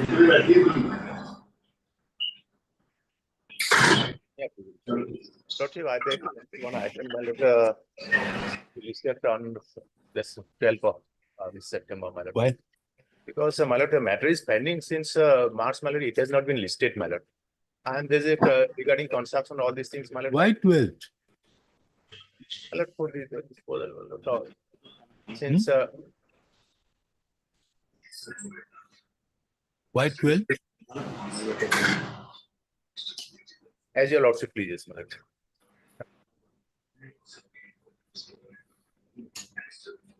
Yeah. Lordship, I beg one item listed on this 12th of this September, my lord. Why? Because my lord, the matter is pending since March, my lord. It has not been listed, my lord. And there's a regarding construction, all these things, my lord. Why 12th? My lord, for the disposal, my lord. So, since Why 12th? as your lordship pleases, my lord.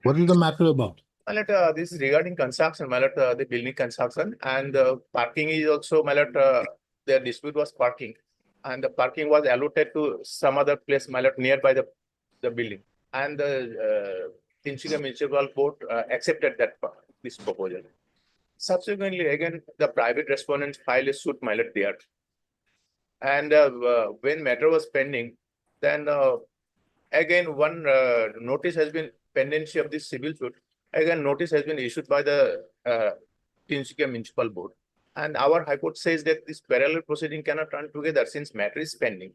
What is the matter about? My lord, this is regarding construction, my lord, the building construction, and parking is also, my lord, their dispute was parking, and the parking was allotted to some other place, my lord, nearby the building, and the Tinsukia Municipal Board accepted that this proposal. Subsequently, again, the private respondent filed a suit, my lord, there, and when matter was pending, then again one notice has been pendency of this civil suit. Again, notice has been issued by the Tinsukia Municipal Board. And our High Court says that this parallel proceeding cannot run together since matter is pending.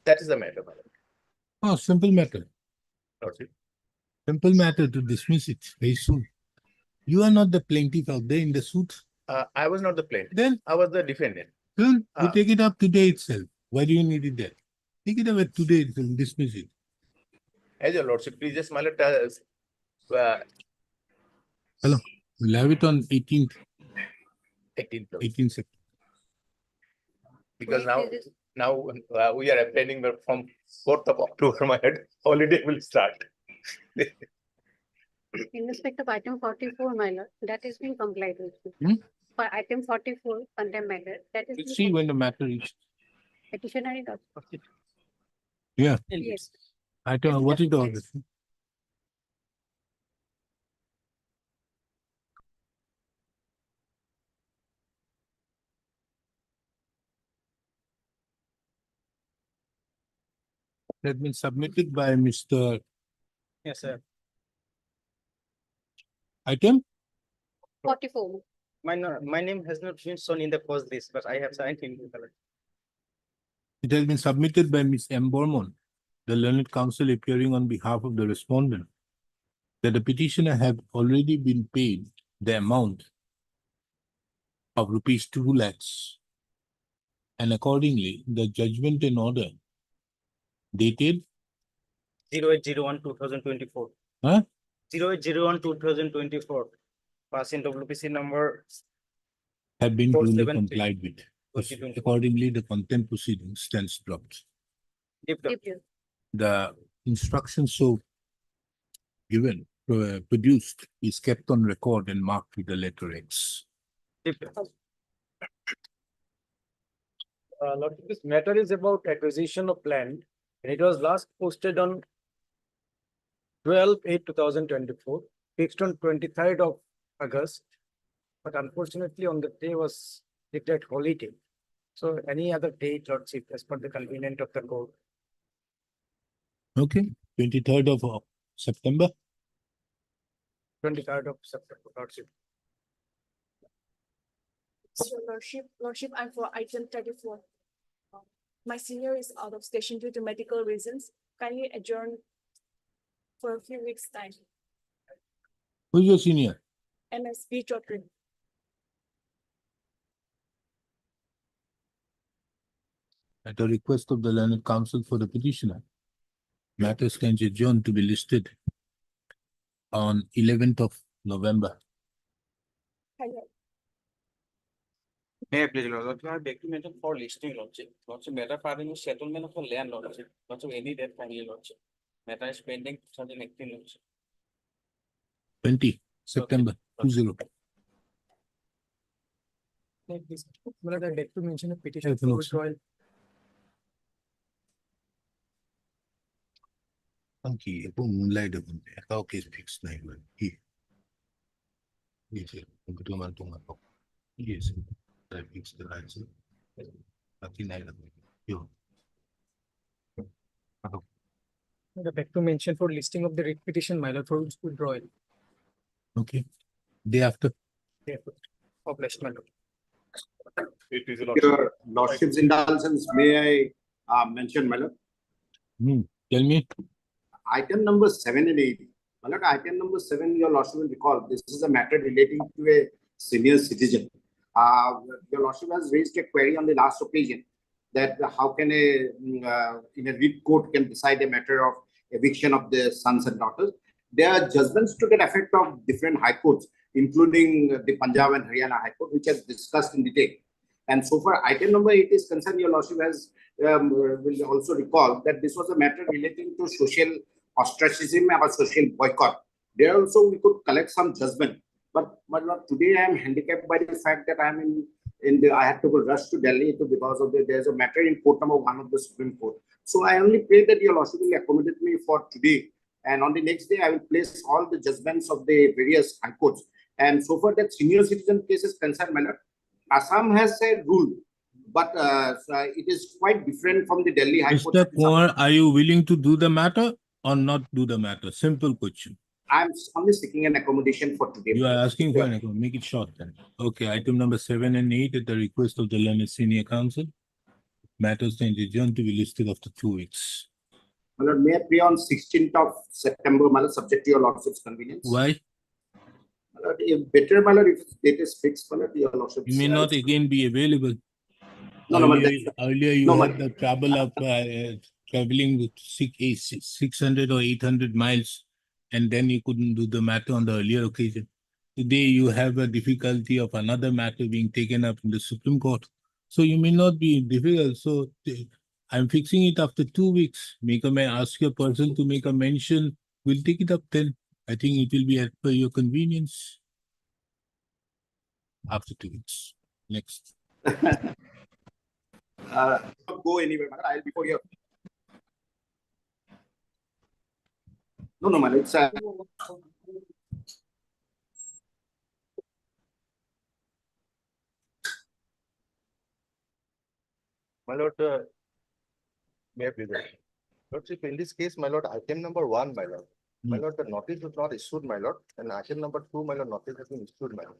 That is the matter, my lord. Oh, simple matter. Lordship. Simple matter to dismiss it very soon. You are not the plaintiff out there in the suit. I was not the plaintiff. Then, I was the defendant. you Ah. take it up today itself. Why do you need it there? Take it up today itself, dismiss it. As your lordship pleases, my lord, Hello. We'll have it on 18th, 18th, lord. 18th September. Because now we are attending from 4th of October, my lord, holiday will start. In respect of item 44, my lord, that is being complied with. Hmm? For item 44, contempt matter, that is. We'll being see when the matter is. Petitionary document. Yeah. Yes. I don't know what is all this. That been submitted by Mr. Yes, sir. Item. 44. My name has not been shown in the post list, but I have signed in. It has been submitted by Ms. M. Bormon, the learned counsel appearing on behalf of the respondent, that the petitioner have already been paid the amount of rupees 2 lakhs. And accordingly, the judgment and order dated 0801-2024. Huh? 0801-2024. Passing WPC number. have been duly 473. complied with. 2024. Accordingly, the contempt proceeding stands dropped. The instruction so given, produced, is kept on record and marked with the letter X. Lord, this matter is about acquisition of land, and it was last posted on 12/8/2024, fixed on 23rd of August. But unfortunately, on the day was declared holiday. So any other date, Lordship, as per the convenience of the court. Okay, 23rd of September. 23rd of September, Lordship. So Lordship, I'm for item 34. My senior is out of station due to medical reasons. Kindly adjourn for a few weeks' time. Who is your senior? MSB Chowdhury. At the request of the learned counsel for the petitioner, matter stands adjourned to be listed on 11th of November. Hello. May I please, Lord, I beg to mention for listing, Lordship. Lordship, matter filing settlement of a land, Lordship. Lordship, any debt finally, Lordship. Matter is pending 2018, Lordship. 20 September 20. Please, Lord, I beg to mention a petition Yes, for no, withdrawal. Okay, moonlight of the case fixed nine. Yes, yes, I fixed the answer. Nothing I you. I beg to mention for listing of the writ petition, my lord, for withdrawal. Okay, day after. Published, my lord. It is Your lordship's indulgence, may I mention, my lord? Tell me. Item number 7 and 8. My lord, item number 7, your lordship will recall, this is a matter relating to a senior citizen. Your lordship has raised a query on the last occasion that how can in a writ court can decide a matter of eviction of the sons and daughters. There are judgments to get effect of different high courts, including the Punjab and Haryana High Court, which has discussed in detail. And so far, item number 8 is concerned, your lordship has will also recall that this was a matter relating to social ostracism or social boycott. There also we could collect some judgment. But my lord, today I am handicapped by the fact that I am I had to go rush to Delhi because of there's a matter in court number 1 of the Supreme Court. So I only pray that your lordship will accommodate me for today. And on the next day, I will place all the judgments of the various high courts. And so far that senior citizen case is concerned, my lord, Assam has a rule, but it is quite different from the Delhi High Court. Mr. Kumar, are you willing to do the matter or not do the matter? Simple question. I'm only seeking an accommodation for today. You are asking for an accommodation. Make it short then. Okay, item number 7 and 8 at the request of the learned senior counsel. Matters stand adjourned to be listed after 2 weeks. My lord, may I pray on 16th of September, my lord, subject to your lordship's convenience? Why? My lord, if better, my lord, if date is fixed, my lord, your lordship. You may not again be available. No, no, my lord, Earlier you no, had the trouble of traveling with 600 or 800 miles, and then you couldn't do the matter on the earlier occasion. Today you have a difficulty of another matter being taken up in the Supreme Court. So you may not be difficult. So I'm fixing it after 2 weeks. Ask a person to make a mention. We'll take it up then. I think it will be as per your convenience. After 2 weeks. Next. go anywhere, my lord, I'll be for your. No, no, my lord, it's My lord, may I present? Lordship, in this case, my lord, item number 1, my lord. My lord, the notice was not issued, my lord, and item number 2, my lord, notice has been issued, my lord.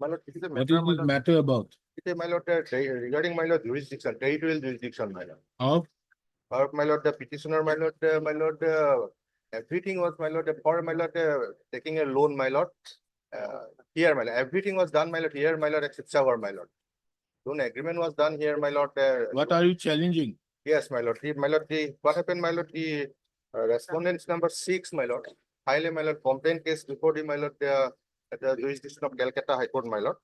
My lord, it is a What matter, is my this lord, matter about? it is, my lord, regarding my lord jurisdiction, territorial jurisdiction, my lord. Of? My lord, the petitioner, my lord, everything was, my lord, for my lord, taking a loan, my lord. Here, my lord, everything was done, my lord, here, my lord, except shower, my lord. Loan agreement was done here, my lord. What are you challenging? Yes, my lord. What happened, my lord? The respondents number 6, my lord. Highly, my lord, complaint case before the, my lord, at the jurisdiction of Calcutta High Court, my lord.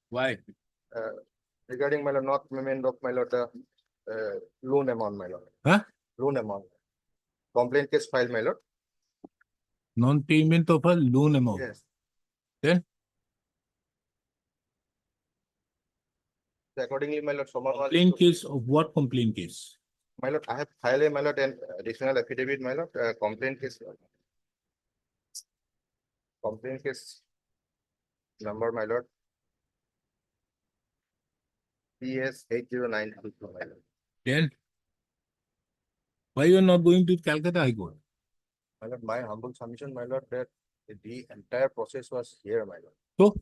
Why? Regarding, my lord, not payment of, my lord, loan amount, my lord. Huh? Loan amount. Complaint case filed, my lord. Non-payment of a loan amount. Yes. Then? Accordingly, my lord, Complaint case of what complaint case? My lord, I have filed, my lord, an additional affidavit, my lord, complaint case. Complaint case number, my lord. PS 8092, my lord. Then? Why you are not going to Calcutta High Court? My lord, my humble submission, my lord, that the entire process was here, my lord. So,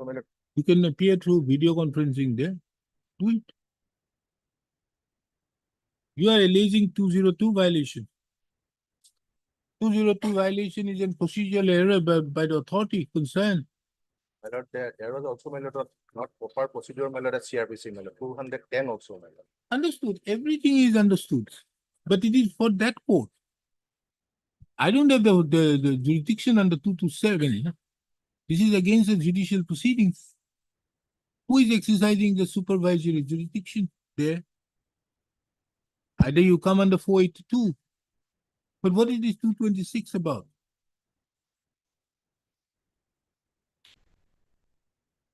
So, my lord, you can appear through video conferencing there. Do it. You are alleging 202 violation. 202 violation is a procedural error by the authority concerned. my lord, there was also, my lord, not proper procedure, my lord, at CRPC, my lord, 210 also, my lord. Understood. Everything is understood. But it is for that court. I don't have the jurisdiction under 227. Huh? This is against the judicial proceedings. Who is exercising the supervisory jurisdiction there? Either you come under 482. But what is this 226 about?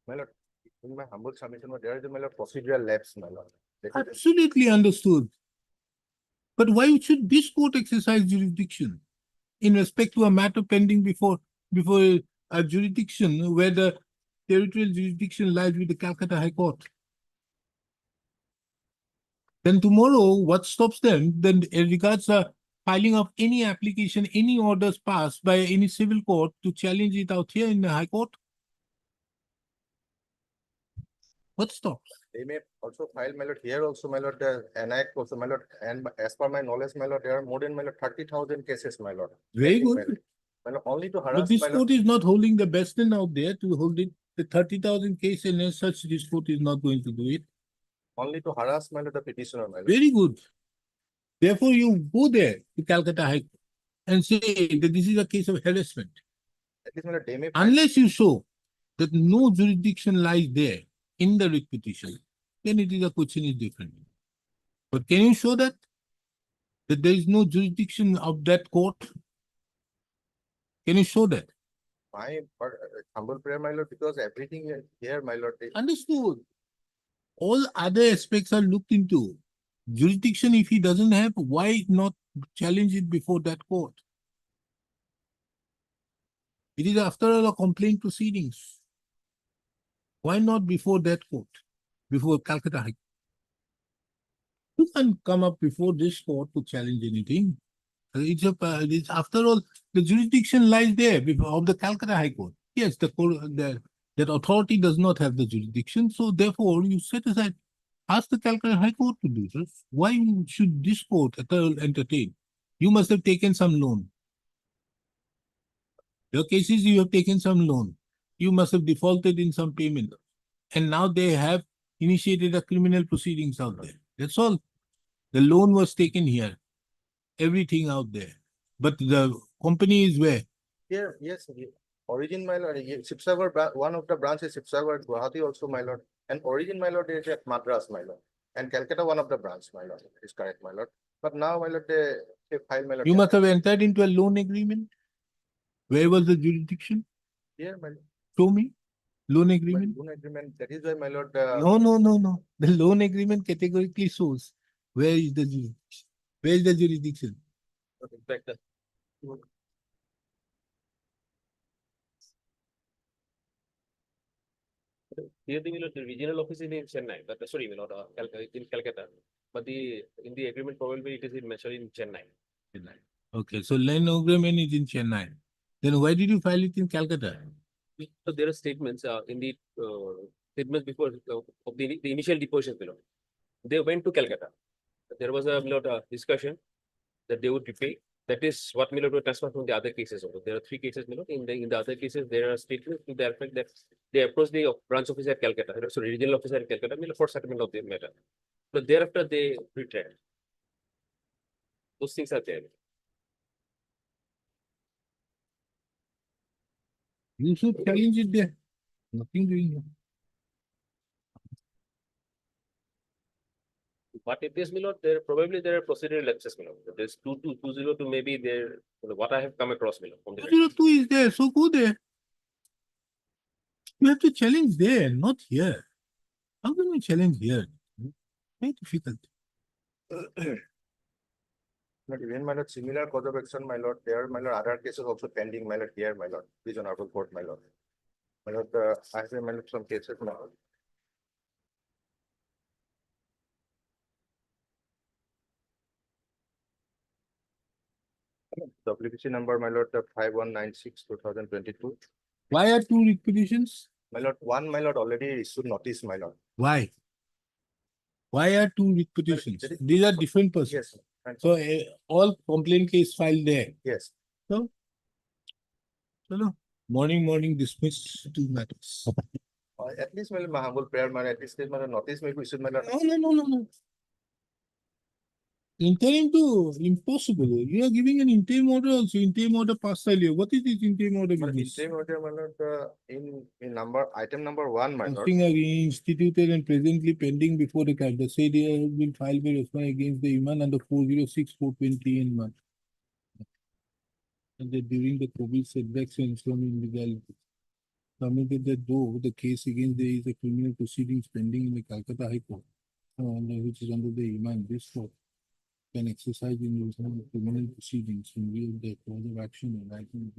My lord, in my humble submission, there is a, my lord, procedural lapse, my lord. Absolutely understood. But why should this court exercise jurisdiction in respect to a matter pending before a jurisdiction where the territorial jurisdiction lies with the Calcutta High Court? Then tomorrow, what stops them then regards the filing of any application, any orders passed by any civil court to challenge it out here in the High Court? What stops? They may also file, my lord, here also, my lord, the NIC also, my lord, and as per my knowledge, my lord, there are more than, my lord, 30,000 cases, my lord. Very pending, good. my lord. My lord, only to But harass, this my court lord. is not holding the best end out there to hold it. The 30,000 case and as such, this court is not going to do it. Only to harass, my lord, the petitioner, my lord. Very good. Therefore, you go there to Calcutta High Court and say that this is a case of harassment. At least, my lord, they may. file- Unless you show that no jurisdiction lies there in the writ petition, then it is a question is different. But can you show that? That there is no jurisdiction of that court? Can you show that? My humble prayer, my lord, because everything here, my lord, they- Understood. All other aspects are looked into. Jurisdiction, if he doesn't have, why not challenge it before that court? It is after all a complaint proceedings. Why not before that court? Before Calcutta High Court? You can't come up before this court to challenge anything. It's after all, the jurisdiction lies there of the Calcutta High Court. Yes, that authority does not have the jurisdiction, so therefore you set aside, ask the Calcutta High Court to do this. Why should this court at all entertain? You must have taken some loan. Your cases you have taken some loan. You must have defaulted in some payment. And now they have initiated a criminal proceedings out there. That's all. The loan was taken here. Everything out there. But the company is where? Here, yes, origin, my lord, Sibsagar, one of the branches, Sibsagar, Guwahati also, my lord. And origin, my lord, is at Madras, my lord. And Calcutta, one of the branch, my lord, is correct, my lord. But now, my lord, they file, my lord. You must have entered into a loan agreement. Where was the jurisdiction? Here, my lord, Show me. Loan my agreement. loan agreement, that is why, my lord, No. The loan agreement categorically shows where is the jurisdiction. Where is the jurisdiction? In fact, here the regional office is in Chennai, but sorry, not in Calcutta. But in the agreement probably it is mentioned in Chennai. Okay, so loan agreement is in Chennai. Then why did you file it in Calcutta? So there are statements in the statements before of the initial deposition below. They went to Calcutta. There was a discussion that they would repay. That is what Miller will transfer from the other cases. Also. There are 3 cases, Miller. In the other cases, there are statements to the effect that they approached the branch officer at Calcutta, so regional officer at Calcutta, Miller, for settlement of the matter. But thereafter, they retried. Those things are there. You should challenge it there. Nothing doing here. But if there's Miller, there probably there are procedural lapses, Miller. There's 20202 maybe there. What I have come across, Miller. From the 202 is there, so go there. You have to challenge there, not here. How can you challenge here? Very difficult. But even, my lord, similar cause of action, my lord, there, my lord, other cases also pending, my lord, here, my lord, please honorable court, my lord. My lord, I have, my lord, some cases, my lord. WBC number, my lord, 5196/2022. Why are 2 requisitions? My lord, one, my lord, already issued notice, my lord. Why? Why are 2 requisitions? there is- These are different persons. Yes, and So all complaint case filed there. yes, So, morning dismiss 2 matters. at least, my lord, my humble prayer, my lord, at least, my lord, notice may be issued, my lord. No. Interim to impossible. You are giving an interim order also. Interim order passed earlier. What is this interim order My business? interim order, my lord, in number, item number 1, my lord. Something are instituted and presently pending before the court. The said here has been filed by Osman against the Iman under 406/420 in month. And that during the COVID setbacks and some illegality. Submitted that though the case against there is a criminal proceedings pending in the Calcutta High Court, which is under the Iman, this court can exercise in those criminal proceedings in view of the cause of action and acting.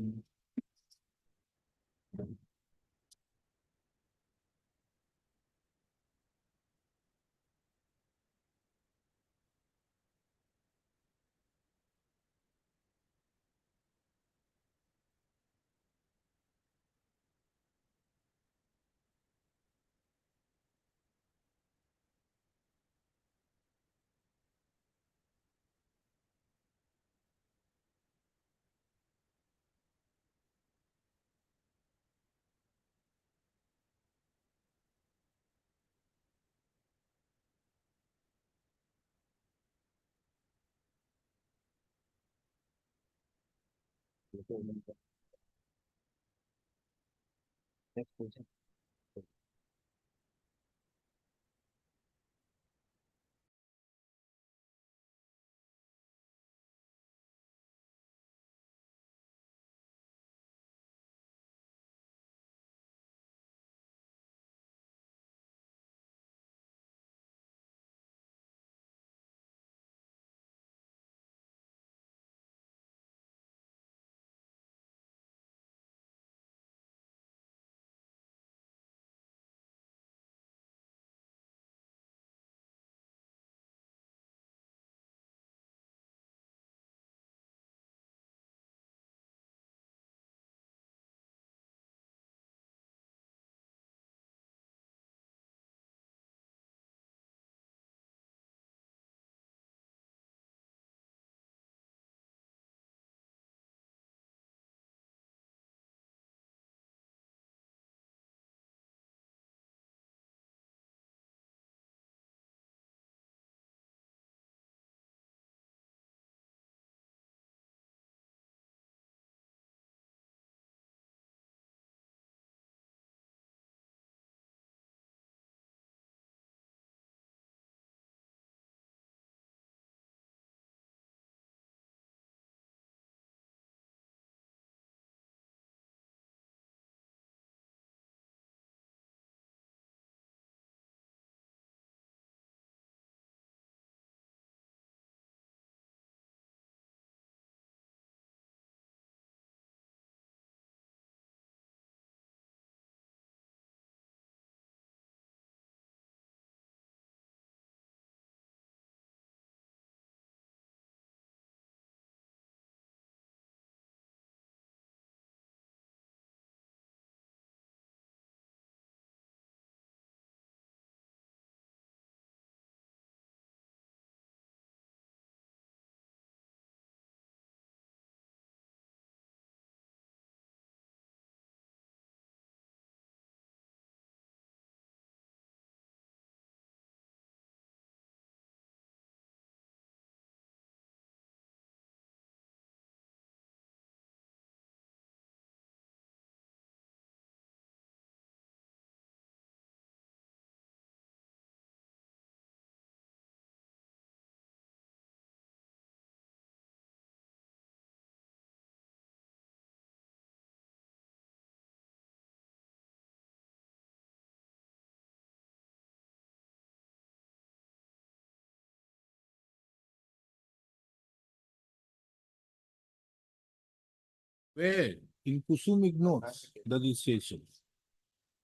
Where in Kusum ignores the registration.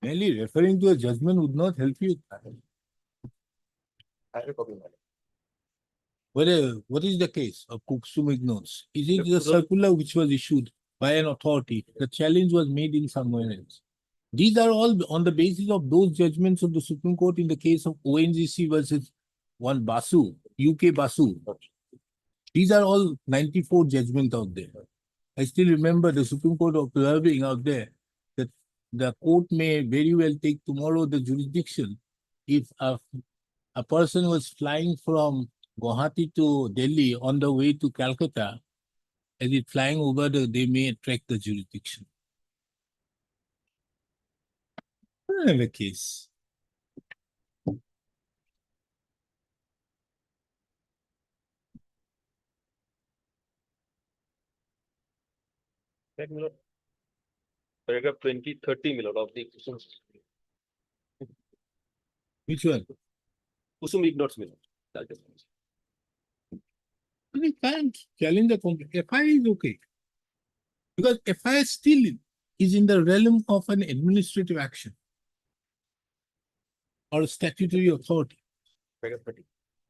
Merely referring to a judgment would not help you. I have a copy, my lord. What is the case of Kusum ignores? Is it The the Kusum- circular which was issued by an authority? The challenge was made in somewhere else. These are all on the basis of those judgments of the Supreme Court in the case of ONGC versus one Basu, UK Basu. These are all 94 judgments out there. I still remember the Supreme Court observing out there that the court may very well take tomorrow the jurisdiction if a person was flying from Guwahati to Delhi on the way to Calcutta, as it flying over they may attract the jurisdiction. I don't have a case. Right, my lord. Paragraph 2030, my lord, of the Which one? Kusum ignores, my lord. That is- We can't challenge the complaint. FIR is okay. Because FIR still is in the realm of an administrative action or a statutory authority. Paragraph 30.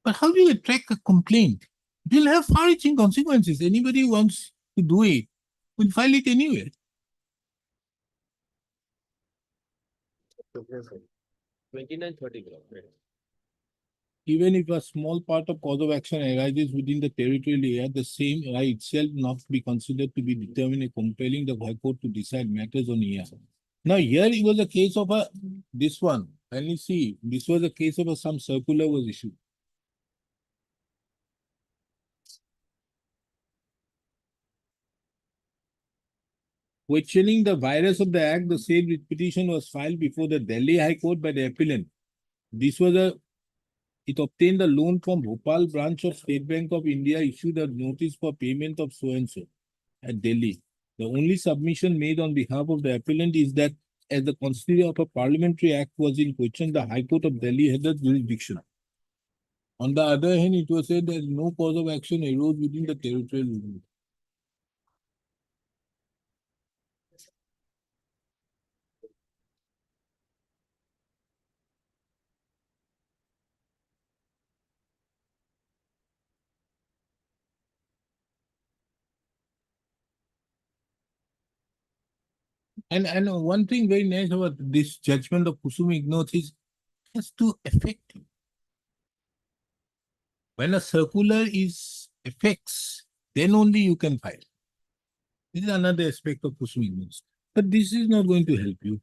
But how do you attract a complaint? It will have far-reaching consequences. Anybody who wants to do it will file it anyway. 2930, my lord. Right. Even if a small part of cause of action arises within the territorial area, the same area itself not be considered to be determined compelling the High Court to decide matters on area. Now here it was a case of this one. Can you see? This was a case of some circular was issued. questioning the virus of the act, the said writ petition was filed before the Delhi High Court by the appellant. It obtained a loan from Bhopal branch of State Bank of India, issued a notice for payment of so and so at Delhi. The only submission made on behalf of the appellant is that as the constitution of a parliamentary act was in question, the High Court of Delhi had the jurisdiction. On the other hand, it was said that no cause of action arose within the territorial limit. And one thing very nice about this judgment of Kusum Ignatz is it has to affect you. When a circular is affects, then only you can file. This is another aspect of Kusum Ignatz. But this is not going to help you.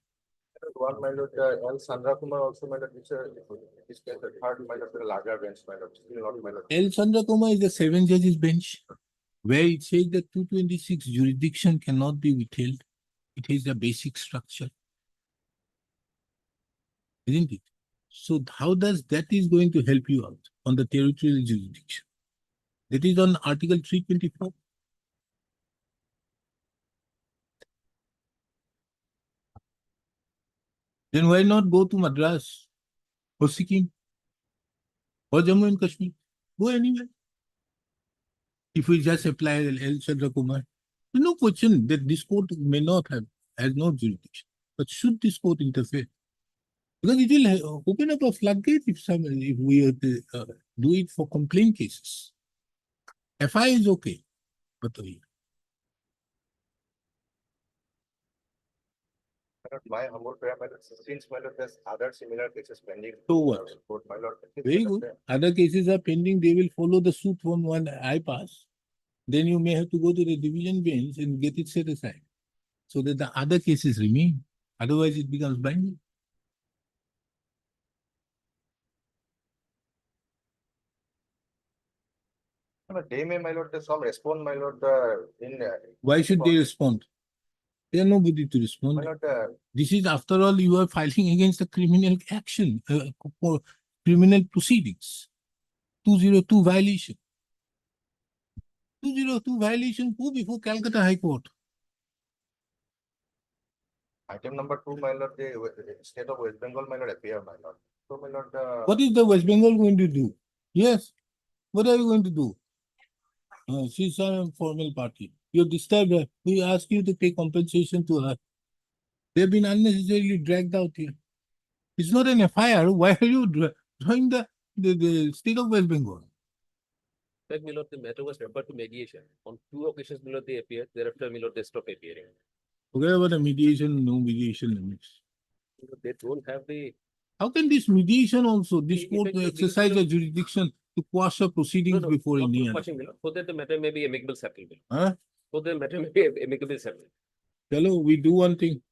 One, my lord, L. Sandra Kumar also, my lord, it's the third, my lord, the larger bench, my lord, still not, my lord. L. Chandra Kumar is the 7 judges bench, where it says that 226 jurisdiction cannot be withheld. It is the basic structure. Isn't it? So how does that is going to help you out on the territorial jurisdiction? That is on Article 324. Then why not go to Madras or Sikkim or Jammu and Kashmir? Go anywhere. If we just apply L. Chandra Kumar, there's no question that this court may not have, has no jurisdiction. But should this court interfere? Because it will open up a floodgate if we do it for complaint cases. FI is okay, but My humble prayer, my lord, since my lord, there's other similar cases pending. So what? Court, my lord. very good. Other cases are pending, they will follow the suit from one I pass. Then you may have to go to the division bench and get it set aside. So that the other cases remain. Otherwise it becomes binding. They may, my lord, some respond, my lord, in. Why should they respond? There are nobody to My respond. lord, This is, after all, you are filing against a criminal action, for criminal proceedings. 202 violation. 202 violation, who before Calcutta High Court? item number 2, my lord, the state of West Bengal, my lord, appear, my lord. So, my lord, What is the West Bengal going to do? Yes. What are you going to do? She's a formal party. You disturbed her. We ask you to pay compensation to her. They've been unnecessarily dragged out here. It's not an FIR. Why are you drawing the state of West Bengal? That my lord, the matter was referred to mediation. On 2 occasions, my lord, they appeared. Thereafter, my lord, they stopped appearing. Forget about the mediation, no mediation limits. They don't have the. How can this mediation also, this If court it- exercise a jurisdiction to quash the proceedings before not Indiana? quashing, my lord. So that the matter may be amicable settlement. Huh? So the matter may be amicable settlement. Hello, we do one thing.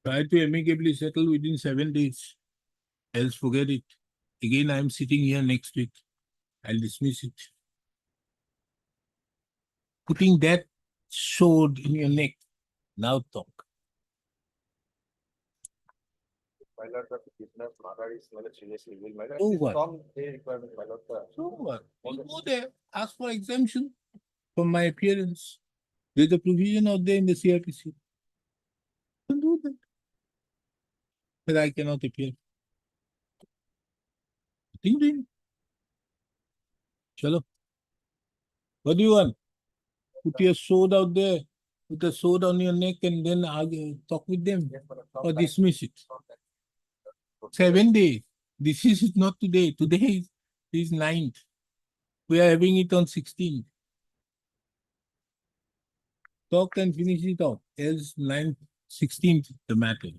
Try to amicably settle within 7 days. Else forget it. Again, I am sitting here next week. I'll dismiss it. Putting that sword in your neck. Now talk. my lord, the business matter is, my lord, seriously, will, my lord. So it's what? From the requirement, my lord. So what? You go there, ask for exemption from my appearance. There's a provision out there in the CRPC. You can do that. But I cannot appear. Ding ding. Chalo. What do you want? Put your sword out there, put a sword on your neck and then argue, talk with them Yes, my lord, or sometime- dismiss it. sometime. 7 days. This is not today. Today is 9th. We are having it on 16th. Talk and finish it off. Else 9th, 16th, the matter.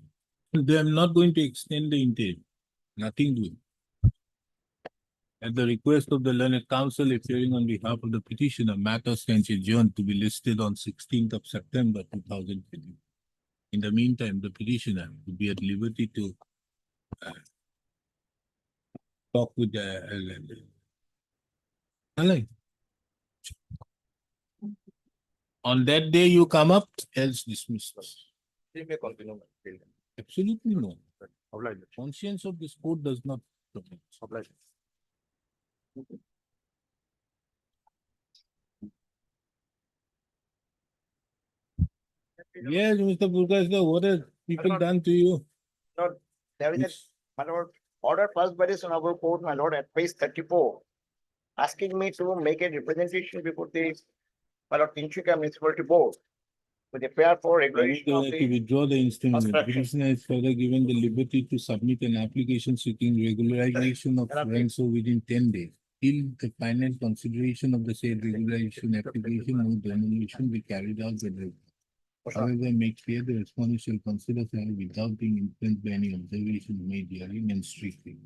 They are not going to extend the interim. Nothing doing. At the request of the learned counsel appearing on behalf of the petitioner, matter stands adjourned to be listed on 16th of September 2020. In the meantime, the petitioner will be at liberty to talk with the On that day you come up, else dismissed. He may continue. Absolutely no. Obliged. Conscience of this court does not permit. Obliged. Yes, Mr. Purkar, what have people Lord. done to you? There is a, Which- my lord, order first by this honorable court, my lord, at page 34, asking me to make a representation before the, my lord, Tinsukia Municipality Board with a prayer for I need regulation of to the, withdraw the instrument. Obstruction. Petitioner is further given the liberty to submit an application seeking regularization of Cannot be. rents within 10 days. Till the final consideration of the said regularization application, no demolition be carried out by the. However, make clear the respondent shall consider fair without being influenced by any observation made herein and strictly.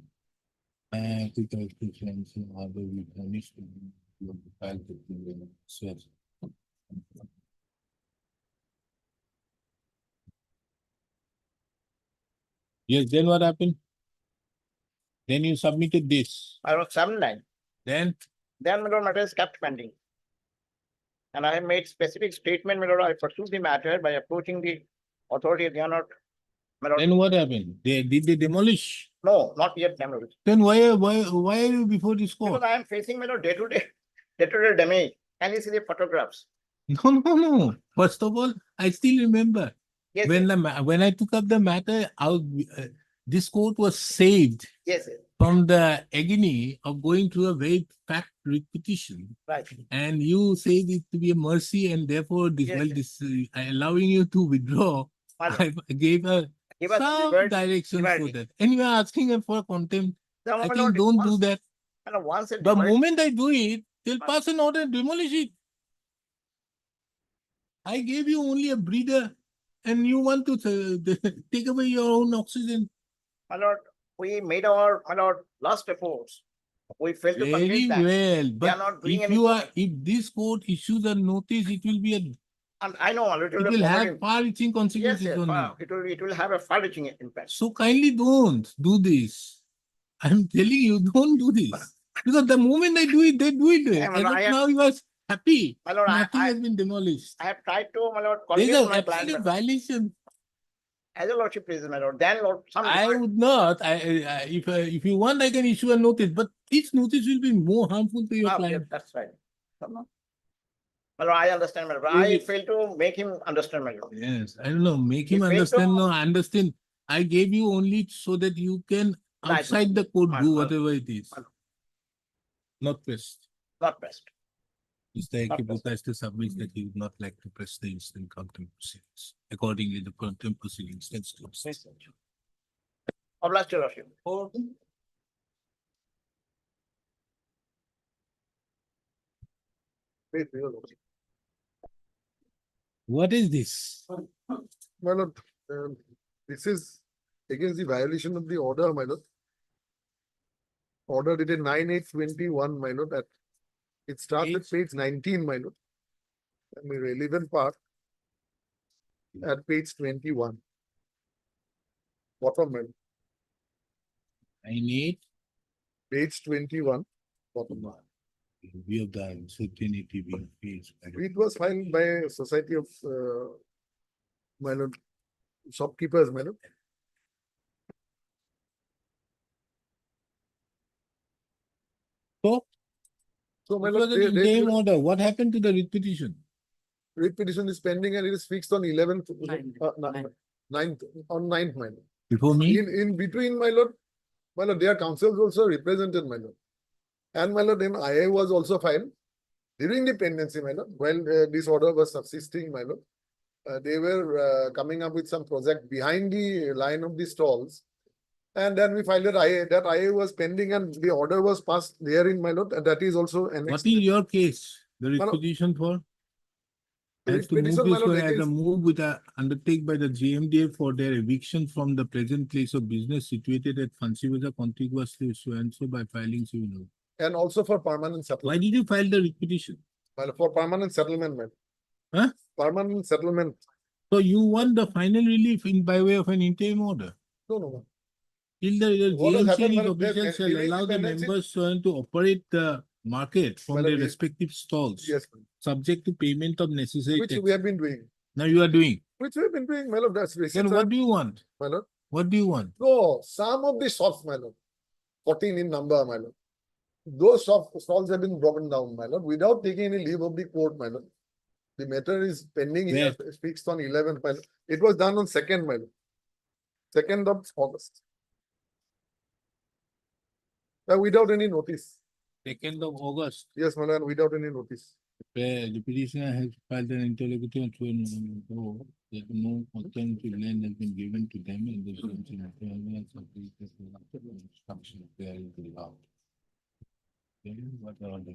Because friends and other we punish the file the source. Yes, then what happened? Then you submitted this, my lord, 7-9. then Then, my lord, matter is kept pending. And I have made specific statement, my lord, I pursued the matter by approaching the authority, they are not, my lord, then what happened? Did they demolish? no, not yet demolished. Then why are you before this Because court? I am facing, my lord, day-to-day damage. Can you see the photographs? No. First of all, I still remember Yes, when yes, when I took up the matter, this court was saved yes, yes, from the agony of going through a very fat repetition. right. And you said it to be a mercy, and therefore this Yes, well, yes. this allowing you to withdraw. My lord, I gave a give us some liberty. directions for liberty. that. And you are asking her for contempt. The I moment think of don't once- do that. and once it The demolished- moment I do it, they'll Fine. pass an order and demolish it. I gave you only a breather and you want to take away your own oxygen. My lord, we made our, my lord, last efforts. We failed to Very convince them. well, but not doing if you are, anything. if this court issues a notice, it will be a, And I know, it will have far-reaching Yes, consequences yes, on you. it will have a far-reaching impact. So kindly don't do this. I'm telling you, don't do this. Because the moment I do it, they do it. Yeah, As but of I am- now, you are happy. My lord, Nothing I has been demolished. have tried to, my lord, There's convince an my client. absolute my lord. violation. As a lordship pleases, my lord, then lord, some. I would not. If you want, I can issue a notice, but this notice will be more harmful to your Ah, client. yes, that's right. My lord, I understand, my lord. I Really? failed to make him understand, my lord. Yes, I don't know. Make He him failed understand. to- No, understand. I gave you only so that you can Right. outside the court do Right. whatever it is. Right. Not pressed. Not best. Mr. Not Ekibuta submits that he would not like to press the instant contempt proceedings. Accordingly, the contempt proceedings stands closed. Yes, sir. Obliged, your lordship. What is this? My lord, this is against the violation of the order, my lord. Order dated 9/8/21, my lord, at it starts at page 19, my lord. And the relevant part at page 21. Bottom, my lord, I need page 21, bottom line. view of the certainty being faced. It was filed by a society of, my lord, shopkeepers, my lord. So, So, my it was lord, an interim order. What happened to the writ petition? writ petition is pending and it is fixed on 11th, Ninth. 9th, on 9th, my lord. Before me? In between, my lord, their councils also represented, my lord. And my lord, then IA was also filed during the pendency, my lord, while this order was subsisting, my lord. They were coming up with some project behind the line of the stalls. And then we filed that IA was pending and the order was passed therein, my lord, and that is also What annexed. is your case? The writ Madam, petition for? The As writ to move petition, my this lord, one as a against- move with a undertake by the GMDA for their eviction from the present place of business situated at Fansibaza contiguous to so and so by filing civil note. And also for permanent Why settlement, did you file the writ petition? for permanent settlement, my lord. Huh? Permanent settlement, So you want the final relief in by way of an interim order? no. Till the What has GMC happened, and its madam, that officials shall during allow the pendency- members to operate the market from Madam, their we- respective stalls. Yes, subject to payment of necessary which tax. we have been doing, Now you are doing. which we have been doing, my lord, that's receipts. Then what do you want? My lord, What do you want? no, some of the shops, my lord, 14 in number, my lord. Those stalls have been broken down, my lord, without taking any leave of the court, my lord. The matter is pending here, it's fixed on 11th, my lord. It was done on 2nd, my lord. 2nd of August. Without any notice. 2nd of August, Yes, my lord, without any notice. where the petitioner has filed an interlocutory to know that no consent to land has been given to them in the instruction there is allowed. Okay, what are the?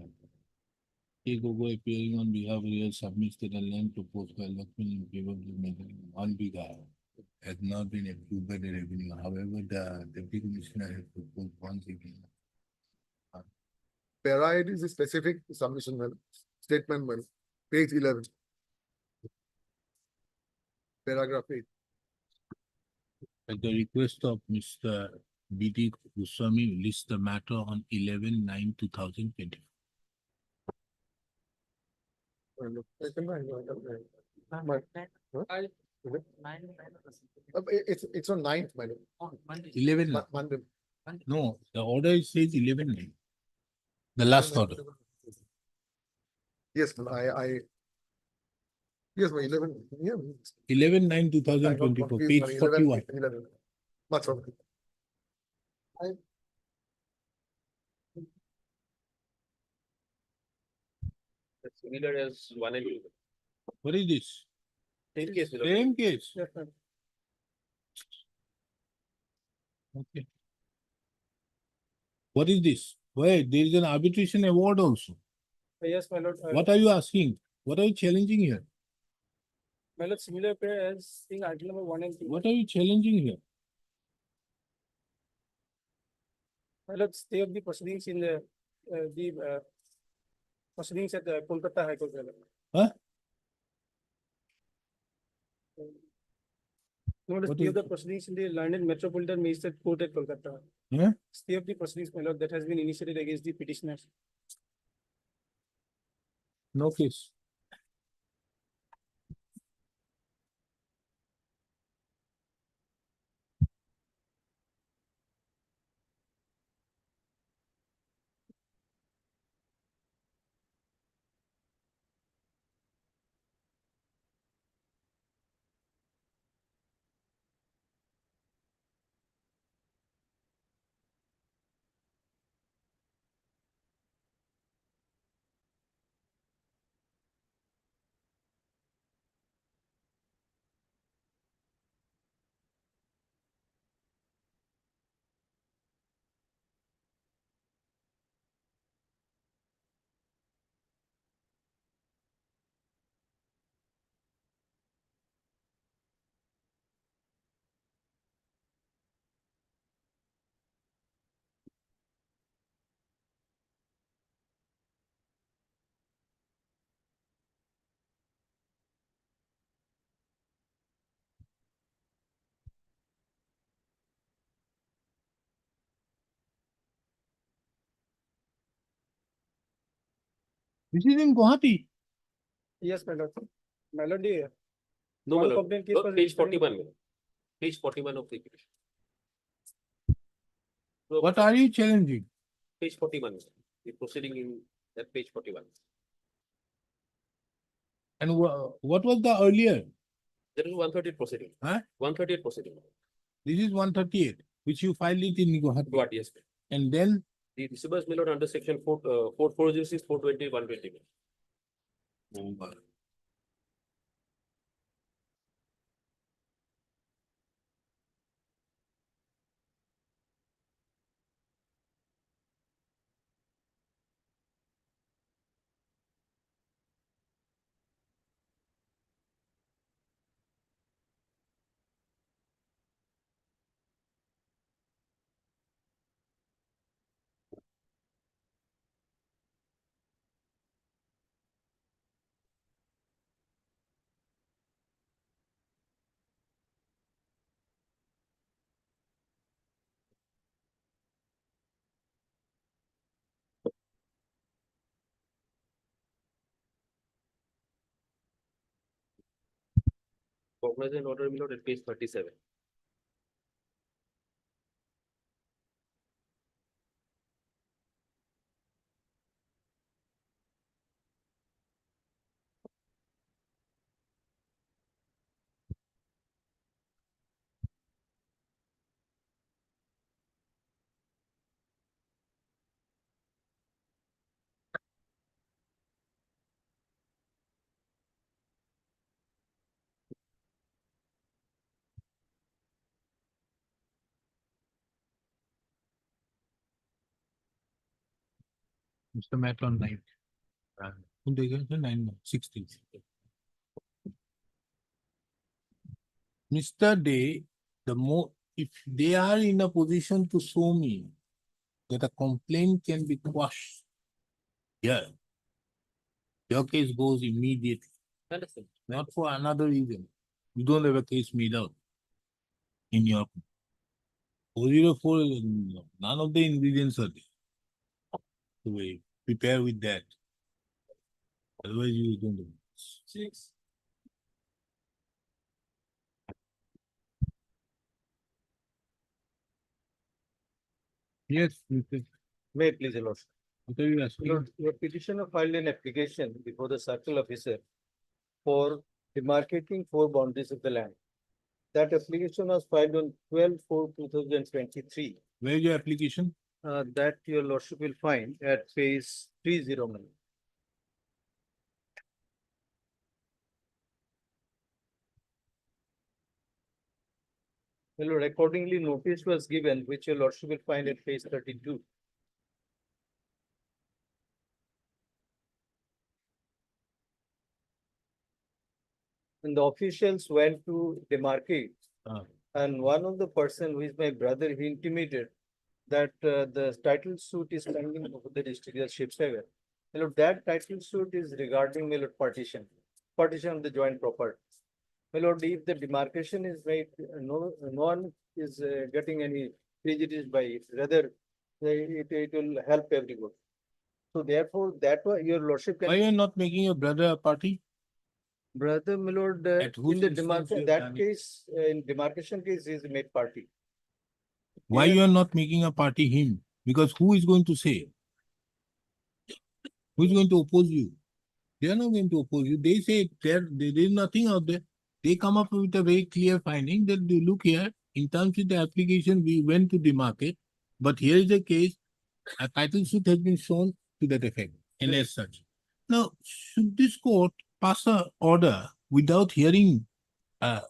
K. Gogoi appearing on behalf of real submits that the land proposed by Lakshmi in favor of the matter on behalf has not been approved by the revenue. However, the deputy commissioner has proposed once again. Para it is a specific submission, my lord. Statement, my lord. Page 11. Paragraph 8. At the request of Mr. B.D. Goswami, list the matter on 11/9/2020. My lord. It's on 9th, my lord. 11, Monday. no, the order says 11/9. The last order. Yes, yes, my 11, yeah. 11/9/2024, Confused, page my 41. 11. Much of it. That's similar as 1 and 2. What is this? Same case, my lord. Same case. Yes, my lord. Okay. What is this? Wait, there is an arbitration award also. Yes, my lord. What are you asking? What are you challenging here? My lord, similar prayer as in item number 1 and 2. What are you challenging here? My lord, stay of the proceedings in the proceedings at the Kolkata High Court. my lord. Huh? No, the What stay is- of the proceedings in the London Metropolitan Magistrate Court at Kolkata. Huh? Stay of the proceedings, my lord, that has been initiated against the petitioners. No case. This is in Guwahati. Yes, my lord. My lord, the No, my one lord. complaint case No, was page registered in- 41, my lord. Page 41 of the petition. So, What are you challenging? Page 41, my lord. The proceeding in that page 41. And what was the earlier? There is 138 proceeding. Huh? 138 proceeding. This is 138, which you filed it in Guwahati. What, yes. And then The receivables may not under section 406, 420, 120. over. cognizant order, my lord, at page 37. Mr. Matt on 9. Who they get the 9, 16. Mr. Day, if they are in a position to show me that a complaint can be quashed, yeah, your case goes immediately, Understand? not for another reason. You don't have a case made out in your 404, none of the ingredients are there. So we prepare with that. Otherwise, you don't do. 6. Yes, Mr. May it please, your lordship. What are you asking? Your petitioner filed an application before the circle officer for demarcating 4 boundaries of the land. That application was filed on 12/4/2023. Where is your application? That your lordship will find at page 309. My lord, accordingly, notice was given, which your lordship will find at page 32. And the officials went to demarcate. Ah. And one of the person who is my brother, he intimated that the title suit is pending before the district judge Shipsagar. My lord, that title suit is regarding, my lord, partition of the joint property. My lord, if the demarcation is made, no one is getting any prejudice by it, rather it will help everyone. So therefore, that way your lordship Why can, you are not making your brother a party? brother, my lord, At whose in the instance you demarcation, have that done it? case, in demarcation case is made party. Why Here- you are not making a party him? Because who is going to say? Who is going to oppose you? They are not going to oppose you. They say there is nothing out there. They come up with a very clear finding that they look here, in terms of the application, we went to the market, but here is the case, a title suit has been shown to that effect, and as such. Now, should this court pass a order without hearing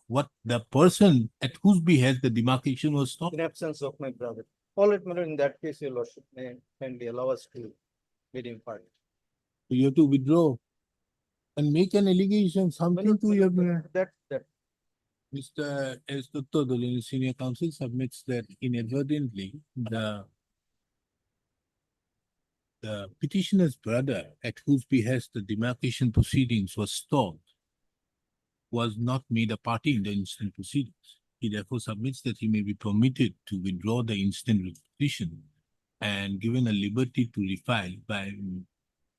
what the person at whose behest the demarcation was stopped? In absence of my brother. All right, my lord, in that case, your lordship may kindly allow us to bid in party. So you have to withdraw and make an allegation, My something lord, to your. that, Mr. S. Dutta, the senior counsel submits that inadvertently the petitioner's brother, at whose behest the demarcation proceedings was stopped, was not made a party in the instant proceedings. He therefore submits that he may be permitted to withdraw the instant petition and given a liberty to refile by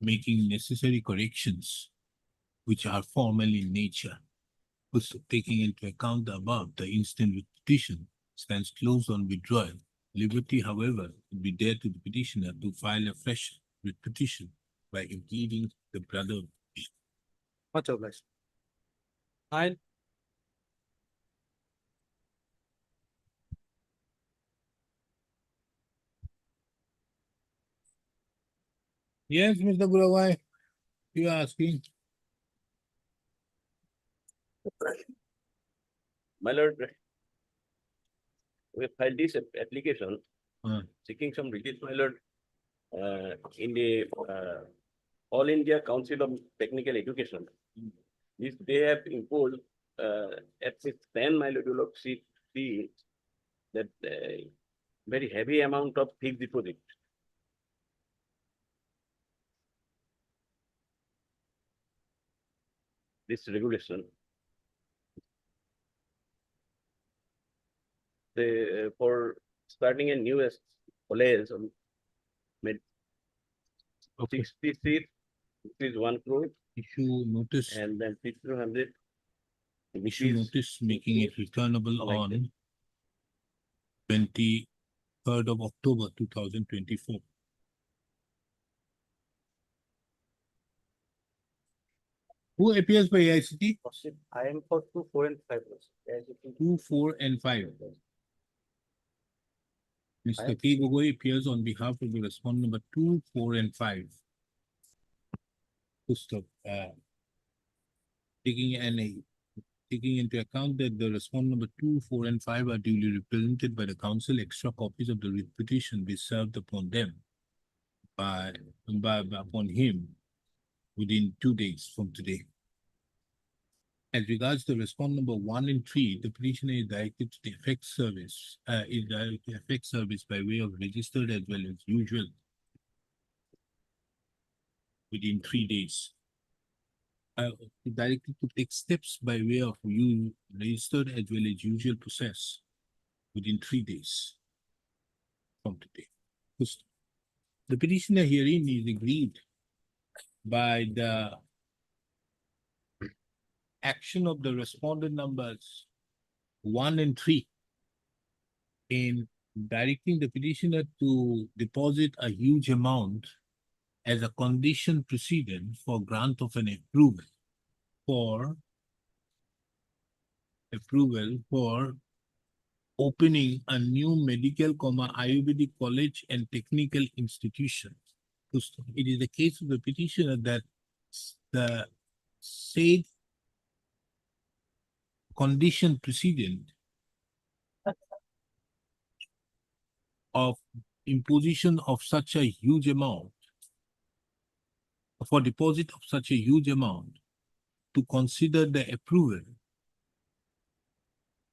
making necessary corrections which are formal in nature. Taking into account the above, the instant petition stands closed on withdrawal. Liberty, however, would be there to the petitioner to file a fresh petition by including the brother. much obliged. Yes, Mr. Burawai, you are asking. My lord, we filed this application Uh, seeking some relief, my lord, in the All India Council of Technical Education. This they have imposed at 10, my lord, you look, see that very heavy amount of fixed deposit. This regulation. For starting a new college, made Okay, 60 seats, is 1 crore, issue notice. and then 200 issue notice making it returnable Like that. on 23rd of October 2024. Who appears by AICT? Lordship, I am for 2, 4 and 5. Lordship. As you can- 2, 4 and 5. Mr. K. Gogoi appears on behalf of the respondent number 2, 4 and 5. To stop, taking into account that the respondent number 2, 4 and 5 are duly represented by the council, extra copies of the writ petition be served upon them upon him within 2 days from today. As regards the respondent number 1 and 3, the petitioner is directed to the effect service, by way of registered as well as usual within 3 days. Directed to take steps by way of you registered as well as usual process within 3 days from today. The petitioner herein is agreed by the action of the respondent numbers 1 and 3 in directing the petitioner to deposit a huge amount as a condition precedent for grant of an approval for opening a new medical, Ayurvedic college and technical institution. It is the case of the petitioner that the said condition precedent of imposition of such a huge amount, for deposit of such a huge amount, to consider the approval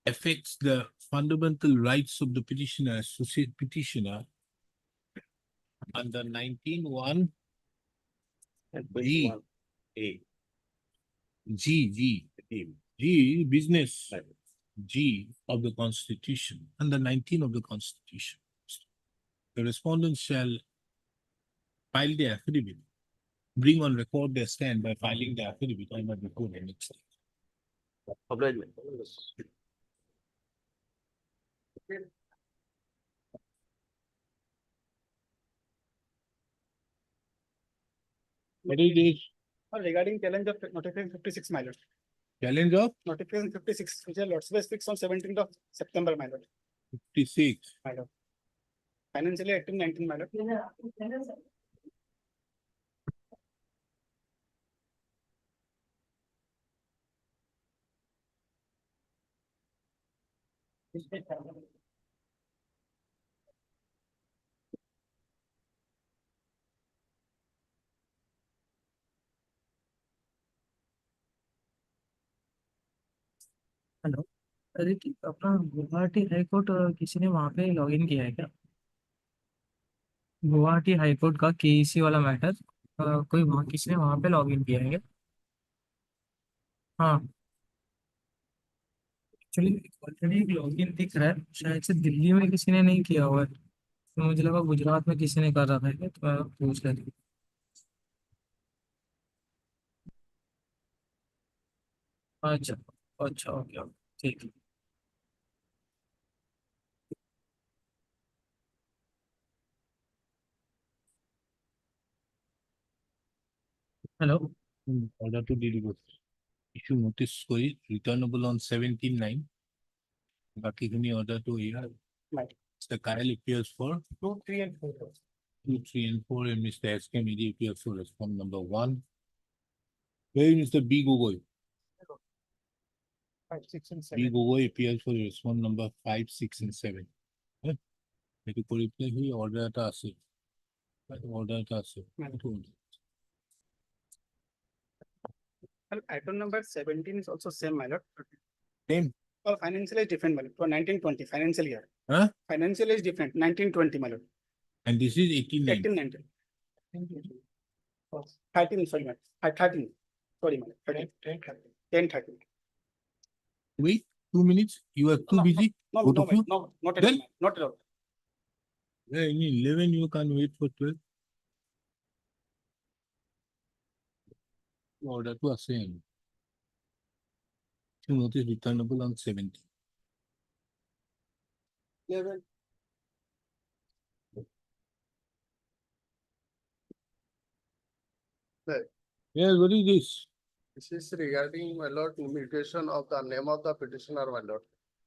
affects the fundamental rights of the petitioner, associate petitioner under 19(1) G. A. G, business. G of the Constitution, under 19 of the Constitution. The respondents shall file the affidavit, bring on record their stand by filing the affidavit on the record and next day. Obligement. What is this? Regarding challenge of notification 56, my lord. Challenge of Notification 56, which are lots was fixed on 17th of September, my lord. 56. My lord. Financially 18, 19, my lord. Hello. अरे अपना Guwahati high court किसी ने वहां पे login किया है क्या? Guwahati high court का केईसी वाला मैटर कोई वहाँ किसी ने वहां पे लॉगिन किया है क्या? हाँ, एक्चुअली ऑलरेडी एक लॉगिन दिख रहा है, शायद से दिल्ली में किसी ने नहीं किया हुआ है, तो मुझे लगा गुजरात में किसी ने कर रखा है क्या, तो मैं पूछ रहा था। अच्छा अच्छा, ओके ओके, ठीक है। Hello. Order to deliver. Issue notice query returnable on 17/9. Bakikuni order to here. Right. Mr. Kyle appears for 2, 3 and 4. 2, 3 and 4 and Mr. S.K. Medi appears for respondent number 1. Where is Mr. B. Gogoi? 5, 6 and B. 7. Gogoi appears for respondent number 5, 6 and 7. এটি পরিপ্রেক্ষিতে সেই অর্ডারটা আছে Well, item number 17 is also same, my lord. Same. Well, financial is different, my lord, for 1920 financial year. Huh? Financial is different, 1920, my lord. And this is 18/9. 18, 19. 13, sorry, my lord. 13, sorry, my lord. 10, 13. Wait 2 minutes, you are too No, busy. No, Both no, of you? no, not at all, Then- my lord, not at all. Yeah, in 11 you can wait for 12. Order to assign. notice returnable on 17. Yes, what is this? This is regarding, my lord, mutation of the name of the petitioner, my lord.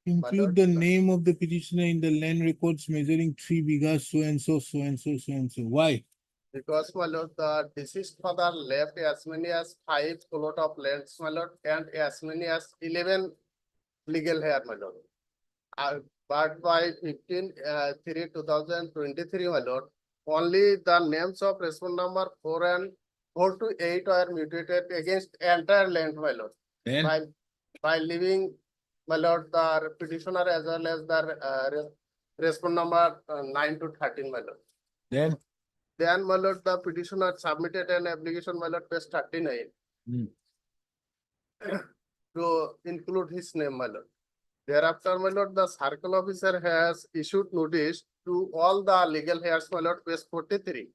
Include the name of the petitioner in the land records measuring 3 bighas, so and so, so and so, so and so. Why? Because, my lord, the deceased father left as many as 5 plot of lands, my lord, and as many as 11 legal hair, my lord. But by 15/3/2023, my lord, only the names of respondent number 4 to 8 are mutated against entire land, my lord. Then, By leaving, my lord, the petitioner as well as the respondent number 9 to 13, my lord. then, Then, my lord, the petitioner submitted an application, my lord, page 39 Hmm. to include his name, my lord. Thereafter, my lord, the circle officer has issued notice to all the legal heirs, my lord, page 43.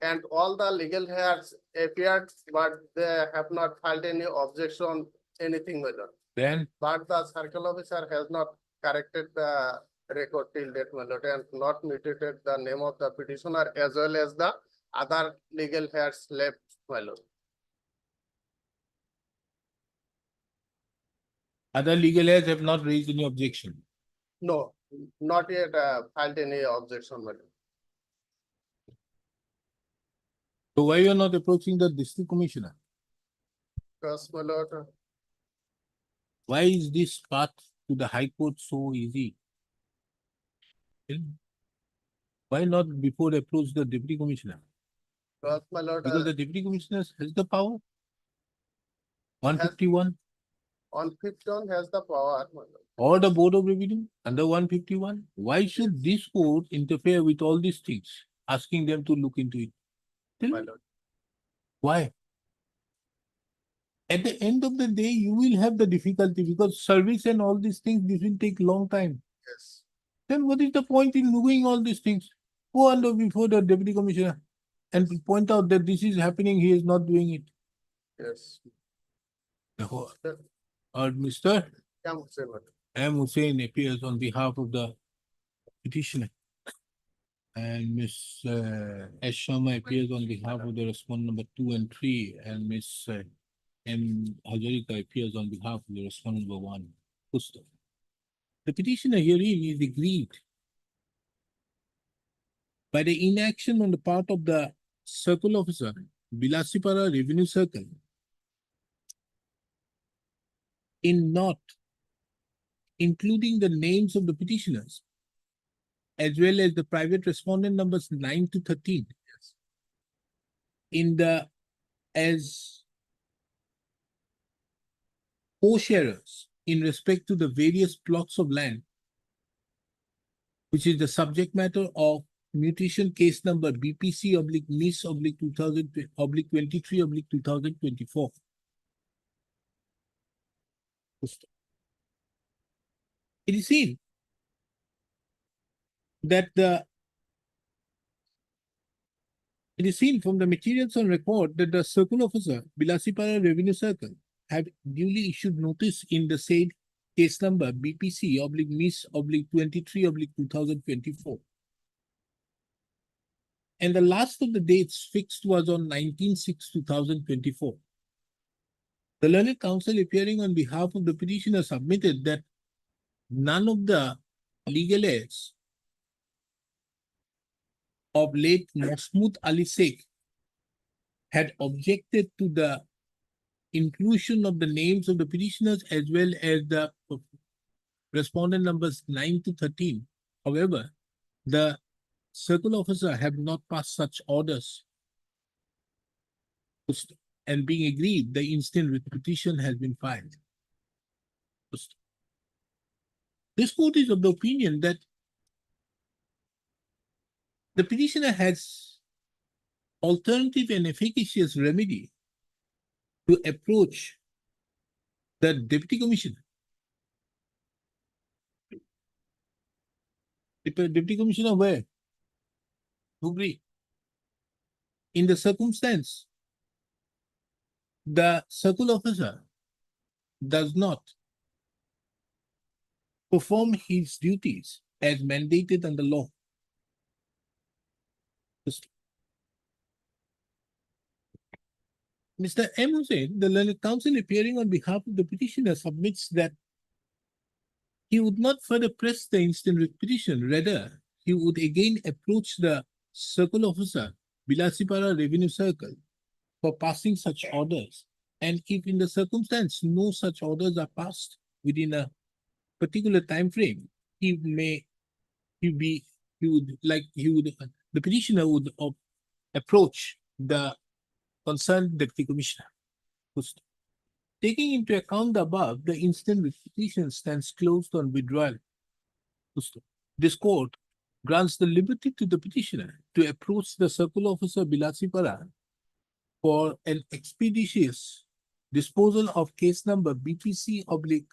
And all the legal heirs appeared, but they have not filed any objection, anything, my lord. then, But the circle officer has not corrected the record till date, my lord, and not mutated the name of the petitioner as well as the other legal heirs left, my lord. other legal heirs have not raised any objection. No, not yet filed any objection, my lord. So why you are not approaching the district commissioner? Because, my lord, Why is this path to the high court so easy? Why not before approach the deputy commissioner? because, my lord, Because the deputy commissioner has the power. 151 on 15 has the power, my lord. or the board of revenue under 151. Why should this court interfere with all these things? Asking them to look into it. Tell My me, lord. why? At the end of the day, you will have the difficulty because service and all these things, this will take long time. Yes. Then what is the point in doing all these things? Go under before the deputy commissioner and point out that this is happening, he is not doing it. Yes. Or Mr. Yeah, Hussain, my lord. M. Hussain appears on behalf of the petitioner. And Ms. S. Sharma appears on behalf of the respondent number 2 and 3, and Ms. M. Hajarika appears on behalf of the respondent number 1. Pusta. The petitioner herein is aggrieved by the inaction on the part of the circle officer, Bilasipara Revenue Circle, in not including the names of the petitioners as well as the private respondent numbers 9 to 13 in the as co-sharers in respect to the various plots of land, which is the subject matter of mutation case number BPC/Miss/2023/2024. It is seen that it is seen from the materials on record that the circle officer, Bilasipara Revenue Circle, have duly issued notice in the said case number BPC/Miss/23/2024. And the last of the dates fixed was on 19/6/2024. The learned counsel appearing on behalf of the petitioner submitted that none of the legal heirs of late Mahmood Ali Sheikh had objected to the inclusion of the names of the petitioners as well as the respondent numbers 9 to 13. However, the circle officer have not passed such orders. And being agreed, the instant writ petition has been filed. This court is of the opinion that the petitioner has alternative and efficacious remedy to approach the deputy commissioner. Deputy commissioner where? Hooghly. In the circumstance, the circle officer does not perform his duties as mandated under law. Mr. M. Hussain, the learned counsel appearing on behalf of the petitioner submits that he would not further press the instant writ petition, rather he would again approach the circle officer, Bilasipara Revenue Circle, for passing such orders. And if in the circumstance no such orders are passed within a particular time frame, he would, the petitioner would approach the concerned deputy commissioner. Taking into account the above, the instant writ petition stands closed on withdrawal. This court grants the liberty to the petitioner to approach the circle officer Bilasipara for an expeditious disposal of case number BPC oblique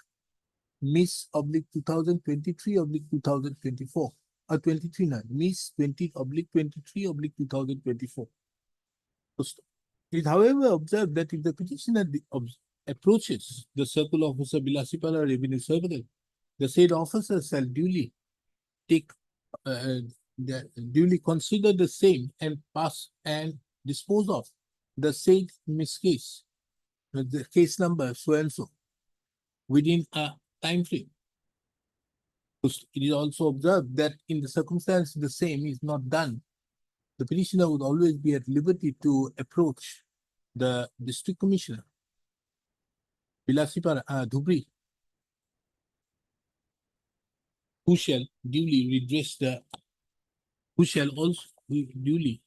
Miss oblique 2023 oblique 2024 or 23 9 Miss 20 oblique 23 oblique 2024. It is however observed that if the petitioner approaches the circle officer Bilasipara Revenue Circle, the said officer shall duly consider the same and pass and dispose of the said miss case, the case number so and so, within a time frame. It is also observed that in the circumstance the same is not done, the petitioner would always be at liberty to approach the district commissioner, Bilasipara Dhubri, who shall also duly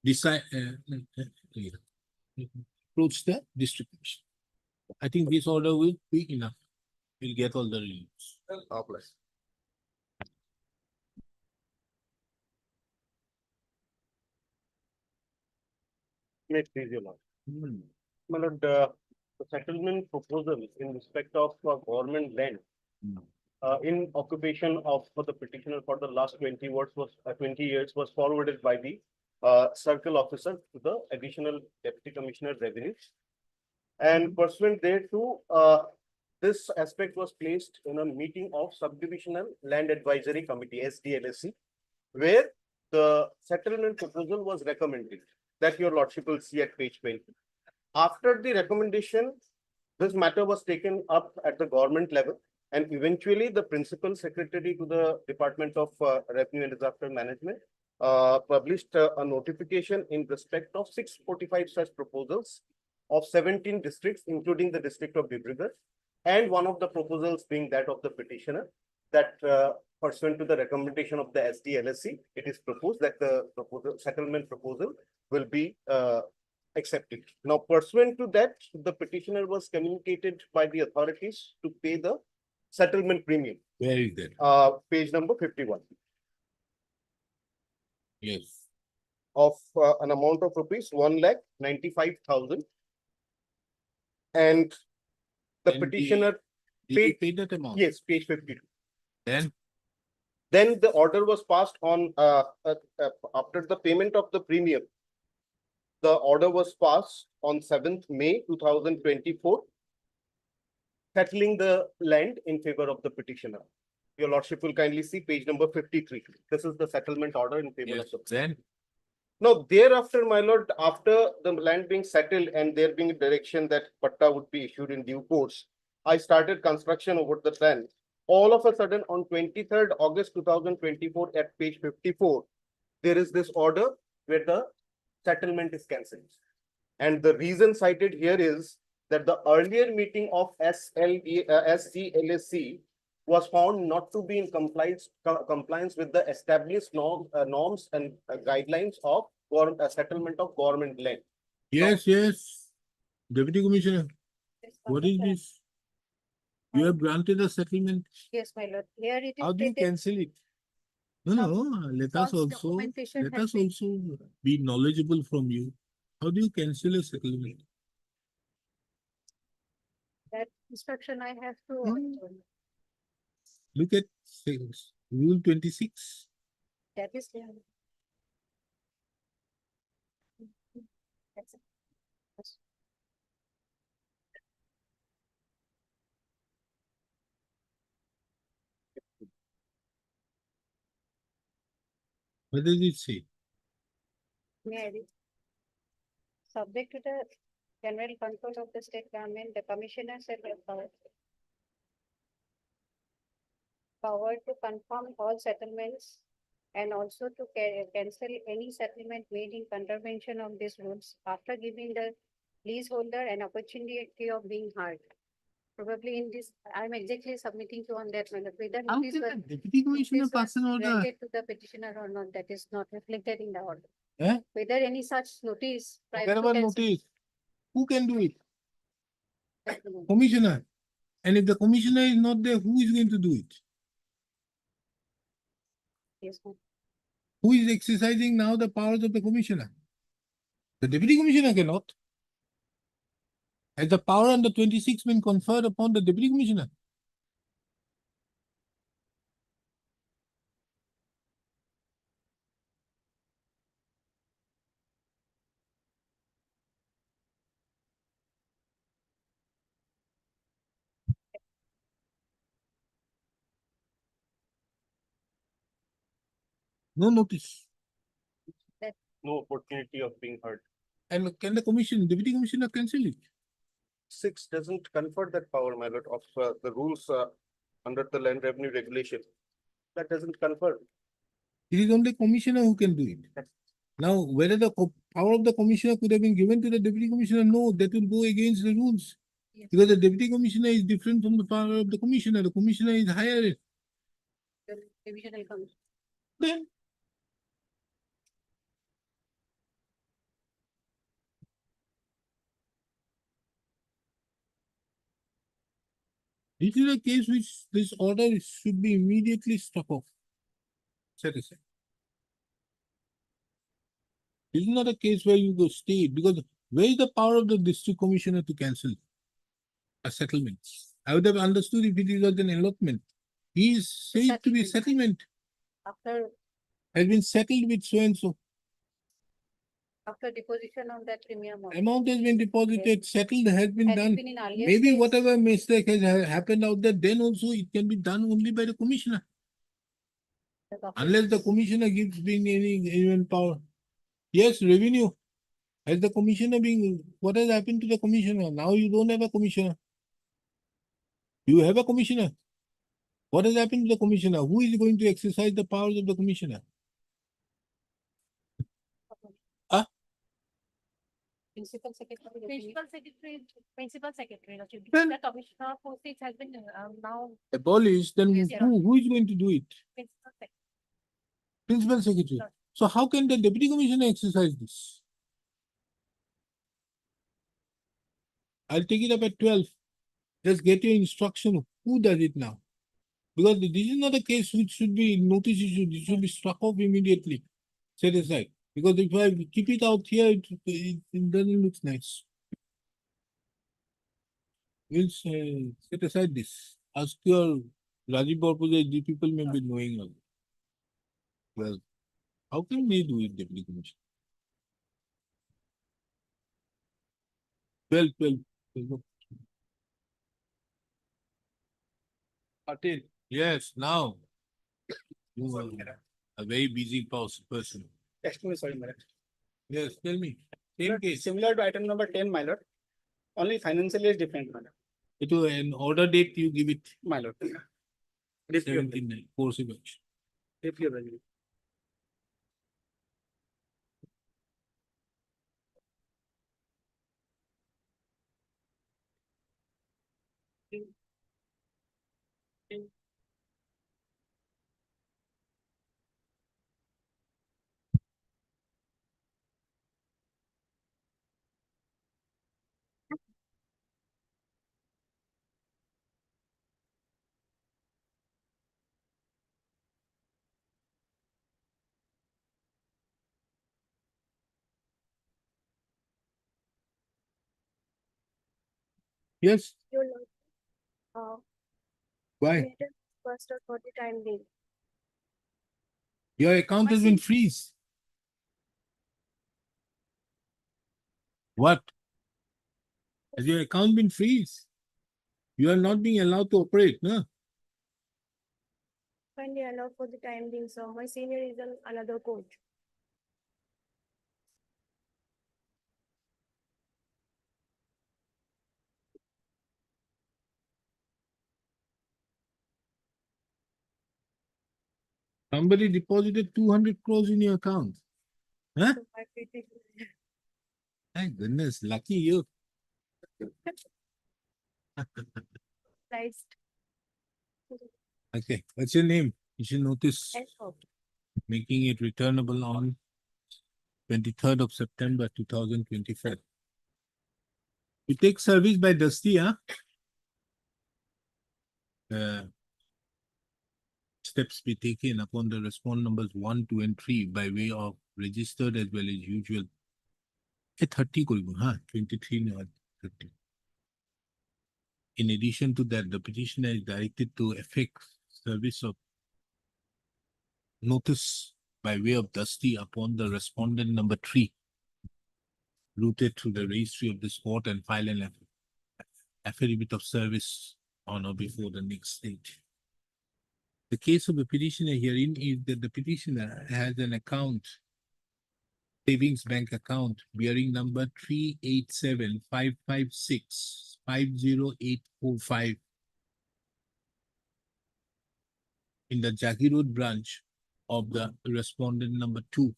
decide, approach the district commission. I think this order will be enough. We'll get all the reliefs. Apply. May it please your lord. My lord, the settlement proposal in respect of government land in occupation of for the petitioner for the last 20 years was forwarded by the circle officer to the additional deputy commissioner revenues. And pursuant thereto, this aspect was placed in a meeting of subdivisional land advisory committee SDLSC, where the settlement proposal was recommended that your lordship will see at page 20. After the recommendation, this matter was taken up at the government level, and eventually the principal secretary to the Department of Revenue and Disaster Management published a notification in respect of 645 such proposals of 17 districts, including the district of Dibrugarh, and one of the proposals being that of the petitioner, that pursuant to the recommendation of the SDLSC, it is proposed that the settlement proposal will be accepted. Now, pursuant to that, the petitioner was communicated by the authorities to pay the settlement premium. Very good. Page number 51. Yes. Of an amount of rupees 1,95,000. And the And petitioner Did you paid, pay that amount? yes, page 52. Then, The order was passed on after the payment of the premium. The order was passed on 7th May 2024, settling the land in favor of the petitioner. Your lordship will kindly see page number 53. This is the settlement order in favor yes, of the. then, Now, thereafter, my lord, after the land being settled and there being a direction that patta would be issued in due course, I started construction over the land. All of a sudden, on 23rd August 2024, at page 54, there is this order where the settlement is cancelled. And the reason cited here is that the earlier meeting of SCLSC was found not to be in compliance with the established norms and guidelines of settlement of government land. yes, Deputy Commissioner, what is this? You have granted a settlement. Yes, my lord. Here it is. How do you stated cancel it? No, let us false also, documentation let has us been- also be knowledgeable from you. How do you cancel a settlement? That instruction I have to. Look at things. Rule 26. That is there. That's it. What does it say? May I read? Subject to the general control of the state government, the commissioner shall have power to confirm all settlements and also to cancel any settlement made in contravention of these rules after giving the leaseholder an opportunity of being heard. Probably in this, I'm exactly submitting to on that matter, whether How notice can was the deputy commissioner notice was pass an order? granted to the petitioner or not, that is not reflected in the order. Eh? Whether any such notice. prior Forget to about cancel- notice. Who can do it? that will- Commissioner. And if the commissioner is not there, who is going to do it? Yes, ma'am. Who is exercising now the powers of the commissioner? The deputy commissioner cannot. Has the power under 26 been conferred upon the deputy commissioner? No notice. No opportunity of being heard. And can the commission, deputy commissioner cancel it? 6 doesn't confer that power, my lord, of the rules under the land revenue regulation. That doesn't confer. It is only commissioner who can do it. Now, whether the power of the commissioner could have been given to the deputy commissioner, no, that will go against the rules. Yes. Because the deputy commissioner is different from the power of the commissioner. The commissioner is higher. The divisional commission. Then this is a case which this order should be immediately struck off. Set aside. This is not a case where you go stay, because where is the power of the district commissioner to cancel a settlement? I would have understood if it was an allotment. He is said to be settlement, After, has been settled with so and so. after deposition of that premium. amount. Amount has been deposited, settled, has been Had it done. been in earlier Maybe states, whatever mistake has happened out there, then also it can be done only by the commissioner. the office- Unless the commissioner gives being any even power. Yes, revenue. Has the commissioner been, what has happened to the commissioner? Now you don't have a commissioner. You have a commissioner. What has happened to the commissioner? Who is going to exercise the powers of the commissioner? Principal secretary. Principal secretary. Then- The commissioner post has been now Abolished, then Yes, sir. who is going to do it? principal secretary. Principal secretary. Sir. So how can the deputy commissioner exercise this? I'll take it up at 12. Just get your instruction. Who does it now? Because this is not a case which should be notice issued. It should be struck off immediately. Set aside. Because if I keep it out here, it doesn't look nice. We'll set aside this. Ask your Rajiv Borpuje, the people may be knowing of it. Well, how can they do it, deputy commissioner? 12. Patil, Yes, now. You are a very busy person. Extremely sorry, my lord. Yes, tell me. Same case. Similar to item number 10, my lord. Only financially is different, my lord. It was an order date, you give it My lord. 17, course of action. Briefly, Rajni. Yes, Your lord, uh, why? created first or for the time being. Your account has been freeze. What? Has your account been freeze? You are not being allowed to operate, no? Kindly allow for the time being, sir. My senior is in another court. Somebody deposited 200 crores in your account. Huh? So I pity- Thank goodness, lucky you. Sliced. Okay, what's your name? You should notice Yes, sir. making it returnable on 23rd of September 2024. You take service by Dusty, huh? Steps be taken upon the respond numbers 1, 2, and 3 by way of registered as well as usual. 30 koribo, huh? 23 no 30. In addition to that, the petitioner is directed to effect service of notice by way of Dusty upon the respondent number 3, routed through the registry of this court and file an affidavit of service on or before the next stage. The case of the petitioner herein is that the petitioner has an account, savings bank account bearing number 387-556-50845 in the Jagi Road branch of the respondent number 2.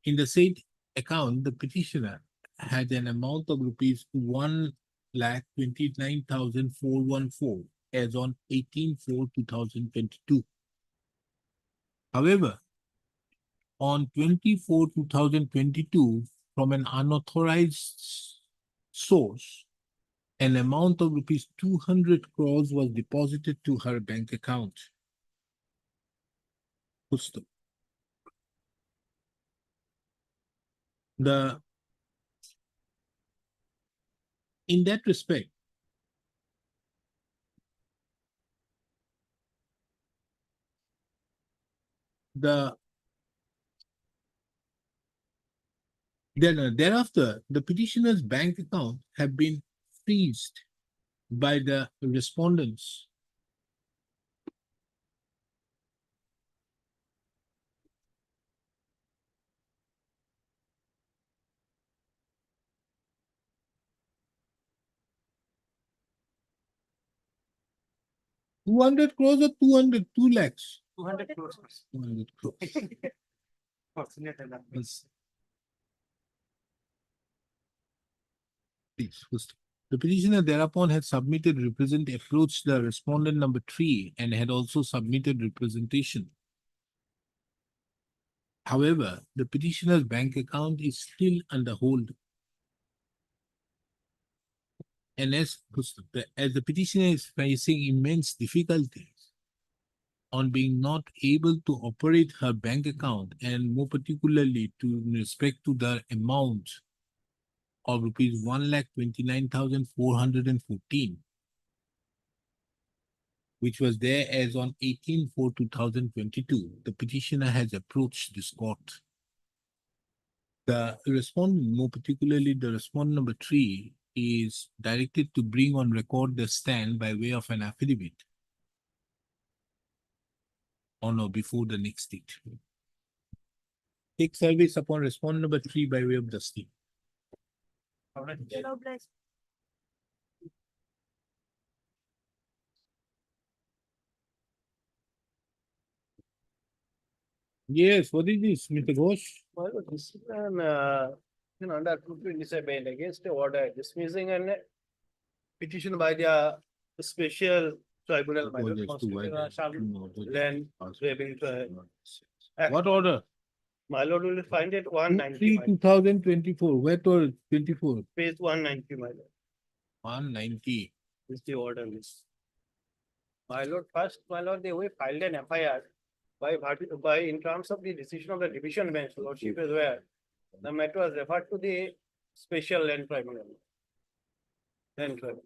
In the said account, the petitioner had an amount of rupees 1,29,414 as on 18/4/2022. However, on 24/2022, from an unauthorized source, an amount of rupees 200 crores was deposited to her bank account. Pusto. In that respect, thereafter, the petitioner's bank account have been freezed by the respondents. $200 crores or 2 lakhs? 200 crores. 200 crores. Fortunate enough. Yes. Please, first. The petitioner thereupon had submitted approached the respondent number 3 and had also submitted representation. However, the petitioner's bank account is still under hold. And as the petitioner is facing immense difficulties on being not able to operate her bank account, and more particularly in respect to the amount of rupees 1,29,414, which was there as on 18/4/2022, the petitioner has approached this court. The respondent, more particularly the respondent number 3, is directed to bring on record the stand by way of an affidavit on or before the next date. Take service upon respondent number 3 by way of Dusty. God bless. Yes, what is this, Mr. Ghosh? Well, this is an, under 227 against the order dismissing an petition by the special tribunal. my lord, constitutional land grabbing, What order? My lord will find it 190, 2024, where to 24? page 190, my lord, 190. is the order list. My lord, first, my lord, they will filed an FIR by in terms of the decision of the division bench, lordship is where the matter was referred to the special land tribunal. Land tribunal.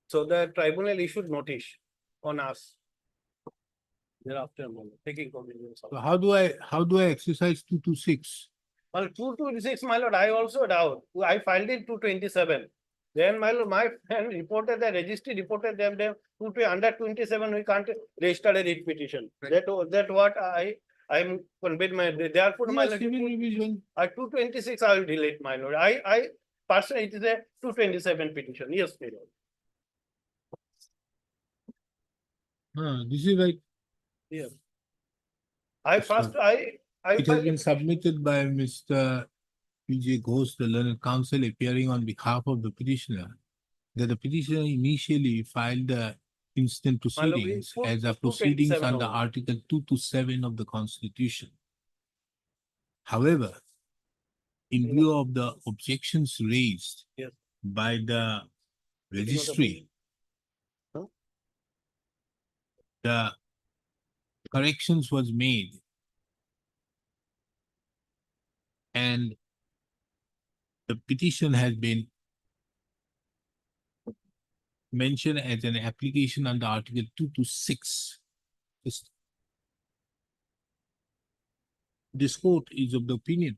So the tribunal issued notice on us. Thereafter, my lord, taking cognizance of. So how do I exercise 226? Well, 226, my lord, I also doubt. I filed it 227. Then my friend reported, the registry reported them, under 27, we can't register a writ petition. That what I'm conveyed my, therefore my Yeah, lord, civil revision. 226 I will delete my lord. I personally, it is a 227 petition, yes, my lord. This is right. I Yes, first, sir. I It has filed been a- submitted by Mr. P.J. Ghosh, the learned counsel appearing on behalf of the petitioner, that the petitioner initially filed the instant My lord, we proceedings put as a proceedings 227 under only. Article 227 of the Constitution. However, in view of the objections raised Yes. by the registry, Huh? the corrections was made and the petition has been mentioned as an application under Article 226. This court is of the opinion,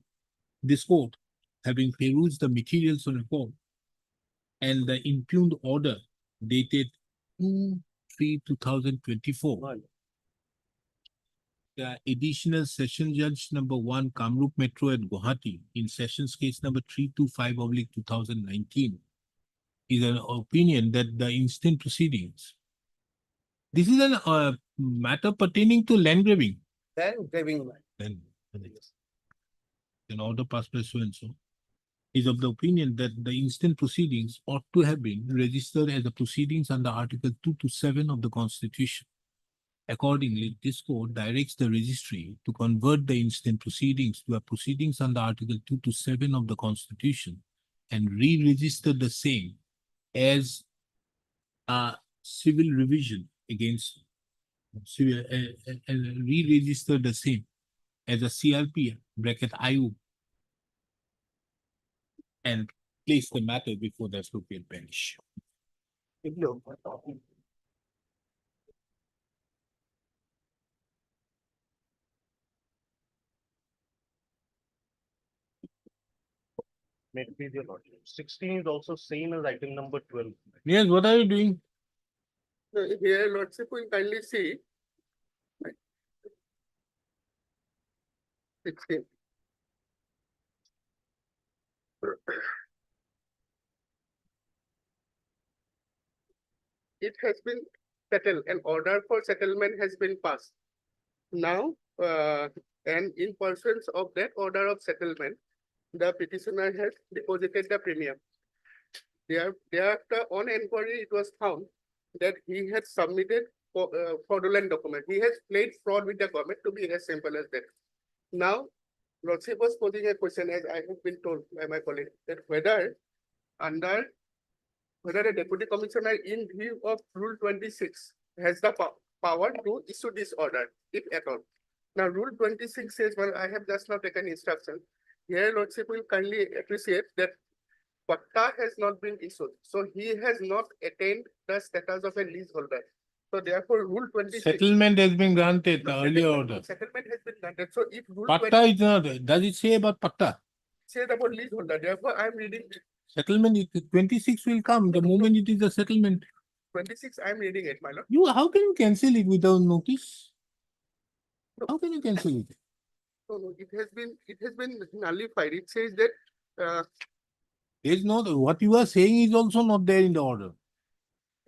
this court, having perused the materials on report and the impugned order dated 2/3/2024, My lord. the additional session judge number 1, Kamrup Metro at Guwahati, in sessions case number 325/2019, is an opinion that the instant proceedings. This is an matter pertaining to land grabbing. Then giving my. Then an order passed by so and so is of the opinion that the instant proceedings ought to have been registered as the proceedings under Article 227 of the Constitution. Accordingly, this court directs the registry to convert the instant proceedings to a proceedings under Article 227 of the Constitution and re-register the same as a civil revision against civil, and re-register the same as a CRP bracket IU and place the matter before the appropriate bench. May it please your lordship. 16 is also same as item number 12. Yes, what are you doing? Here, lordship will kindly see. 16. It has been settled, an order for settlement has been passed. Now, and in pursuance of that order of settlement, the petitioner has deposited the premium. Thereafter, on inquiry, it was found that he had submitted fraudulent document. He has played fraud with the government, to be as simple as that. Now, lordship was posing a question, as I have been told by my colleague, that whether a deputy commissioner in view of Rule 26 has the power to issue this order, if at all. Now, Rule 26 says, well, I have just now taken instruction. Here, lordship will kindly appreciate that patta has not been issued. So he has not attained the status of a leaseholder. So therefore, Rule 26. Settlement has been granted, the earlier order. Settlement has been granted. So if Rule Patta is not, does it say about patta? says about leaseholder, therefore I am reading Settlement, 26 will come the moment it is a settlement. 26, I am reading it, my lord. How can you cancel it without notice? How can you cancel it? No, it has been nullified. It says that, There is no, what you are saying is also not there in the order.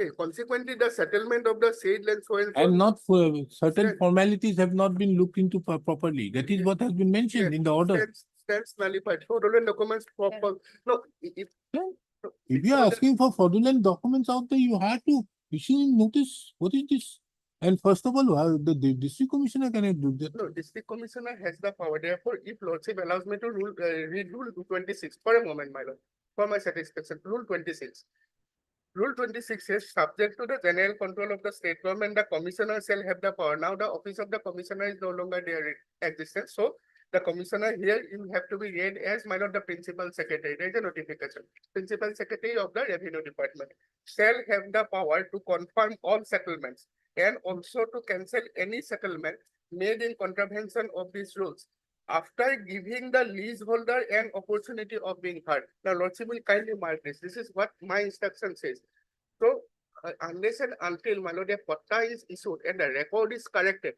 okay, consequently, the settlement of the said land so and so. And not for certain Yes. formalities have not been looked into properly. That is what has been mentioned in the order. Stands nullified. Fraudulent documents proper. No, if. Yeah. no, If you are asking for fraudulent documents out there, you have to issue notice. What is this? And first of all, the district commissioner cannot do that. No, district commissioner has the power. Therefore, if lordship allows me to read Rule 26 for a moment, my lord, for my satisfaction, Rule 26. Rule 26 says, subject to the general control of the state government, the commissioner shall have the power. Now, the office of the commissioner is no longer there in existence. So, the commissioner here, you have to be read as, my lord, the principal secretary. There is a notification. Principal secretary of the revenue department shall have the power to confirm all settlements and also to cancel any settlement made in contravention of these rules. after giving the leaseholder an opportunity of being heard. Now, Lordship will kindly mark this. This is what my instruction says. So, unless and until my lord, a patta is issued and the record is corrected,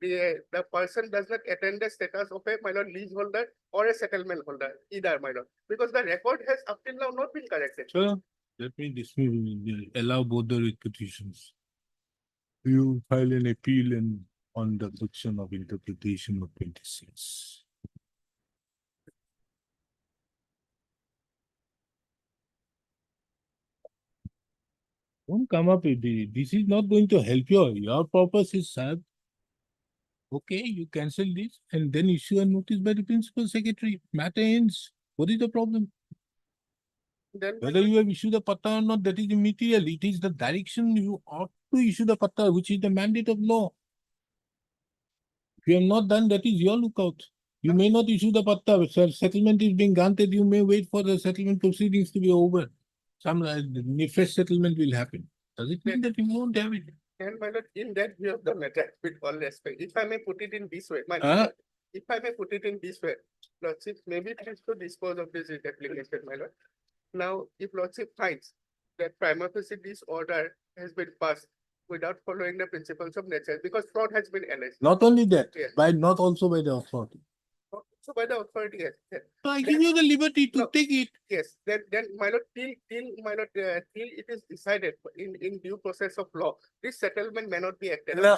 the person does not attain the status of a my lord leaseholder or a settlement holder, either my lord, because the record has up till now not been corrected. So let me dismiss, allow both the petitions. You file an appeal and on the section of interpretation of 26. Don't come up with this is not going to help you. Your purpose is served. Okay, you cancel this and then issue a notice by the principal secretary. Matter ends. What is the problem? Then Whether you have issued a patta or not, that is immaterial. It is the direction you ought to issue the patta, which is the mandate of law. If you have not done, that is your lookout. You may not issue the patta. Settlement is being granted. You may wait for the settlement proceedings to be over. Some fresh settlement will happen. Does it mean that you won't have it? And my lord, in that view of the matter, with all respect, if I may put it in this way, my Huh? lord, if I may put it in this way, Lordship, maybe it is to dispose of this application, my lord. Now, if Lordship finds that prima facie this order has been passed without following the principles of nature, because fraud has been alleged. Not only that, Yes. not also by the authority. So by the authority, yes, yes. So I give you the liberty to No. take it. Yes, then my lord, till my lord, till it is decided in due process of law, this settlement may not be acted. No.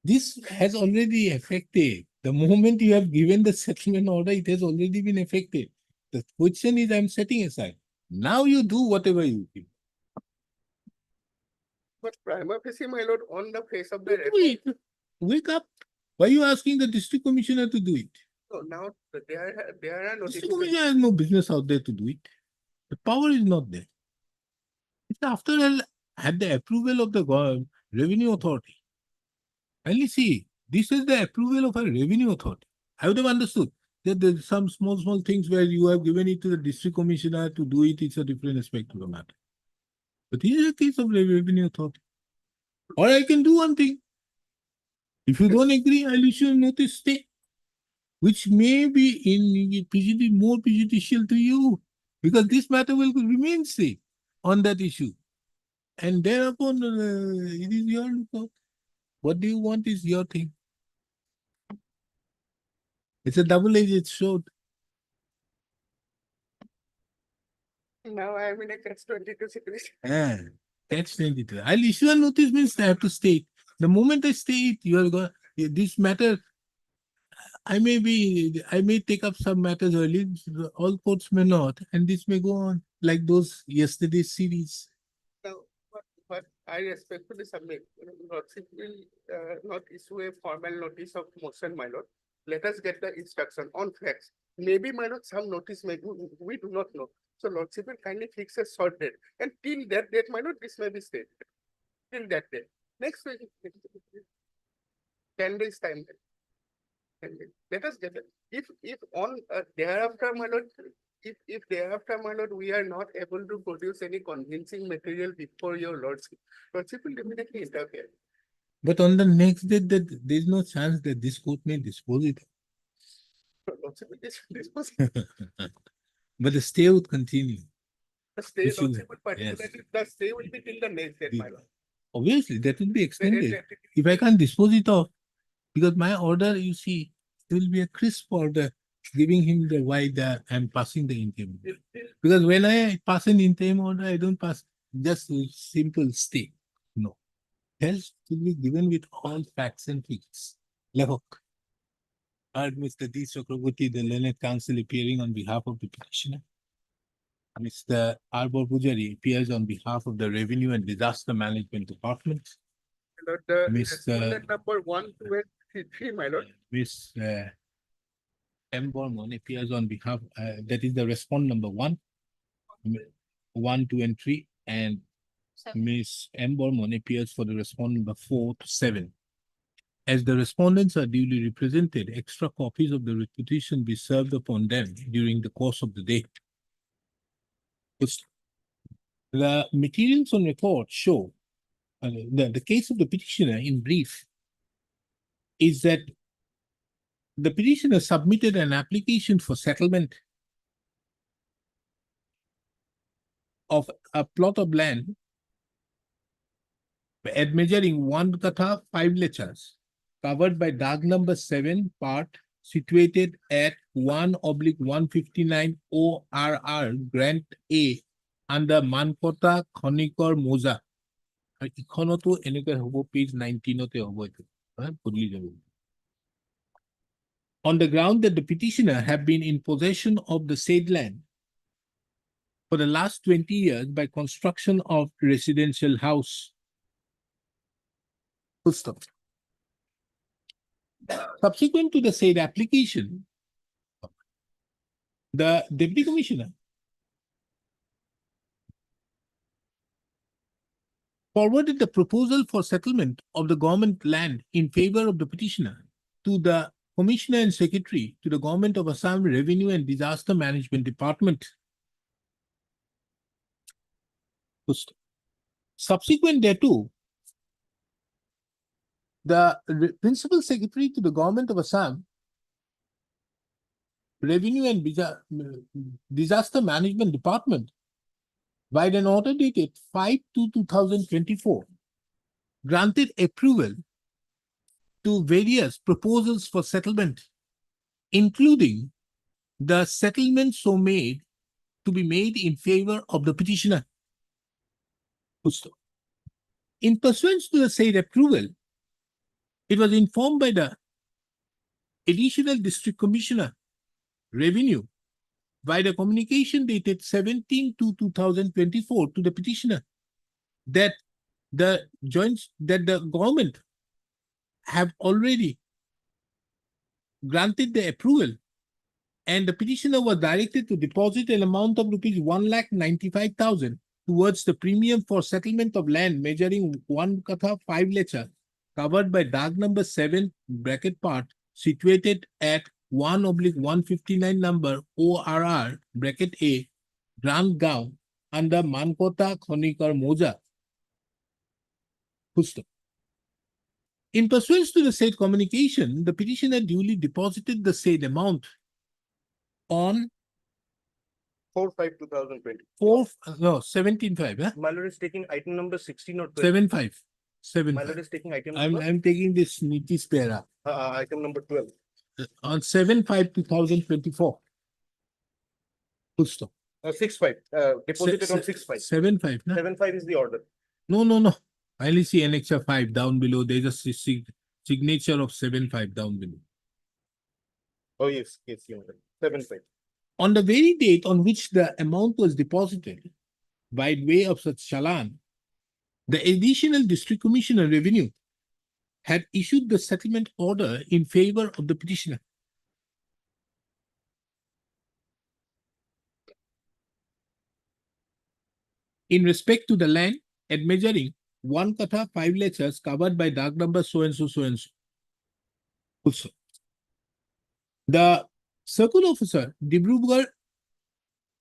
This has already affected. The moment you have given the settlement order, it has already been affected. The question is, I'm setting aside. Now you do whatever you do. But prima facie, my lord, on the face of the record, Wait, wake up. Why are you asking the district commissioner to do it? so now there are District notifications. commissioner has no business out there to do it. The power is not there. It's after all had the approval of the revenue authority. Only see, this is the approval of a revenue authority. I would have understood that there's some small things where you have given it to the district commissioner to do it. It's a different aspect of the matter. But this is a case of revenue authority. Or I can do one thing. If you don't agree, I'll issue a notice stay, which may be more prejudicial to you, because this matter will remain stay on that issue. And thereupon, it is your lookout. What do you want is your thing. It's a double-edged sword. Now I am in a catch-22 situation. Catch 22. I'll issue a notice means I have to state. The moment I state, you are going, this matter, I may take up some matters early, all courts may not, and this may go on like those yesterday's series. Now, but I respectfully submit, Lordship will not issue a formal notice of motion, my lord. Let us get the instruction on facts. Maybe, my lord, some notice may, we do not know. So Lordship will kindly fix a short date. And till that date, my lord, this may be stayed. Till that date. Next week, 10 days time. 10 days. Let us get it. If on thereafter, my lord, if thereafter, my lord, we are not able to produce any convincing material before your lordship, lordship will definitely interfere. But on the next day, there's no chance that this court may dispose it. Lordship will dispose. But the stay would continue. The stay, This will- lordship will particularly, the stay will be till the next date, my lord. Obviously, that will be The- extended. If I can't dispose it off, because my order, you see, it will be a crisp order, giving him the why I'm passing the interim. Because when I pass an interim order, I don't pass just a simple stay. No. Else it will be given with all facts and figures. Look. Mr. D. Chakraborty, the learned counsel appearing on behalf of the petitioner. Mr. Arbor Pujari appears on behalf of the Revenue and Disaster Management Department. My lord, the Mr. respondent number 1, 2, and 3, my lord. Miss M. Bormon appears on behalf, that is the respond number 1, 1, 2, and 3, and Seven. Miss M. Bormon appears for the respond number 4 to 7. As the respondents are duly represented, extra copies of the petition be served upon them during the course of the day. The materials on record show the case of the petitioner in brief is that the petitioner submitted an application for settlement of a plot of land at measuring 1 katha 5 lechas, covered by Dag number 7 part, situated at 1/159 ORR Grant A under Mankota Khonikor Moza. আৰু ইখনতো এনেকৈ হ'ব page 19 হ'ব এইটো বদলি যাব। On the ground that the petitioner have been in possession of the said land for the last 20 years by construction of residential house. Full stop. Subsequent to the said application, the Deputy Commissioner forwarded the proposal for settlement of the government land in favor of the petitioner to the Commissioner and Secretary to the Government of Assam Revenue and Disaster Management Department. Subsequent thereto, the Principal Secretary to the Government of Assam Revenue and Disaster Management Department, by an order dated 5/2/2024, granted approval to various proposals for settlement, including the settlement so made to be made in favor of the petitioner. In pursuance to the said approval, it was informed by the Additional District Commissioner, Revenue, by the communication dated 17/2/2024 to the petitioner that the government have already granted the approval, and the petitioner was directed to deposit an amount of rupees 1,95,000 towards the premium for settlement of land measuring 1 katha 5 lecha, covered by Dag number 7 bracket part, situated at 1/159 number ORR bracket A, Grand Gaon under Mankota Khonikar Moza. In pursuance to the said communication, the petitioner duly deposited the said amount on 4/5/2020. 17/5, huh? My lord is taking item number 16 or 12. 7/5. My lord is taking item I'm number, taking this Niti Spera item number 12. on 7/5/2024. Full stop. 6/5, deposited on 6/5. 7/5, no? 7/5 is the order. No. I only see annexure 5 down below. There's a signature of 7/5 down below. Oh, yes, Your Honor. 7/5. On the very date on which the amount was deposited, by way of such challan, the Additional District Commissioner Revenue had issued the settlement order in favor of the petitioner. In respect to the land at measuring 1 katha 5 lechas covered by Dag number so and so. Also, the Circle Officer, Dibrugarh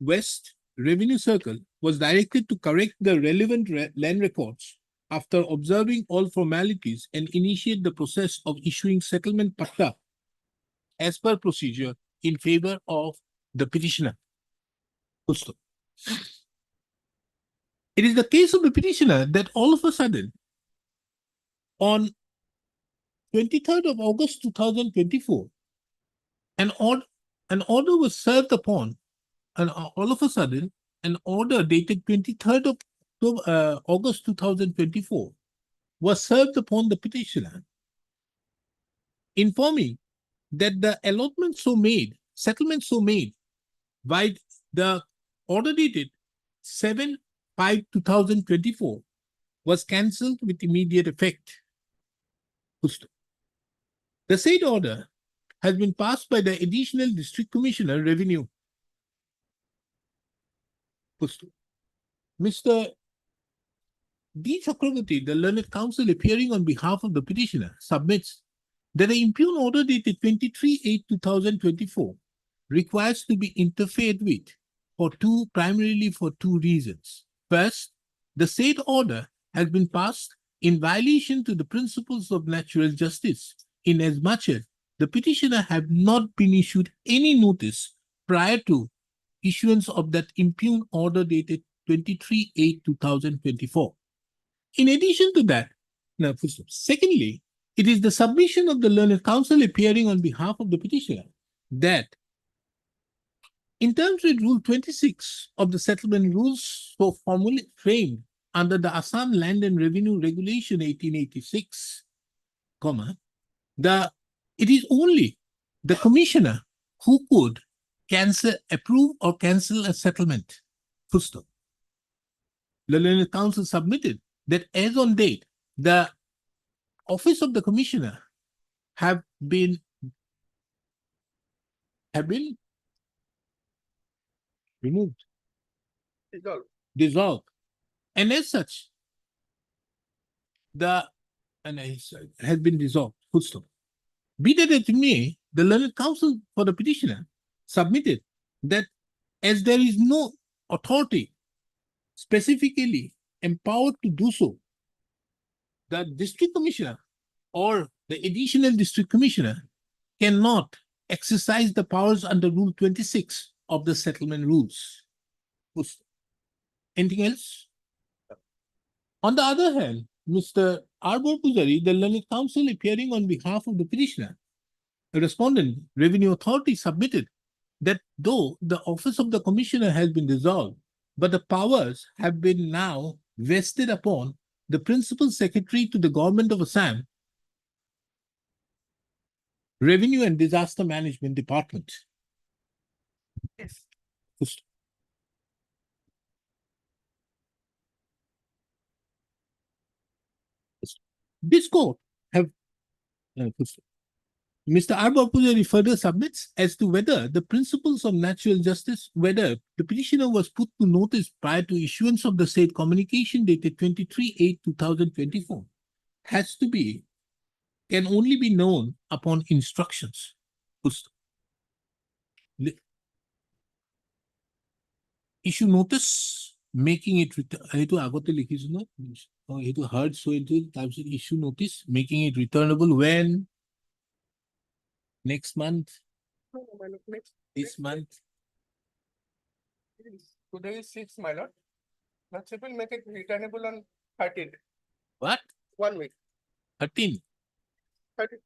West Revenue Circle, was directed to correct the relevant land records after observing all formalities and initiate the process of issuing settlement patta as per procedure in favor of the petitioner. Full stop. It is the case of the petitioner that all of a sudden, on 23rd of August 2024, an order was served upon, and all of a sudden, an order dated 23rd of August 2024 was served upon the petitioner, informing that the allotment so made, settlement so made by the order dated 7/5/2024 was cancelled with immediate effect. The said order has been passed by the Additional District Commissioner Revenue. Mr. D. Chakravarti, the learned counsel appearing on behalf of the petitioner, submits that the impugn order dated 23/8/2024 requires to be interfered with primarily for two reasons. First, the said order has been passed in violation to the principles of natural justice, inasmuch as the petitioner have not been issued any notice prior to issuance of that impugned order dated 23/8/2024. In addition to that, now, secondly, it is the submission of the learned counsel appearing on behalf of the petitioner that in terms with Rule 26 of the settlement rules so formally framed under the Assam Land and Revenue Regulation 1886, it is only the commissioner who could approve or cancel a settlement. Full stop. The learned counsel submitted that as on date, the office of the commissioner have been removed, dissolved. And as such, has been dissolved. Full stop. Be that as it may, the learned counsel for the petitioner submitted that as there is no authority specifically empowered to do so, the district commissioner or the additional district commissioner cannot exercise the powers under Rule 26 of the settlement rules. Full stop. Anything else? On the other hand, Mr. Arbor Pujari, the learned counsel appearing on behalf of the petitioner, the respondent Revenue Authority submitted that though the office of the commissioner has been dissolved, but the powers have been now vested upon the principal secretary to the government of Assam, Revenue and Disaster Management Department. Yes. This court have Mr. Arbor Pujari further submits as to whether the principles of natural justice, whether the petitioner was put to notice prior to issuance of the said communication dated 23/8/2024, can only be known upon instructions. Issue notice, making it heard, so issue notice, making it returnable when next month, No, my lord, this month. Today is 6th, my lord. Lordship will make it returnable on 13th, What? 1 week. 13. 13th.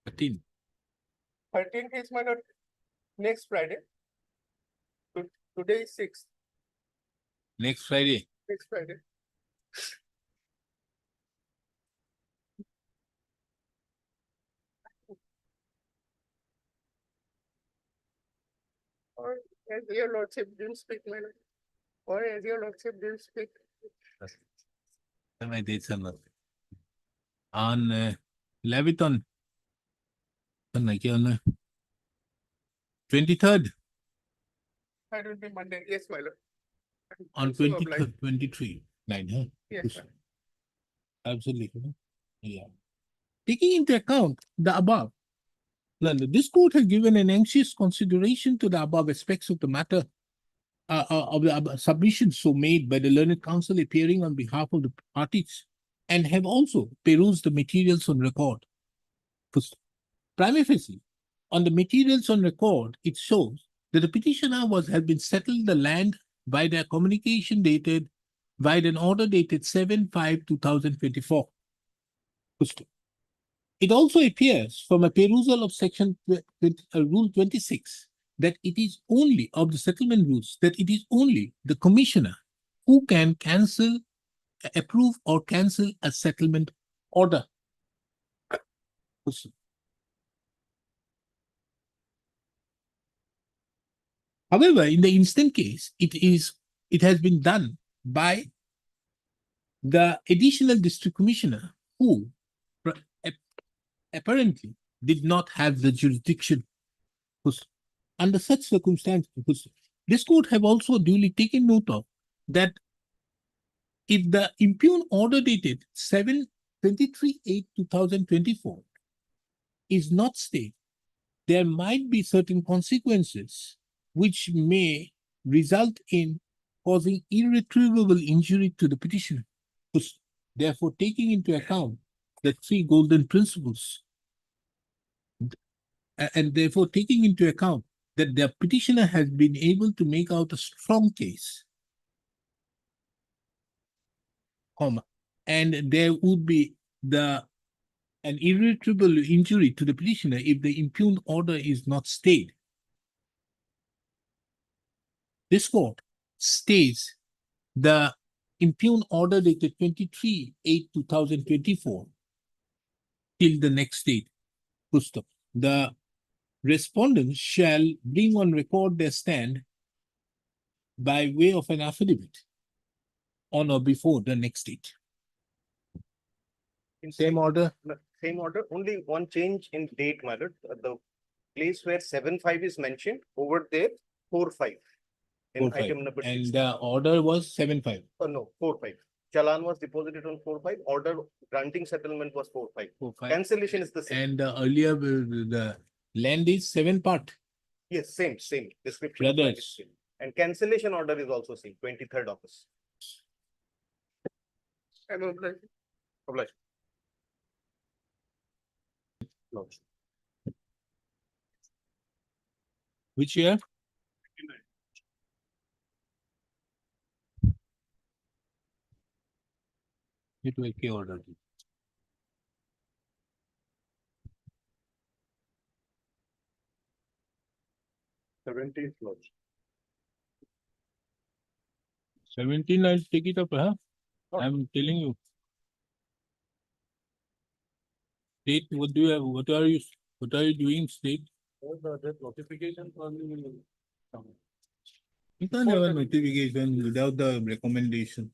13. 13th is my lord, next Friday. Today is 6th, Next Friday. next Friday. Or as your lordship didn't speak, my lord. Or as your lordship didn't speak. My dates are not. On Leviton. 23rd. That will be Monday. Yes, my lord. On Also obliged. 23rd, 23. 9, huh? Yes, sir. Absolutely. Yeah. Taking into account the above, this court has given an anxious consideration to the above aspects of the matter of the submissions so made by the learned counsel appearing on behalf of the parties and have also perused the materials on record. Prima facie, on the materials on record, it shows that the petitioner had been settled the land by their communication dated by an order dated 7/5/2024. It also appears from a perusal of section Rule 26 that it is only of the settlement rules that it is only the commissioner who can cancel, approve or cancel a settlement order. However, in the instant case, it has been done by the additional district commissioner who apparently did not have the jurisdiction. Under such circumstances, this court have also duly taken note of that if the impugned order dated 7/23/8/2024 is not stayed, there might be certain consequences which may result in causing irretrievable injury to the petitioner. Therefore, taking into account the three golden principles. And therefore taking into account that the petitioner has been able to make out a strong case, comma, and there would be an irretrievable injury to the petitioner if the impugned order is not stayed. This court stays the impugned order dated 23/8/2024 till the next date. Full stop. The respondents shall bring on record their stand by way of an affidavit on or before the next date. In Same order. Same order, only one change in date, my lord. The place where 7/5 is mentioned, over there, 4/5. In 4/5. item number And 6. the order was 7/5. No, 4/5. Challan was deposited on 4/5, order granting settlement was 4/5. 4/5. Cancellation is the same. And earlier, the land is 7 part. Yes, same description. of land is Brothers. same. And cancellation order is also same, 23rd August. I'm obliged. Obliged. Lodge. Which year? It will be ordered. 17th lodge. 17, I'll take it up, huh? I'm telling you. State, what do you have, what are you doing, state? That notification only. You can't have a notification without the recommendation.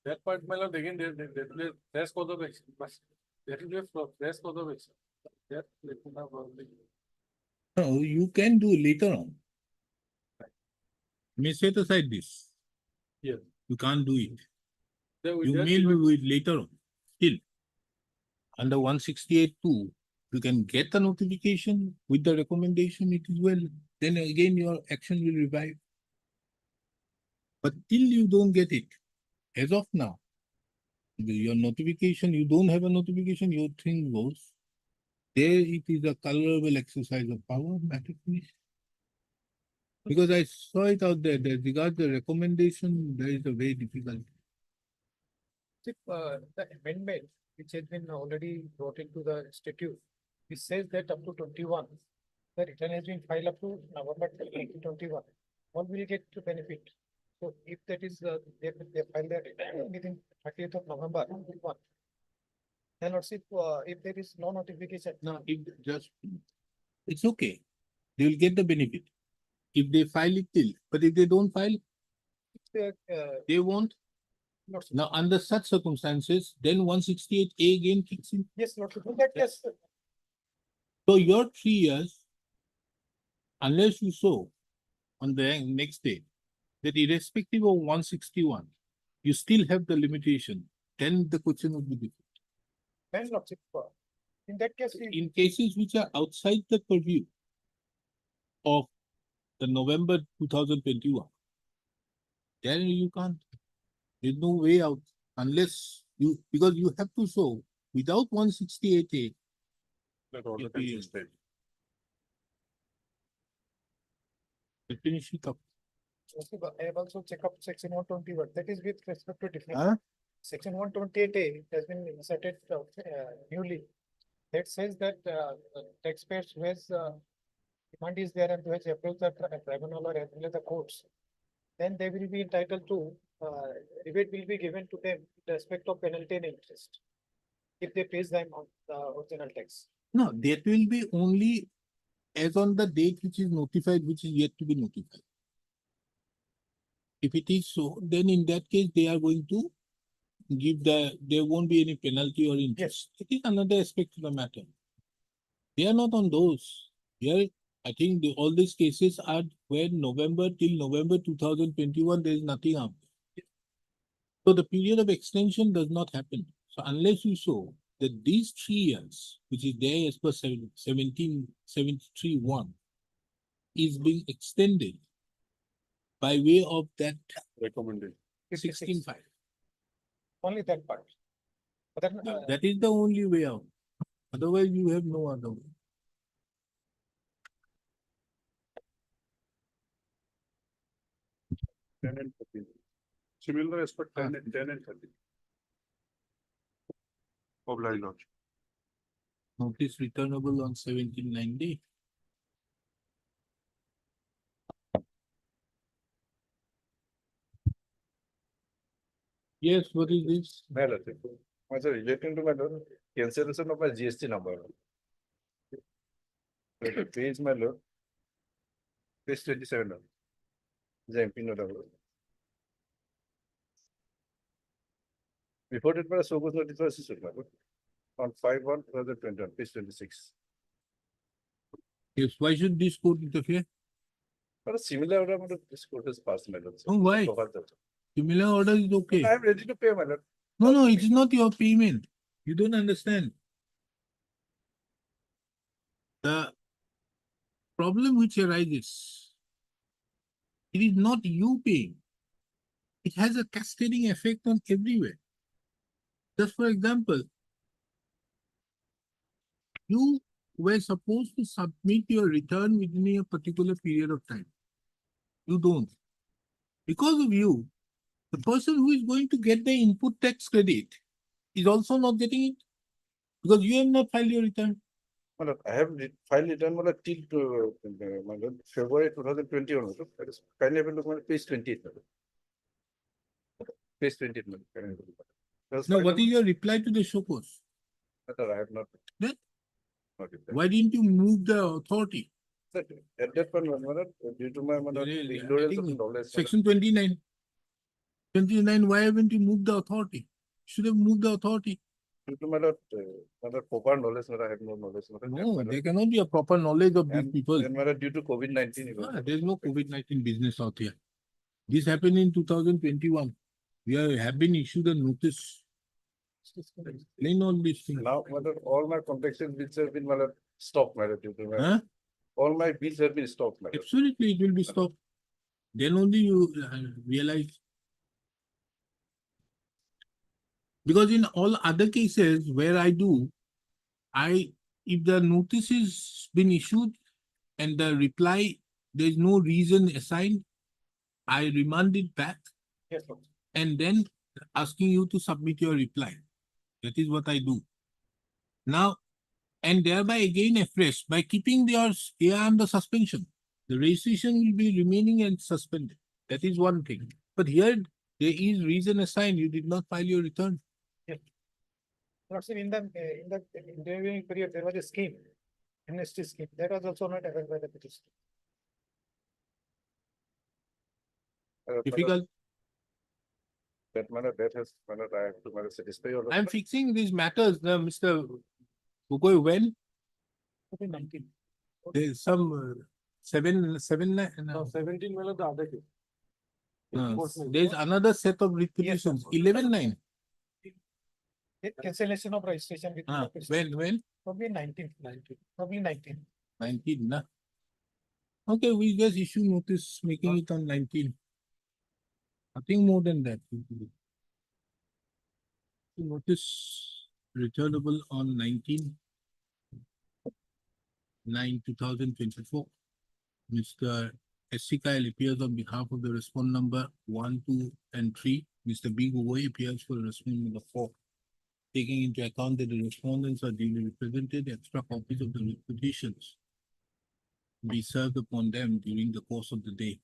That part, my lord, again, there's code of action, but that is there's code of action. That, let me have only. No, you can do later on. May set aside this. Yes. You can't do it. Then we You just may give do it later on. Still. Under 168(2), you can get the notification with the recommendation, it is well. Then again, your action will revive. But till you don't get it, as of now, your notification, you don't have a notification, your thing goes. There it is a colorable exercise of power, matter finish. Because I saw it out there, that regard the recommendation, there is a very difficult. The amendment which has been already brought into the statute, it says that up to 21, the return has been filed up to November 2021. All will get to benefit. So if that is, they file their return within 30th of November 21. Then let's see, if there is no notification. No, it just, it's okay. They will get the benefit. If they file it till, but if they don't file, they won't. Not so. Now, under such circumstances, then 168A again kicks in. Yes, not to that, yes. So your 3 years, unless you show on the next day, that irrespective of 161, you still have the limitation, then the question would be different. Then not in that case, In cases which are outside the purview of the November 2021, then you can't. There's no way out unless you, because you have to show without 168A. That order It can be is- stayed. Finish it up. I have also checked up section 121, that is with respect to different. Huh? Section 128A has been inserted newly. That says that taxpayers who has demand is there and who has approached the tribunal or as well as the courts, then they will be entitled to rebate will be given to them with respect of penalty and interest if they pays them on the original tax. No, that will be only as on the date which is notified, which is yet to be notified. If it is so, then in that case, they are going to give there won't be any penalty or interest. It is another aspect of the matter. They are not on those. Here, I think all these cases are where November till November 2021, there is nothing out there. So the period of extension does not happen. So unless you show that these 3 years, which is there as per 1773(1), is being extended by way of that Recommended. 16(5). Only that part. That is the only way out. Otherwise, you have no other way. Ten and 13. Similar as per 10 and 13. Obliged lodge. Notice returnable on 1790. Yes, what is this? Relating to my cancellation of my GST number. Page my lord. Page 27. The MP note. Reported by Sobos notice on 5/1/2021, page 26. Yes, why should this court interfere? But a similar order, my lord, this court has passed, my lord. Oh, why? Similar order is okay. I am ready to pay, my lord. No, it's not your payment. You don't understand. The problem which arises, it is not you paying. It has a cascading effect on everywhere. Just for example, you were supposed to submit your return within a particular period of time. You don't. Because of you, the person who is going to get the input tax credit is also not getting it because you have not filed your return. My lord, I have filed return, my lord, till my lord, February 2021. My lord. That is kindly have a look at page 28. My lord. Page 28. My lord. Kindly have a look at it. That's Now, fine, what my is lord. your reply to the show cause? My lord, I have not. Then? Not replied. Why didn't you move the authority? Sir, at that point, my lord, due to my I ignorance of think knowledge. my lord, Section 29. 29, why haven't you moved the authority? Should have moved the authority. Due to my lord, proper knowledge, my lord, I have no knowledge. My lord. No, My there lord. cannot be a proper knowledge of these And people. then, my lord, due to COVID-19. There's no COVID-19 business out here. This happened in 2021. We have been issued a notice. Explain all these things. Now, my lord, all my contractual bills have been, my lord, stopped, my lord, due to my, Huh? all my bills have been stopped, my lord. Absolutely, it will be stopped. Then only you realize. Because in all other cases where I do, if the notice is been issued and the reply, there's no reason assigned, I remand it back Yes, sir. and then asking you to submit your reply. That is what I do. Now, and thereby again afresh, by keeping yours here under suspension, the registration will be remaining and suspended. That is one thing. But here, there is reason assigned, you did not file your return. Not seen in the interviewing period, there was a scheme, amnesty scheme, that was also not affected by the petition. Difficult. That manner, that has, manner, I have to, manner, satisfy all of I am that. fixing these matters, Mr. Gugoi, when 19. there is some seven, Now 17 will have the other case. there is another set of petitions, 11/9. Cancellation of registration with. When? Probably 19. Probably 19. 19, na? Okay, we just issue notice making it on 19. Nothing more than that. Notice returnable on 19/9/2024. Mr. S.C. Kyle appears on behalf of the respondent number 1, 2, and 3. Mr. B. Gugoi appears for respondent number 4. Taking into account that the respondents are duly represented, extra copies of the petitions be served upon them during the course of the day.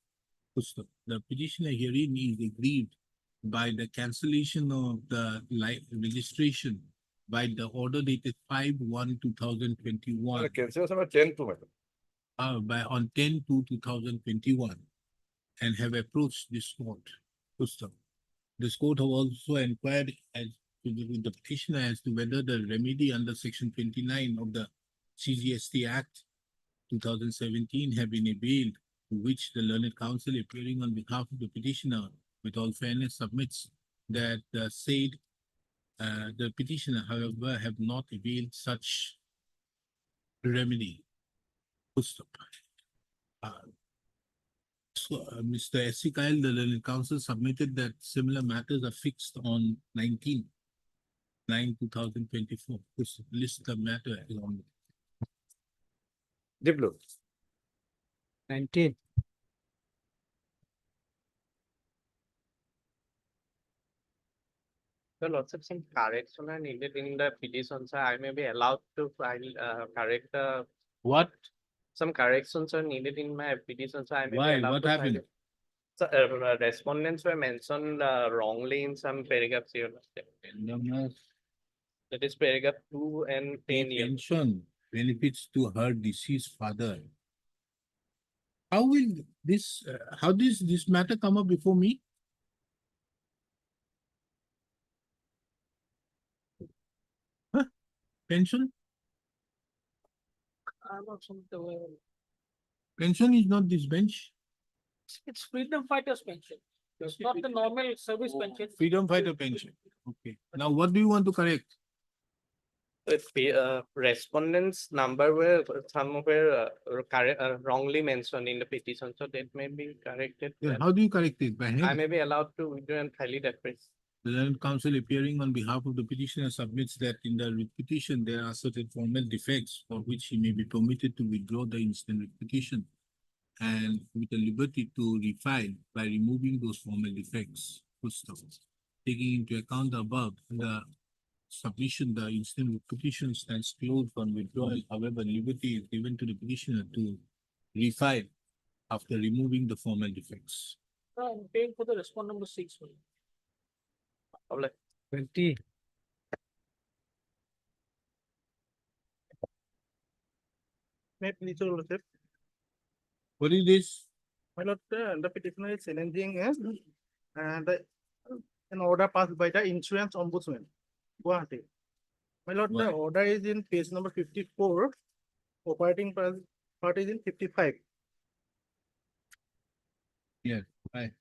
The petitioner herein is aggrieved by the cancellation of the registration by the order dated 5/1/2021. Cancellation of 10 to, madam. On 10/2/2021 and have approached this court. This court have also inquired as to the petitioner as to whether the remedy under section 29 of the CGST Act 2017 have been availed, to which the learned counsel appearing on behalf of the petitioner with all fairness submits that the petitioner, however, have not availed such remedy. Mr. S.C. Kyle, the learned counsel submitted that similar matters are fixed on 19. 9/2024. This list the matter along. Diplo. 19. So lots of some correction are needed in the petition, so I may be allowed to file, correct What? some corrections are needed in my petition, so I may be Why? allowed What to file happened? it. So, respondents were mentioned wrongly in some paragraphs here. That is paragraph 2 and 10 here. Pension benefits to her deceased father. How will this, how this matter come up before me? Huh? Pension? I'm not sure the way. Pension is not this bench. It's freedom fighters pension. It's not the normal service pension. Freedom fighter pension. Okay. Now what do you want to correct? Respondents number were, some were wrongly mentioned in the petition, so that may be corrected. Then how do you correct it? By I hand? may be allowed to withdraw and file it afresh. The learned counsel appearing on behalf of the petitioner submits that in the writ petition there are certain formal defects for which he may be permitted to withdraw the instant writ petition and with the liberty to refile by removing those formal defects. Full stop. Taking into account the above, the submission, the instant writ petition stands closed on withdrawal. However, liberty is given to the petitioner to refile after removing the formal defects. I'm paying for the respond number 6. Public. 20. May please, Your Lordship. What is this? My lord, the petitioner is challenging an order passed by the insurance ombudsman, Guwahati. My lord, the Right. order is in page number 54, operating part is in 55. Yeah, hi.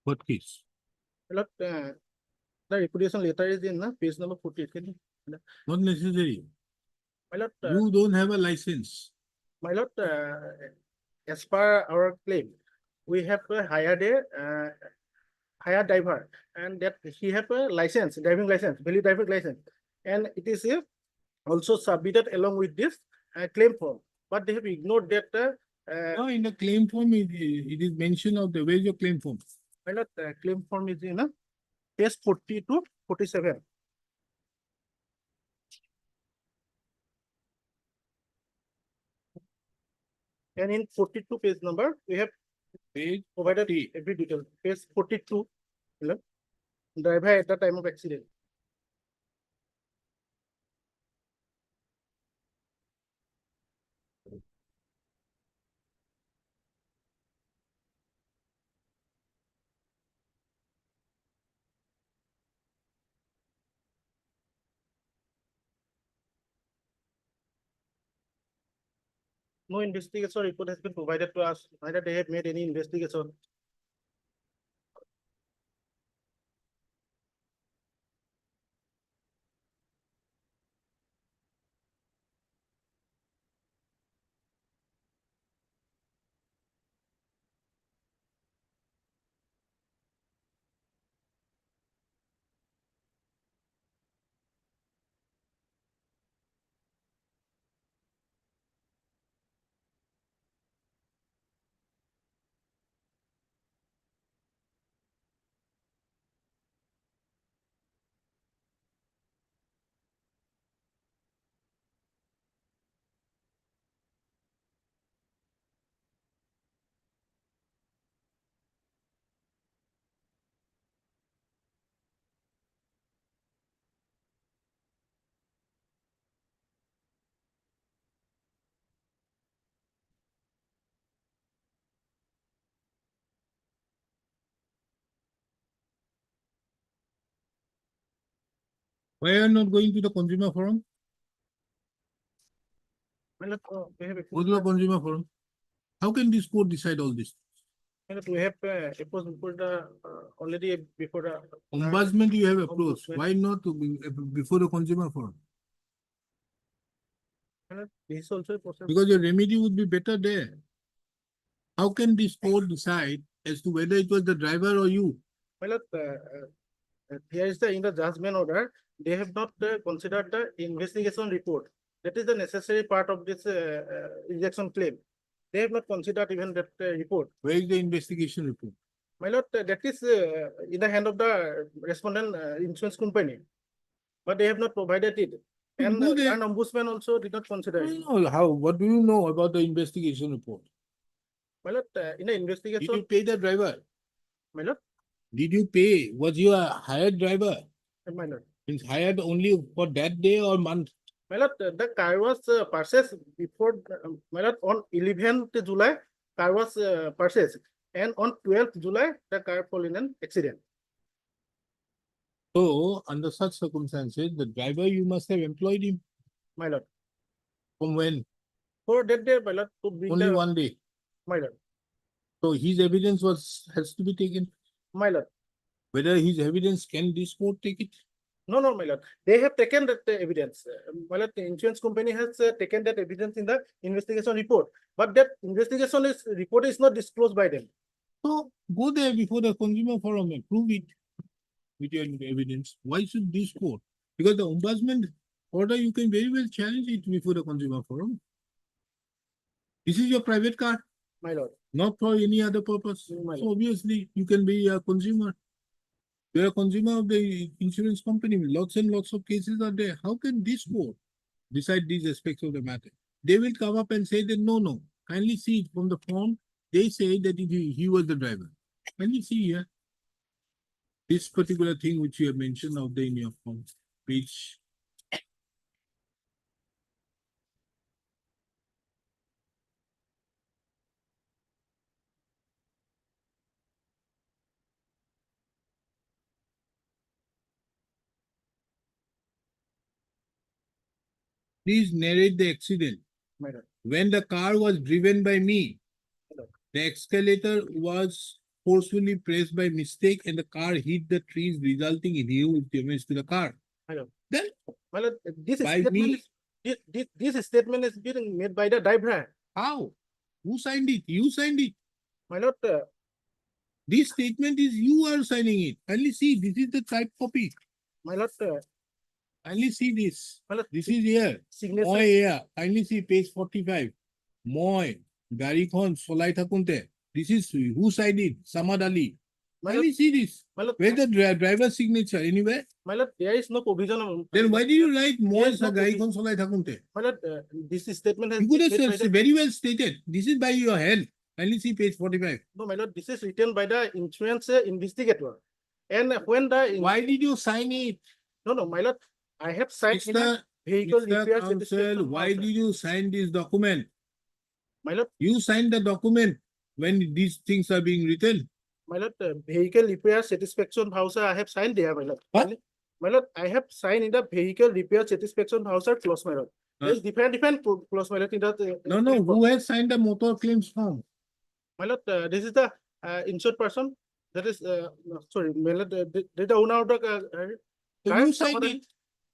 What case? My lord, the repudiation letter is in page number 40. Can you? Not necessary. My lord, You don't have a license. my lord, as per our claim, we have hired a hired driver, and that he have a license, driving license, valid driving license, and it is also submitted along with this claim form. But they have ignored that. No, in the claim form, it is mentioned of the, where's your claim form? My lord, claim form is in page 40 to 47. And in 42 page number, we have Page provided 40. every detail. Page 42, driver at the time of accident. No investigation report has been provided to us, neither they have made any investigation. Why are you not going to the consumer forum? My lord, we have Go to the consumer forum. How can this court decide all this? my lord, we have approached before the already before the Ombudsman you have approached. Ombudsman. Why not to before the consumer forum? my lord, this is also a process. Because your remedy would be better there. How can this court decide as to whether it was the driver or you? My lord, here is the in the judgment order, they have not considered the investigation report. That is the necessary part of this rejection claim. They have not considered even that report. Where is the investigation report? My lord, that is in the hand of the respondent insurance company. But they have not provided it. And Go there. an ombudsman also did not consider it. No, how? What do you know about the investigation report? My lord, in the Did investigation, you pay the driver? my lord, Did you pay? Was you a hired driver? my lord. Means hired only for that day or month? My lord, the car was purchased before, my lord, on 11th July, car was purchased. And on 12th July, the car fall in an accident. So under such circumstances, the driver you must have employed him My lord, from when? for that day, my lord, to bring Only the, one day. my lord, So his evidence has to be taken. my lord. Whether his evidence can this court take it? No, no, my lord. They have taken that evidence. My lord, the insurance company has taken that evidence in the investigation report. But that investigation report is not disclosed by them. So go there before the consumer forum and prove it with your evidence. Why should this court? Because the ombudsman order, you can very well challenge it before the consumer forum. This is your private car, My lord, not for any other purpose. My So obviously you can be a consumer. You're a consumer of the insurance company. Lots and lots of cases are there. How can this court decide these aspects of the matter? They will come up and say that no. Kindly see it from the form. They say that he was the driver. Kindly see here. This particular thing which you have mentioned out there in your form, page. Please narrate the accident. my lord. When the car was driven by me, the escalator was forcefully pressed by mistake and the car hit the trees, resulting in huge damage to the car. My lord. Then My lord, this By statement me. is, this statement is being made by the driver. how? Who signed it? You signed it. My lord, This statement is you are signing it. Kindly see, this is the type copy. my lord, Kindly see this. my lord, This is here. signature. Moi here. Kindly see page 45. Moi. Garikhon Solai Thakunte. This is who signed it? Samad Ali. My lord, Kindly see this. my lord, Where's the driver's signature? Anywhere? my lord, there is no provision of. Then why did you write Moi Yes, no Garikhon Solai Thakunte? My lord, this statement has You could been have made by said the, very well stated. This is by your hand. Kindly see page 45. no, my lord, this is written by the insurance investigator. And when the, Why did you sign it? no, my lord, I have signed in a Mr. vehicle Mr. repair Counsel, satisfaction why voucher. did you sign this document? My lord, You signed the document when these things are being written. my lord, vehicle repair satisfaction voucher, I have signed there, my lord. What? My lord, I have signed in the vehicle repair satisfaction voucher clause, my lord. There's different clause, my lord, in that. No, who has signed the motor claims form? My lord, this is the insured person. That is, no, sorry, my lord, the owner of the. So car, you signed somebody- it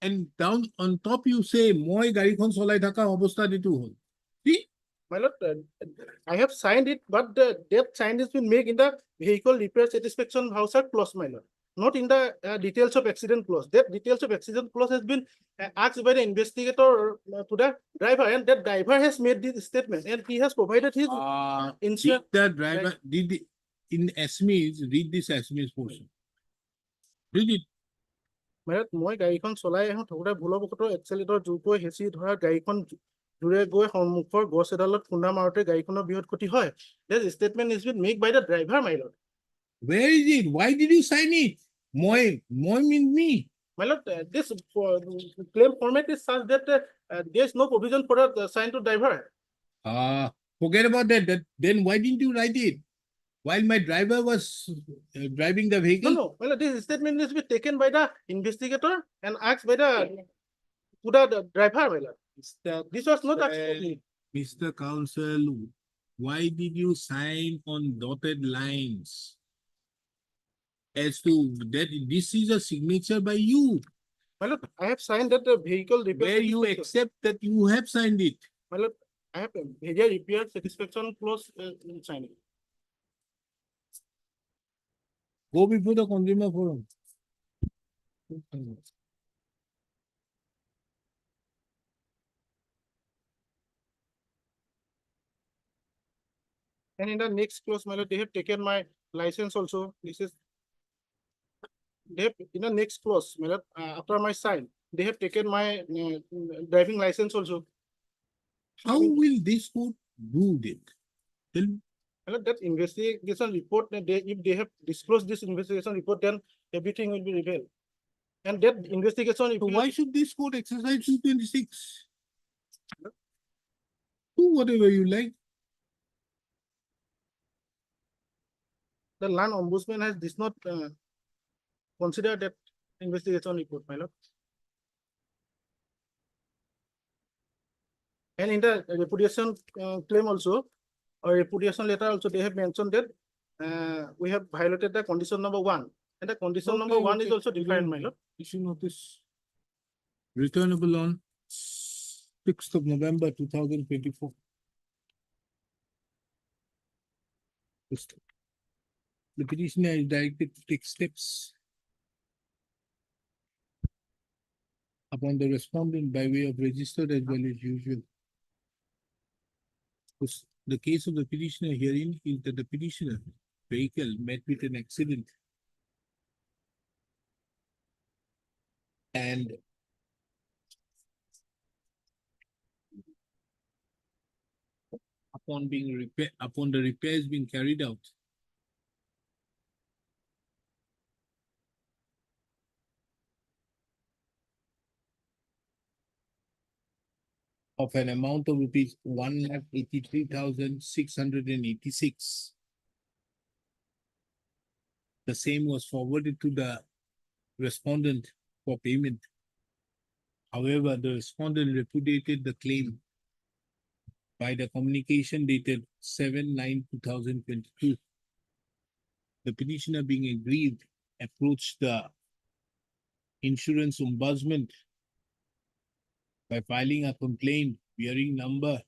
and down on top you say, Moi Garikhon Solai Thaka Obostha Ditu Hol. See? My lord, I have signed it, but that sign has been made in the vehicle repair satisfaction voucher clause, my lord. Not in the details of accident clause. That details of accident clause has been asked by the investigator to the driver, and that driver has made this statement, and he has provided his Did insurance. the driver, in Assamese, read this Assamese portion. Read it. মই গাড়ীখন চলাই আহোঁ থাকোঁতে ভুলবশতঃ accelerator জোৰকৈ হেঁচি ধৰা গাড়ীখন জোৰে গৈ সন্মুখৰ গছ এডালত খুন্দা মাৰোঁতে গাড়ীখনৰ বৃহৎ ক্ষতি হয়। That statement is been made by the driver, my lord. Where is it? Why did you sign it? Moi means me. My lord, this claim format is such that there is no provision for a sign to driver. Forget about that. Then why didn't you write it? while my driver was driving the No, vehicle? no, well, this statement needs to be taken by the investigator and asked by the the driver, well, this was not asked of me. Mr. Counsel, why did you sign on dotted lines? As to that, this is a signature by you, My lord, I have signed that the vehicle repair. where you satisfaction. accept that you have signed it. My lord, I have a vehicle repair satisfaction clause in signing. Go before the consumer forum. And in the next clause, my lord, they have taken my license also. This is. They have, in the next clause, my lord, after my sign, they have taken my driving license also. How will this court do that? Tell me. My lord, that investigation report, if they have disclosed this investigation report, then everything will be revealed. And that investigation, if So you- why should this court exercise 226? Do whatever you like. the land ombudsman has this not considered that investigation report, my lord. And in the repudiation claim also, or repudiation letter also, they have mentioned that we have violated the condition number 1. And the condition number Okay, 1 is okay. also defined, my lord. Issue notice. Returnable on 6th of November 2024. The petitioner is directed to take steps upon the respondent by way of registered as well as usual. The case of the petitioner herein is that the petitioner vehicle met with an accident and upon the repairs being carried out, of an amount of rupees 1,83,686. The same was forwarded to the respondent for payment. However, the respondent repudiated the claim by the communication dated 7/9/2022. The petitioner, being aggrieved, approached the insurance ombudsman by filing a complaint bearing number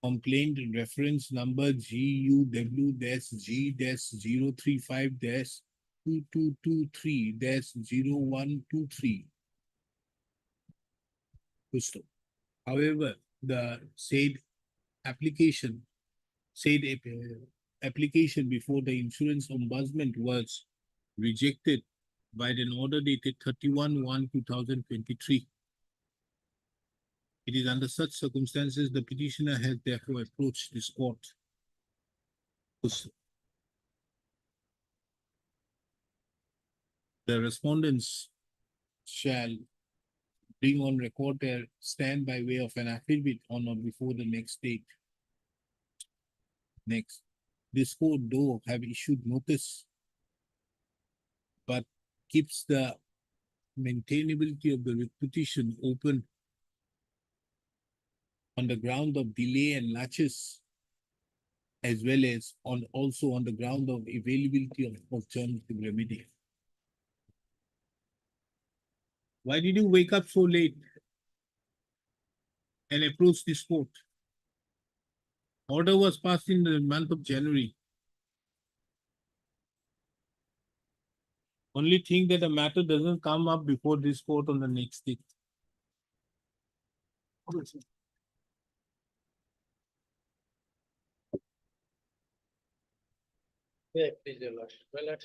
complaint reference number GUW-G-035-2223-0123. However, the application before the insurance ombudsman was rejected by an order dated 31/1/2023. It is under such circumstances the petitioner has therefore approached this court. The respondents shall bring on record their stand by way of an affidavit on or before the next date. Next, this court though have issued notice, but keeps the maintainability of the petition open on the ground of delay and laches, as well as also on the ground of availability of alternative remedy. Why did you wake up so late and approach this court? Order was passed in the month of January. Only thing that the matter doesn't come up before this court on the next day. Yeah, please, your lordship. Well,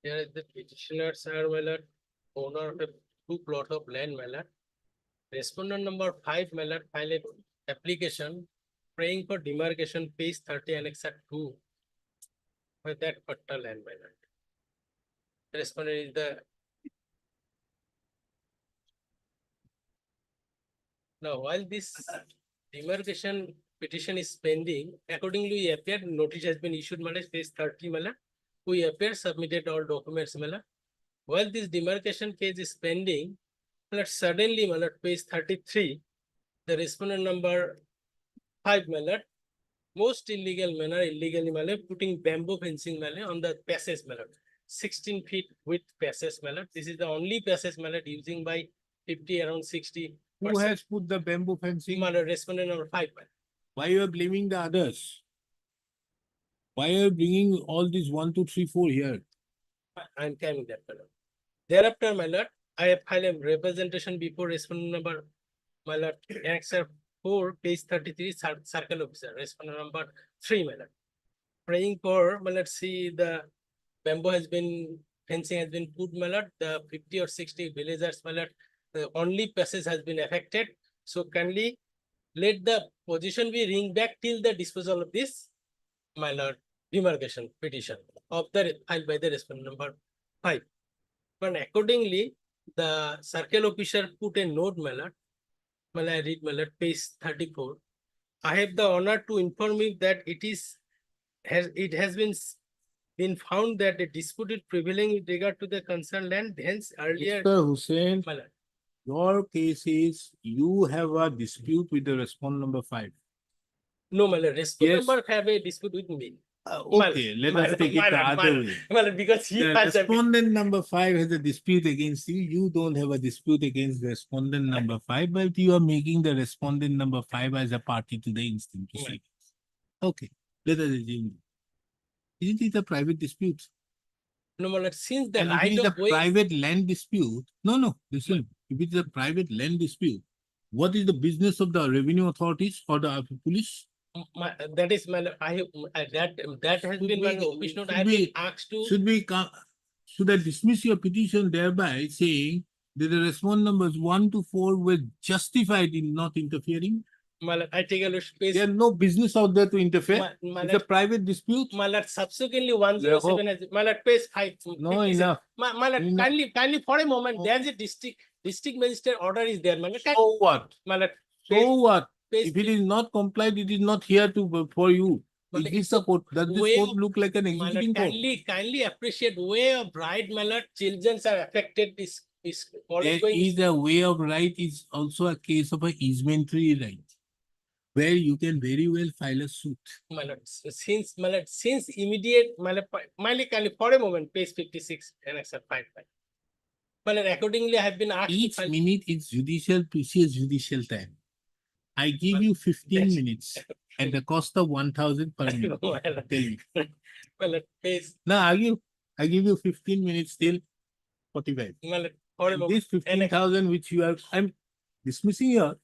here is the petitioners are, well, owner of a 2 plot of land, well, respondent number 5, well, file a application praying for demarcation, page 30, annex 2, for that particular land, well. Respondent is the. Now, while this demarcation petition is pending. Accordingly, we appeared, notice has been issued, my lord, page 30, my lord. We appeared, submitted all documents, my lord. While this demarcation case is pending, my lord, suddenly, my lord, page 33, the respondent number 5, my lord, most illegal manner, illegally, my lord, putting bamboo fencing, my lord, on the passage, my lord. 16 feet width passage, my lord. This is the only passage, my lord, using by 50, around 60. Who has put the bamboo fencing? My lord, respondent number 5, my lord. Why you are blaming the others? Why are you bringing all these 1, 2, 3, 4 here? I'm coming that, my lord. Thereafter, my lord, I have filed a representation before respondent number, my lord, annexure 4, page 33, circle officer, respondent number 3, my lord. Praying for, my lord, see the bamboo has been, fencing has been put, my lord, the 50 or 60 villagers, my lord, the only passage has been affected. So kindly let the position be ring back till the disposal of this, my lord, demarcation petition of the filed by the respondent number 5. But accordingly, the circle officer put a note, my lord. Well, I read, my lord, page 34. I have the honor to inform you that it has been found that a dispute is prevailing with regard to the concerned land, hence earlier, Mr. Hussain, my lord. your case is you have a dispute with the respondent number 5. No, my lord, respondent Yes. number have a dispute with me. My Okay, lord, let my us lord, take it my the lord, my other lord, way. my lord, because he The has a. respondent number 5 has a dispute against you. You don't have a dispute against the respondent number 5, but you are making the respondent number 5 as a party to the instant proceedings. Okay, let us assume. Isn't it a private dispute? No, my lord, since the And if it right is a of way. private land dispute, no, listen, if it is a private land dispute, what is the business of the revenue authorities or the police? That is, my lord, that has Should been my we- office note. should I have been we- asked to. Should I dismiss your petition thereby saying that the respondent numbers 1 to 4 were justified in not interfering? My lord, I take a look, space. There are no business out there to interfere. My It's a lord, private dispute. my lord, subsequently 107 has, my lord, page 5. No, 57. enough. My lord, Enough. kindly for a moment, there's a district magistrate order is there, my lord. So what? My lord, So what? page If it is not complied, it is not here to for you. But Is this a court? Does this way court of- look like an my lord, executing court? kindly appreciate way of right, my lord, children are affected, is There always going. is a way of right is also a case of a easementary right, where you can very well file a suit. My lord, since immediate, my lord, kindly for a moment, page 56, annexure 5. My lord, accordingly, I have been asked to Each file. minute is precious judicial time. I give you 15 That's- minutes at the cost of 1,000 per minute. My lord, Tell me. my lord, page, Now I give you 15 minutes till 45. my lord, for a And moment. this 15,000 which you are, I'm dismissing your,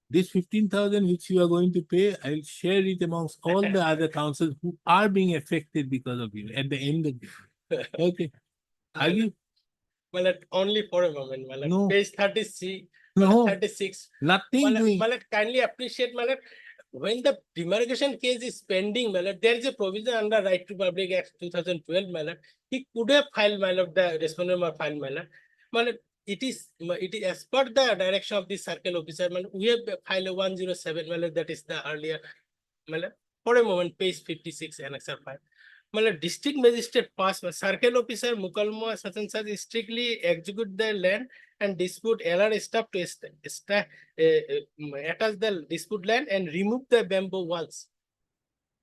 this 15,000 which you are going to pay, I'll share it amongst all the other councils who are being affected because of you at the end of the day. Okay. Are you? My lord, only for a moment, my lord. No. Page 33, No. 36. Nothing doing. My lord, kindly appreciate, my lord, when the demarcation case is pending, my lord, there is a provision under Right to Public Act 2012, my lord. He could have filed, my lord, the respondent number filed, my lord. My lord, it is as per the direction of the circle officer, my lord, we have filed a 107, my lord, that is the earlier, my lord. For a moment, page 56, annexure 5. My lord, district magistrate pass, circle officer Mukalma such and such strictly execute the land and dispute LR staff to attach the dispute land and remove the bamboo walls.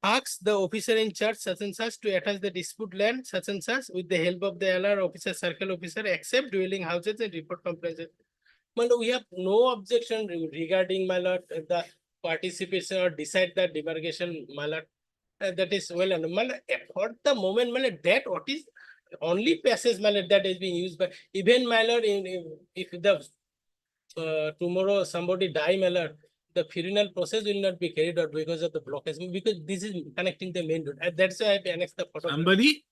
Ask the officer in charge such and such to attach the dispute land such and such with the help of the LR officer, circle officer, except dwelling houses and report compliances. My lord, we have no objection regarding, my lord, the participation or decide the demarcation, my lord. That is well, and my lord, for the moment, my lord, that what is only passage, my lord, that is being used by even, my lord, if the tomorrow somebody die, my lord, the funeral process will not be carried out because of the blockage, because this is connecting the main road. And that's why I have annexed the photograph. Somebody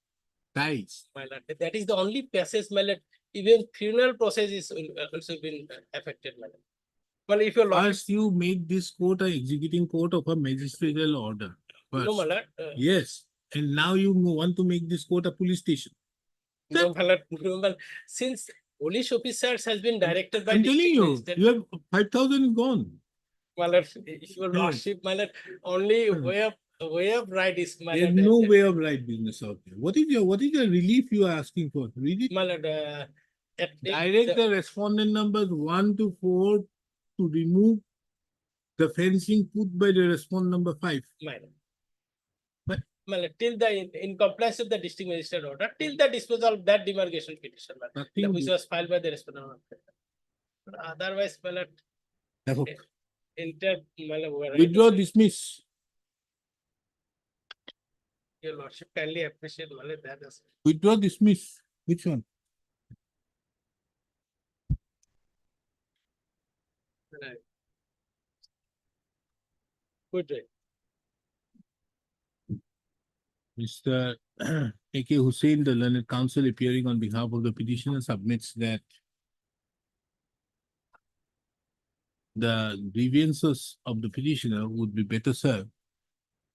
dies. My lord, that is the only passage, my lord. Even funeral process is also been affected, my lord. Well, if you're First, you make this court a executing court of a magisterial order. no, First. my lord, Yes. And now you want to make this court a police station. no, my lord, no, my lord. Since police officers has been directed by I'm telling district you, magistrate- you have 5,000 gone. my lord, your lordship, my lord, only way of right is my There's lord. no way of right business out there. What is your relief you are asking for? Read it. My lord, Direct the respondent numbers 1 to 4 to remove the fencing put by the respondent number 5. my lord. But- My lord, till the in compliance with the district magistrate order, till the disposal of that demarcation petition, my lord, Nothing which to- was filed by the respondent. Otherwise, my lord, Therefore, my lord, we are right. withdraw, dismiss. Your lordship kindly appreciate, my lord, that is. Withdraw, dismiss. Which one? Right. Good, right. Mr. A.K. Hussain, the learned counsel appearing on behalf of the petitioner, submits that the grievances of the petitioner would be better served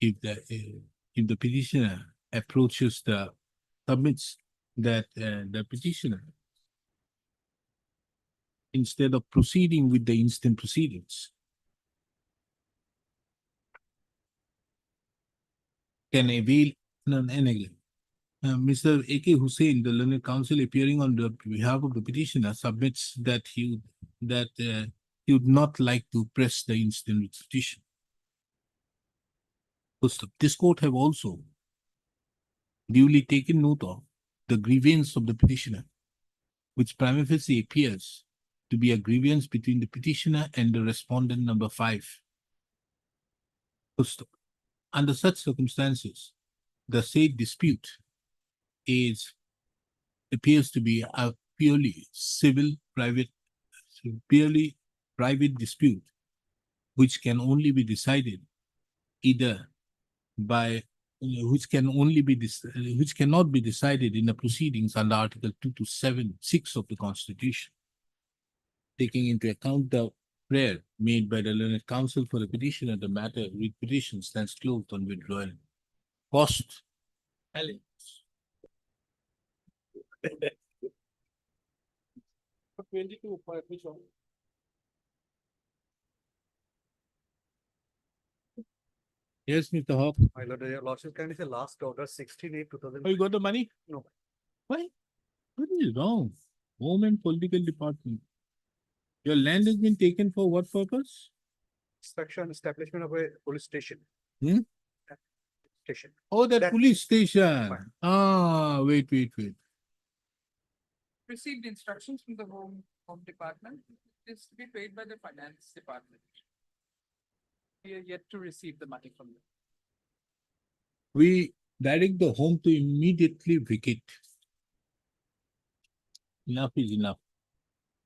if the petitioner submits that the petitioner, instead of proceeding with the instant proceedings, can avail Mr. A.K. Hussain, the learned counsel appearing on the behalf of the petitioner, submits that he would not like to press the instant petition. This court have also duly taken note of the grievance of the petitioner, which prima facie appears to be a grievance between the petitioner and the respondent number 5. Under such circumstances, the said dispute appears to be a purely private dispute, which can only be decided which cannot be decided in the proceedings under Article 2 to 6 of the Constitution. Taking into account the prayer made by the learned counsel for the petitioner, the matter with petition stands closed on withdrawal. Cost. Ali. For 22, for which one? Yes, Mr. Hawk. My lord, your lordship, can you say last order 16/8/2000? Oh, you got the money? No. Why? What is wrong? Home and Political Department. Your land has been taken for what purpose? Construction establishment of a police station. Hmm? Station. Oh, that That- police station. Fine. Ah, wait. Received instructions from the home department. It's to be paid by the finance department. We are yet to receive the money from them. We direct the home to immediately vacate. Enough is enough.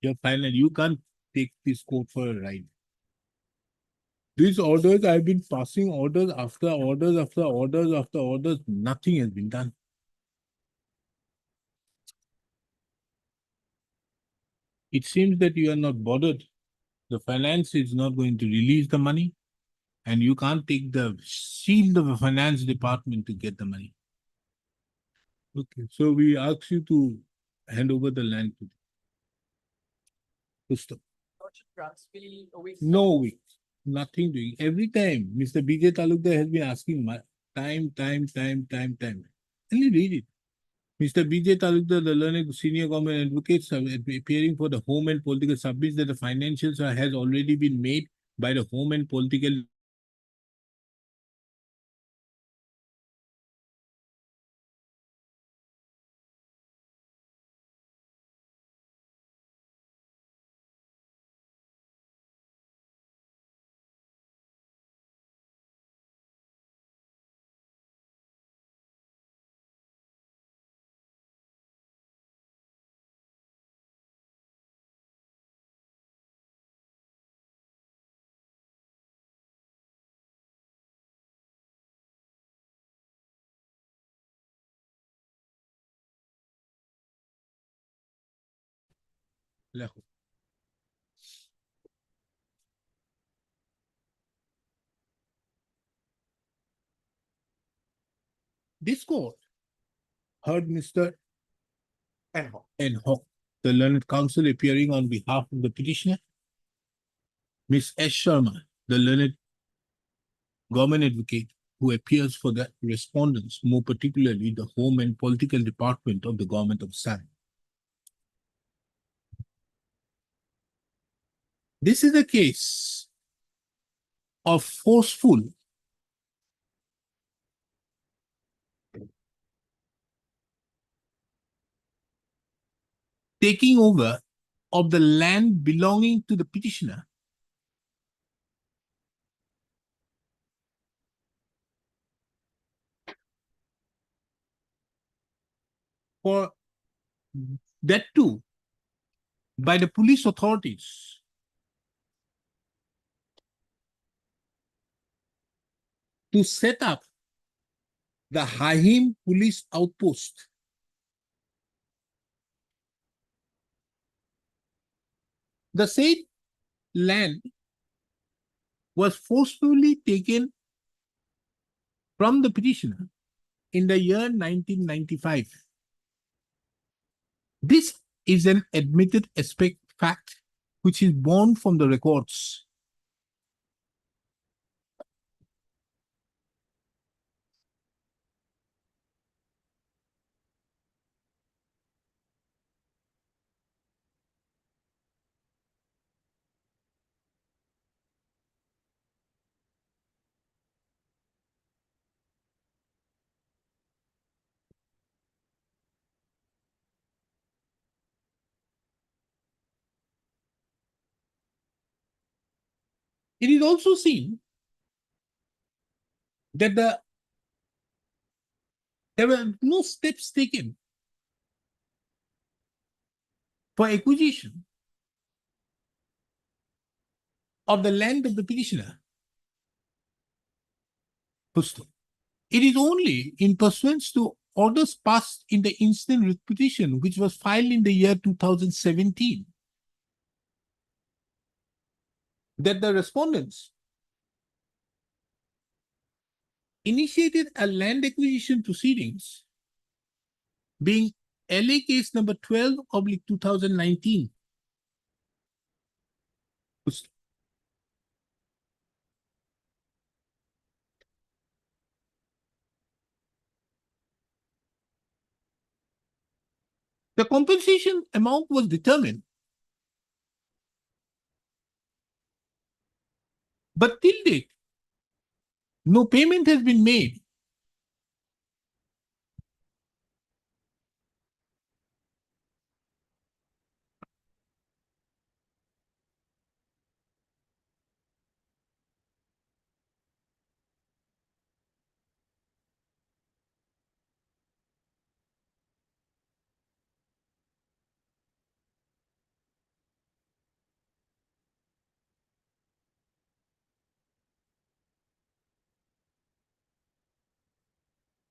You're final. You can't take this court for a ride. These orders, I've been passing orders after orders after orders after orders. Nothing has been done. It seems that you are not bothered. The finance is not going to release the money, and you can't take the shield of the finance department to get the money. Okay, so we ask you to hand over the land to Pusto. Lordship grants will await. No week, nothing doing. Every time, Mr. B.J. Talukdar has been asking time. Only read it. Mr. B.J. Talukdar, the learned senior government advocates, are appearing for the home and political submits that the financials has already been made by the home and political. This court heard Mr. N. Hawk, the learned counsel appearing on behalf of the petitioner, Ms. S. Sharma, the learned government advocate who appears for the respondents, more particularly the Home and Political Department of the Government of Assam. This is a case of forceful taking over of the land belonging to the petitioner for that too by the police authorities to set up the Hahim police outpost. The said land was forcefully taken from the petitioner in the year 1995. This is an admitted fact which is born from the records. It is also seen that there were no steps taken for acquisition of the land of the petitioner. It is only in pursuance to orders passed in the instant writ petition, which was filed in the year 2017, that the respondents initiated a land acquisition proceedings, being LA case number 12/2019. The compensation amount was determined, but till date, no payment has been made.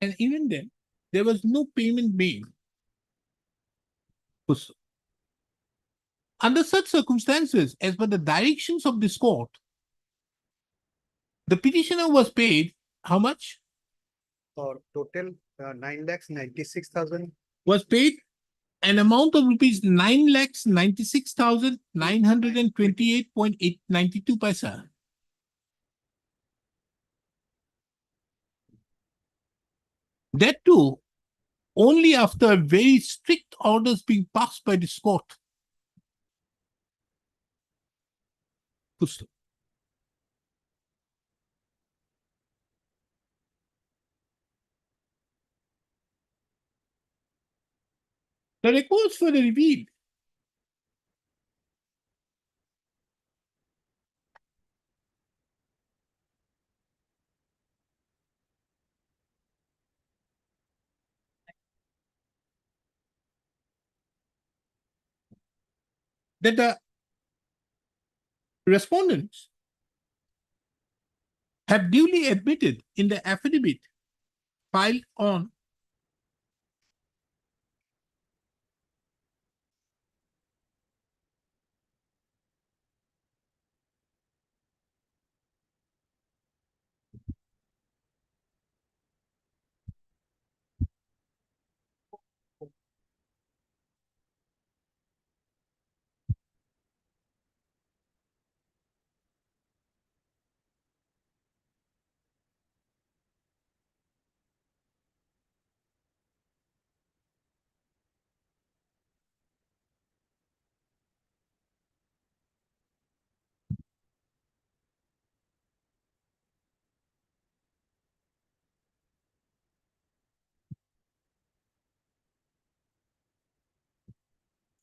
And even then, there was no payment made. Under such circumstances, as per the directions of this court, the petitioner was paid how much? For total 9,96,000. Was paid an amount of rupees 9,96,928.92 paisa. That too, only after very strict orders being passed by this court. The records further revealed that the respondents have duly admitted in the affidavit filed on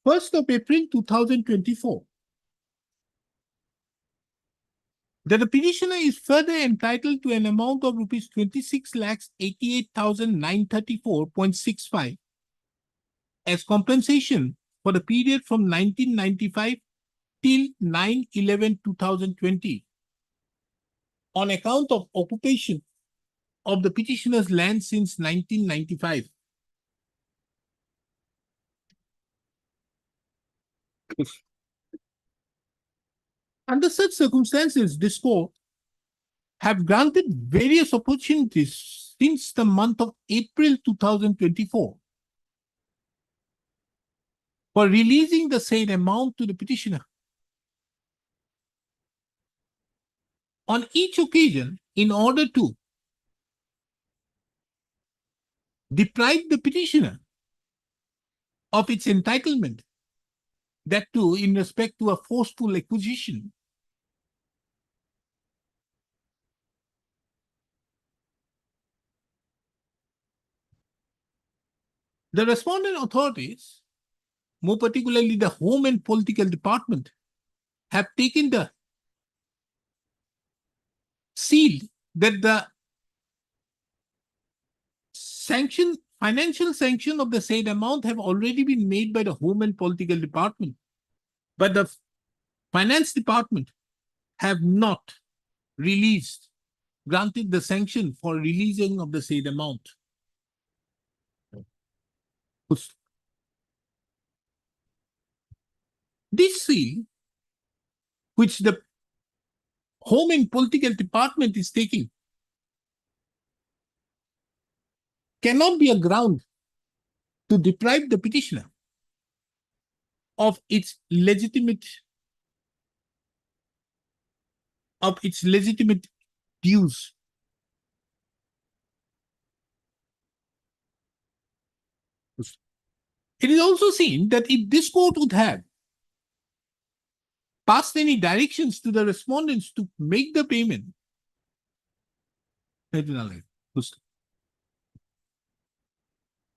1st of April 2024, that the petitioner is further entitled to an amount of rupees 26,88,934.65 as compensation for the period from 1995 till 9/11/2020 on account of occupation of the petitioner's land since 1995. Under such circumstances, this court have granted various opportunities since the month of April 2024 for releasing the said amount to the petitioner. On each occasion, in order to deprive the petitioner of its entitlement, that too in respect to a forceful acquisition. The respondent authorities, more particularly the Home and Political Department, have taken the seal that the financial sanction of the said amount have already been made by the Home and Political Department, but the Finance Department have not granted the sanction for releasing of the said amount. This seal, which the Home and Political Department is taking, cannot be a ground to deprive the petitioner of its legitimate dues. It is also seen that if this court would have passed any directions to the respondents to make the payment,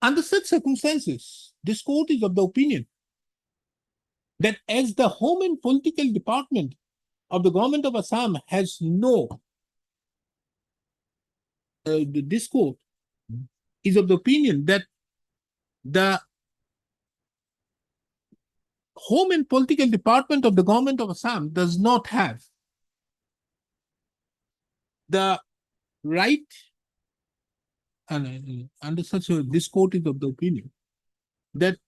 under such circumstances, this court is of the opinion that as the Home and Political Department of the Government of Assam has this court is of the opinion that the Home and Political Department of the Government of Assam does not have the right, and under such this court is of the opinion that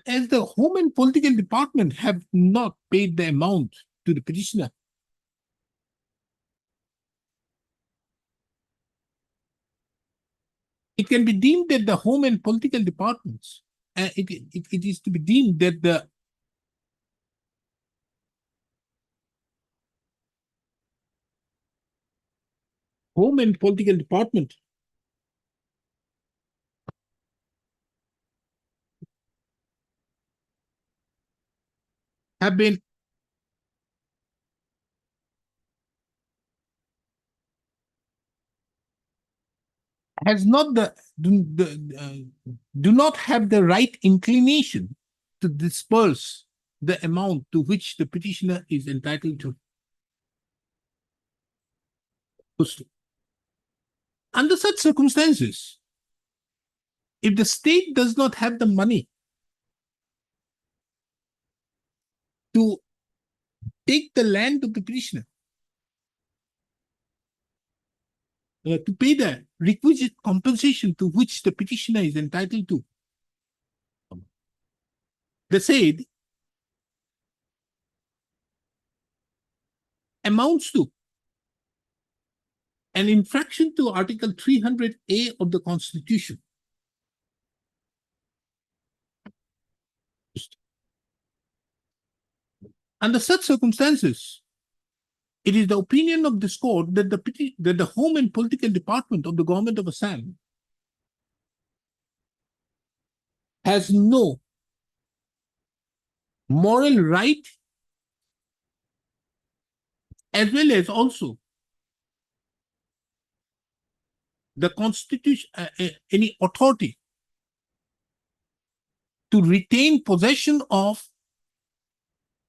as the Home and Political Department have not paid the amount to the petitioner, it can be deemed that the Home and Political Departments, it is to be deemed that the Home and Political Department have been do not have the right inclination to disperse the amount to which the petitioner is entitled to. Under such circumstances, if the state does not have the money to take the land of the petitioner, to pay the requisite compensation to which the petitioner is entitled to, the said amounts to an infraction to Article 300A of the Constitution. Under such circumstances, It is the opinion of this court that the Home and Political Department of the government of Assam has no moral right as well as also the constitution, any authority to retain possession of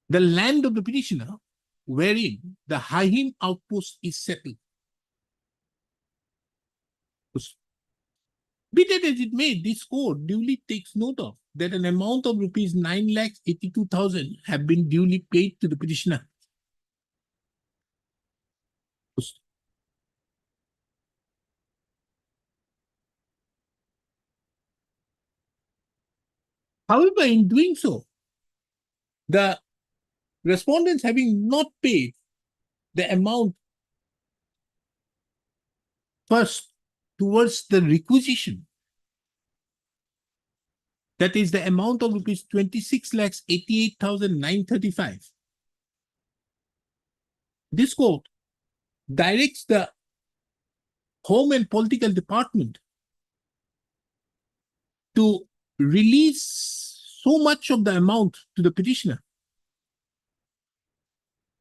the land of the petitioner wherein the Hahim outpost is settled. Be that as it may, this court duly takes note of that an amount of rupees 9,82,000 have been duly paid to the petitioner. However, in doing so, the respondents having not paid the amount first towards the requisition, that is the amount of rupees 26,88,935. This court directs the Home and Political Department to release so much of the amount to the petitioner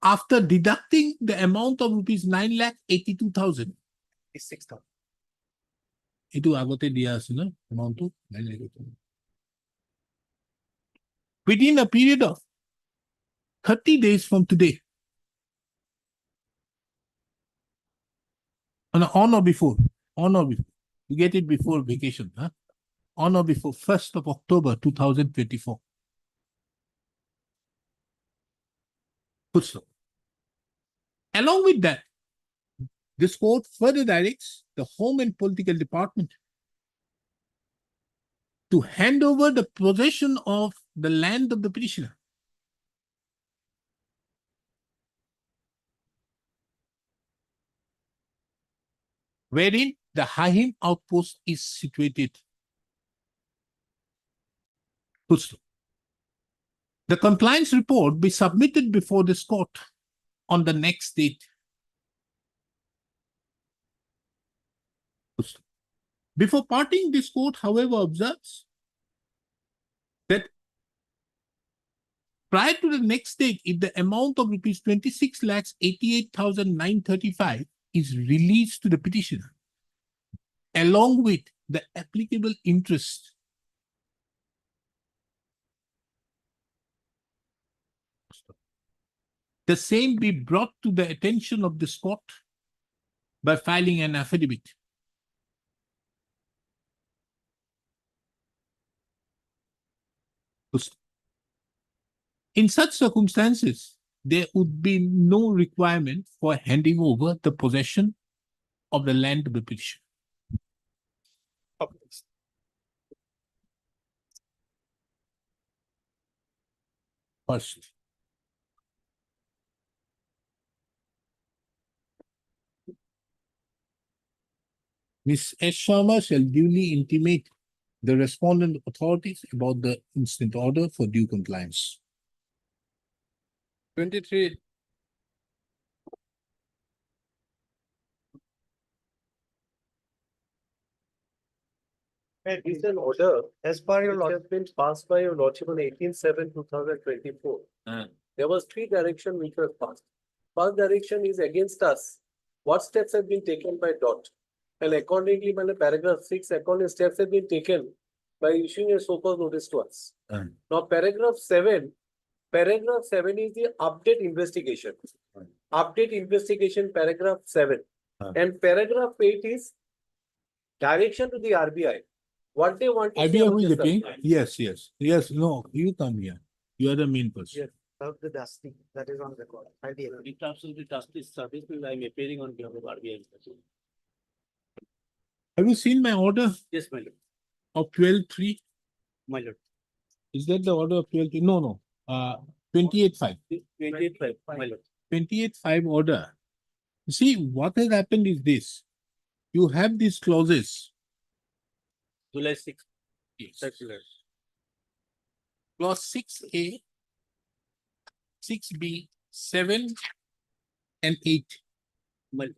after deducting the amount of rupees 9,82,000. 6,000. Itu agote dia আছে না amount to 9,82,000. Within a period of 30 days from today, on or before, you get it before vacation, huh? On or before 1st of October 2024. Good so. Along with that, this court further directs the Home and Political Department to hand over the possession of the land of the petitioner wherein the Hahim outpost is situated. The compliance report be submitted before this court on the next date. Before parting, this court, however, observes that prior to the next date, if the amount of rupees 26,88,935 is released to the petitioner, along with the applicable interest, the same be brought to the attention of this court by filing an affidavit. In such circumstances, there would be no requirement for handing over the possession of the land of the petitioner. First, Ms. S. Sharma shall duly intimate the respondent authorities about the instant order for due compliance. 23. It is an order as per your lordship been passed by your lordship on 18/7/2024. There was 3 directions which were passed. First direction is against us. What steps have been taken by DOT? And accordingly, by the paragraph 6, according steps have been taken by issuing a so-called notice to us. Now, paragraph 7 is the update investigation. Update investigation, paragraph 7. And paragraph 8 is direction to the RBI. What they want to say IBM about who is this the king? subject. Yes, no, you come here. You are the main person. Yes. Of the dusty, that is on record. In terms of the justice service, I am appearing on behalf of RBI. Have you seen my order Yes, my lord. of 12-3? My lord. Is that the order of 12-3? No. 28-5. 28/5, my lord. 28-5 order. You see, what has happened is this. You have these clauses. July 6th. Yes. Circular. Clause 6A, 6B, 7, and 8. Well,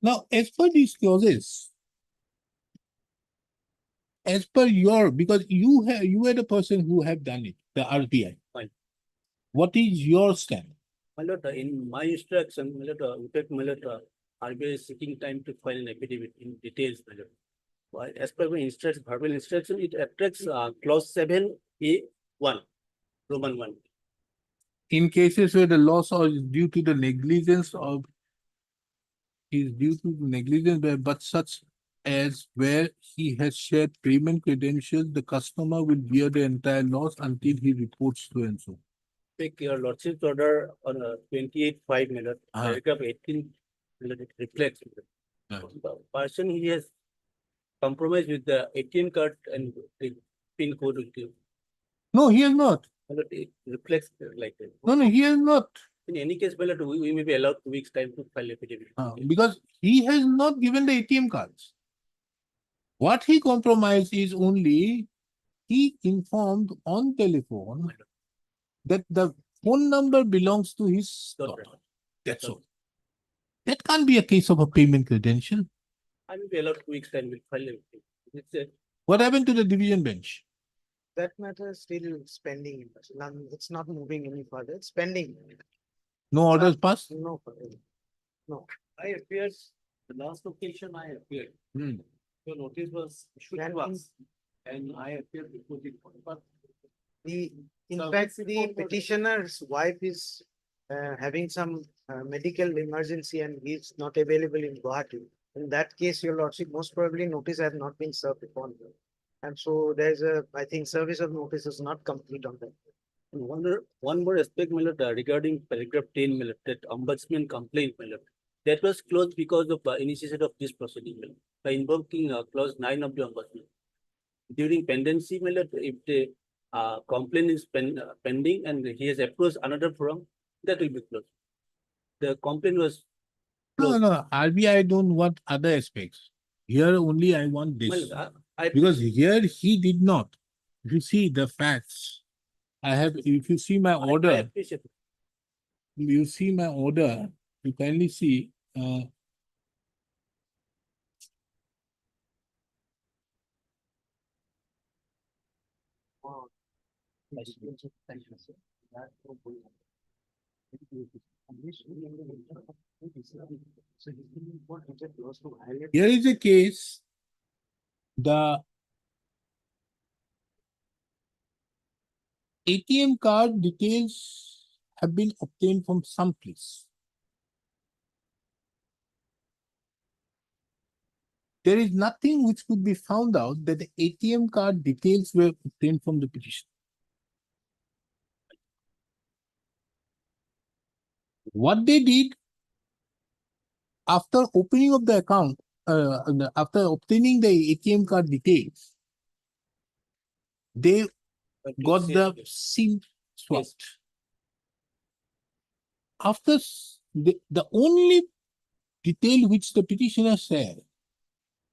Now, as per these clauses, as per your, because you were the person who have done it, the RBI. Fine. What is your stand? my lord, in my instruction, my lord, RBI is seeking time to file an affidavit in details, my lord. Why, as per my instruction, verbal instruction, it attracts clause 7A1, Roman 1. In cases where the loss is due to the negligence of is due to negligence, but such as where he has shared payment credentials, the customer will bear the entire loss until he reports so and so. Take your lordship's order on 28/5, my lord, Ah. paragraph 18, my lord, it reflects. Ah. The person he has compromised with the ATM card and the PIN code with you. No, he has not. My lord, it reflects like that. No, he has not. In any case, my lord, we may be allowed 2 weeks time to file affidavit. Because he has not given the ATM cards. What he compromised is only he informed on telephone that the phone number belongs to his daughter. That's all. That can't be a case of a payment credential. I may be allowed 2 weeks time, we'll file everything. It's a What happened to the division bench? That matter is still spending. It's not moving any further. It's pending. No orders passed? No further. No. I appeared, the last occasion I appeared, Hmm. your notice was issued Then to us. And I appeared before the court, but In So fact, this the report was- petitioner's wife is having some medical emergency and he's not available in Guwahati. In that case, your lordship, most probably notice have not been served upon him. And so there's I think service of notice is not complete on that. And one more aspect, my lord, regarding paragraph 10, my lord, that ombudsman complaint, my lord. That was closed because of initiation of this proceeding, my lord, by invoking clause 9 of the ombudsman. During pendency, my lord, if the complaint is pending and he has approached another forum, that will be closed. The complaint was No, no, RBI don't want other aspects. Here only I want my this. lord, I Because here he did not. If you see the facts, if you see my I order, appreciate it. you see my order, you kindly see, here is a case, the ATM card details have been obtained from some place. There is nothing which could be found out that the ATM card details were obtained from the petition. What they did after opening of the account, after obtaining the ATM card details, they got the SIM swapped. After the only detail which the petitioner shared,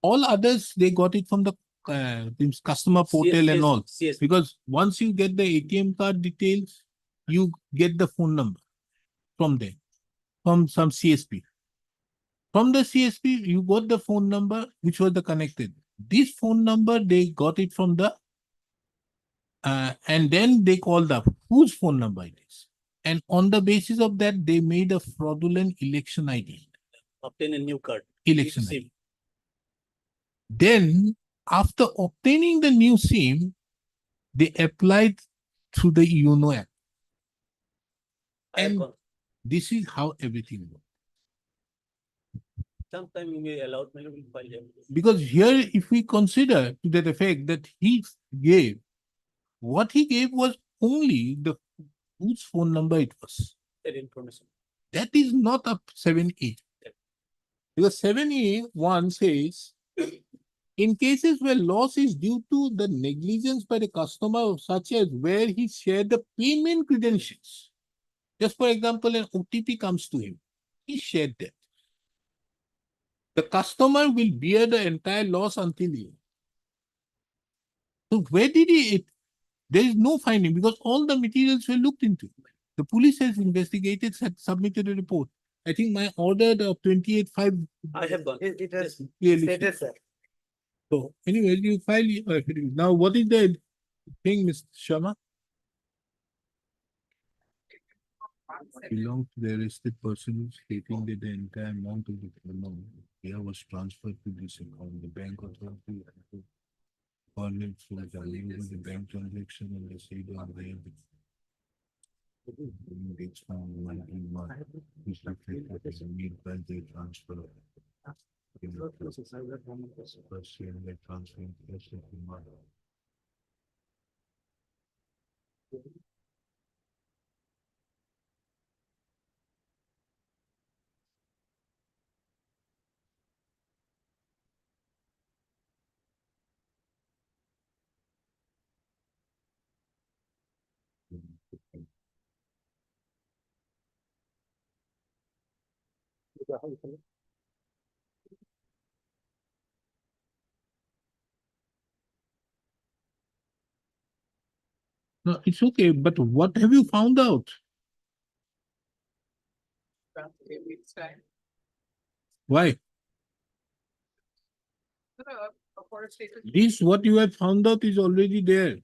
all others they got it from the this customer portal and all. Yes, Because once you get the ATM card details, you get the phone number from there, from some CSP. From the CSP, you got the phone number which was the connected. This phone number, they got it from the, and then they called up whose phone number it is. And on the basis of that, they made a fraudulent election ID. obtain a new card. Election SIM. ID. Then, after obtaining the new SIM, they applied through the UNO app. I have And gone. this is how everything works. Sometime you may allow me to file everything. Because here, if we consider to that effect that he gave, what he gave was only the whose phone number it was. That information. That is not a 7A. Because 7A1 says, in cases where loss is due to the negligence by the customer, such as where he shared the payment credentials. Just for example, an OTP comes to him. He shared that. The customer will bear the entire loss until he. So where did he? There is no finding because all the materials were looked into. The police has investigated, submitted a report. I think my order of 28/5. I have done. It has Clearly stated, sir. So anyway, you file your affidavit. Now, what is the thing, Mr. Sharma? Belong to the arrested person stating that the entire amount of the loan here was transferred to this account, the bank authority. Funded for the bank transaction and the state on the. Dates from 19 March, which reflect as made by the transfer. First year the transfer in first of the month. No, it's okay, but what have you found out? It's time. Why? For a status, This, what you have found out is already there.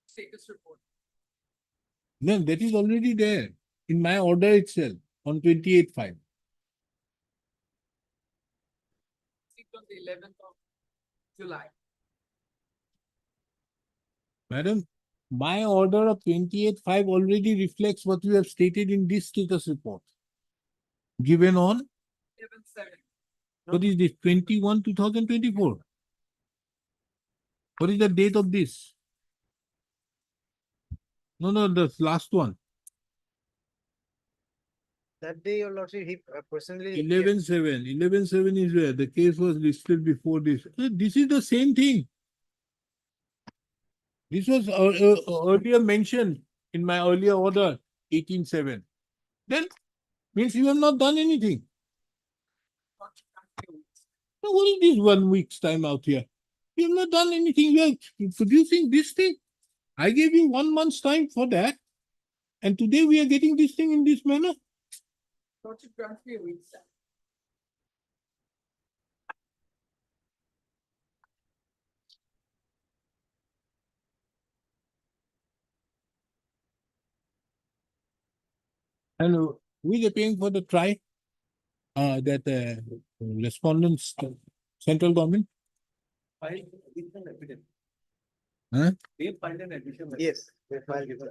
status report. No, that is already there in my order itself on 28/5. It was the 11th of July. Madam, my order of 28/5 already reflects what you have stated in this status report. Given on, 11/7. what is this, 21/2024? What is the date of this? No, the last one, That day, your lordship, he personally. 11/7. 11/7 is where the case was listed before this. This is the same thing. This was earlier mentioned in my earlier order, 18/7. Then means you have not done anything. Now, what is this 1 week's time out here? You have not done anything. You are producing this thing. I gave you 1 month's time for that. And today we are getting this thing in this manner. Lordship grants me a week's time. And we are paying for the try that respondents, central government. Huh? Yes, they filed it.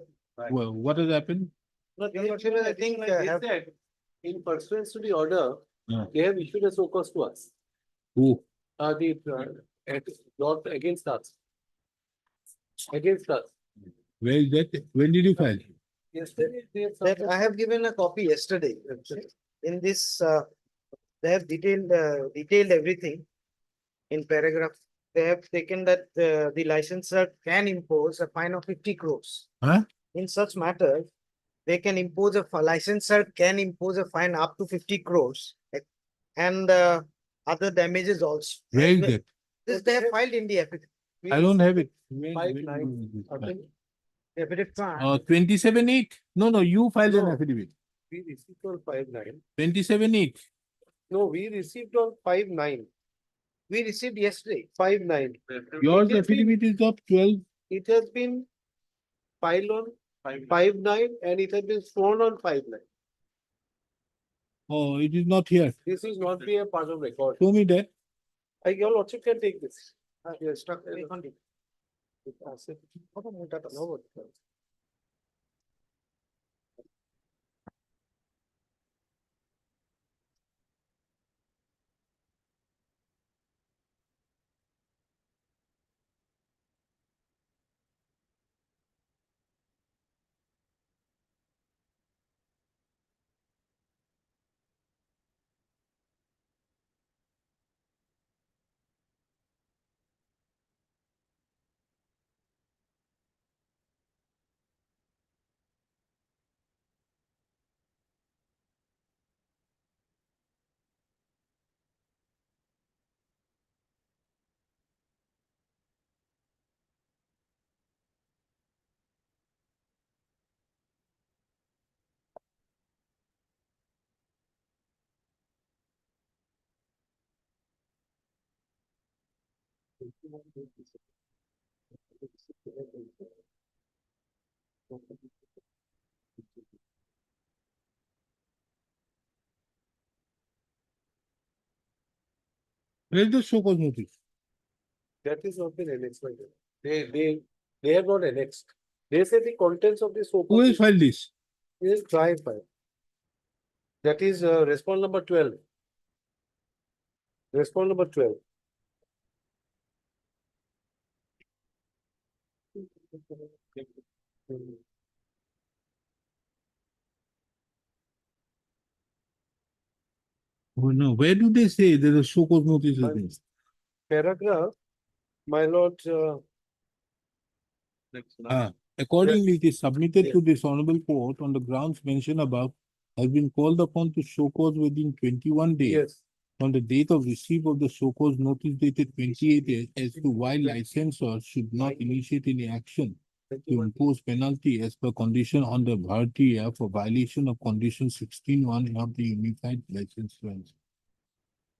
Well, what has happened? No, Your lordship, I think, have- in pursuance to the order, Yeah. they have issued a so cause to us. Who? Not against us. Against us. Where is that? When did you file? Yesterday, they have That I have given a copy yesterday. In this, they have detailed everything. In paragraph, they have taken that the licensor can impose a fine of 50 crores. Huh? In such matter, they can impose licensor can impose a fine up to 50 crores. And other damages also. Where is that? This they have filed in the affidavit. I don't have it. 27/8? No, you filed an No. affidavit. We received on 5/9. 27/8. No, we received on 5/9. We received yesterday. 5/9. Yours It has been- affidavit is of 12. It has been filed on 5/9 and it has been sworn on 5/9. Oh, it is not here. This is not be a part of record. Show me that. Your lordship can take this. Yes, continue. Where is the show cause notice? That is not been annexed by them. They have not annexed. They say the contents of this. Who has filed this? Is dry file. That is response number 12. Response number 12. Oh no, where do they say that the show cause notice is Fine. there? Paragraph, my lord, Accordingly, it is submitted to this honorable court on the grounds mentioned above, has been called upon to show cause within 21 days yes, from the date of receipt of the show cause notice dated 28 days as to why licensor should not initiate any action to impose penalty as per condition under Bharatiya for violation of condition 16(1) of the Unified License Plans.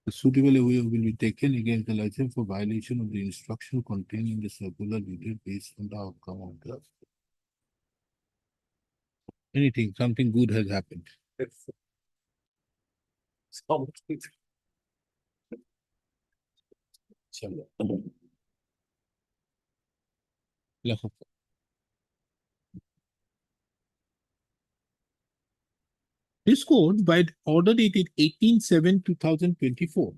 The suitable away will be taken against the license for violation of the instruction contained in the circular dated based on the outcome of the anything, something good has happened. it's something. This court, by order dated 18/7/2024,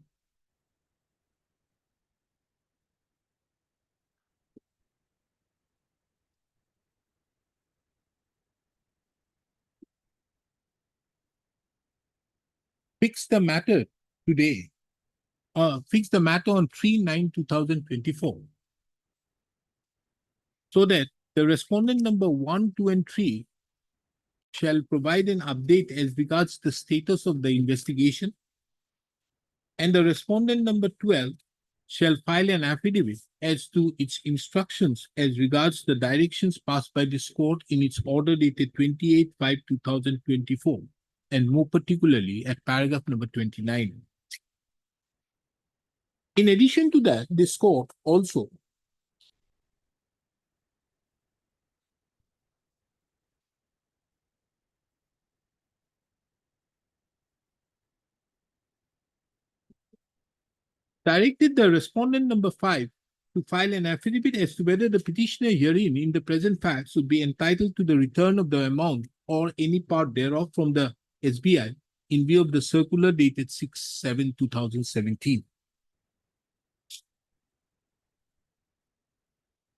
fixed the matter today, fixed the matter on 3/9/2024, so that the respondent number 1, 2, and 3 shall provide an update as regards the status of the investigation, and the respondent number 12 shall file an affidavit as to its instructions as regards the directions passed by this court in its order dated 28/5/2024, and more particularly at paragraph number 29. In addition to that, this court also directed the respondent number 5 to file an affidavit as to whether the petitioner herein in the present facts would be entitled to the return of the amount or any part thereof from the SBI in view of the circular dated 6/7/2017.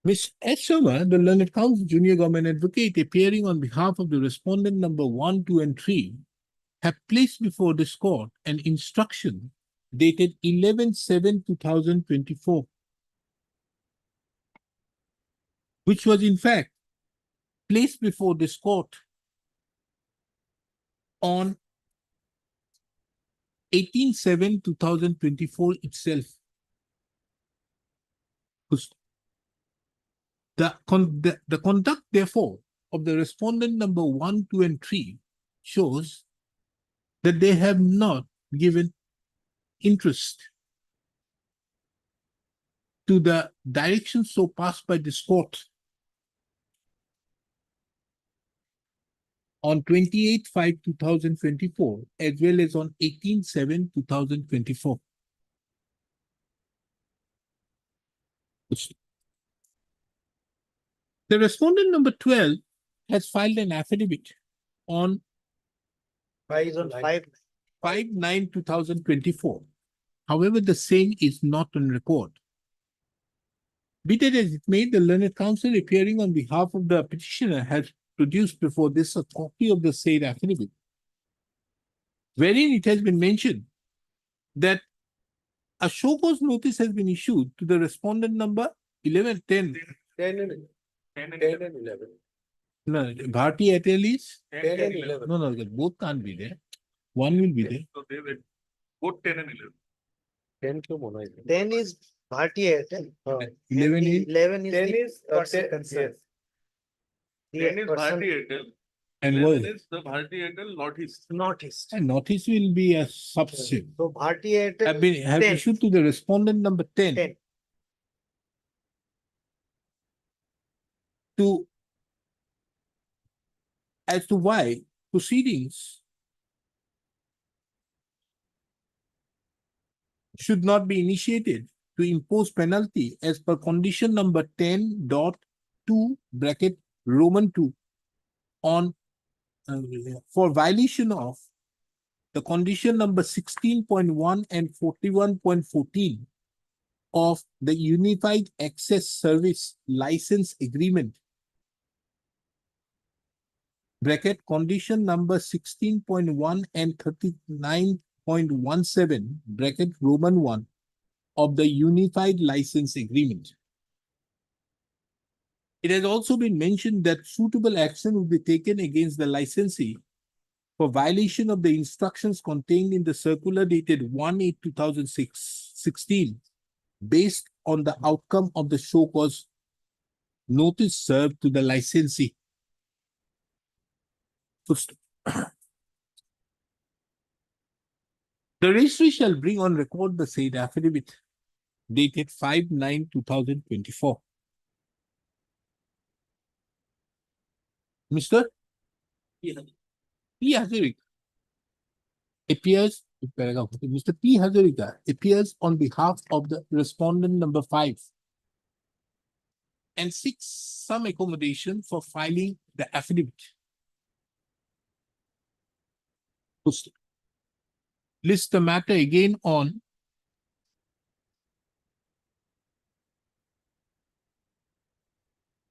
Ms. S. Sharma, the Learned Counsel Junior Government Advocate, appearing on behalf of the respondent number 1, 2, and 3, have placed before this court an instruction dated 11/7/2024, which was in fact placed before this court on 18/7/2024 itself. The conduct, therefore, of the respondent number 1, 2, and 3 shows that they have not given interest to the direction so passed by this court on 28/5/2024 as well as on 18/7/2024. The respondent number 12 has filed an affidavit on 5/9/2024. However, the same is not on record. Be that as it may, the Learned Counsel appearing on behalf of the petitioner has produced before this a copy of the said affidavit, wherein it has been mentioned that a show cause notice has been issued to the respondent number 11, 10. 10 and 11. No, Bharti Airtel is? 10 and 11. No, both can't be there. One will be there. So they were both 10 and 11. 10 to Mona. 10 is Bharti Airtel. 11 is? 11 is 10 the is person 10, concerned. yes. Ten is person- Bharti Airtel. And 11 what? is the Bharti Airtel Northeast. Northeast. And notice will be a subset. So Bharti Airtel. Have 10. issued to the respondent number 10. 10. to as to why proceedings should not be initiated to impose penalty as per condition number 10.2 bracket Roman 2 on for violation of the condition number 16.1 and 41.14 of the Unified Access Service License Agreement. Bracket condition number 16.1 and 39.17 bracket Roman 1 of the Unified License Agreement. It has also been mentioned that suitable action will be taken against the licensee for violation of the instructions contained in the circular dated 1/8/2016 based on the outcome of the show cause notice served to the licensee. First, the registry shall bring on record the said affidavit dated 5/9/2024. Mr. P. Hazarika appears, Mr. P. Hazarika appears on behalf of the respondent number 5 and seeks some accommodation for filing the affidavit. List the matter again on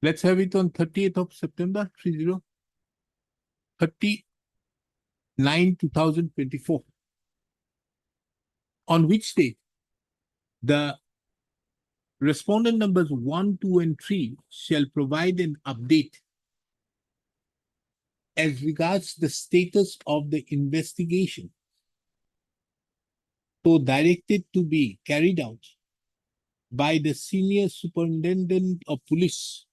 let's have it on 30th of September 2024. On which date the respondent numbers 1, 2, and 3 shall provide an update as regards the status of the investigation, so directed to be carried out by the Senior Superintendent of Police.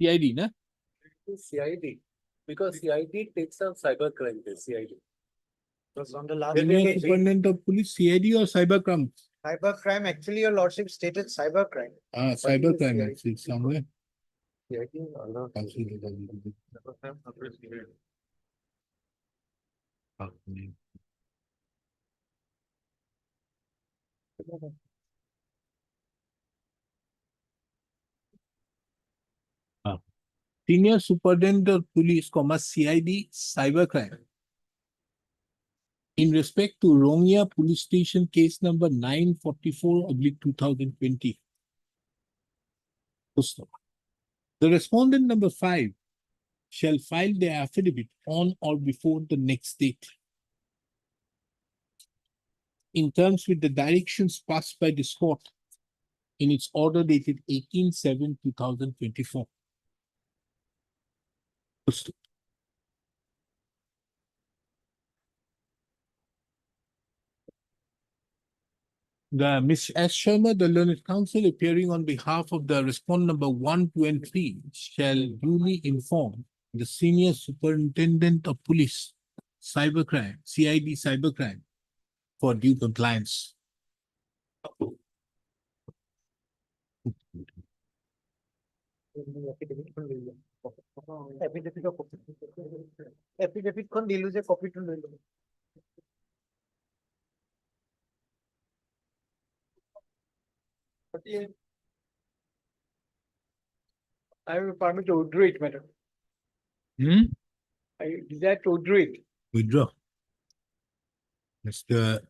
CID, na? CID, because CID takes up cybercrime, CID. Was on the last. Senior Superintendent of Police, CID or cybercrime? Cybercrime, actually, your lordship stated cybercrime. Cybercrime, actually, somewhere. Senior Superintendent of Police, CID, cybercrime. In respect to Rongya Police Station case number 944/2020. The respondent number 5 shall file their affidavit on or before the next date, in terms with the directions passed by this court in its order dated 18/7/2024. The Ms. S. Sharma, the learned counsel, appearing on behalf of the respondent number 1, 2, and 3, shall duly inform the Senior Superintendent of Police, Cybercrime, CID Cybercrime, for due compliance. Affidavit kon dilu je copy to lelo. I will permit to withdraw it, madam. I desire to withdraw it. Withdraw. Mr.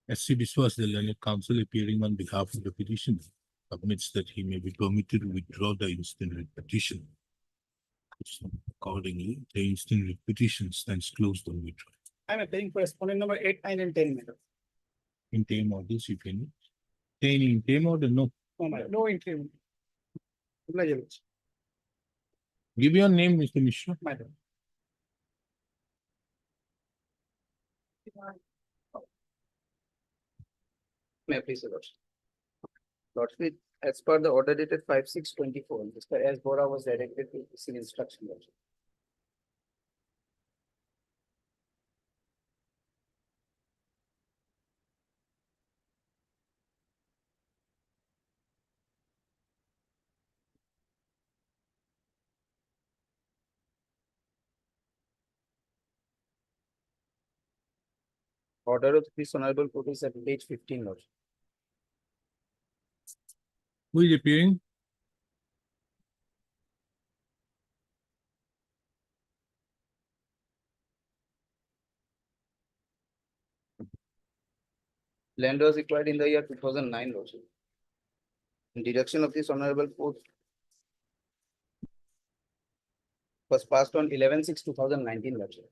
S.C. Biswas, the learned counsel, appearing on behalf of the petitioner, submits that he may be permitted to withdraw the instant writ petition. Accordingly, the instant writ petition stands closed on withdrawal. I am appealing for respondent number 8, 9, and 10, madam. Interim orders, if any. Any interim order? No. No, madam. No interim. Give your name, Mr. Mishra. Madam. May I please, Your Lordship? Lordship, as per the order dated 5/6/24, Mr. S. Bora was directed to receive instruction. Lordship. Order of this honorable court is at page 15, Lordship. Who is appearing? Land was acquired in the year 2009, Lordship. In direction of this honorable court was passed on 11/6/2019, Lordship.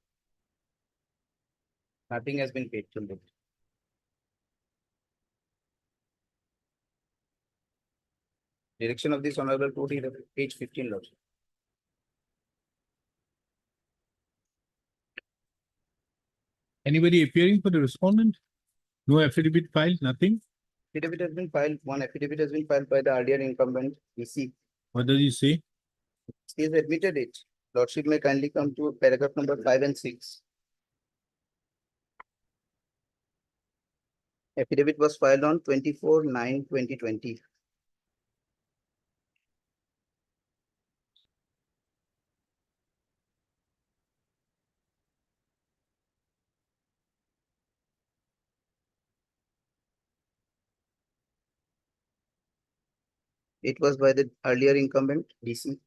Nothing has been paid till date. Direction of this honorable court is at page 15, Lordship. Anybody appearing for the respondent? No affidavit filed, nothing? Affidavit has been filed, one affidavit has been filed by the earlier incumbent, DC. What does he say? He has admitted it. Lordship may kindly come to paragraph number 5 and 6. Affidavit was filed on 24/9/2020. It was by the earlier incumbent, DC,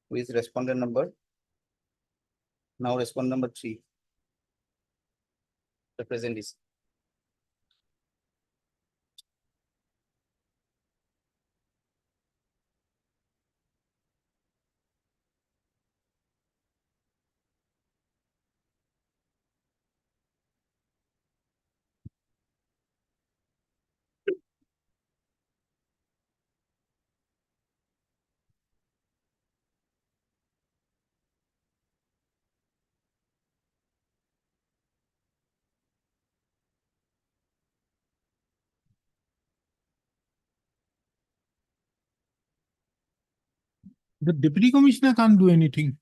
who is respondent number. Now respondent number 3. The present DC. The deputy commissioner can't do anything.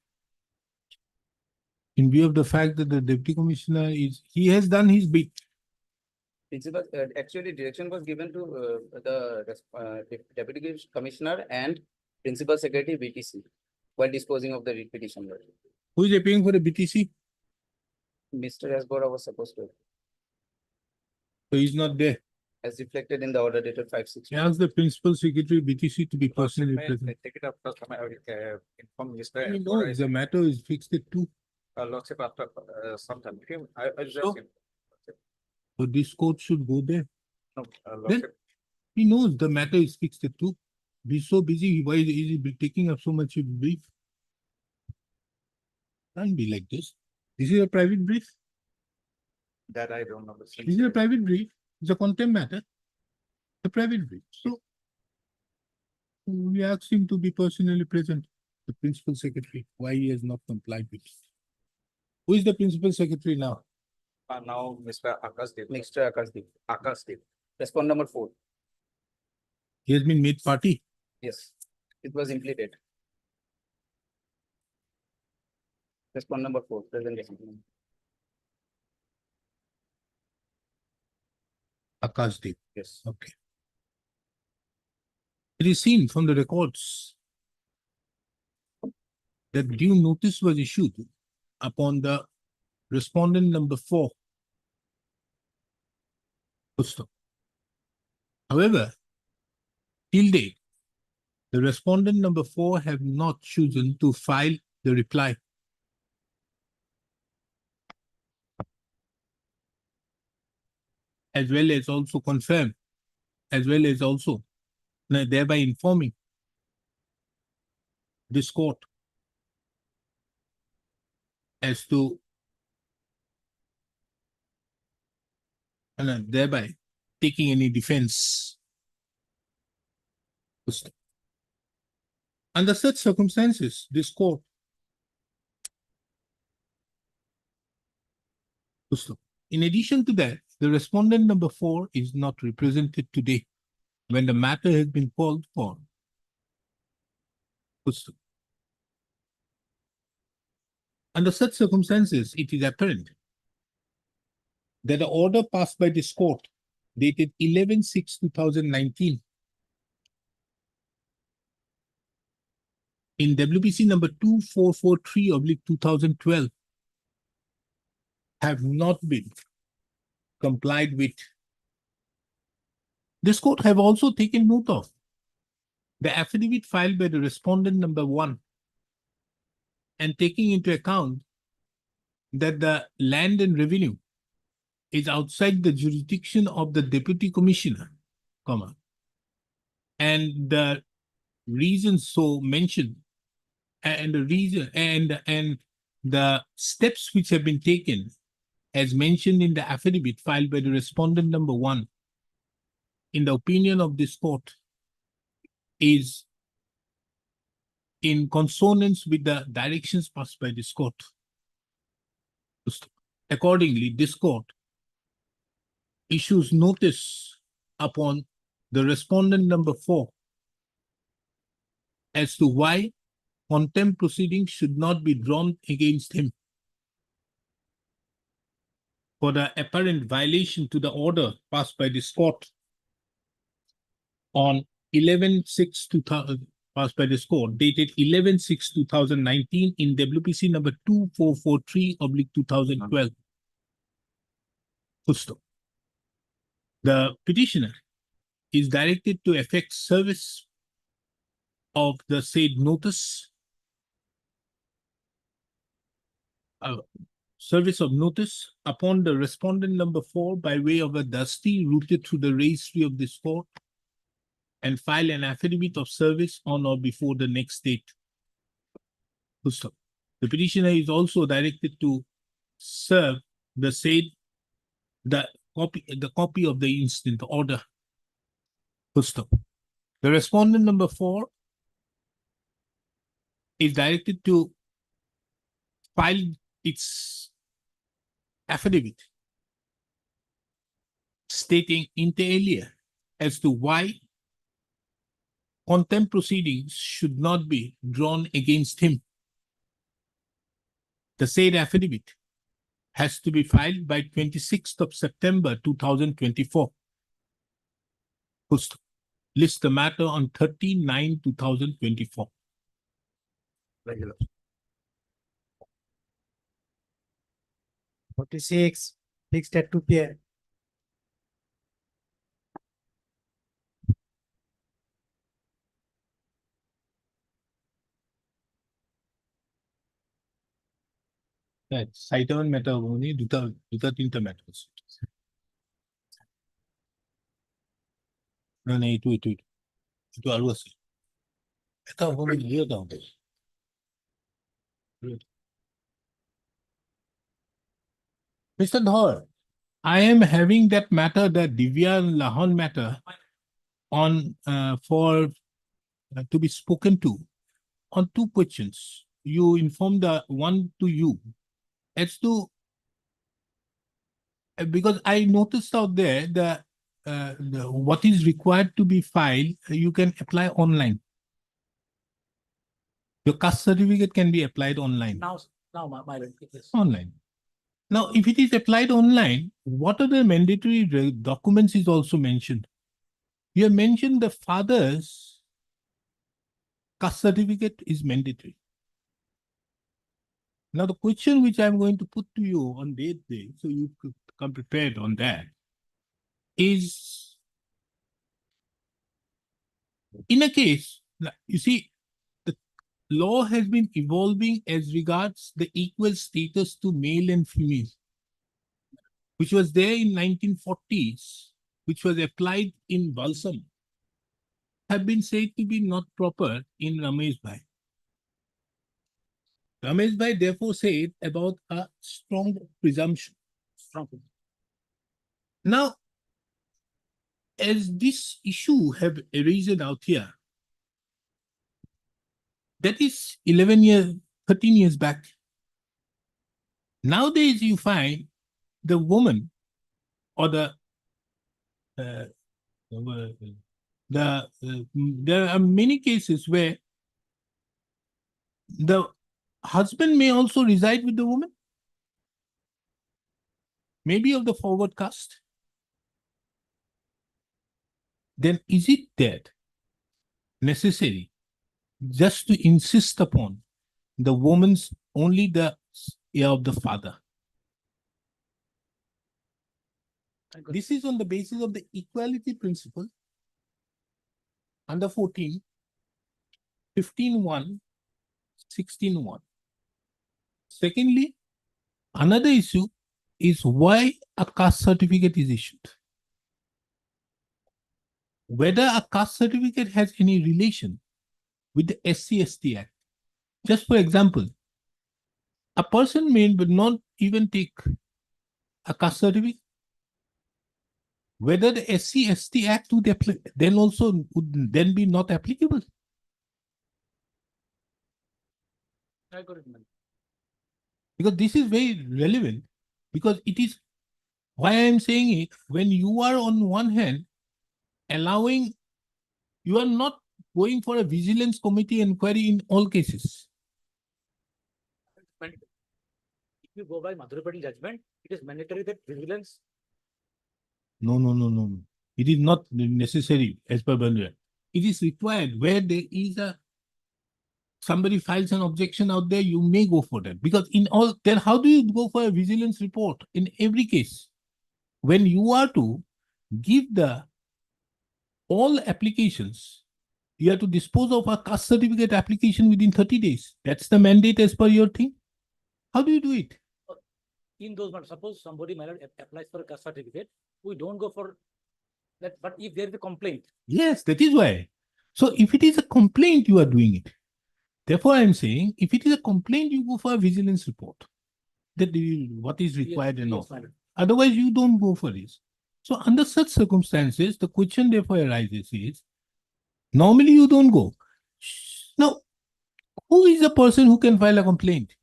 In view of the fact that the deputy commissioner he has done his bit. Principal, actually direction was given to deputy commissioner and principal secretary BTC while disposing of the writ petition. Lordship. Who is appearing for the BTC? Mr. S. Bora was supposed to, So he's not there. as reflected in the order dated 5/6. He asked the principal secretary BTC to be personally present. Take it up, inform Mr. He knows the matter is fixed at 2. Lordship after sometime. I just. So- So this court should go there. No, Lordship. He knows the matter is fixed at 2. He's so busy, why is he taking up so much of brief? Can't be like this. This is a private brief. That I don't know. This is a private brief. It's a contempt matter. A private brief. So we asked him to be personally present, the principal secretary, why he has not complied with it. Who is the principal secretary now? Now, Mr. Akashdev. Mr. Akashdev. Respondent number 4. He has been made party. Yes, it was impleted. Respondent number 4, present. Akashdev. Yes. Okay. It is seen from the records that due notice was issued upon the respondent number 4. However, till date, the respondent number 4 have not chosen to file the reply. As well as also confirm, as well as also thereby informing this court as to and thereby taking any defense. Under such circumstances, this court Full stop. In addition to that, the respondent number 4 is not represented today when the matter has been called for. Full stop. Under such circumstances, it is apparent that the order passed by this court dated 11/6/2019 in WPC number 2443/2012 have not been complied with. This court have also taken note of the affidavit filed by the respondent number 1 and taking into account that the land and revenue is outside the jurisdiction of the deputy commissioner, comma, and the reasons so mentioned and the reason and the steps which have been taken as mentioned in the affidavit filed by the respondent number 1 in the opinion of this court is in consonance with the directions passed by this court. Accordingly, this court issues notice upon the respondent number 4 as to why contempt proceedings should not be drawn against him for the apparent violation to the order passed by this court on 11/6/2000 passed by this court dated 11/6/2019 in WPC number 2443/2012. Full stop. The petitioner is directed to effect service of the said notice, service of notice upon the respondent number 4 by way of a dusty routed through the registry of this court and file an affidavit of service on or before the next date. Full stop. The petitioner is also directed to serve the said the copy of the instant order. Full stop. The respondent number 4 is directed to file its affidavit stating inter alia as to why contempt proceedings should not be drawn against him. The said affidavit has to be filed by 26th of September 2024. Full stop. List the matter on 30/9/2024. 46, fixed at 2 p.m. Citation matter only দুটা তিনটা matter আছে। না এইটো আৰু আছে। এটা হ'ব নেকি এটা হ'ব। Mr. Dhar, I am having that matter, the Divya Lahan matter on for to be spoken to on 2 questions. You informed the one to you as to because I noticed out there the what is required to be filed, you can apply online. Your caste certificate can be applied online. Now, my yes. Online. Now, if it is applied online, what are the mandatory documents is also mentioned. You have mentioned the father's caste certificate is mandatory. Now, the question which I'm going to put to you on that day, so you could come prepared on that, is in a case, you see, the law has been evolving as regards the equal status to male and female, which was there in 1940s, which was applied in Balsam, have been said to be not proper in Ramesh Bhai. Ramesh Bhai therefore said about a strong presumption. Now, as this issue have arisen out here, that is 13 years back. Nowadays, you find the woman or uh, there are many cases where the husband may also reside with the woman, maybe of the forward caste. Then is it that necessary just to insist upon the woman's only the heir of the father? This is on the basis of the equality principle under 14, 15.1, 16.1. Secondly, another issue is why a caste certificate is issued. Whether a caste certificate has any relation with the SC/ST Act. Just for example, a person may not even take a caste certificate. Whether the SC/ST Act would apply, then also would then be not applicable. I got it, man. Because this is very relevant, because it is why I am saying it, when you are on one hand allowing, you are not going for a vigilance committee inquiry in all cases. If you go by Madhuri Patil judgment, it is mandatory that vigilance. No. It is not necessary as per Bandra. It is required where there is a somebody files an objection out there, you may go for that. Because in all, then how do you go for a vigilance report in every case? When you are to give the all applications, you have to dispose of a caste certificate application within 30 days. That's the mandate as per your thing. How do you do it? In those matters, suppose somebody applies for a caste certificate, we don't go for that. But if there is a complaint, Yes, that is why. So if it is a complaint, you are doing it. Therefore, I am saying, if it is a complaint, you go for a vigilance report. That what is required and all. Otherwise, you don't go for this. So under such circumstances, the question therefore arises is, normally you don't go. Now, who is the person who can file a complaint?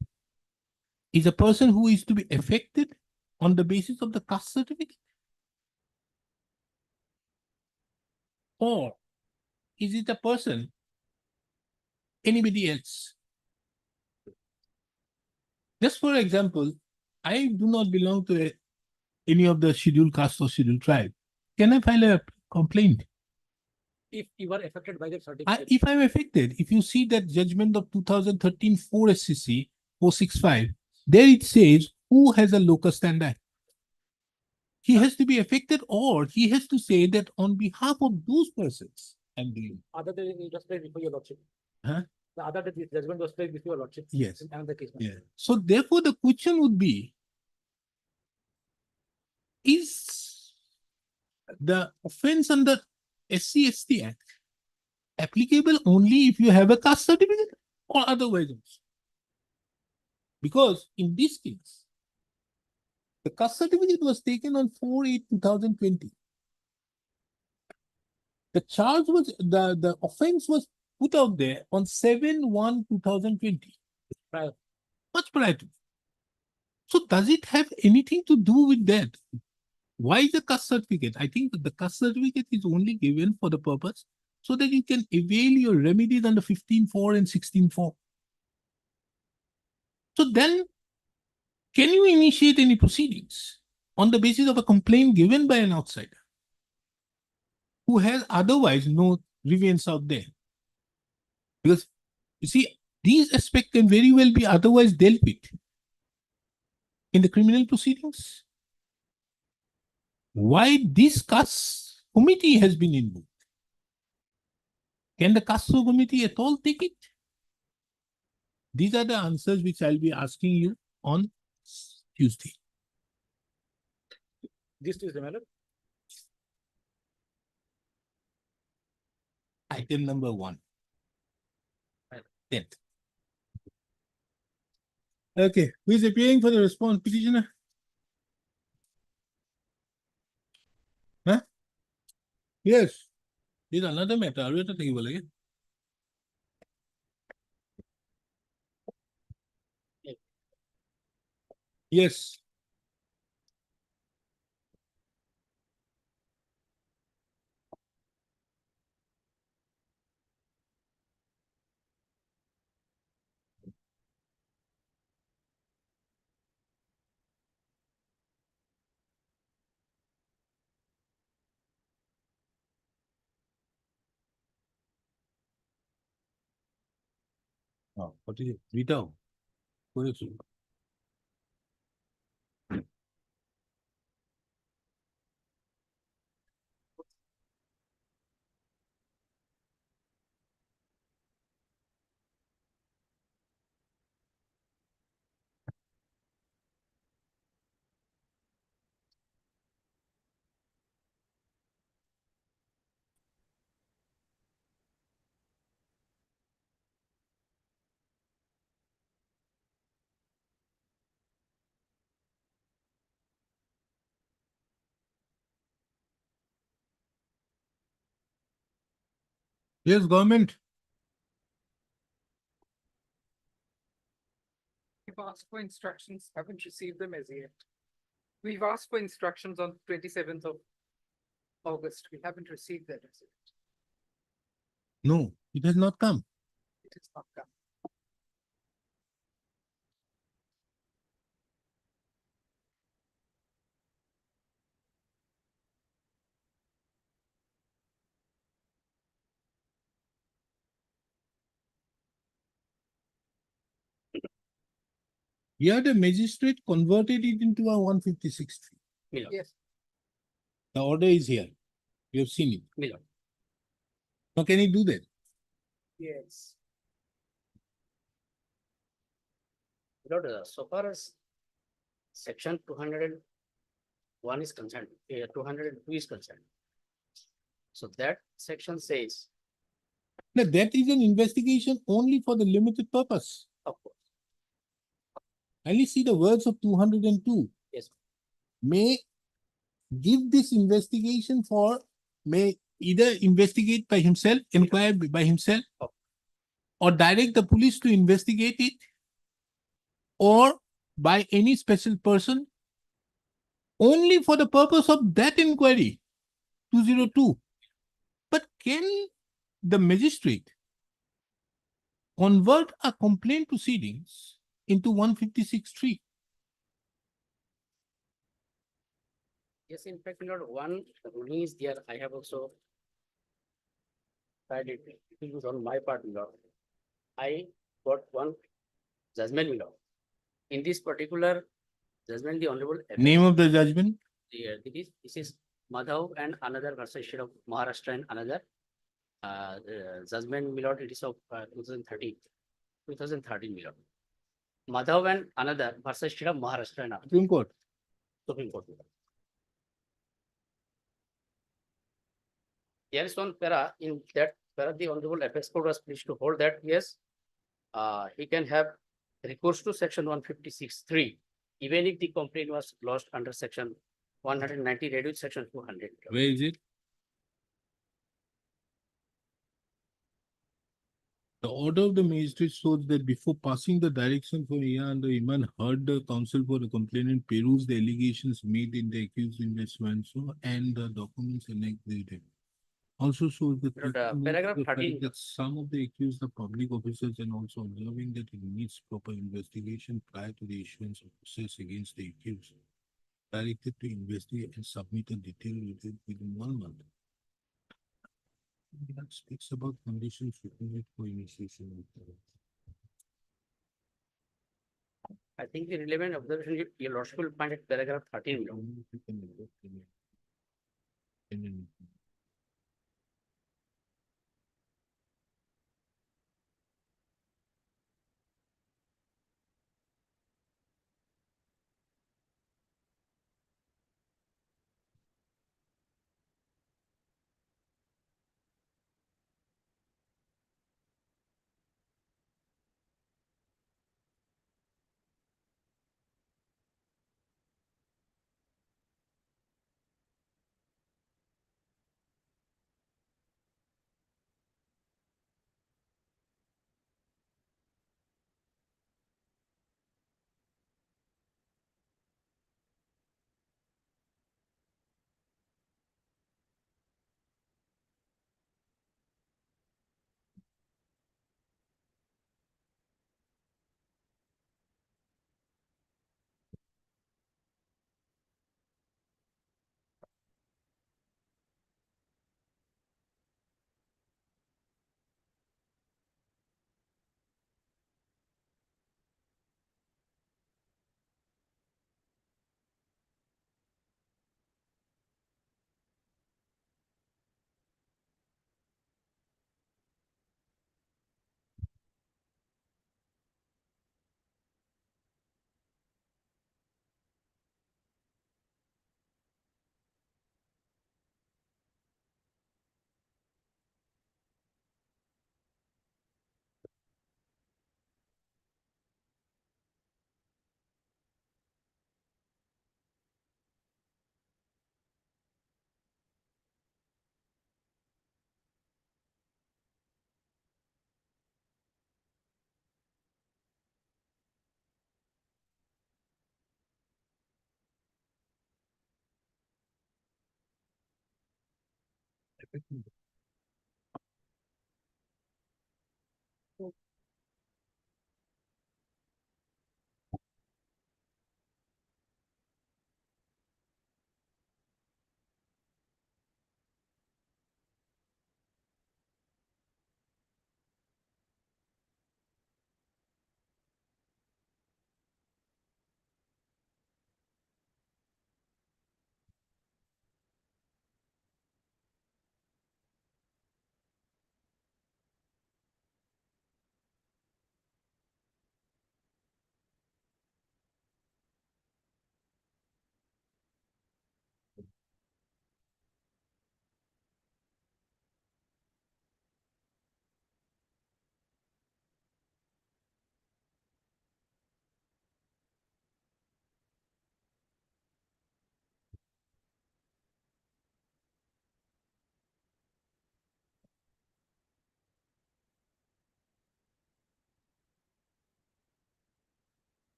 Is a person who is to be affected on the basis of the caste certificate? Or is it a person, anybody else? Just for example, I do not belong to any of the scheduled caste or scheduled tribe. Can I file a complaint? if you are affected by that certificate, If I'm affected, if you see that judgment of 2013 4 SCC 465, there it says who has a locus standi. He has to be affected, or he has to say that on behalf of those persons, I'm doing. other than it was placed before your lordship. Huh? The other than this judgment was placed before your lordship. Yes. In another case. Yeah. So therefore, the question would be, is the offense under SC/ST Act applicable only if you have a caste certificate or otherwise also? Because in this case, the caste certificate was taken on 4/8/2020. The charge was, the offense was put out there on 7/1/2020. Prior. Much prior to. So does it have anything to do with that? Why the caste certificate? I think the caste certificate is only given for the purpose so that you can avail your remedies under 15.4 and 16.4. So then, can you initiate any proceedings on the basis of a complaint given by an outsider who has otherwise no grievance out there? Because you see, these aspects can very well be otherwise dealt with in the criminal proceedings. Why this caste committee has been invoked? Can the caste committee at all take it? These are the answers which I'll be asking you on Tuesday. This is the matter. Item number 1. 10th. Okay, who is appearing for the response, petitioner? Huh? Yes. This is another matter. Are you talking about it? Yes. What is it? Vita. করেছো? Yes, government. We've asked for instructions, haven't received them as yet. We've asked for instructions on 27th of August. We haven't received that as yet. No, it has not come. It is not come. Here the magistrate converted it into a 156 tree. Milord, Yes, The order is here. You have seen it. Milord. Now can he do that? yes. Lord, so far as section 201 is concerned, 202 is concerned. So that section says, Now that is an investigation only for the limited purpose. of course, Only see the words of 202. yes, May give this investigation for, may either investigate by himself, inquire by himself, or direct the police to investigate it, or by any special person, only for the purpose of that inquiry, 202. But can the magistrate convert a complaint proceedings into 156(3)? yes, in fact, Lord, one ruling is there, I have also tried it, it was on my part, Lord. I got one judgment, Lord. In this particular judgment, the Honorable. Name of the judgment? This is Madhav and another versus State of Maharashtra and another. Judgment, Milord, it is of 2013, Milord. Madhav and another versus State of Maharashtra and another. Supreme Court. Supreme Court. There is one para, in that para, the Honorable Apex Court was pleased to hold that, yes, he can have recourse to section 156(3), even if the complaint was lodged under section 190, reduced section 200. Where is it? The order of the magistrate shows that before passing the direction for Iya and the Iman heard the counsel for the complainant peruse the allegations made in the accused investment and the documents annexed. Also shows that But, paragraph the fact 13. that some of the accused are public officers and also observing that it needs proper investigation prior to the issuance of process against the accused. Directed to investigate and submit a detailed report within 1 month. That speaks about conditions required for initiation of the. I think the relevant observation, your lordship will find at paragraph 13. Milord.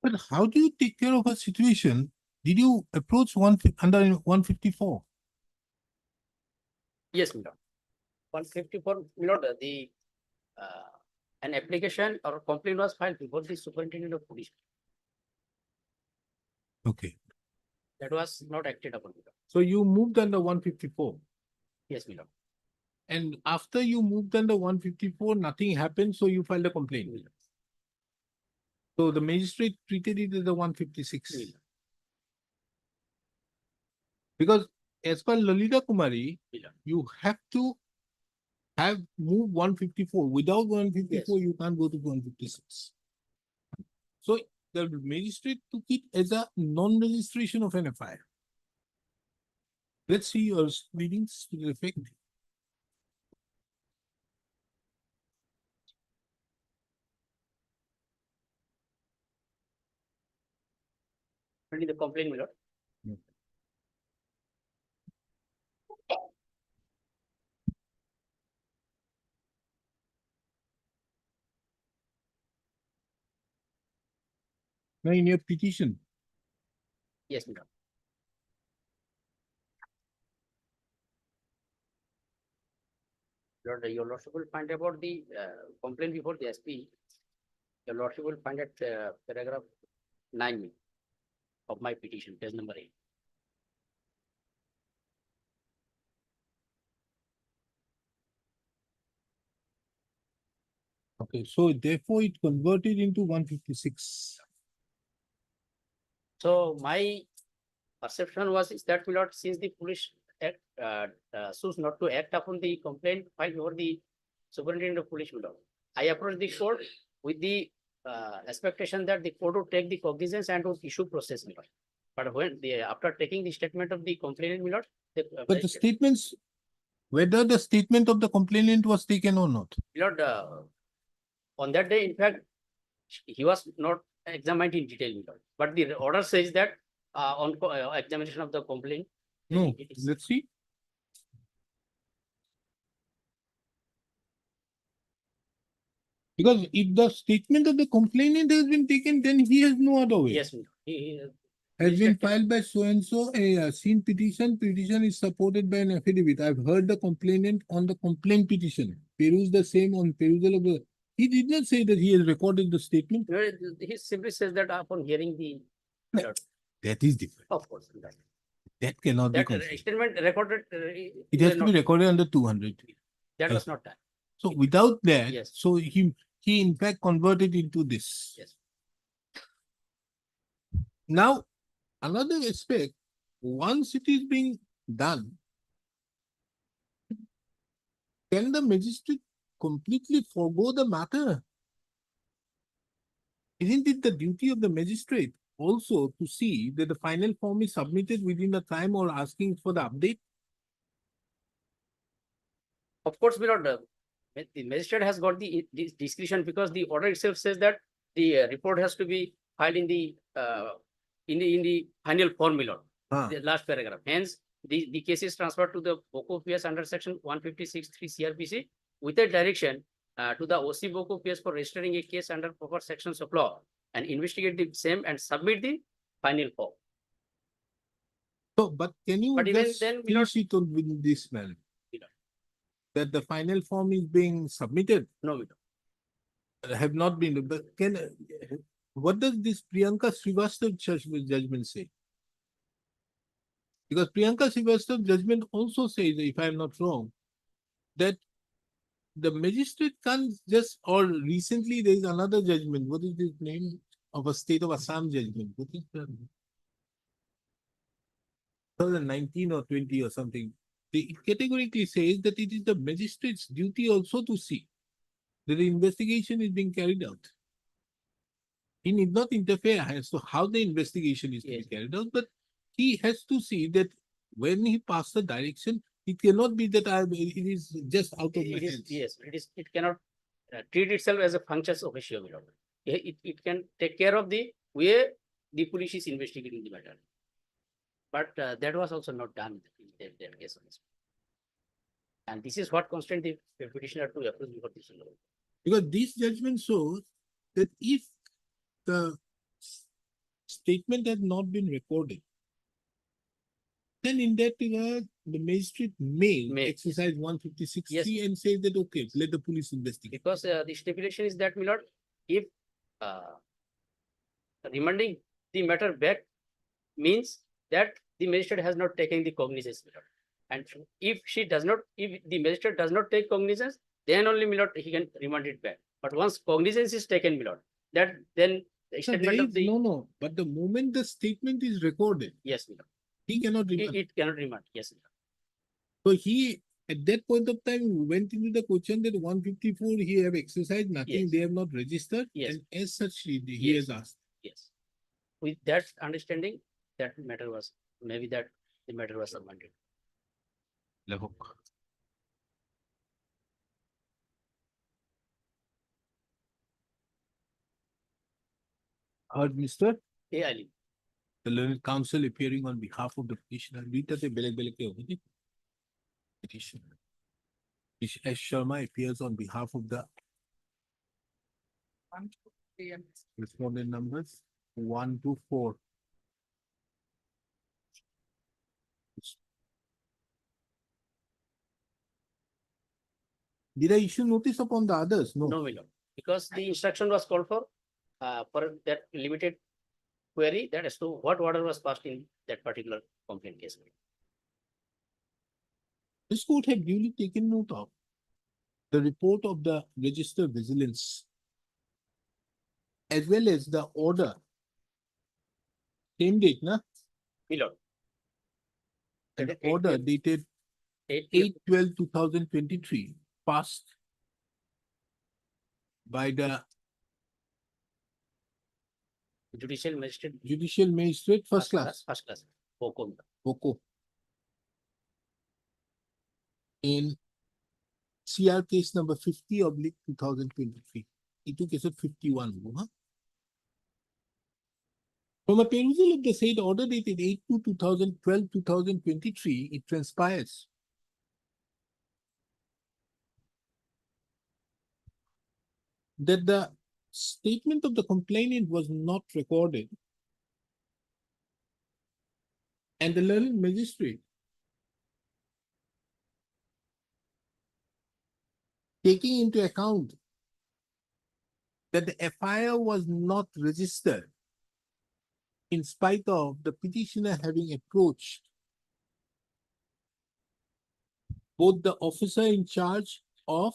But how do you take care of a situation? Did you approach under 154? Yes, my lord. 154, my lord, an application or complaint was filed before the superintendent of police. Okay, That was not acted upon, my lord. so you moved under 154. Yes, my lord. And after you moved under 154, nothing happened, so you filed a complaint. So the magistrate treated it as a 156. Yes. Because as per Lalita Kumari, Yeah. you have to have moved 154. Without 154, you can't go to 156. So the magistrate took it as a non-registration of an FIR. Let's see your readings to the effect. Only the complaint, my lord. No, in your petition. Yes, my lord. Your lordship will find about the complaint before the SP. Your lordship will find at paragraph 9 of my petition, page number 8. Okay, so therefore it converted into 156. So my perception was is that, my lord, since the police act choose not to act upon the complaint filed before the superintendent of police, my lord, I approached the court with the expectation that the court would take the cognizance and would issue process, my lord. But when the after taking the statement of the complainant, my lord, But the statements, whether the statement of the complainant was taken or not. my lord, on that day, in fact, he was not examined in detail, my lord. But the order says that on examination of the complaint. No, it is- let's see. Because if the statement of the complainant has been taken, then he has no other way. Yes, my lord. He- Has been Restricted. filed by so and so, a seen petition is supported by an affidavit. I've heard the complainant on the complaint petition. Peruse the same on perusal of the, he did not say that he has recorded the statement. No, he simply says that upon hearing the, That is different. of course, That cannot be that considered. statement recorded. It has to be recorded under 200. That Yes. was not done. So without that, Yes. so he in fact converted into this. Yes. Now, another aspect, once it is being done, can the magistrate completely forego the matter? Isn't it the duty of the magistrate also to see that the final form is submitted within the time or asking for the update? Of course, my lord, the magistrate has got the discretion because the order itself says that the report has to be filed in the final form, my lord. Ah. The last paragraph. Hence, the case is transferred to the BOCO PS under section 156(3) CRPC with a direction to the OC BOCO PS for registering a case under proper sections of law and investigate the same and submit the final form. So, but can you But even just then, we finish it on with this manner? We don't. That the final form is being submitted, No, we don't. have not been, but can, what does this Priyanka Srivastava judgment say? Because Priyanka Srivastava judgment also says, if I am not wrong, that the magistrate can't just, or recently there is another judgment, what is the name of a state of Assam judgment? What is the 2019 or 20 or something? It categorically says that it is the magistrate's duty also to see that the investigation is being carried out. He need not interfere as to how the investigation is to be Yes. carried out, but he has to see that when he passes the direction, it cannot be that it is just out of my It is, hands. yes, it cannot treat itself as a functions officio, my lord. It can take care of the way the police is investigating the matter. But that was also not done in that case. Also. And this is what constrained the petitioner to approach before this law. Because this judgment shows that if the statement has not been recorded, then in that regard, the magistrate may May. exercise 156C Yes. and say that, okay, let the police investigate. Because the stipulation is that, my lord, if remanding the matter back means that the magistrate has not taken the cognizance, my lord. And if the magistrate does not take cognizance, then only, my lord, he can remand it back. But once cognizance is taken, my lord, that then the So there statement of is, the, no, but the moment the statement is recorded, yes, my lord, he cannot remand. it cannot remand, yes, my lord. So he, at that point of time, went into the question that 154, he have exercised nothing, Yes. they have not registered. Yes. And as such, he Yes. has asked. Yes. With that understanding, that matter was, maybe that the matter was amended. Heard, Mr. A. Ali. The learned counsel appearing on behalf of the petitioner. Read that petitioner. S. Sharma appears on behalf of the 1 2 3 and respondent numbers 124. Did I issue notice upon the others? No. No, my lord, because the instruction was called for that limited query, that as to what order was passed in that particular complaint case. This court had duly taken note of the report of the Register Vigilance as well as the order. Same date, na? My lord. An Eight- order eight- dated 8/12/2023 passed by the Judicial magistrate. Judicial Magistrate First Class, First class. Boko. Boko, in CR case number 50/2023. Itu case 51. Huh? From a perusal of the said order dated 8/2012/2023, it transpires that the statement of the complainant was not recorded and the learned magistrate, taking into account that the FIR was not registered in spite of the petitioner having approached both the officer in charge of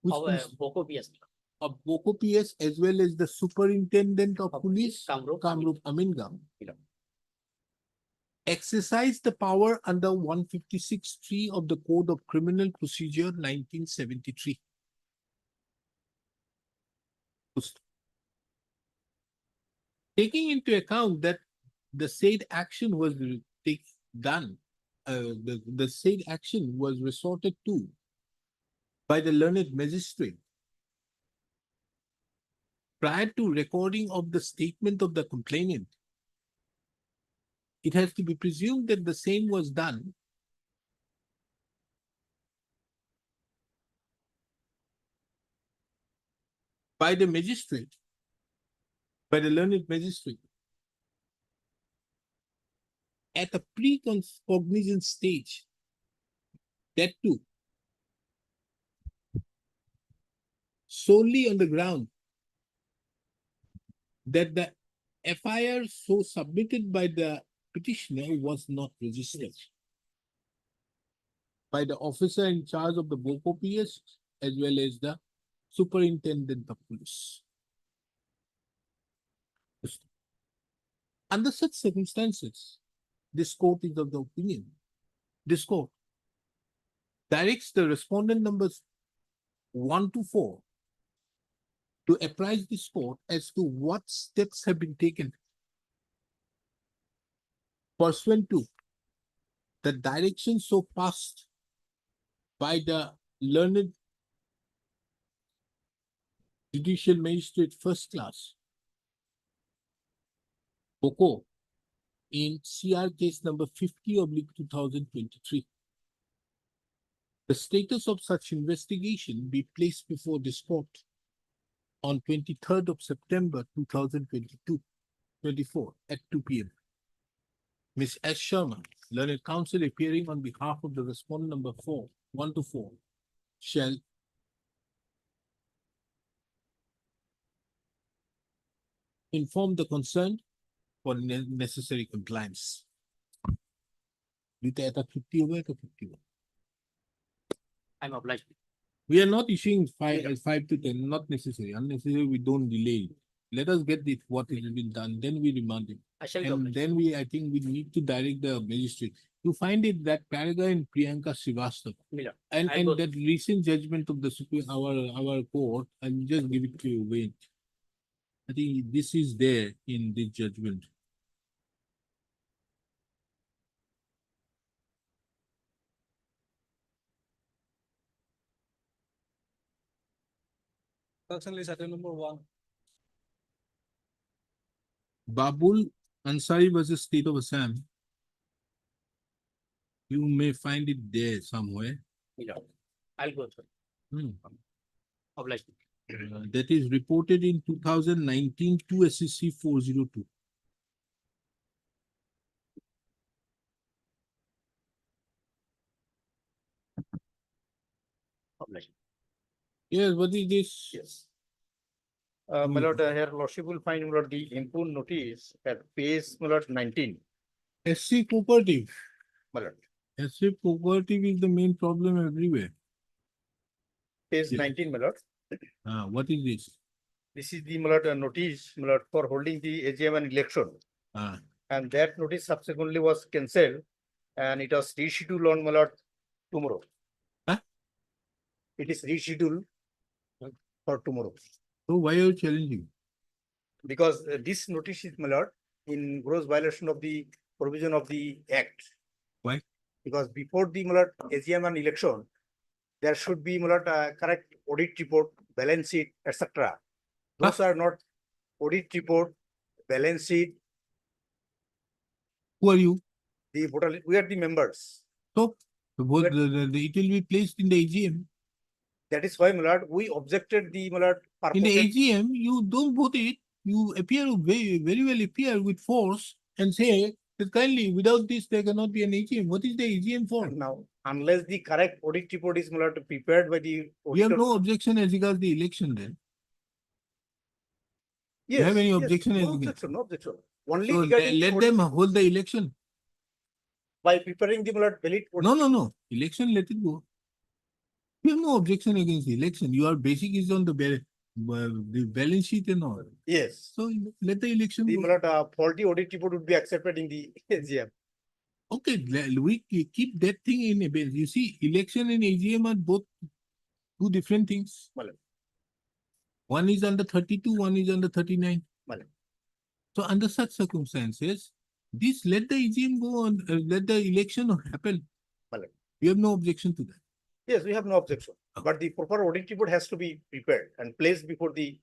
which Our is- Boko PS. of Boko PS as well as the superintendent of police, Kamrup. Kamrup Amingam, Yeah. exercise the power under 156(3) of the Code of Criminal Procedure 1973. Taking into account that the said action was done, the said action was resorted to by the learned magistrate prior to recording of the statement of the complainant, it has to be presumed that the same was done by the magistrate, by the learned magistrate, at a pre-cognizant stage, that too, solely on the ground that the FIR so submitted by the petitioner was not registered by the officer in charge of the Boko PS as well as the superintendent of police. Under such circumstances, this court is of the opinion, this court directs the respondent numbers 1 to 4 to apprise this court as to what steps have been taken pursuant to the direction so passed by the learned judicial magistrate first class, Boko, in CR case number 50/2023. The status of such investigation be placed before this court on 23rd of September 2022-24 at 2 p.m. Ms. S. Sharma, learned counsel appearing on behalf of the respondent number 1 to 4, shall inform the concerned for necessary compliance. Dito ata 50 over to 51. I'm obliged. We are not issuing 5 to 10, not necessary. Unnecessary, we don't delay it. Let us get it, what has been done, then we remand it. I shall be And obliged. then I think we need to direct the magistrate. You find it that paragraph in Priyanka Srivastava My lord. and I'll go- that recent judgment of the Supreme, our court, I'll just give it to you, wait. I think this is there in the judgment. Personally, settle number 1. Babul Ansari versus State of Assam. You may find it there somewhere. My lord. I'll go through. Hmm. Obliged. that is reported in 2019 to SCC 402. Yes, what is this? Yes. My lord, here lordship will find, my lord, the input notice at page, my lord, 19, SC cooperative. my lord. SC cooperative is the main problem everywhere. Page Yes. 19, my lord. What is this? This is the, my lord, notice, my lord, for holding the AGM and election. Ah, And that notice subsequently was cancelled and it was rescheduled on, my lord, tomorrow. Huh? It is rescheduled for tomorrow. so why are you challenging? Because this notice is, my lord, in gross violation of the provision of the act. Why? Because before the, my lord, AGM and election, there should be, my lord, correct audit report, balance sheet, etc. Those are not audit report, balance sheet, Who are you? the voter, we are the members. So, it will But- be placed in the AGM. That is why, my lord, we objected the, my lord, In the purported- AGM, you don't vote it. You appear very well appear with force and say that kindly without this there cannot be an AGM. What is the AGM for? Now, unless the correct audit report is, my lord, prepared by the. We have auditor- no objection as regards the election then. Yes, have any yes, objection as no against? objection, no objection. Only So regarding the let audit- them hold the election. by preparing the, my lord, valid. audit- No. Election, let it go. We have no objection against the election. Your basic is on the balance sheet and all. Yes. So let the election The, go. my lord, faulty audit report would be accepted in the AGM. Okay, we keep that thing in a base. You see, election and AGM are both two different things. Well. One is under 32, one is under 39. Well. So under such circumstances, this let the AGM go on, let the election happen. Well. We have no objection to that. Yes, we have no objection, Okay. but the proper audit report has to be prepared and placed before the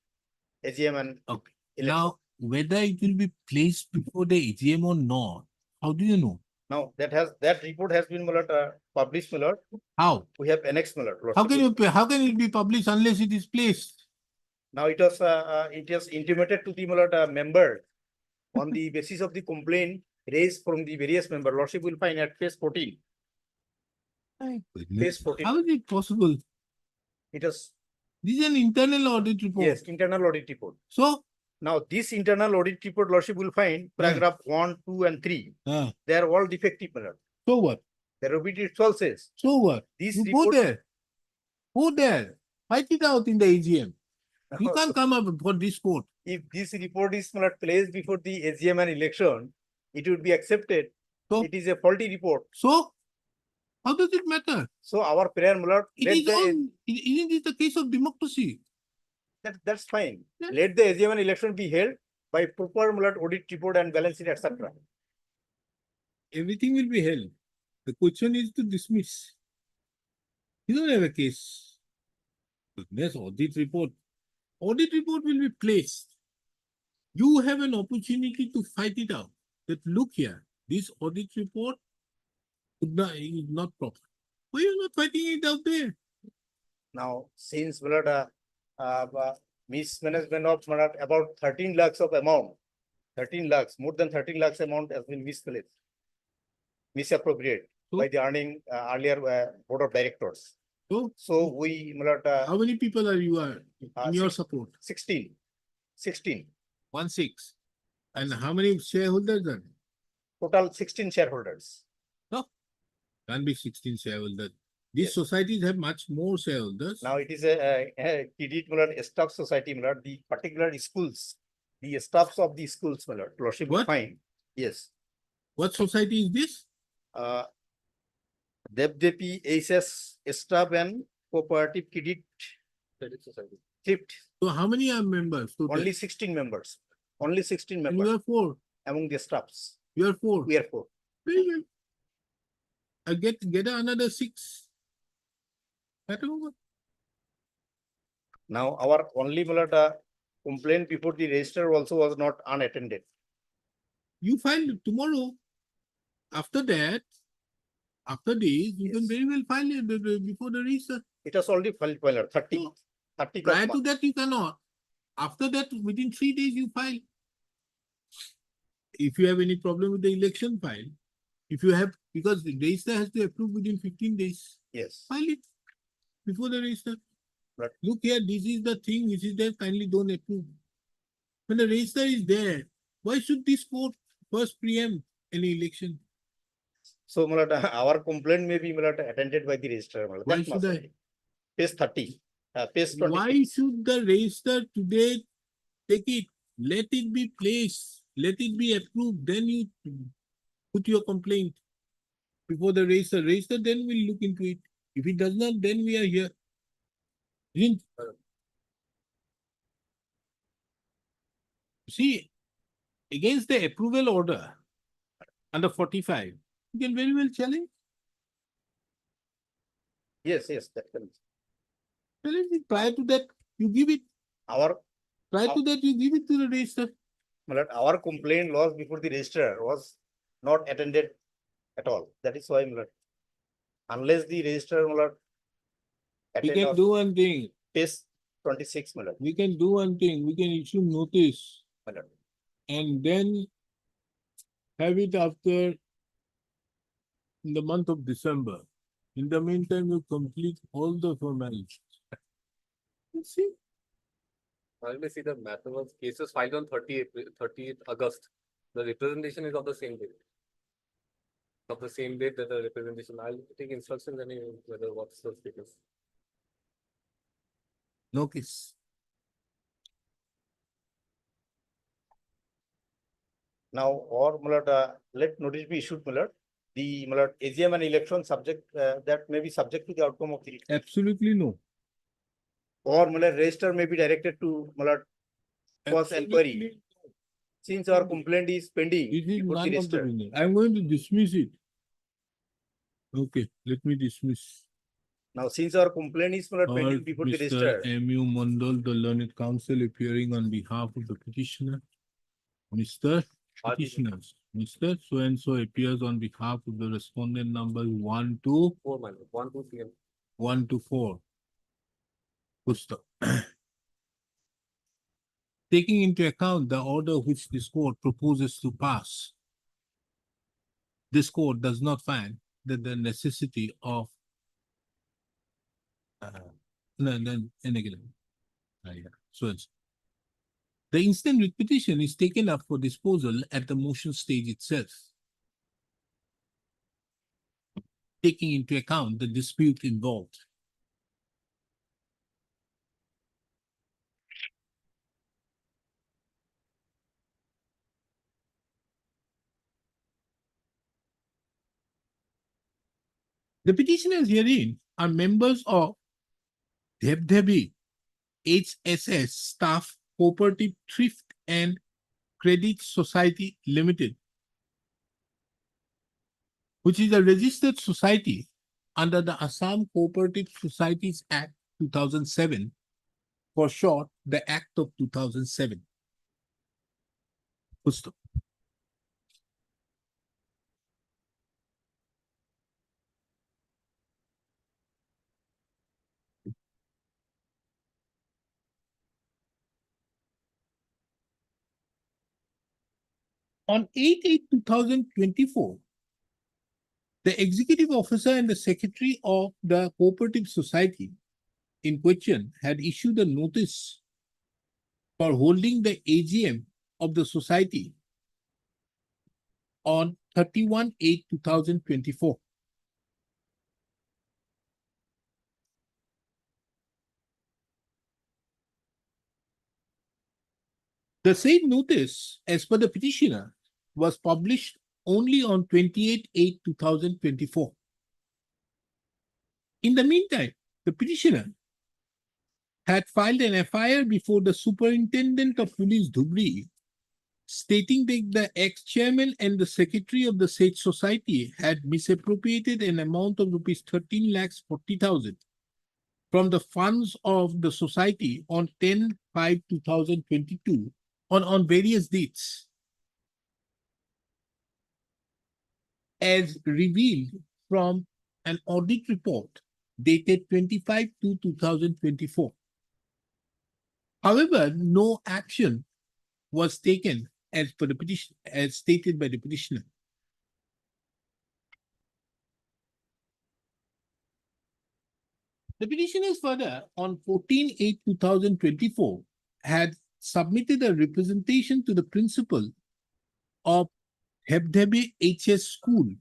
AGM and. Okay. election. Now, whether it will be placed before the AGM or not, how do you know? Now, that report has been, my lord, published, my lord. How? We have annexed, my lord. How can it be published unless it is placed? Now, it was intimated to the, my lord, member on the basis of the complaint raised from the various member. Lordship will find at page 14. Page 14. How is it possible? It was, This is an internal audit report. yes, internal audit report. So, Now, this internal audit report, Lordship will find paragraph 1, 2, and 3. They are all defective, my lord. so what? The audit itself says, So what? this You go report. there. Go there. Fight it out in the AGM. You can't come up for this court. If this report is not placed before the AGM and election, it would be accepted. So? It is a faulty report. So, how does it matter? So our prayer, my lord, It let is all, the, isn't it the case of democracy? that's fine. Yeah. Let the AGM and election be held by proper, my lord, audit report and balance sheet, etc. Everything will be held. The question is to dismiss. You don't have a case. Goodness, audit report. Audit report will be placed. You have an opportunity to fight it out. That look here, this audit report is not proper. Why are you not fighting it out there? Now, since, my lord, mismanagement of, my lord, about 13 lakhs of amount, 13 lakhs, more than 13 lakhs amount has been misplaced, misappropriated by the earlier board of directors. So, So we, my lord, how many people are you in your six- support? 16. 16. 1-6. And how many shareholders are? Total 16 shareholders. Can't be 16 shareholders. These Yes. societies have much more shareholders. Now it is a credit, my lord, staff society, my lord, the particular schools, the staffs of the schools, my lord, lordship will What? find. Yes. What society is this? Devdepi SS staff and cooperative credit Credit society. thrift, So how many are members? Total? only 16 members, only 16 And you members are 4. among the staffs. You are 4. We are 4. Very well. I get another 6. That over. Now our only, my lord, complaint before the register also was not unattended. You file tomorrow. After that, after this, you can Yes. very well file it before the register. It was already filed, my lord, 30. So, 30th of Prior to March. that, you cannot. After that, within 3 days, you file. If you have any problem with the election file, if you have, because the register has to approve within 15 days, Yes. file it before the register. Right. Look here, this is the thing which is there, kindly don't approve. When the register is there, why should this court first preempt any election? So, my lord, our complaint may be, my lord, attended by the registrar. My lord. Why That should must I? be. Page 30, page 26. Why should the register today take it? Let it be placed, let it be approved, then you put your complaint before the register. Register, then we'll look into it. If it does not, then we are here. Isn't- See, against the approval order under 45, you can very well challenge. Yes, that can. Challenge it. Prior to that, you give it. Prior to that, you give it to the register. My lord, our complaint lodged before the registrar was not attended at all. That is why, my lord. Unless the registrar, my lord. We attend can our do one thing. Page 26, my lord. We can do one thing. We can issue notice My lord. and then have it after in the month of December. In the meantime, you complete all the formalities. Let's see. I may see the matter was cases filed on 30th August. The representation is of the same date. Of the same date that the representation, I'll take instructions anyway, whether what's the status. No case. Now, or, my lord, let notice be issued, my lord. The, my lord, AGM and election subject, that may be subject to the outcome of the. Absolutely no. Or, my lord, register may be directed to, my lord, first inquiry. Absolutely. Since our complaint is pending. This is before the none of the registrar. business. I'm going to dismiss it. Okay, let me dismiss. Now, since our complaint is, my lord, Or pending before the Mr. registrar. M.U. Mondal, the learned counsel appearing on behalf of the petitioner. Mr. Petitioners, Mr. So-and-so appears on behalf of the respondent number 1 to 4 minus 1 2 3 and 1 to 4. Pusto. Taking into account the order which this court proposes to pass, this court does not find that the necessity of so-and-so. The instant writ petition is taken up for disposal at the motion stage itself, taking into account the dispute involved. The petitioners herein are members of Dhebdhebi HSS Staff Cooperative Thrift and Credit Society Limited, which is a registered society under the Assam Cooperative Societies Act 2007, for short, the Act of 2007. Pusto. On 8/8/2024, the executive officer and the secretary of the cooperative society in question had issued a notice for holding the AGM of the society on 31/8/2024. The said notice, as per the petitioner, was published only on 28/8/2024. In the meantime, the petitioner had filed an FIR before the Superintendent of Police Dhubri, stating that the ex-chairman and the secretary of the said society had misappropriated an amount of rupees 13,40,000 from the funds of the society on 10/5/2022 on various dates, as revealed from an audit report dated 25/2/2024. However, no action was taken as per the petition, as stated by the petitioner. The petitioners further, on 14/8/2024, had submitted a representation to the principal of Dhebdhebe HS School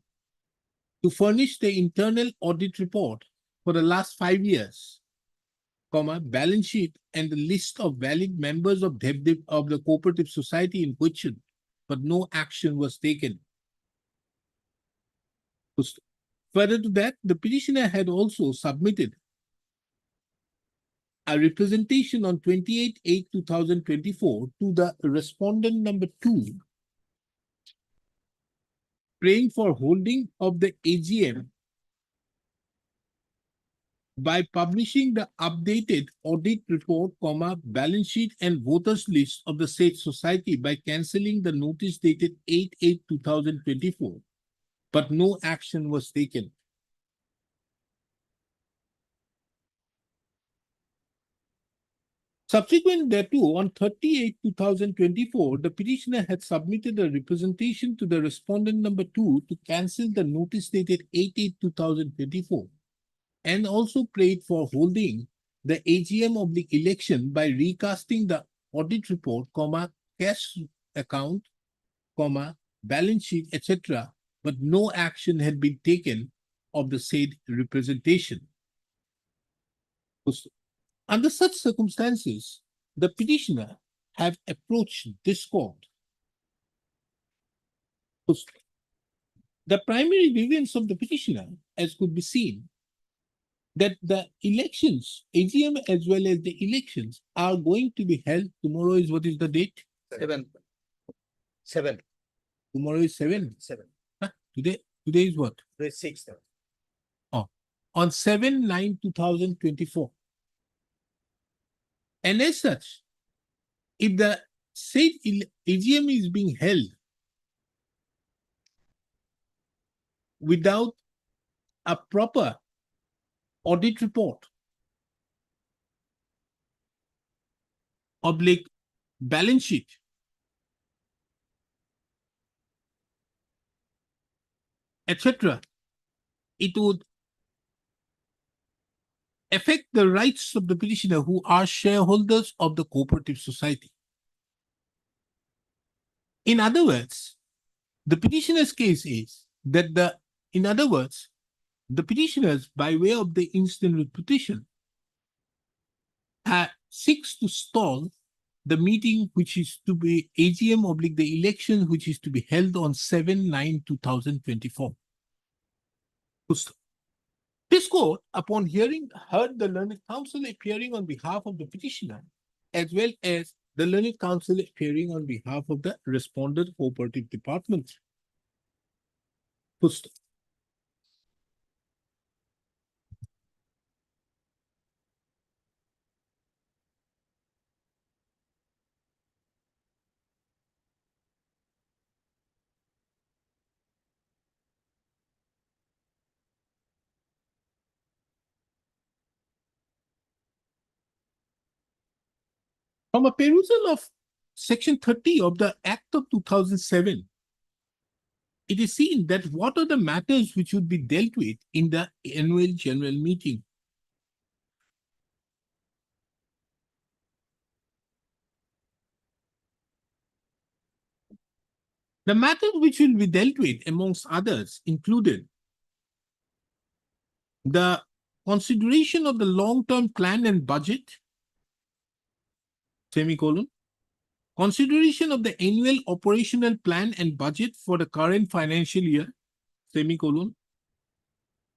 to furnish the internal audit report for the last 5 years, balance sheet and the list of valid members of Dhebdhebe of the cooperative society in question, but no action was taken. Further to that, the petitioner had also submitted a representation on 28/8/2024 to the respondent number 2, praying for holding of the AGM by publishing the updated audit report, balance sheet and voters list of the said society by cancelling the notice dated 8/8/2024, but no action was taken. Subsequent thereto, on 30/8/2024, the petitioner had submitted a representation to the respondent number 2 to cancel the notice dated 8/8/2024 and also prayed for holding the AGM of the election by recasting the audit report, cash account, balance sheet, etc., but no action had been taken of the said representation. Under such circumstances, the petitioner have approached this court. The primary grievance of the petitioner, as could be seen, that the elections, AGM as well as the elections, are going to be held. Tomorrow is, what is the date? 7. Tomorrow is 7. 7. Today is what? The 6th. On 7/9/2024. And as such, if the said AGM is being held without a proper audit report, balance sheet, etc., it would affect the rights of the petitioner who are shareholders of the cooperative society. In other words, the petitioner's case is that the petitioners, by way of the instant petition, seeks to stall the meeting which is to be AGM / the election which is to be held on 7/9/2024. This court, upon heard the learned counsel appearing on behalf of the petitioner, as well as the learned counsel appearing on behalf of the respondent cooperative department. From a perusal of Section 30 of the Act of 2007, it is seen that what are the matters which would be dealt with in the annual general meeting. The matters which will be dealt with, amongst others, included the consideration of the long-term plan and budget, consideration of the annual operational plan and budget for the current financial year,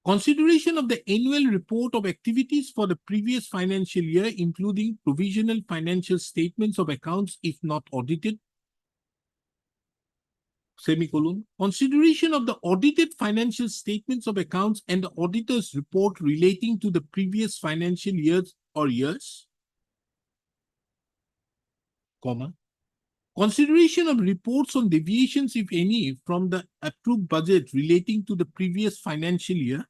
consideration of the annual report of activities for the previous financial year, including provisional financial statements of accounts if not audited, consideration of the audited financial statements of accounts and the auditor's report relating to the previous financial years or years, consideration of reports on deviations, if any, from the approved budget relating to the previous financial year,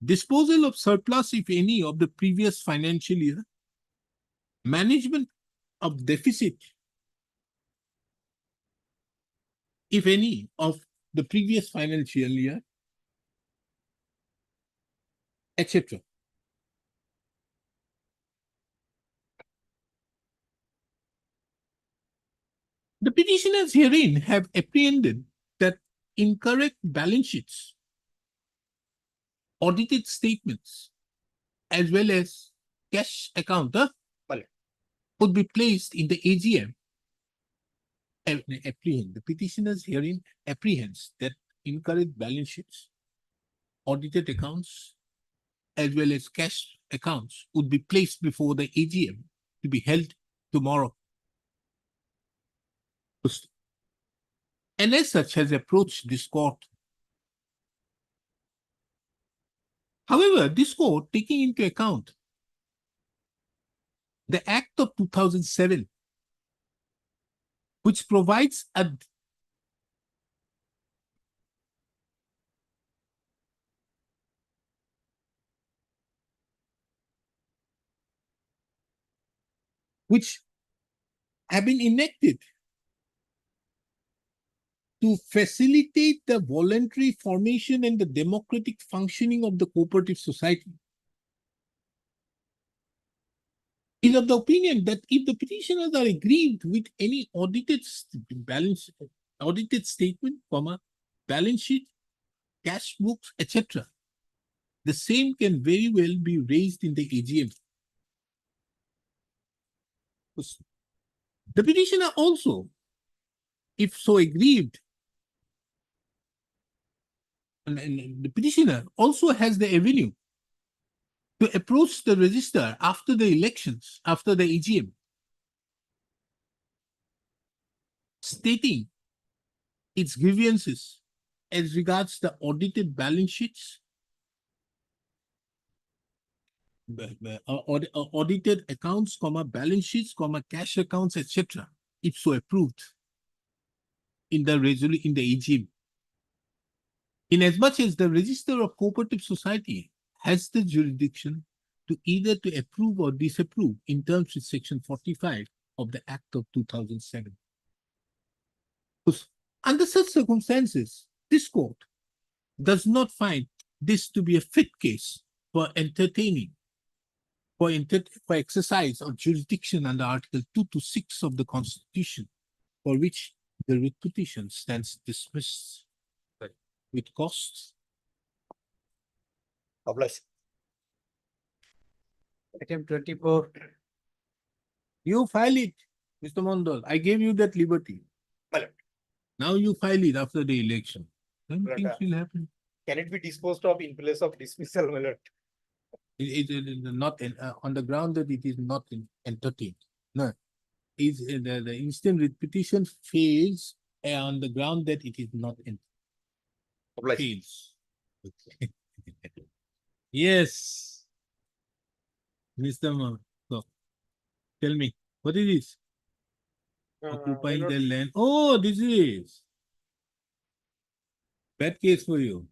disposal of surplus, if any, of the previous financial year, management of deficit, if any, of the previous financial year, etc. The petitioners herein have apprehended that incorrect balance sheets, audited statements, as well as cash account would be placed in the AGM. The petitioners herein apprehends that incorrect balance sheets, audited accounts, as well as cash accounts would be placed before the AGM to be held tomorrow. And as such has approached this court. However, this court, taking into account the Act of 2007, which provides a which have been enacted to facilitate the voluntary formation and the democratic functioning of the cooperative society, is of the opinion that if the petitioners are aggrieved with any audited statement, balance sheet, cash books, etc., the same can very well be raised in the AGM. The petitioner also, if so aggrieved, and the petitioner also has the avenue to approach the register after the elections, after the AGM, stating its grievances as regards the audited balance sheets, audited accounts, balance sheets, cash accounts, etc., if so approved in the AGM. Inasmuch as the Register of Cooperative Society has the jurisdiction to either to approve or disapprove in terms with Section 45 of the Act of 2007. Under such circumstances, this court does not find this to be a fit case for entertaining, for exercise of jurisdiction under Article 2 to 6 of the Constitution, for which the writ petition stands dismissed with costs. Item 24. You file it, Mr. Mondal. I gave you that liberty. Now you file it after the election. Then things will happen. Can it be disposed of in place of dismissal, my lord? It is not on the ground that it is not entertained. No, the instant writ petition fails on the ground that it is not fails. Okay. Yes, Mr. So, tell me, what is this? Occupying the land. Oh, this is bad case for you.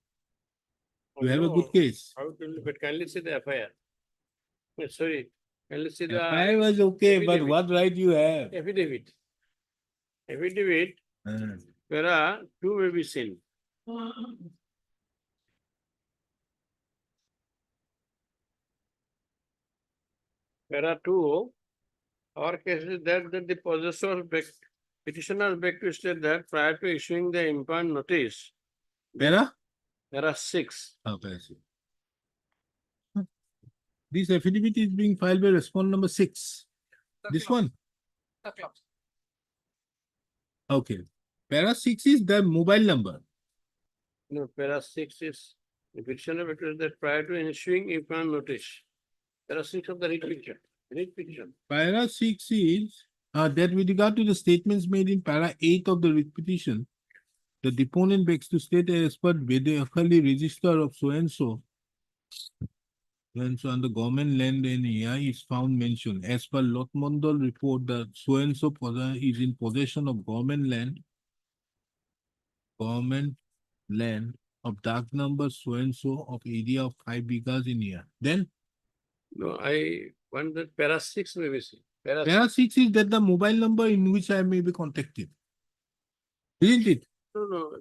You have a good case. How can you, but kindly see the FIR. Sorry, kindly see the. FIR was okay, but what right you have? Affidavit. Affidavit, para 2 may be seen. Para 2, our case is that the possessor petitioner beg to state that prior to issuing the impound notice, Para? para 6. Para 6. This affidavit is being filed by respondent number 6. This one? Okay. Para 6 is the mobile number. No, para 6 is the petitioner because that prior to issuing impound notice. Para 6 of the writ petition. Para 6 is that with regard to the statements made in para 8 of the writ petition, the deponent begs to state as per Vedakali register of so and so on the government land and AI is found mentioned. As per Lot Mondal report, that so and so is in possession of government land of dark number so and so of area of 5 bighas in here. Then No, I want that para 6 may be seen. Para 6 is that the mobile number in which I may be contacted. Isn't it? No,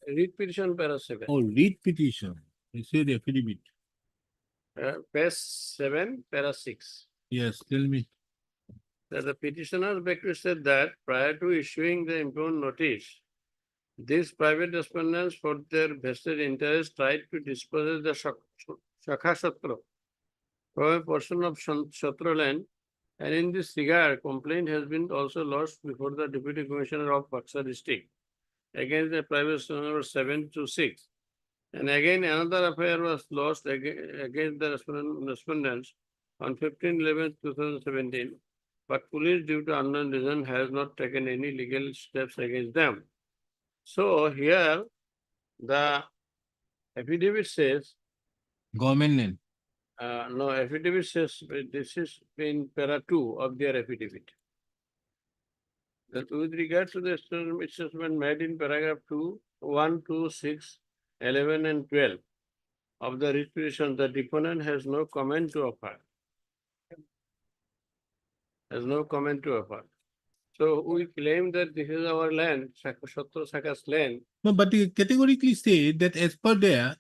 read petition para 7. Oh, read petition. I said affidavit. Page 7, para 6. Yes, tell me. That the petitioner said that prior to issuing the impugned notice, these private respondents for their vested interest tried to dispose the Shakha Satra from a portion of Shatra land, and in this regard, complaint has been also lodged before the Deputy Commissioner of Buxar District against the private number 726. And again, another affair was lodged against the respondents on 15/11/2017. But police, due to unknown reason, has not taken any legal steps against them. So here, the affidavit says, Government land. no, affidavit says, this is in para 2 of their affidavit. That with regard to the assessment made in paragraph 2, 1, 2, 6, 11 and 12 of the writ petition, the deponent has no comment to offer. Has no comment to offer. So we claim that this is our land, Shatra Shaka's land. No, but they categorically state that as per the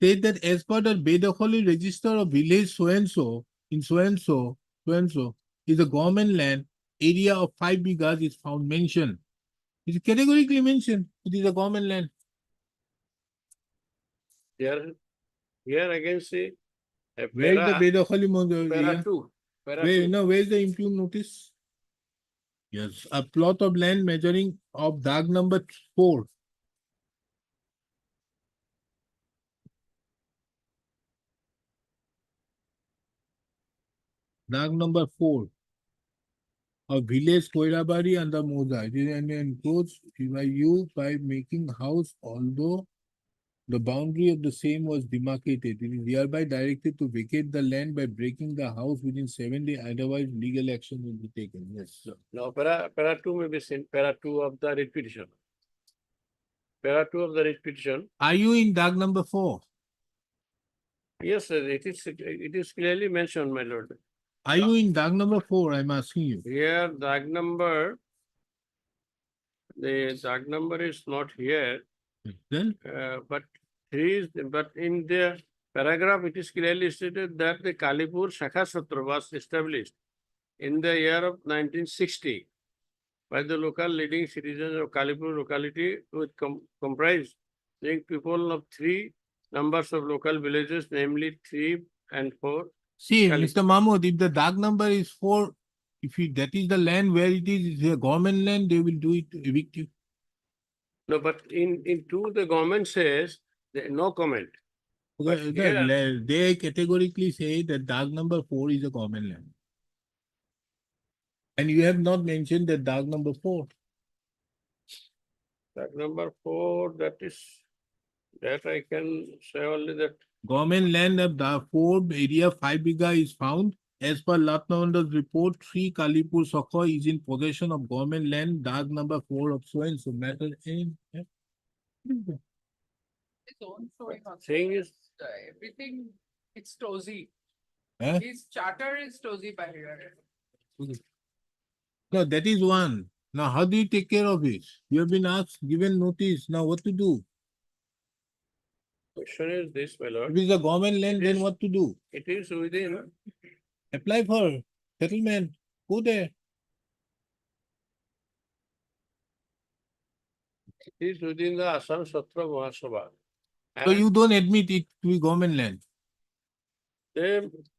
Bedakhali register of village so-and-so in so-and-so is a government land, area of 5 bighas is found mentioned. It is categorically mentioned, it is a government land. Here again see. Where is the Bedakhali Para 2. where is the impugned notice? Yes, a plot of land measuring of dag number 4. Dag number 4 of village Koirabari and the Moza. It is enclosed by you by making house, although the boundary of the same was demarcated. It is hereby directed to vacate the land by breaking the house within 7 days, otherwise legal action will be taken. Yes, sir. No, para 2 may be seen, para 2 of the writ petition. Para 2 of the writ petition. Are you in dag number 4? Yes, sir, it is clearly mentioned, my lord. Are you in dag number 4? I'm asking you. Here, dag number, the dag number is not here, Then but 3 is, but in the paragraph, it is clearly stated that the Kalipur Shakha Satra was established in the year of 1960 by the local leading citizens of Kalipur locality, which comprised the people of 3 numbers of local villages, namely 3 and 4. see, Kali- Mr. Mahmood, if the dag number is 4, that is the land where it is a government land, they will do it to evict you. No, but in 2, the government says no comment. But here- They categorically say that dag number 4 is a government land. And you have not mentioned that dag number 4. Dag number 4, that I can say only that Government land of the 4 area 5 bigha is found. As per Latnavanda's report, 3 Kalipur Sakha is in possession of government land, dag number 4 of so and so matter in. His own showing on. thing is, Everything, it's Tozy. Huh? His charter is Tozy by here. No, that is one. Now, how do you take care of it? You have been asked, given notice. Now, what to do? question is this, my lord. If it's a government land, then what to do? It is within, Apply for settlement. Go there. it is within the Assam Satra Mahasabha. So And you don't admit it to be government land.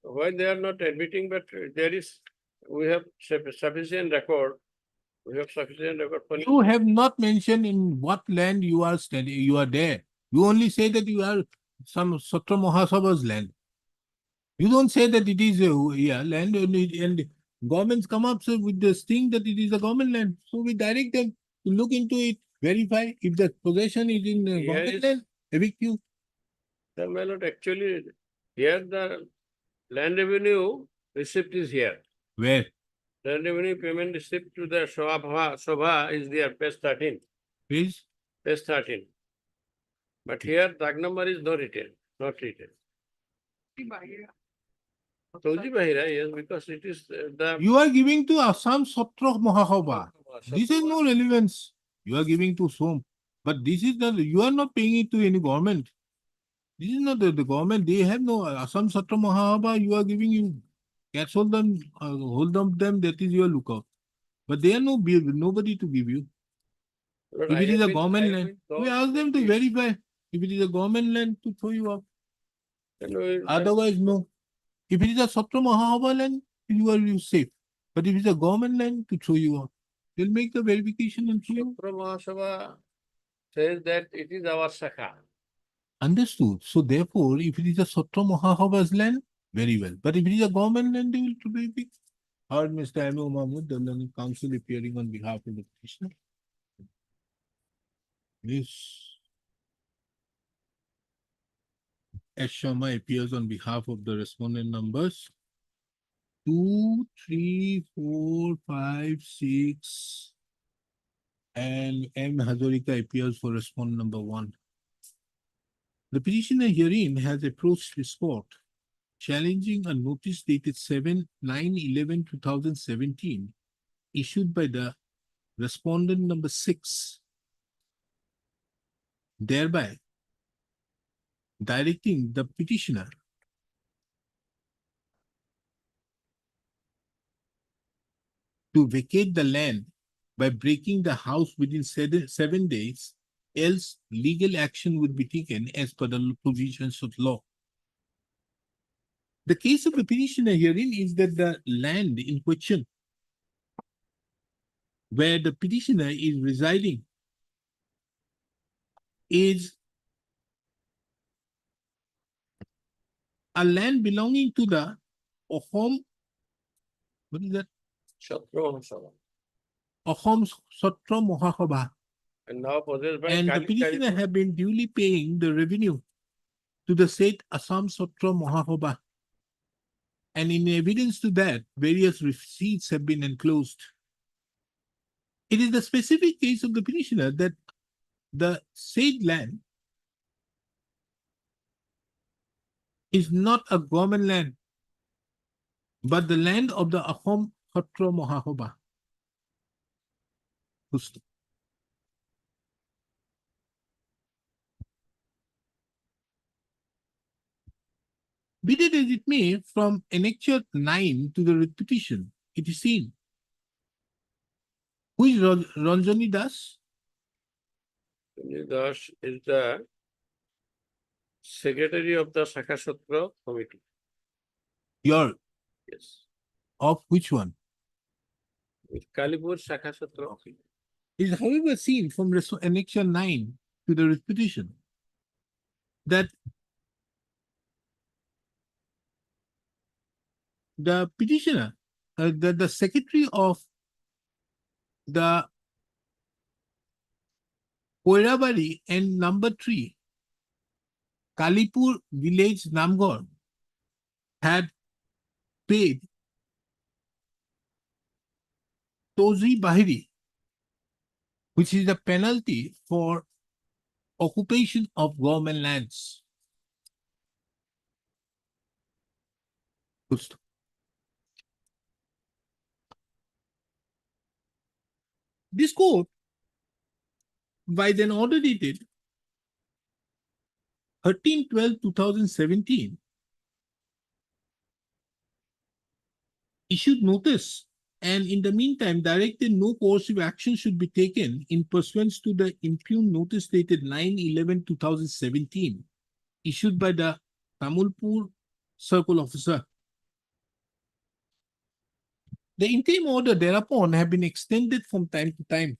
why they are not admitting, but there is, we have sufficient record. We have sufficient record for. You have not mentioned in what land you are studying, you are there. You only say that you are some Satra Mahasabha's land. You don't say that it is a land and governments come up with this thing that it is a government land. So we direct them to look into it, verify if the possession is in government land, evict you. Then, my lord, actually, here the land revenue receipt is here. Where? Land revenue payment receipt to the Shobha is there, page 13. Please? Page 13. But here, tag number is not written, not written. Toji Bahira, yes, because it is the. You are giving to Assam Satra Mahasabha. This has no relevance. You are giving to SOM. But this is the, you are not paying it to any government. This is not the government. They have no Assam Satra Mahasabha. You are giving, you catch hold them. That is your lookout. But they are nobody to give you. But If I it is have a been- government I have land, been we told ask them to it- verify. If it is a government land, to throw you up. it- Otherwise, no. If it is a Satra Mahasabha land, you safe. But if it is a government land, to throw you up. They'll make the verification and throw you. Satra Mahasabha says that it is our Shakha. Understood. So therefore, if it is a Satra Mahasabha's land, very well. But if it is a government land, they will verify. Heard Mr. Anu Mahmood, the learning council appearing on behalf of the petitioner. Miss S. Sharma appears on behalf of the respondent numbers 2, 3, 4, 5, 6, and M. Hazarika appears for respondent number 1. The petitioner herein has approached this court challenging a notice dated 9/11/2017 issued by the respondent number 6, thereby directing the petitioner to vacate the land by breaking the house within 7 days, else legal action would be taken as per the provisions of law. The case of the petitioner herein is that the land in question where the petitioner is residing is a land belonging to the Ahom, what is that? Satra Mahasabha. Ahom Satra Mahasabha. And now possessed by And the Kali petitioner Karipur. have been duly paying the revenue to the said Assam Satra Mahasabha. And in evidence to that, various receipts have been enclosed. It is the specific case of the petitioner that the said land is not a government land, but the land of the Ahom Satra Mahasabha. Be that as it may, from Annexure 9 to the repetition, it is seen. Who is Ranjani Das? Ranjani Das is the secretary of the Shakha Satra committee. Your, Yes. of which one? With Kalipur Shakha Satra. It is however seen from Annexure 9 to the repetition that the petitioner, the secretary of the Koirabari and number 3, Kalipur village Namgor, had paid Toji Bahiri, which is the penalty for occupation of government lands. Good stop. This court, by then order dated 13/12/2017, issued notice and in the meantime directed no coercive action should be taken in pursuance to the impugned notice dated 9/11/2017 issued by the Tamulpur Circle Officer. The interim order thereupon have been extended from time to time.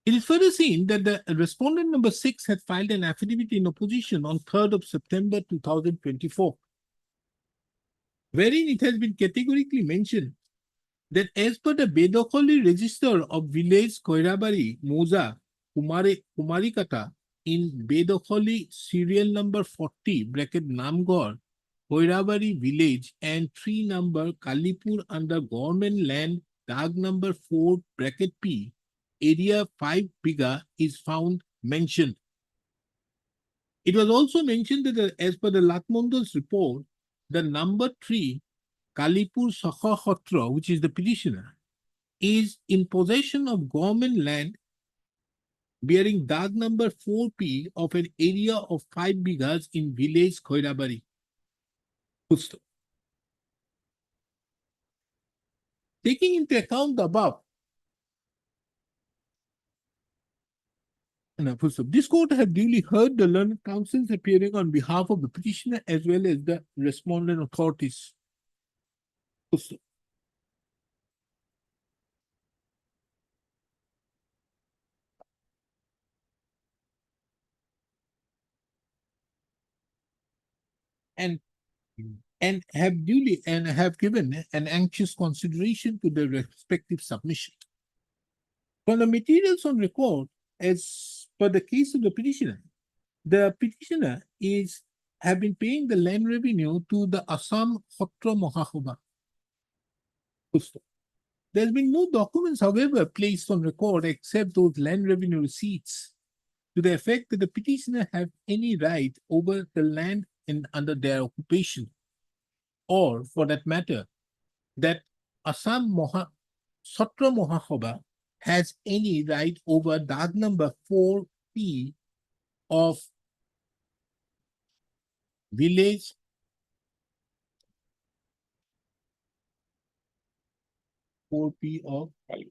It is further seen that the respondent number 6 had filed an affidavit in opposition on 3rd of September 2024, wherein it has been categorically mentioned that as per the Bedokhali register of village Koirabari, Moza, Kumarikata in Bedokhali serial number 40 bracket Namgor, Koirabari village and 3 number Kalipur under government land tag number 4 bracket P, area 5 Biga is found mentioned. It was also mentioned that as per the Lakmondal's report, the number 3 Kalipur Sakha Khatra, which is the petitioner, is in possession of government land bearing dag number 4P of an area of 5 bighas in village Khoirabari. Full-stop. Taking into account the above, full-stop, this court had duly heard the learned counsels appearing on behalf of the petitioner as well as the respondent authorities. Full-stop. And have given an anxious consideration to the respective submission. From the materials on record, as per the case of the petitioner have been paying the land revenue to the Assam Khatra Mahasabha. There has been no documents, however, placed on record except those land revenue receipts to the effect that the petitioner have any right over the land under their occupation, or for that matter, that Assam Satra Mahasabha has any right over dag number 4P of village of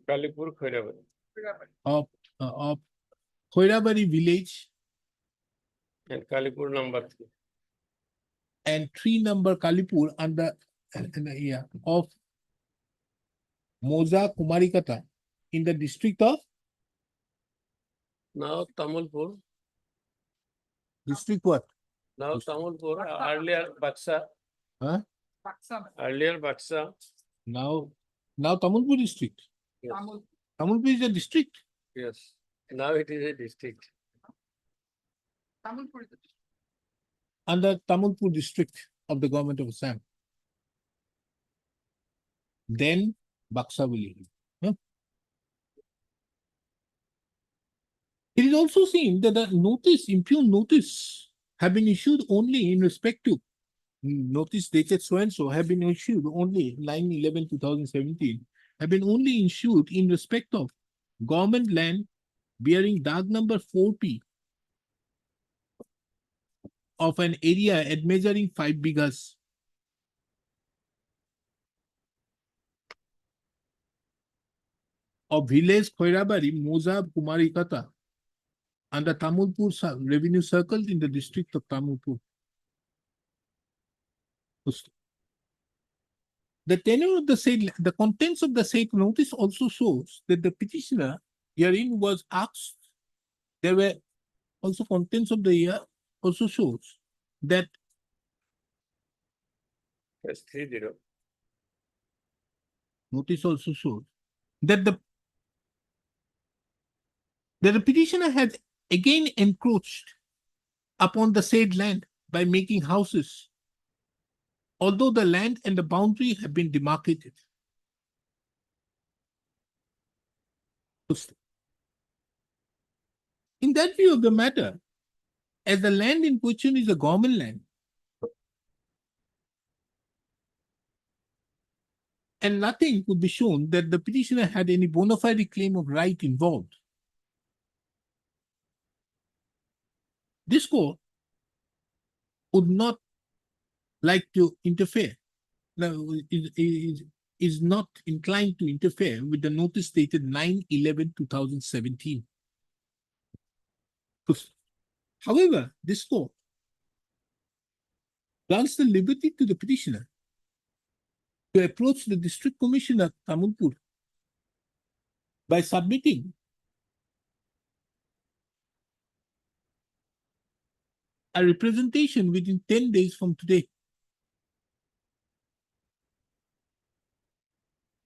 Kalipur Khoirabari. of Khoirabari village And Kalipur number 3. and 3 number Kalipur under of Moza Kumarikata in the district of Now Tamulpur, district what? now Tamulpur, earlier Baksa, Huh? earlier Baksa. Now Tamulpur district. Yes. Tamulpur is a district. Yes, now it is a district. Under Tamulpur district of the government of Assam. Then Baksa will be. It is also seen that the impugn notice, have been issued only in respect to notice dated so and so have been issued only 9/11/2017, have been only issued in respect of government land bearing dag number 4P of an area at measuring 5 bighas. Of village Khoirabari, Moza Kumarikata, under Tamulpur revenue circle in the district of Tamulpur. The tenure of the contents of the said notice also shows that the petitioner herein was asked. There were also contents of the year also shows that Yes, 30. notice also shows that the petitioner has again encroached upon the said land by making houses, although the land and the boundary have been demarcated. In that view of the matter, as the land in question is a government land, and nothing could be shown that the petitioner had any bona fide claim of right involved, this court would not like to interfere, is not inclined to interfere with the notice dated 9/11/2017. However, this court grants the liberty to the petitioner to approach the district commissioner Tamulpur by submitting a representation within 10 days from today,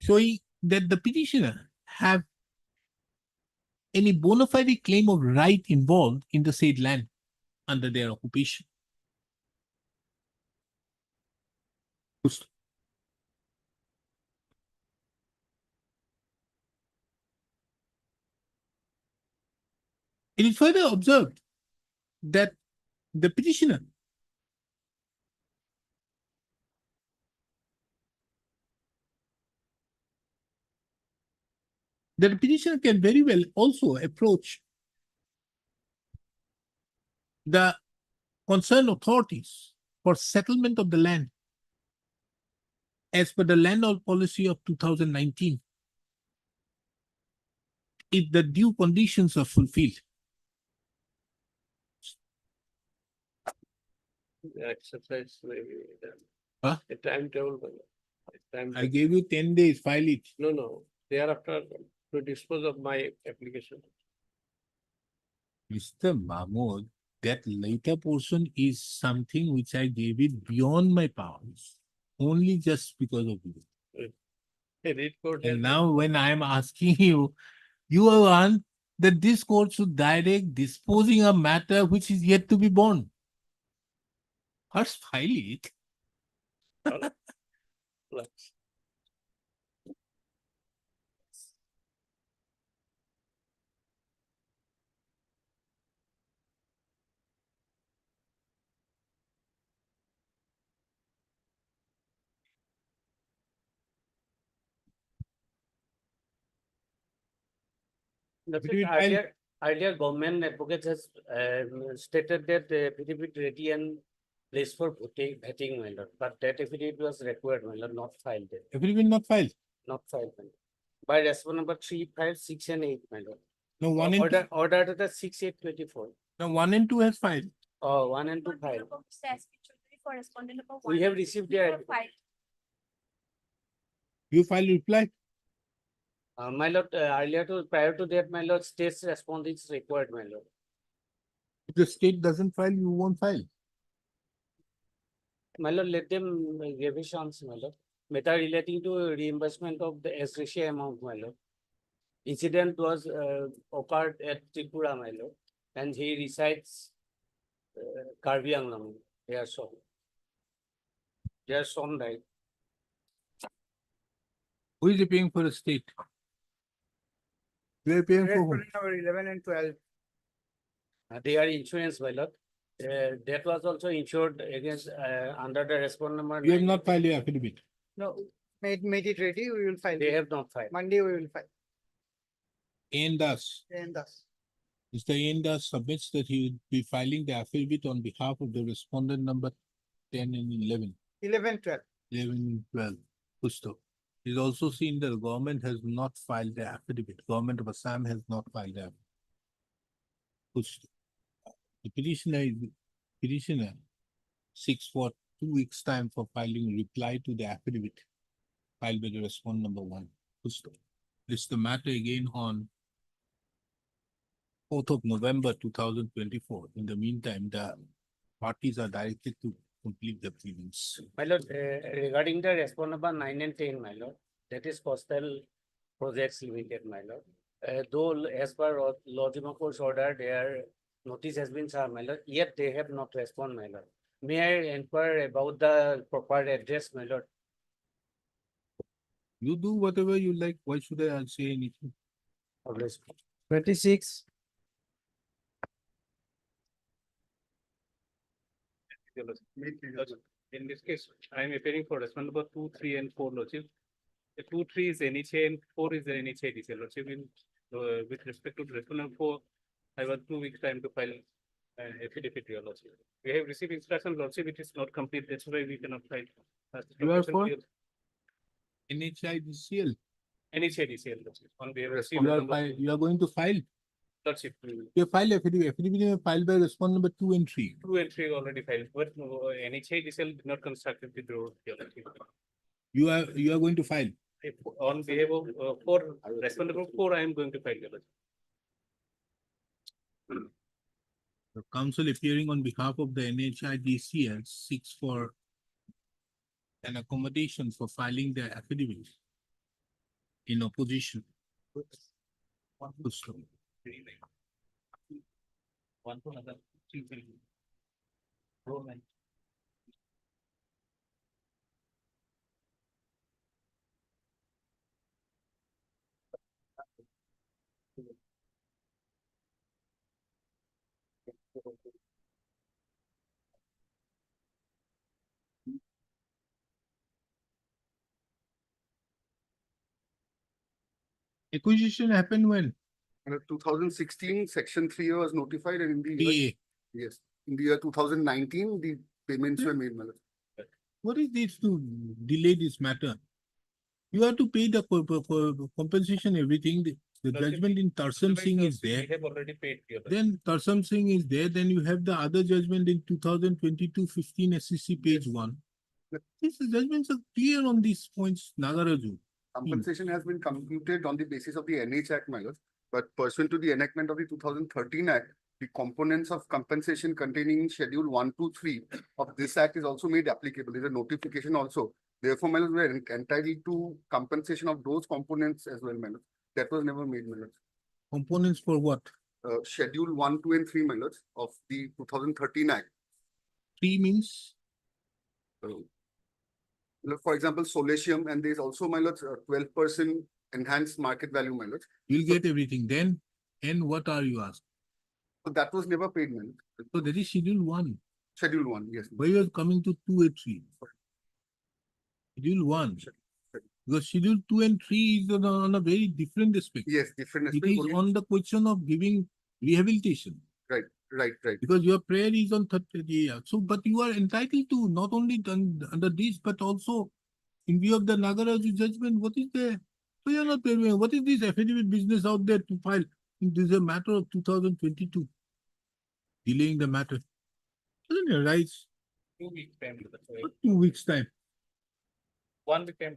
showing that the petitioner have any bona fide claim of right involved in the said land under their occupation. It is further observed that the petitioner The petitioner can very well also approach the concerned authorities for settlement of the land as per the landlord policy of 2019. If the due conditions are fulfilled. The exercise maybe. Huh? A timetable. I gave you 10 days, file it. No, thereafter to dispose of my application. Mr. Mahmood, that later portion is something which I gave it beyond my powers, only just because of you. A read court. And now when I am asking you, you want that this court should direct disposing a matter which is yet to be born. First file it. Plus. That's Between it. Earlier government advocate has stated that the affidavit ready and placed for vetting, my lord, but that affidavit was required, my lord, not filed yet, Affidavit not filed. not filed, my lord. By response number 3, 5, 6 and 8, my lord. No, 1 and 2. Order to the 6, 8, 24. No, 1 and 2 has filed. Oh, 1 and 2 filed. We have received their, You file reply. my lord, prior to that, my lord, state's response is required, my lord. If the state doesn't file, you won't file. My lord, let them give a chance, my lord. Matter relating to reimbursement of the ex gratia amount, my lord. Incident was occurred at Tripura, my lord, and he resides Karbi Anglong. They are shown. They are shown, right? Who is paying for the state? You are paying for whom? Number 11 and 12. They are insurance, my lord. That was also insured against under the respond number. You have 9. not filed your affidavit. No, made it ready, we will file. They have not filed. Monday we will file. And thus, And thus. Mr. Yendas submits that he will be filing the affidavit on behalf of the respondent number 10 and 11. 11, 12. 11 and 12. Pusto. He's also seen that the government has not filed the affidavit. Government of Assam has not filed the affidavit. Pusto. The petitioner seeks for 2 weeks' time for filing reply to the affidavit filed by the respondent number 1. Pusto. This is the matter again on 4th of November 2024. In the meantime, the parties are directed to complete the pleadings. My lord, regarding the respond number 9 and 10, my lord, that is Coastal Projects Limited, my lord. Though as per Lodging Court's order, their notice has been served, my lord, yet they have not responded, my lord. May I inquire about the proper address, my lord? You do whatever you like. Why should I say anything? 26. In this case, I am appearing for respond number 2, 3 and 4, Lordship. The 2, 3 is NHA and 4 is the NHA detail, Lordship. With respect to respond number 4, I have 2 weeks time to file affidavit, your Lordship. We have received instruction, Lordship, it is not complete, that's why we cannot file. You are for? NHIDCL. NHA detail, Lordship. On we have You received. are, you are going to file. Lordship, You file affidavit. Affidavit filed by respondent number 2 and 3. 2 and 3 already filed, but NHA detail did not construct the road, your Lordship. You are going to file. On behalf of 4, respond number 4, I am going to file, your Lordship. The council appearing on behalf of the NHIDCL seeks for an accommodation for filing their affidavit in opposition. Pusto. One to another. Acquisition happened when? And 2016, section 3 was notified and in the year, PA. yes, in the year 2019, the payments were made, my lord. What is this to delay this matter? You have to pay the compensation, everything. The judgment in Tarsam Singh is there. We have already paid. Then Tarsam Singh is there. Then you have the other judgment in 2022-15 SCC page 1. These judgments are clear on these points, Nagaraju. Compensation has been computed on the basis of the NH Act, my lord. But pursuant to the enactment of the 2013 Act, the components of compensation containing in Schedule 1, 2, 3 of this Act is also made applicable. There is a notification also. Therefore, my lord, we are entitled to compensation of those components as well, my lord. That was never made, my lord. Components for what? Schedule 1, 2, and 3, my lords, of the 2013 Act. 3 means? Look, for example, Solatium, and there is also, my lords, 12% enhanced market value, my lords. You'll get everything. Then, and what are you asked? So that was never paid, my lord. So that is Schedule 1. Schedule 1, yes. Why you are coming to 2 and 3? Schedule 1. Because Schedule 2 and 3 is on a very different aspect. Yes, different It aspect. is only- on the question of giving rehabilitation. Right. Because your prayer is on 30 years. So, but you are entitled to not only under this, but also in view of the Nagaraju judgment, what is there? So you are not paying. What is this affidavit business out there to file? This is a matter of 2022. Delaying the matter. Doesn't it arise 2 weeks time. for 2 weeks' time? 1 week time.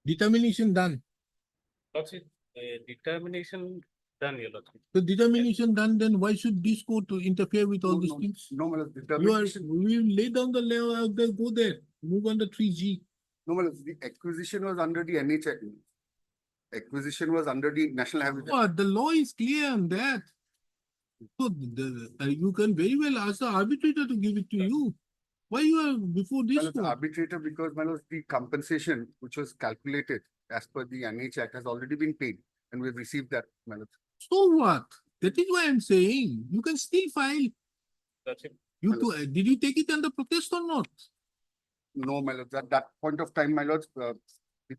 Determination done. Determination done, your lordship. The determination done, then why should this court to interfere with all No, these no, things? No, my lord, You are, determination. we will lay down the law out there, go there, move on the 3G. No, my lord, the acquisition was under the NH Act. Acquisition was under the National Habitat. What, the law is clear on that. So you can very well ask the arbitrator to give it to you. Why you are before My this lord, the court? arbitrator, because my lord, the compensation which was calculated as per the NH Act has already been paid and we've received that, my lord. So what? That is why I'm saying, you can still file. Lordship. Did you take it under protest or not? No, my lord, at that point of time, my lords, the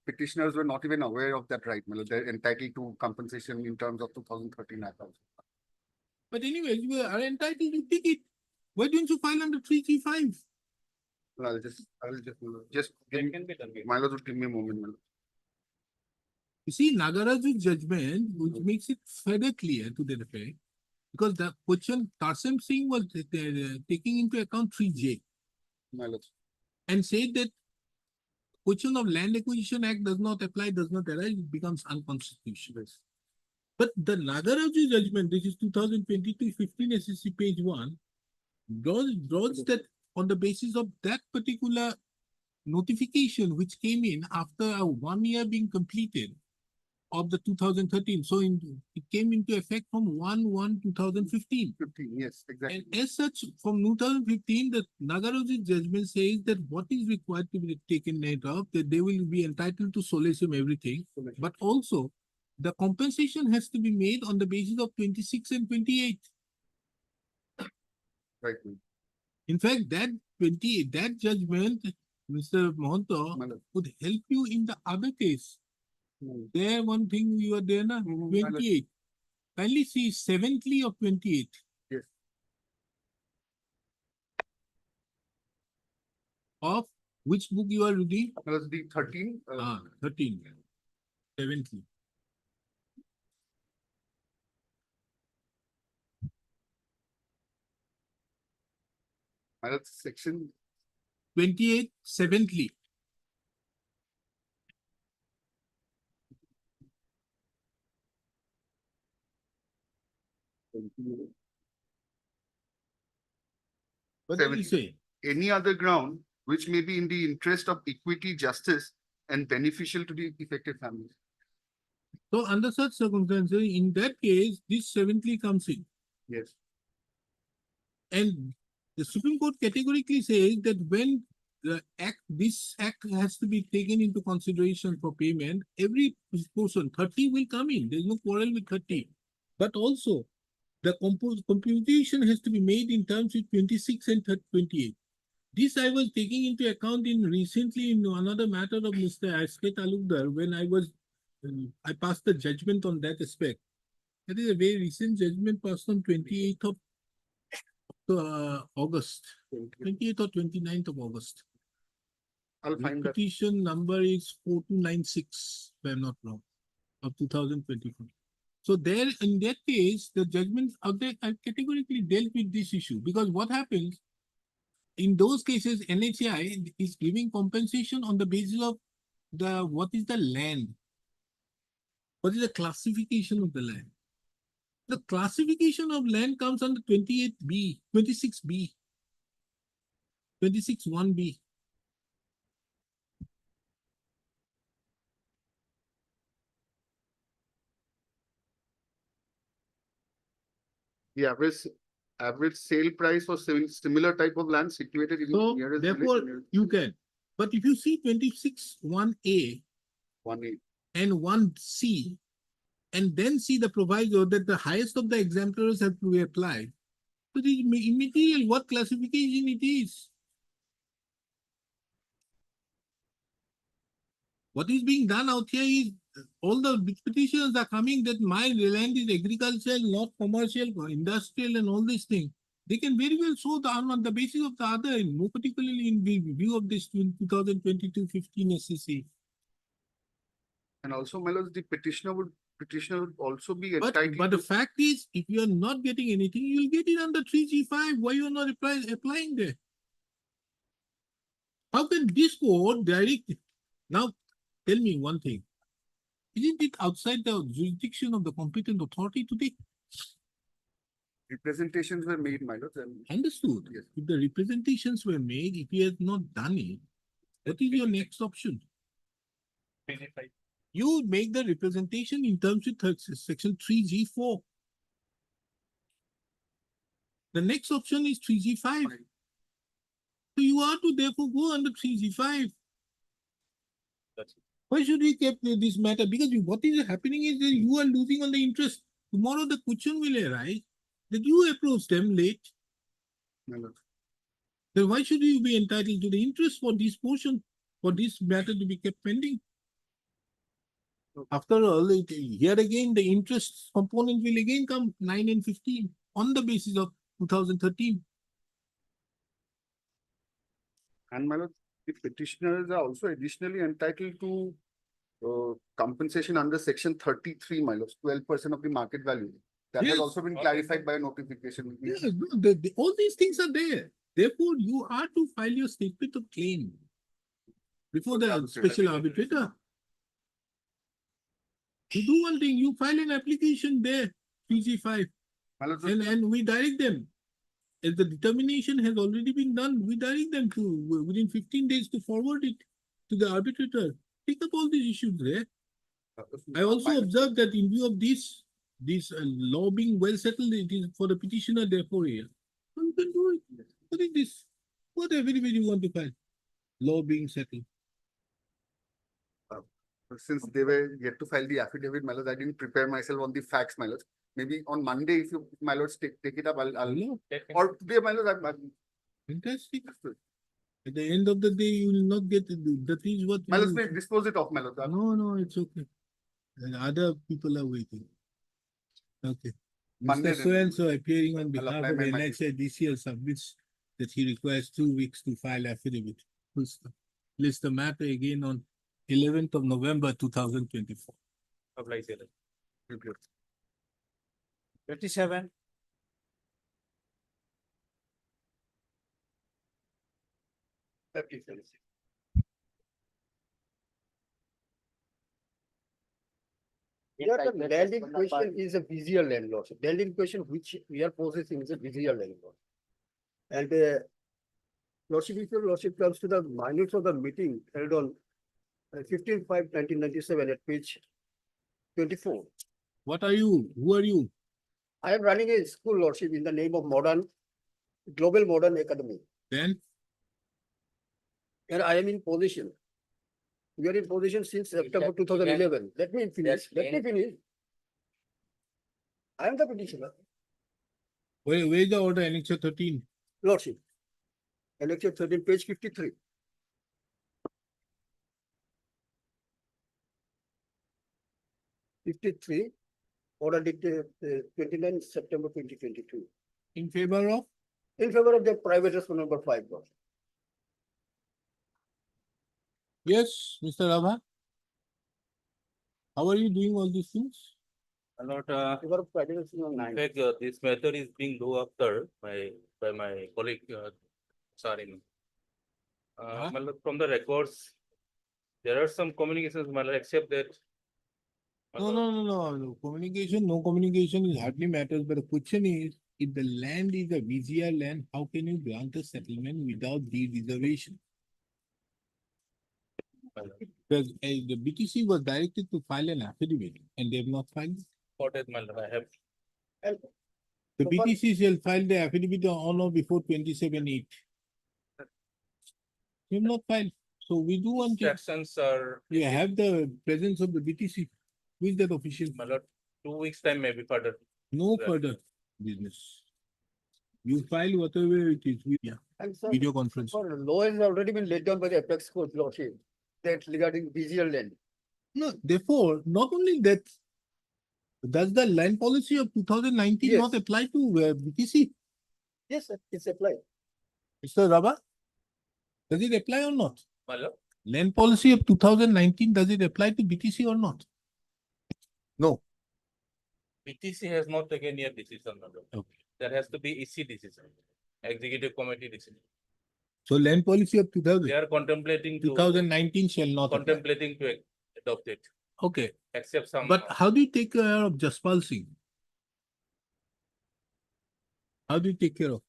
petitioners were not even aware of that right, my lord. They're entitled to compensation in terms of 2013 Act also. But anyway, you are entitled to take it. Why don't you file under 335? No, I'll just, just give That me, can be done. my lord, would give me a moment, my lord. You see, Nagaraju's judgment, which makes it further clear to the effect, because the question Tarsam Singh was taking into account 3J My lord. and said that question of Land Acquisition Act does not apply, does not arise, it becomes unconstitutional. But the Nagaraju judgment, this is 2022-15 SCC page 1, draws that on the basis of that particular notification which came in after 1 year being completed of the 2013. So it came into effect from 1/1/2015. 15, yes, exactly. And as such, from 2015, the Nagaraju's judgment says that what is required to be taken note of, that they will be entitled to solatium everything, but also the compensation has to be made on the basis of 26 and 28. Right. In fact, that judgment, Mr. Mohanto, My lord. would help you in the other case. There, one thing you are there, na, my lord. 28. Kindly see 7th of 28. Yes. Of which book you are reading? My lord, the 13. 13. 7th. My lord, section 28, 7th. What did you 70. say? Any other ground which may be in the interest of equity, justice, and beneficial to the affected families. So under such circumstances, in that case, this 7th comes in. Yes. And the Supreme Court categorically says that when this act has to be taken into consideration for payment, every portion, 30 will come in. There's no quarrel with 30. But also, the computation has to be made in terms of 26 and 28. This I was taking into account in recently in another matter of Mr. Asket Talukdar when I passed the judgment on that aspect. That is a very recent judgment passed on 28th of August, 28th or 29th of August. I'll find that. Petition number is 4296, if I'm not wrong, of 2024. So there, in that case, the judgments of that have categorically dealt with this issue because what happens in those cases, NHAI is giving compensation on the basis of what is the land? What is the classification of the land? The classification of land comes under 28B, 26B, 26(1)B. The average sale price for similar type of land situated in So nearest therefore village. you can, but if you see 26(1)A 1/8. and 1C, and then see the proviso that the highest of the exemplars have to be applied. So it is immaterial what classification it is. What is being done out here is all the petitions are coming that my land is agricultural, not commercial, or industrial, and all these things. They can very well show on the basis of the other, and more particularly in view of this 2022-15 SCC. And also, my lord, the petitioner would also be But entitled the to fact is, if you are not getting anything, you'll get it under 3G5. Why you are not applying there? How can this court direct? Now, tell me one thing. Isn't it outside the jurisdiction of the competent authority today? representations were made, my lord. And Understood. Yes. If the representations were made, if he has not done it, what is your next option? You make the representation in terms with section 3G4. The next option is 3G5. Fine. So you are to therefore go under 3G5. Why should we keep this matter? Because what is happening is that you are losing on the interest. Tomorrow the question will arise that you approach them late. my lord. Then why should you be entitled to the interest for this portion, for this matter to be kept pending? After all, here again, the interest component will again come 9 and 15 on the basis of 2013. And my lord, the petitioners are also additionally entitled to compensation under section 33, my lord, 12% of the market value. That has Yes. also been clarified by a notification. Yes, no, all these things are there. Therefore, you are to file your statement of claim before the special arbitrator. You do one thing, you file an application there, PG5, My lord, and we direct them. As the determination has already been done, we direct them to, within 15 days, to forward it to the arbitrator. Pick up all these issues there. I also observed that in view of this law being well settled, it is for the petitioner, therefore, here. You can do it. What is this? What everybody want to file? Law being settled. since they were yet to file the affidavit, my lord, I didn't prepare myself on the facts, my lord. Maybe on Monday, if you, my lords, take it up, I'll No, or today, my lord, I'm fantastic. At the end of the day, you will not get that is what. my lord, you- may dispose it off, my lord. No, it's okay. And other people are waiting. Okay. Monday Mr. then. So-and-so appearing on I'll behalf apply of my mind. NHAI DCL submits that he requires 2 weeks to file affidavit. Full stop. List the matter again on 11th of November 2024. Apply here. 27. Here the land in question is a visual landlord. Land in question which we are possessing is a visual landlord. And lordship, if your lordship comes to the minutes of the meeting held on 15/5/1997 at page 24. What are you? Who are you? I am running a school lordship in the name of Global Modern Academy, Then and I am in position. We are in position since September 2011. Let me finish. I am the petitioner, where is the order annexure 13? lordship. Annexure 13, page 53. Fifty-three, order dated 29 September 2022. In favor of? In favor of the private respondent number 5, Lord. Yes, Mr. Rabha? How are you doing all these things? In favor of private respondent number 9. In fact, this matter is being looked after by my colleague, sorry. Huh? My lord, from the records, there are some communications, my lord, except that. my No, lord, no. No communication is hardly matters, but the question is, if the land is a VGR land, how can you grant a settlement without deed reservation? my lord, Because the BTC was directed to file an affidavit and they have not filed. for that, my lord, I have, The So far- BTC shall file the affidavit on or before 27/8. They have not filed. So we do one thing. instructions are. We have the presence of the BTC. Who is that official? My lord, 2 weeks time maybe further. No Yeah. further business. You file whatever it is, And sir, video conference. for law has already been laid down by the apex court, Lordship, that regarding VGL land. No, therefore, not only that, does the land policy of 2019 not Yes. apply to BTC? Yes, sir, it's applied. Mr. Rabba? Does it apply or not? My lord, Land policy of 2019, does it apply to BTC or not? No. BTC has not taken yet decision, my lord. Okay. There has to be EC decision, executive committee decision. So land policy of They are contemplating to, 2019 shall not apply. contemplating to adopt it, Okay, except some. but how do you take care of Jaspal Singh? How do you take care of?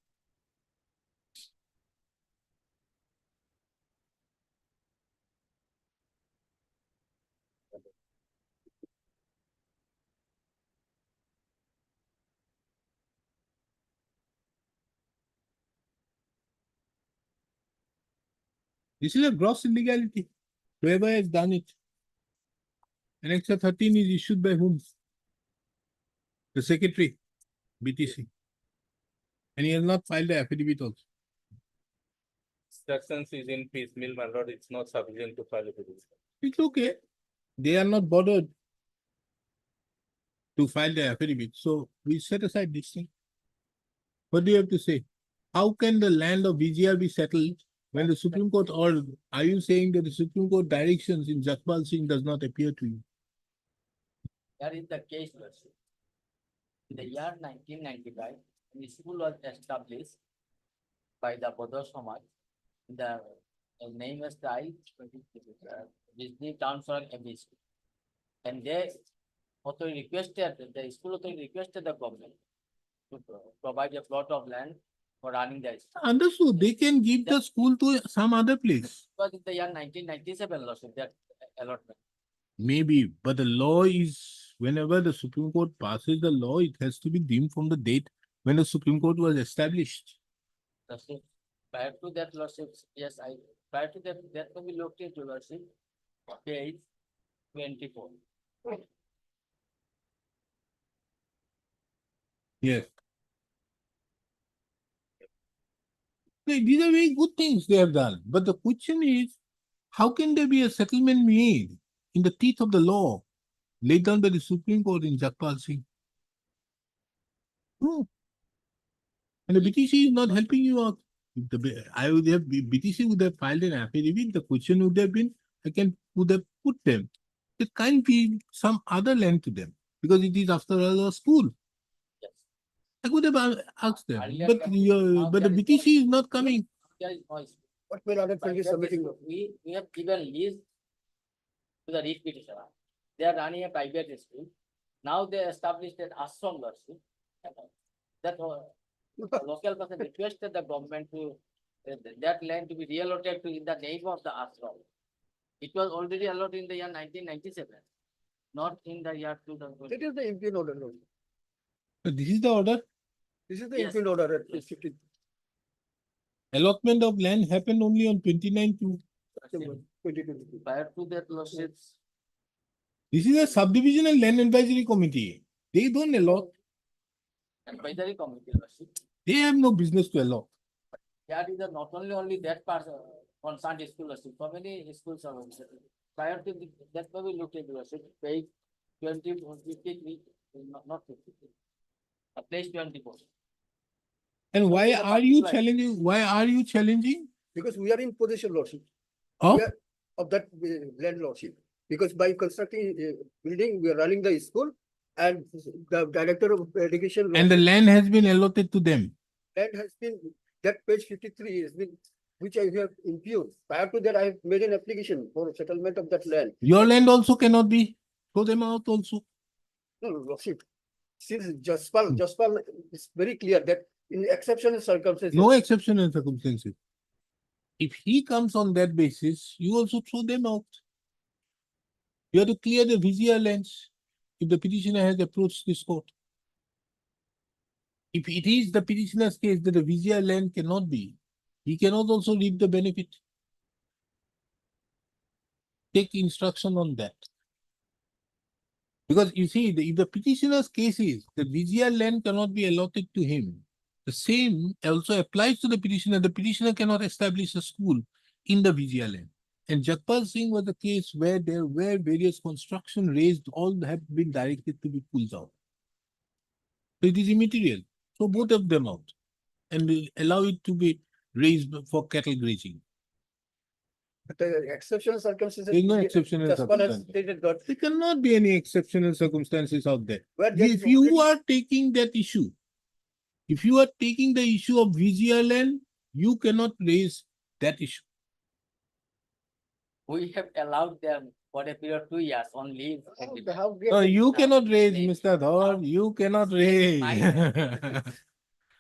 This is a gross illegality. Whoever has done it. Annexure 13 is issued by whom? The secretary, BTC. And he has not filed the affidavit also. Instructions is in piecemeal, my lord, it's not sufficient to file a petition. It's okay. They are not bothered to file the affidavit. So we set aside this thing. What do you have to say? How can the land of VGR be settled when the Supreme Court, or are you saying that the Supreme Court directions in Jaspal Singh does not appear to you? That is the case, Lordship. In the year 1995, the school was established by the Bodho Samaj. The name was Disney Town Square MB School. And they authority requested, the school authority requested the government to provide a plot of land for running the school. Understood. They can give the school to some other place. Because in the year 1997, Lordship, that allotment. Maybe, but the law is, whenever the Supreme Court passes the law, it has to be deemed from the date when the Supreme Court was established. Lordship, prior to that, Lordship, yes, prior to that will be looked into, Lordship, page 24. Yes. These are very good things they have done. But the question is, how can there be a settlement made in the teeth of the law laid down by the Supreme Court in Jaspal Singh? No. And the BTC is not helping you out. If BTC would have filed an affidavit, the question would have been, would have put them. It can't be some other land to them because it is after all a school. Yes. I could have asked them, Earlier but now but the there is BTC is not coming. There is noise. What will other But countries here submitting? we have given lease to the rich petitioner. They are running a private school. Now they established an ashram Lordship. That local person requested the government to that land to be reallocated to in the name of the ashram. It was already allotted in the year 1997, not in the year 2020. That is the impugned order, Lordship. So this is the order. This is the Yes. impugned order at page 50. Allotment of land happened only on 29 to. September 2022. Prior to that, Lordships, This is a subdivisional land advisory committee. They don't allot. advisory committee, Lordship, They have no business to allot. That is not only that part concerned school, lordship, so many schools are also. Prior to that, we looked into lordship, page 20, 53, not 53. At least 24. And why Okay, the are you particular- challenging? Why are you challenging? Because we are in possession, lordship. Of? We are of that land lordship. Because by constructing building, we are running the school and the director of education. And the lordship, land has been allotted to them. land has been, that page 53 has been, which I have impugned. Prior to that, I have made an application for settlement of that land. Your land also cannot be, throw them out also. No, lordship. Since Jaspal is very clear that in exceptional circumstances. No exceptional circumstances. If he comes on that basis, you also throw them out. You have to clear the VGR lands if the petitioner has approached this court. If it is the petitioner's case that the VGR land cannot be, he cannot also reap the benefit. Take instruction on that. Because you see, if the petitioner's case is the VGR land cannot be allotted to him, the same also applies to the petitioner. The petitioner cannot establish a school in the VGR land. And Jakpal Singh was the case where there were various construction raised, all have been directed to be pulled out. So it is immaterial. So both of them out and we allow it to be raised for cattle grazing. But the exceptional circumstances. There is no exceptional Jaspal has circumstance. stated that. There cannot be any exceptional circumstances out there. Where there If is you already- are taking that issue, if you are taking the issue of VGR land, you cannot raise that issue. We have allowed them for a period of 2 years on leave. No, you cannot raise, Mr. Dhar, you cannot raise.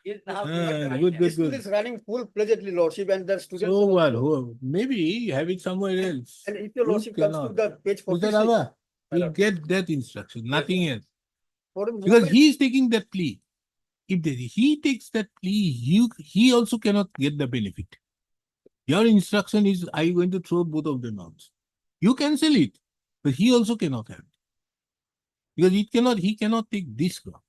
Is now. Good, The good, school good. is running full-fledgedly, lordship, and the students. So are what, also- maybe have it somewhere else. And if your You lordship comes to cannot. the page Mr. 46. Rava, My you lord. get that instruction, nothing else. For a Because moment- he is taking that plea. If he takes that plea, he also cannot get the benefit. Your instruction is, are you going to throw both of them out? You cancel it, but he also cannot have it. Because he cannot take this ground.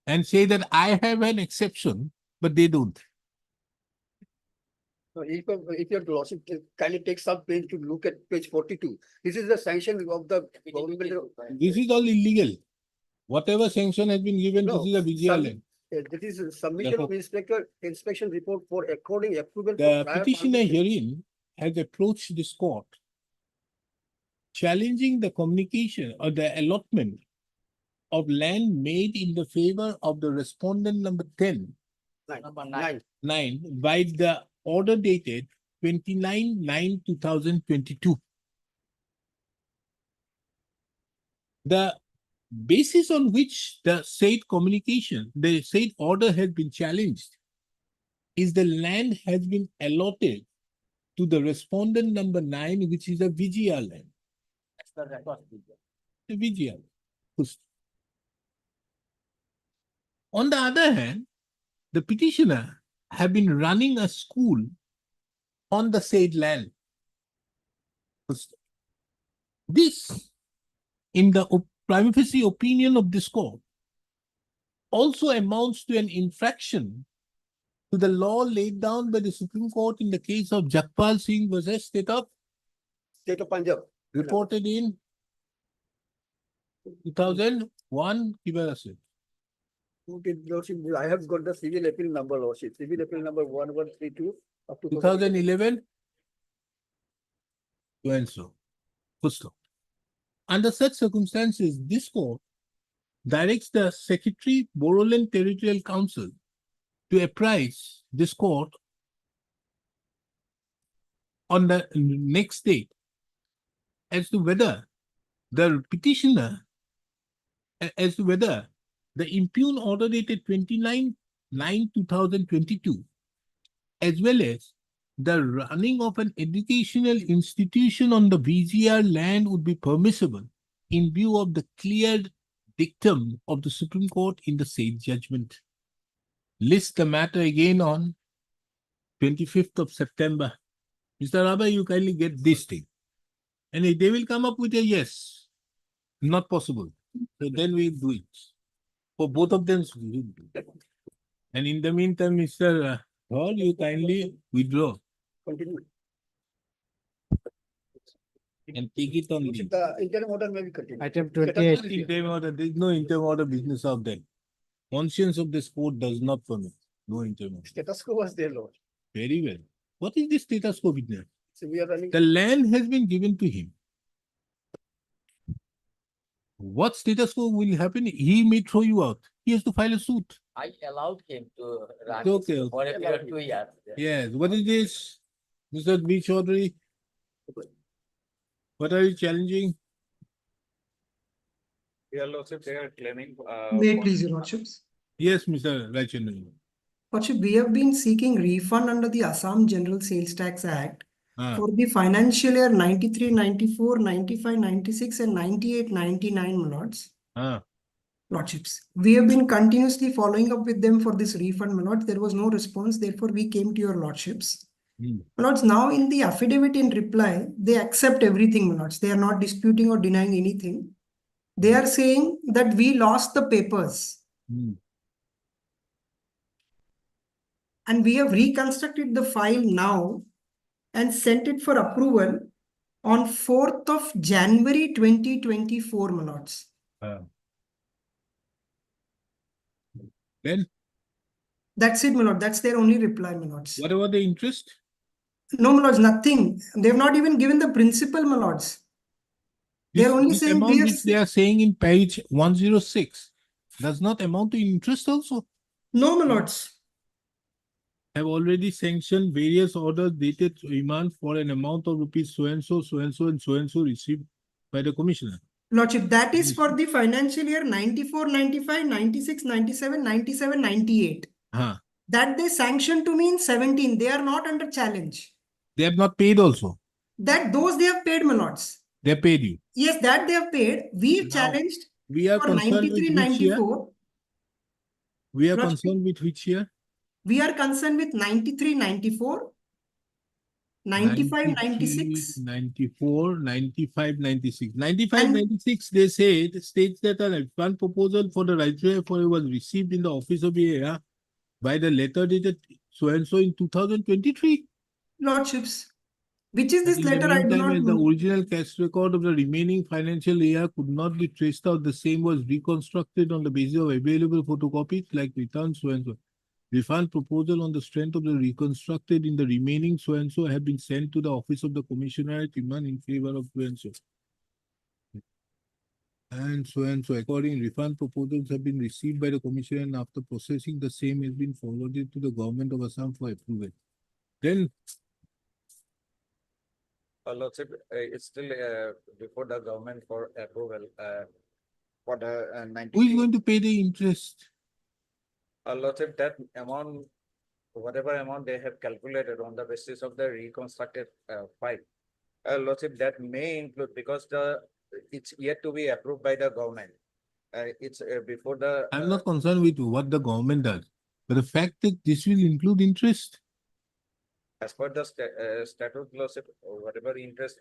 And say that I have an exception, but they don't. So if your lordship kindly take some pain to look at page 42, this is the sanction of the government. This is all illegal. Whatever sanction has been given, No, this is a VGR some- land. That is a submission of inspection report for according approval. for The prior petitioner permission. herein has approached this court challenging the communication or the allotment of land made in the favor of the respondent number 10, Number 9. 9 by the order dated 29/9/2022. The basis on which the said communication, the said order has been challenged is the land has been allotted to the respondent number 9, which is a VGR land, That's the record. the VGR. On the other hand, the petitioner have been running a school on the said land. This, in the prima facie opinion of this court, also amounts to an infraction to the law laid down by the Supreme Court in the case of Jakpal Singh versus State of Punjab. reported in 2001. Okay, lordship, I have got the civil appeal number, lordship, civil appeal number 1132 up to. 2011. So and so. Full stop. Under such circumstances, this court directs the Secretary, Bodoland Territorial Council, to apprise this court on the next date as to whether the petitioner, as to whether the impugned order dated 29/9/2022, as well as the running of an educational institution on the VGR land would be permissible in view of the clear dictum of the Supreme Court in the said judgment. List the matter again on 25th of September. Mr. Rabba, you kindly get this thing. And they will come up with a yes. Not possible. So then we do it. For both of them, we will do it. And in the meantime, Mr. Hall, you kindly withdraw Continue. and take it on leave. The interim order may be continued. Item Status 28. quo is here. Interim order, there is no interim order business out there. Conscience of the sport does not permit, no interim order. Status quo was there, Lord. Very well. What is the status quo business? So we are running. The land has been given to him. What status quo will happen? He may throw you out. He has to file a suit. I allowed him to run It's okay, for a period of 2 years. Yes, what is this? Mr. B. Chaudhary? What are you challenging? Your lordship, they are claiming, May it please your lordships. Yes, Mr. Rajchandran. Lordship, we have been seeking refund under the Assam General Sales Tax Act Ah, for the financial year 93, 94, 95, 96 and 98, 99, my lords. ah. Lordships, we have been continuously following up with them for this refund, my lords. There was no response, therefore we came to your lordships. Hmm. My lords, now in the affidavit in reply, they accept everything, my lords. They are not disputing or denying anything. They are saying that we lost the papers. Hmm. And we have reconstructed the file now and sent it for approval on 4th of January 2024, my lords. Ah. Then, That's it, my lord. That's their only reply, my lords. what about the interest? No, my lords, nothing. They have not even given the principal, my lords. They are only This saying amount we which they are saying in page 106 does not amount to interest also. No, my lords. Have already sanctioned various orders dated to Iman for an amount of rupees so and so, so and so, and so and so received by the commissioner. Lordship, that is for the financial year 94, 95, 96, 97, 97, 98. Huh. That they sanctioned to me in 17. They are not under challenge. They have not paid also. That those they have paid, my lords. They paid you. Yes, that they have paid. We Now, challenged We are for concerned 93, with which year? 94. We are Lordship, concerned with which year? we are concerned with 93, 94, 95, 96. 94, 95, 96. 95, And 96, they say, it states that a refund proposal for the right way for it was received in the office of EAR by the letter dated so and so in 2023. lordships, which is But this in the letter, I do meantime, not as the know. original cash record of the remaining financial year could not be traced out, the same was reconstructed on the basis of available photocopies like returns so and so. Refund proposal on the strength of the reconstructed in the remaining so and so have been sent to the office of the commissioner at Iman in favor of so and so. And so, according refund proposals have been received by the commissioner and after processing the same has been forwarded to the government of Assam for approval. Then lordship, it's still, before the government for approval, for the, who is going to pay the interest? lordship, that amount, whatever amount they have calculated on the basis of the reconstructed, file. Lordship, that may include, because it's yet to be approved by the government. It's, before the. I'm not concerned with what the government does, but the fact that this will include interest. As per the statute, lordship, whatever interest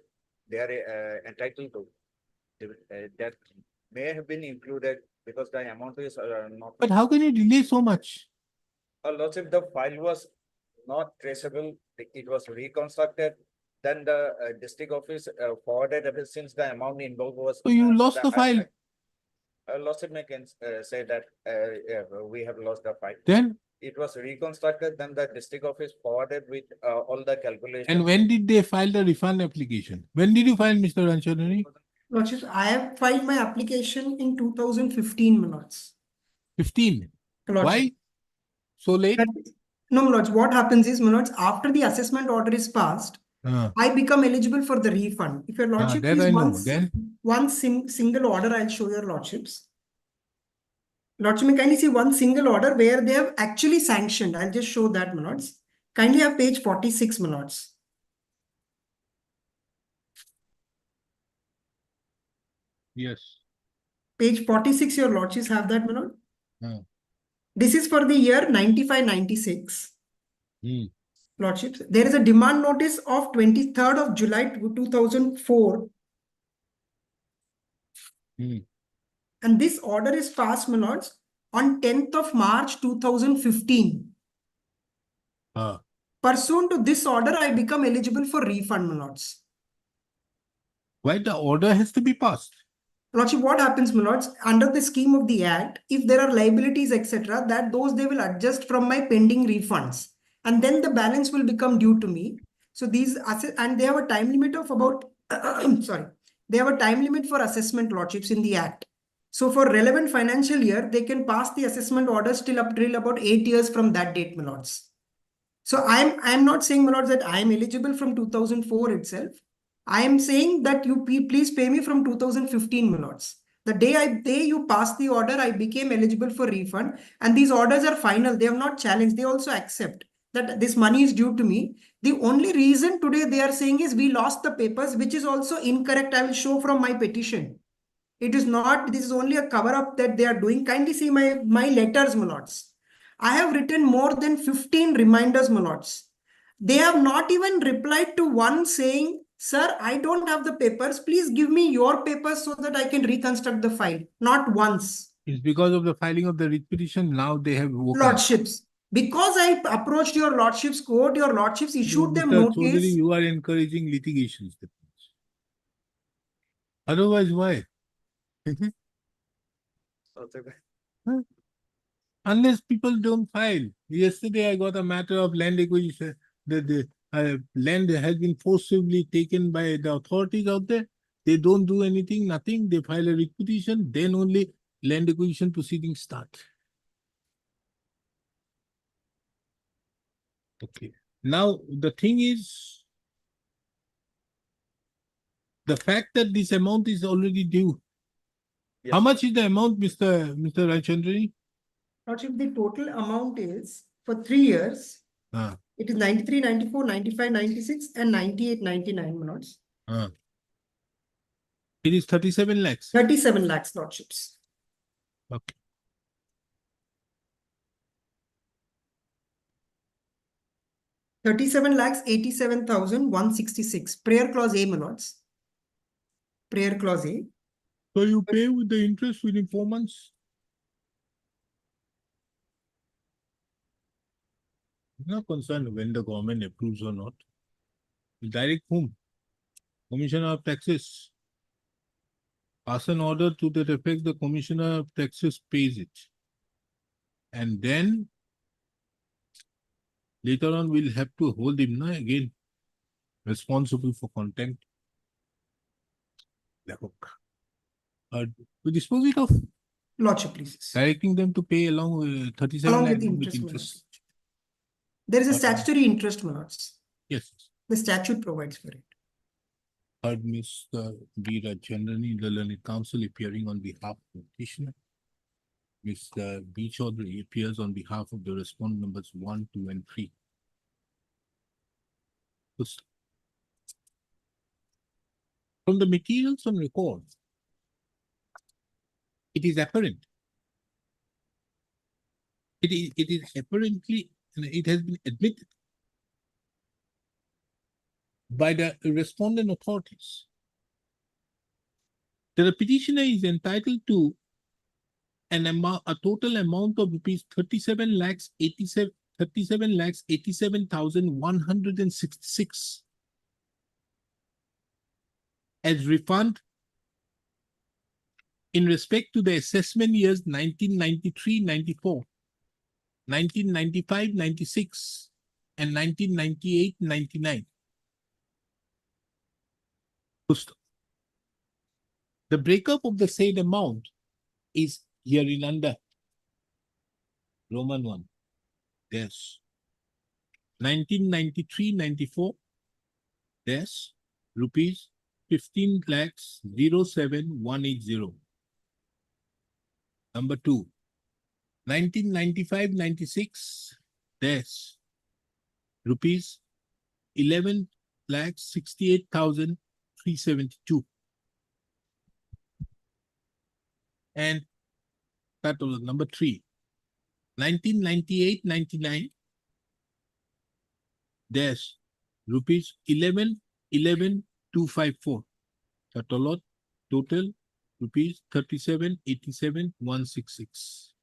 they are entitled to, that may have been included because the amount is not. But how can you delay so much? Lordship, the file was not traceable. It was reconstructed. Then the district office forwarded ever since the amount involved was. So you lost the file. Lordship, I can say that yeah, we have lost the file. Then, It was reconstructed, then the district office forwarded with all the calculations. and when did they file the refund application? When did you file, Mr. Ranchadani? Lordships, I have filed my application in 2015, my lords. 15. Lordship. Why so late? No, my lords, what happens is, my lords, after the assessment order is passed, I become eligible for the refund. If your lordship that is I know. Then one single order, I'll show your lordships. Lordship, may kindly see one single order where they have actually sanctioned. I'll just show that, my lords. Kindly have page 46, my lords. yes. Page 46, your lordships have that, my lord. Hmm. This is for the year 95-96. Hmm. Lordships, there is a demand notice of 23rd of July 2004. Hmm. And this order is passed, my lords, on 10th of March 2015. Ah, Pursuant to this order, I become eligible for refund, my lords. why the order has to be passed? Lordship, what happens, my lords, under the scheme of the Act, if there are liabilities, etc., that those they will adjust from my pending refunds, and then the balance will become due to me. So these assets, and they have a time limit of about, sorry, they have a time limit for assessment, lordships, in the Act. So for relevant financial year, they can pass the assessment orders till about 8 years from that date, my lords. So I'm not saying, my lords, that I am eligible from 2004 itself. I am saying that you please pay me from 2015, my lords. The day you passed the order, I became eligible for refund, and these orders are final. They have not challenged. They also accept that this money is due to me. The only reason today they are saying is we lost the papers, which is also incorrect. I will show from my petition. It is not. This is only a cover up that they are doing. Kindly see my letters, my lords. I have written more than 15 reminders, my lords. They have not even replied to one saying, sir, I don't have the papers. Please give me your papers so that I can reconstruct the file. Not once. It's because of the filing of the writ petition. Now they have woken up. Lordships. Because I approached your lordship's court, your lordships issued them Mr. Chaudhary, notice. you are encouraging litigation. Otherwise, why? Huh? Unless people don't file. Yesterday, I got a matter of land acquisition. The land has been forcibly taken by the authorities out there. They don't do anything, nothing. They file a writ petition, then only land acquisition proceedings start. Okay. Now, the thing is, the fact that this amount is already due. How much is the amount, Mr. Rajchandra? Lordship, the total amount is for 3 years. It is 93, 94, 95, 96, and 98, 99, my lords. It is 37 lakhs. 37 lakhs, lordships. Okay. $37 lakhs 87,166. Prayer clause A, my lords. Prayer clause A. So you pay with the interest within 4 months? I'm not concerned when the government approves or not. Direct whom? Commissioner of Taxes. Pass an order to that effect, the Commissioner of Taxes pays it. And then later on we'll have to hold him again responsible for contempt. We dispose it of. Lordship, please. Directing them to pay along with 37 Along lakh with with interest, my interest. lords. There is a statutory interest, my lords. Yes. The statute provides for it. Heard Mr. B. Rajchandani, the Learned Counsel, appearing on behalf of the petitioner. Mr. B. Chaudhary appears on behalf of the respondent numbers 1, 2, and 3. From the materials on record, it is apparent. It is apparently, it has been admitted by the respondent authorities that the petitioner is entitled to a total amount of rupees 37,87,166 as refund in respect to the assessment years 1993-94, 1995-96, and 1998-99. The breakup of the said amount is herein under Roman 1. There's 1993-94. There's rupees 15 lakhs 07,180. Number 2, 1995-96. There's rupees 11 lakhs 68,372. And that was number 3. 1998-99. There's rupees 11,254. Total rupees 37,87,166.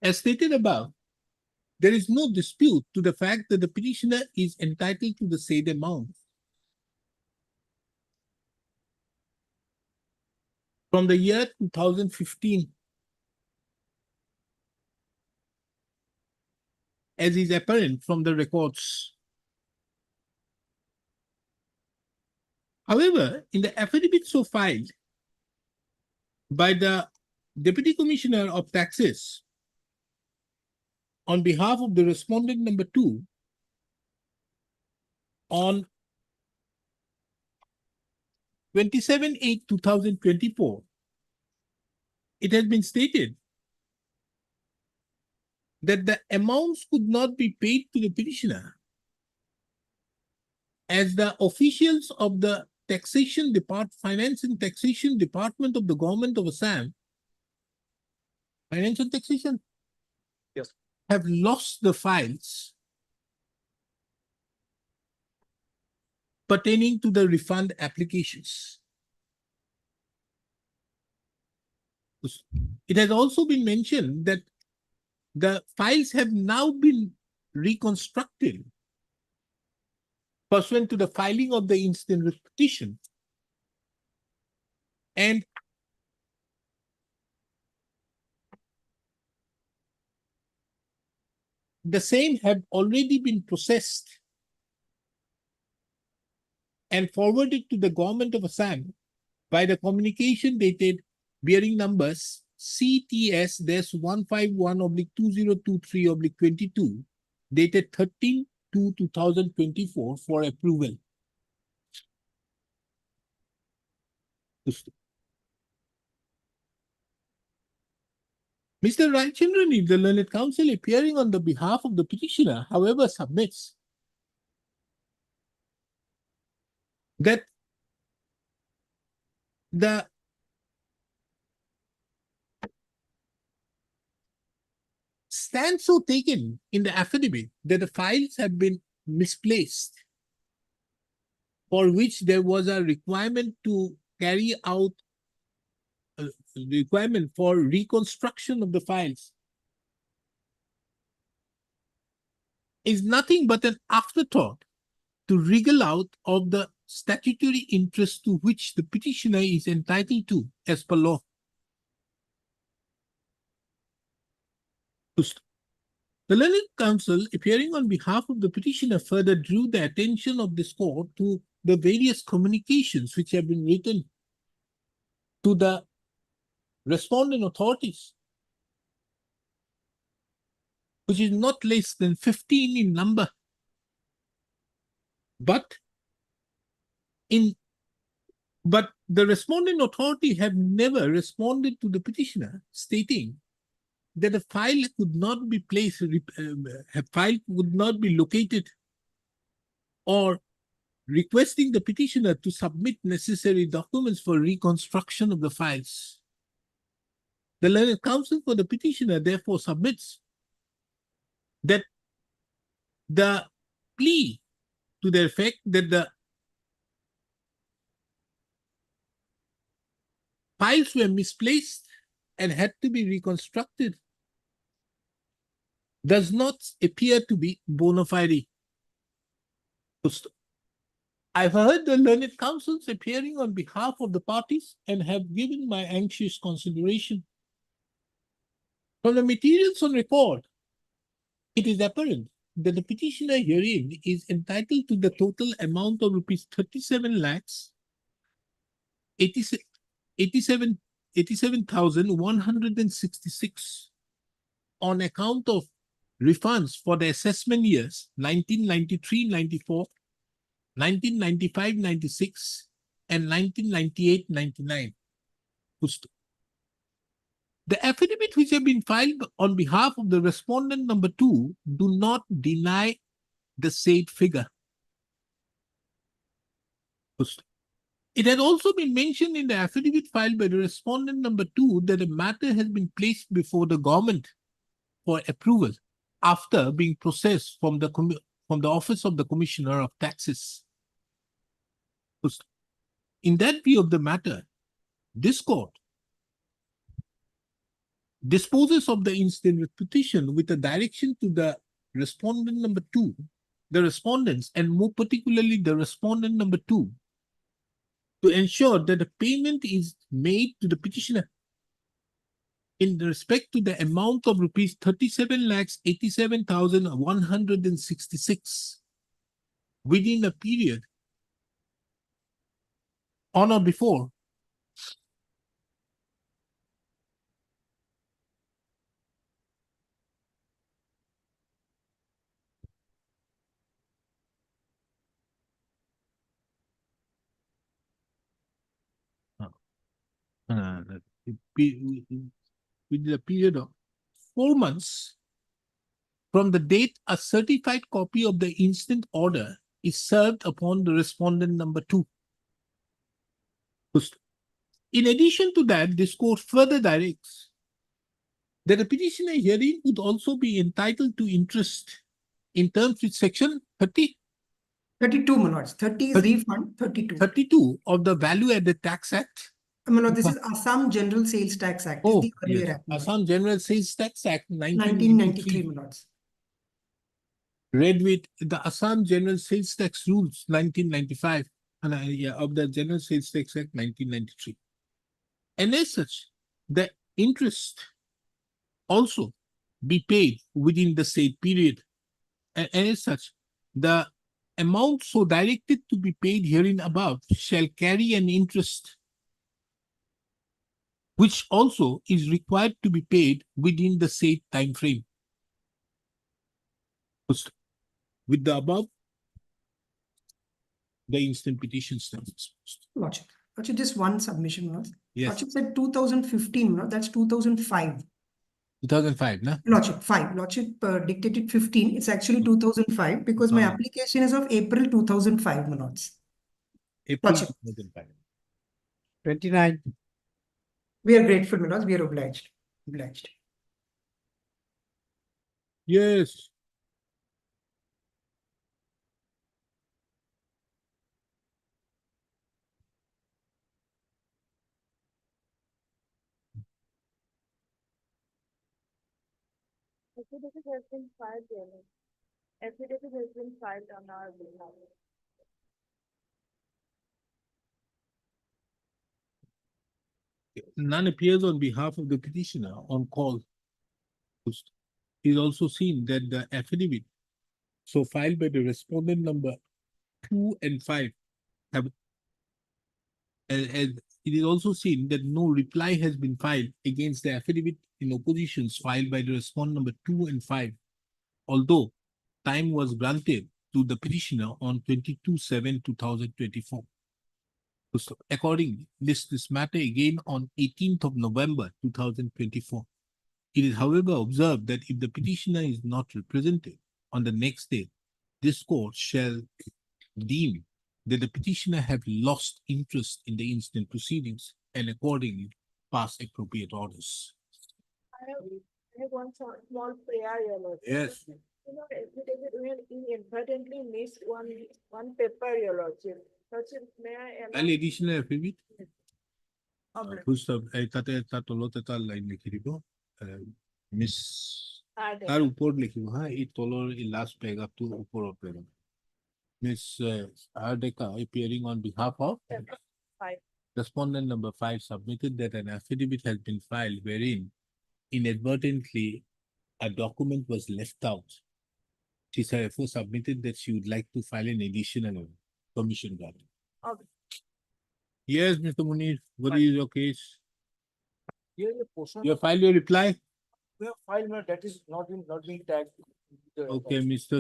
As stated above, there is no dispute to the fact that the petitioner is entitled to the said amount. From the year 2015, as is apparent from the records. However, in the affidavit so filed by the Deputy Commissioner of Taxes on behalf of the respondent number 2 on 27/8/2024, it has been stated that the amounts could not be paid to the petitioner as the officials of the Finance and Taxation Department of the Government of Assam, Finance and Taxation, Yes. have lost the files pertaining to the refund applications. It has also been mentioned that the files have now been reconstructed pursuant to the filing of the instant writ petition. And the same have already been processed and forwarded to the government of Assam by the communication dated bearing numbers CTS-151/2023/22 dated 13/2/2024 for approval. Mr. Raichandran, the learned counsel appearing on the behalf of the petitioner, however, submits that the stance so taken in the affidavit that the files have been misplaced, for which there was a requirement to carry out a requirement for reconstruction of the files, is nothing but an afterthought to wriggle out of the statutory interest to which the petitioner is entitled to as per law. The learned counsel appearing on behalf of the petitioner further drew the attention of this court to the various communications which have been written to the respondent authorities, which is not less than 15 in number. But the respondent authority have never responded to the petitioner, stating that the file could not be placed, file would not be located, or requesting the petitioner to submit necessary documents for reconstruction of the files. The learned counsel for the petitioner therefore submits that the plea to the effect that the files were misplaced and had to be reconstructed does not appear to be bona fide. I've heard the learned counsels appearing on behalf of the parties and have given my anxious consideration. From the materials on record, it is apparent that the petitioner herein is entitled to the total amount of rupees 87,166 on account of refunds for the assessment years 1993-94, 1995-96, and 1998-99. The affidavit which have been filed on behalf of the respondent number 2 do not deny the said figure. It had also been mentioned in the affidavit filed by the respondent number 2 that a matter has been placed before the government for approval after being processed from the office of the Commissioner of Taxes. In that view of the matter, this court disposes of the instant petition with a direction to the respondent number 2, the respondents, and more particularly the respondent number 2, to ensure that the payment is made to the petitioner in respect to the amount of rupees 37,87,166 within a period on or before within a period of 4 months from the date a certified copy of the instant order is served upon the respondent number 2. In addition to that, this court further directs that the petitioner herein would also be entitled to interest in terms with section 32, my lords. 30 is refund, 32. 32 of the Value Added Tax Act. My lord, this is Assam General Sales Tax Act. This is Oh, the earlier yes. act, my lord. Assam General Sales Tax Act 1993, my lords. read with the Assam General Sales Tax Rules 1995 and of the General Sales Tax Act 1993. And as such, the interest also be paid within the said period. And as such, the amount so directed to be paid herein above shall carry an interest which also is required to be paid within the said time frame. With the above, the instant petition stands exposed. Lordship, just one submission, my lords. Yes. Lordship said 2015, my lord, that's 2005. 2005, na? Lordship, 5. Lordship dictated 15. It's actually 2005 because my application is of April 2005, my lords. April Lordship. 2005. 29. We are grateful, my lords. We are obliged. Obliged. Yes. Affidavit has been filed, Your Honor. Affidavit has been filed on our behalf. None appears on behalf of the petitioner on call. It is also seen that the affidavit so filed by the respondent number 2 and 5 have and it is also seen that no reply has been filed against the affidavit in oppositions filed by the respondent number 2 and 5, although time was granted to the petitioner on 22/7/2024. So accordingly, this matter again on 18th of November 2024. It is, however, observed that if the petitioner is not represented on the next day, this court shall deem that the petitioner have lost interest in the instant proceedings and accordingly pass appropriate orders. I have one small prayer, Your Lord. Yes. You know, affidavit, we inadvertently missed one paper, Your Lordship. Lordship, may I? An additional affidavit? Omelette. Puस्तक তাতে এটা তলত এটা line লিখি দিব miss Add it. তাৰ ওপৰত লিখিব হা এই তলৰ এই লাষ্ট পেৰাগ্ৰাফটো ওপৰত paragraph Miss Ardeka appearing on behalf of Five. respondent number 5 submitted that an affidavit has been filed wherein inadvertently a document was left out. She therefore submitted that she would like to file an additional commission grant. Okay. Yes, Mr. Munir, what is your case? Here the portion. You have filed your reply? We have filed, but that is not being tagged. Okay, Mr.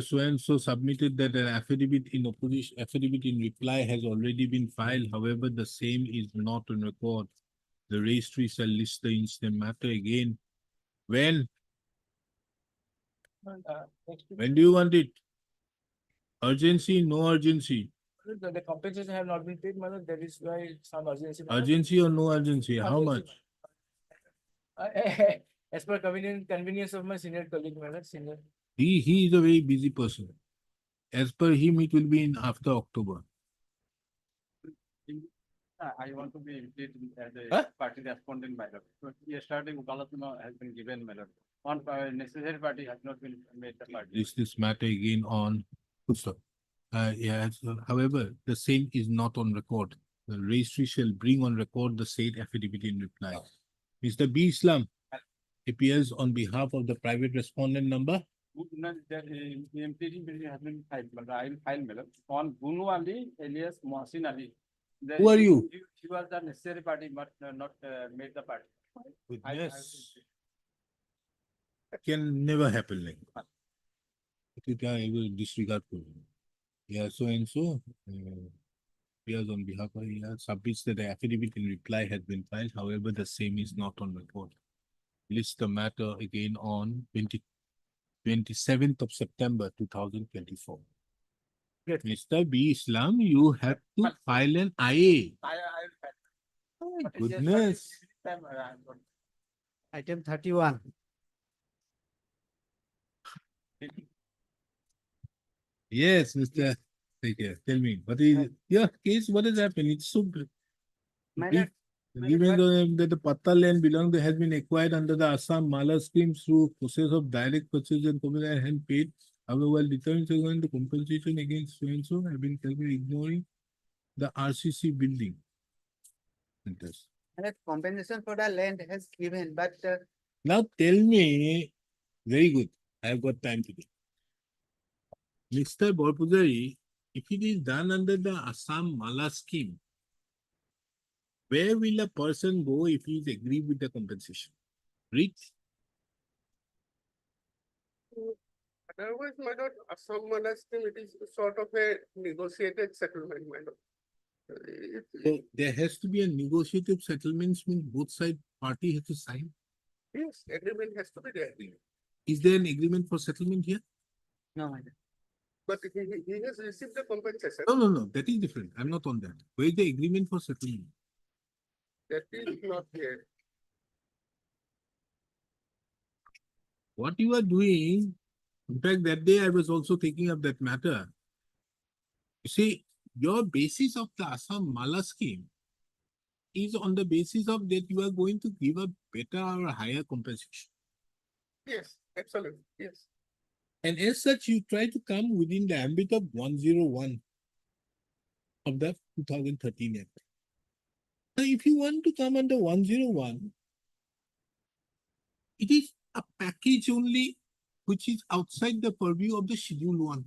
So submitted that an affidavit in opposition, affidavit in reply has already been filed. However, the same is not on record. The registry shall list the instant matter again. When? Next week. When do you want it? Urgency, no urgency. The compensation have not been paid, madam. That is why some urgency. Urgency or no urgency? How much? As per convenience of my senior colleague, madam, senior. He is a very busy person. As per him, it will be in after October. I want to be included as Huh? a party respondent, my lord. So yesterday, Ukalatuma has been given, my lord. One necessary party has not been made the party. Is this matter again on? Good stop. Yes, however, the same is not on record. The registry shall bring on record the said affidavit in reply. Mr. B. Islam appears on behalf of the private respondent number. Not that MTD bill has been filed, but I will file, my lord. On Bunu Ali alias Mohsin Ali. Who are you? He was the necessary party, but not made the party. Goodness. Can never happen like that. I will disregard for him. Yeah, so and so. Appears on behalf of, submits that the affidavit in reply has been filed. However, the same is not on record. List the matter again on 27th of September 2024. Yes. Mr. B. Islam, you have to file an IA. I will file. Oh, But it's just goodness. time, I'm not- Item 31. Yes, Mr. Take care. Tell me, what is your case? What has happened? It's so big. Given that the Patta land belonged has been acquired under the Assam Mala scheme through process of direct purchase and communal hand paid. However, while determining the compensation against so and so have been calculated ignoring the RCC building. Interest. Compensation for the land has given, but Now tell me, very good, I have got time today. Mr. Borpuzari, if it is done under the Assam Mala scheme, where will a person go if he is agreed with the compensation? Read. Otherwise, my lord, Assam Mala scheme, it is sort of a negotiated settlement, my lord. So there has to be a negotiated settlement, means both side party has to sign. Yes, agreement has to be there. Is there an agreement for settlement here? no. But he has received the compensation. No, that is different. I'm not on that. Where is the agreement for settlement? That is not here. What you are doing, in fact, that day I was also taking up that matter. You see, your basis of the Assam Mala scheme is on the basis of that you are going to give a better or higher compensation. Yes, absolutely, yes. And as such, you try to come within the ambit of 101 of the 2013 Act. Now, if you want to come under 101, it is a package only which is outside the purview of the Schedule 1.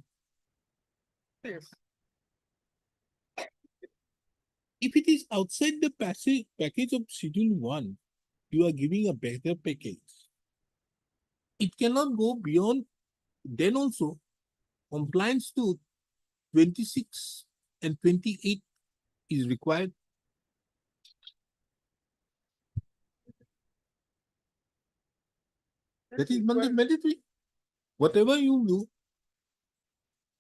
Yes. If it is outside the package of Schedule 1, you are giving a better package. It cannot go beyond. Then also, compliance to 26 and 28 is required. That is mandatory. Whatever you do,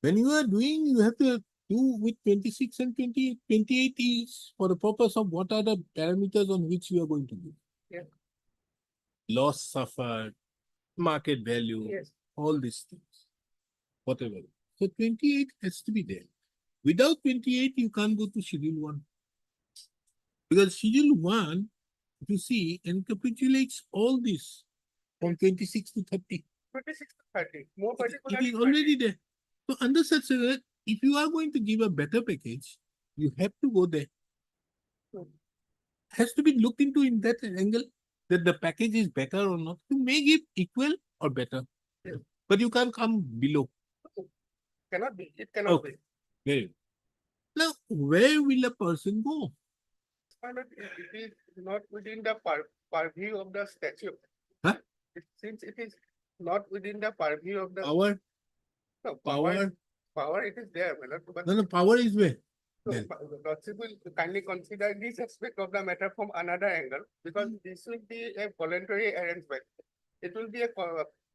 when you are doing, you have to do with 26 and 28. 28 is for the purpose of what are the parameters on which you are going to do. Yeah. Loss suffered, market value, Yes. all these things, whatever. So 28 has to be there. Without 28, you can't go to Schedule 1. Because Schedule 1, if you see, encapsulates all this from 26 to 30. 26 to 30, more It particularly. is already there. So under such a, if you are going to give a better package, you have to go there. Has to be looked into in that angle that the package is better or not. You may give equal or better, Yeah. but you can't come below. Cannot be, it cannot be. Okay. Very good. Now, where will a person go? But it is not within the purview of the statute. Huh? Since it is not within the purview of the. Power, No, power. Power, it is there, my lord, but. No, power is where? So, Then. Lordship will kindly consider this aspect of the matter from another angle, because this will be a voluntary arrangement. It will be a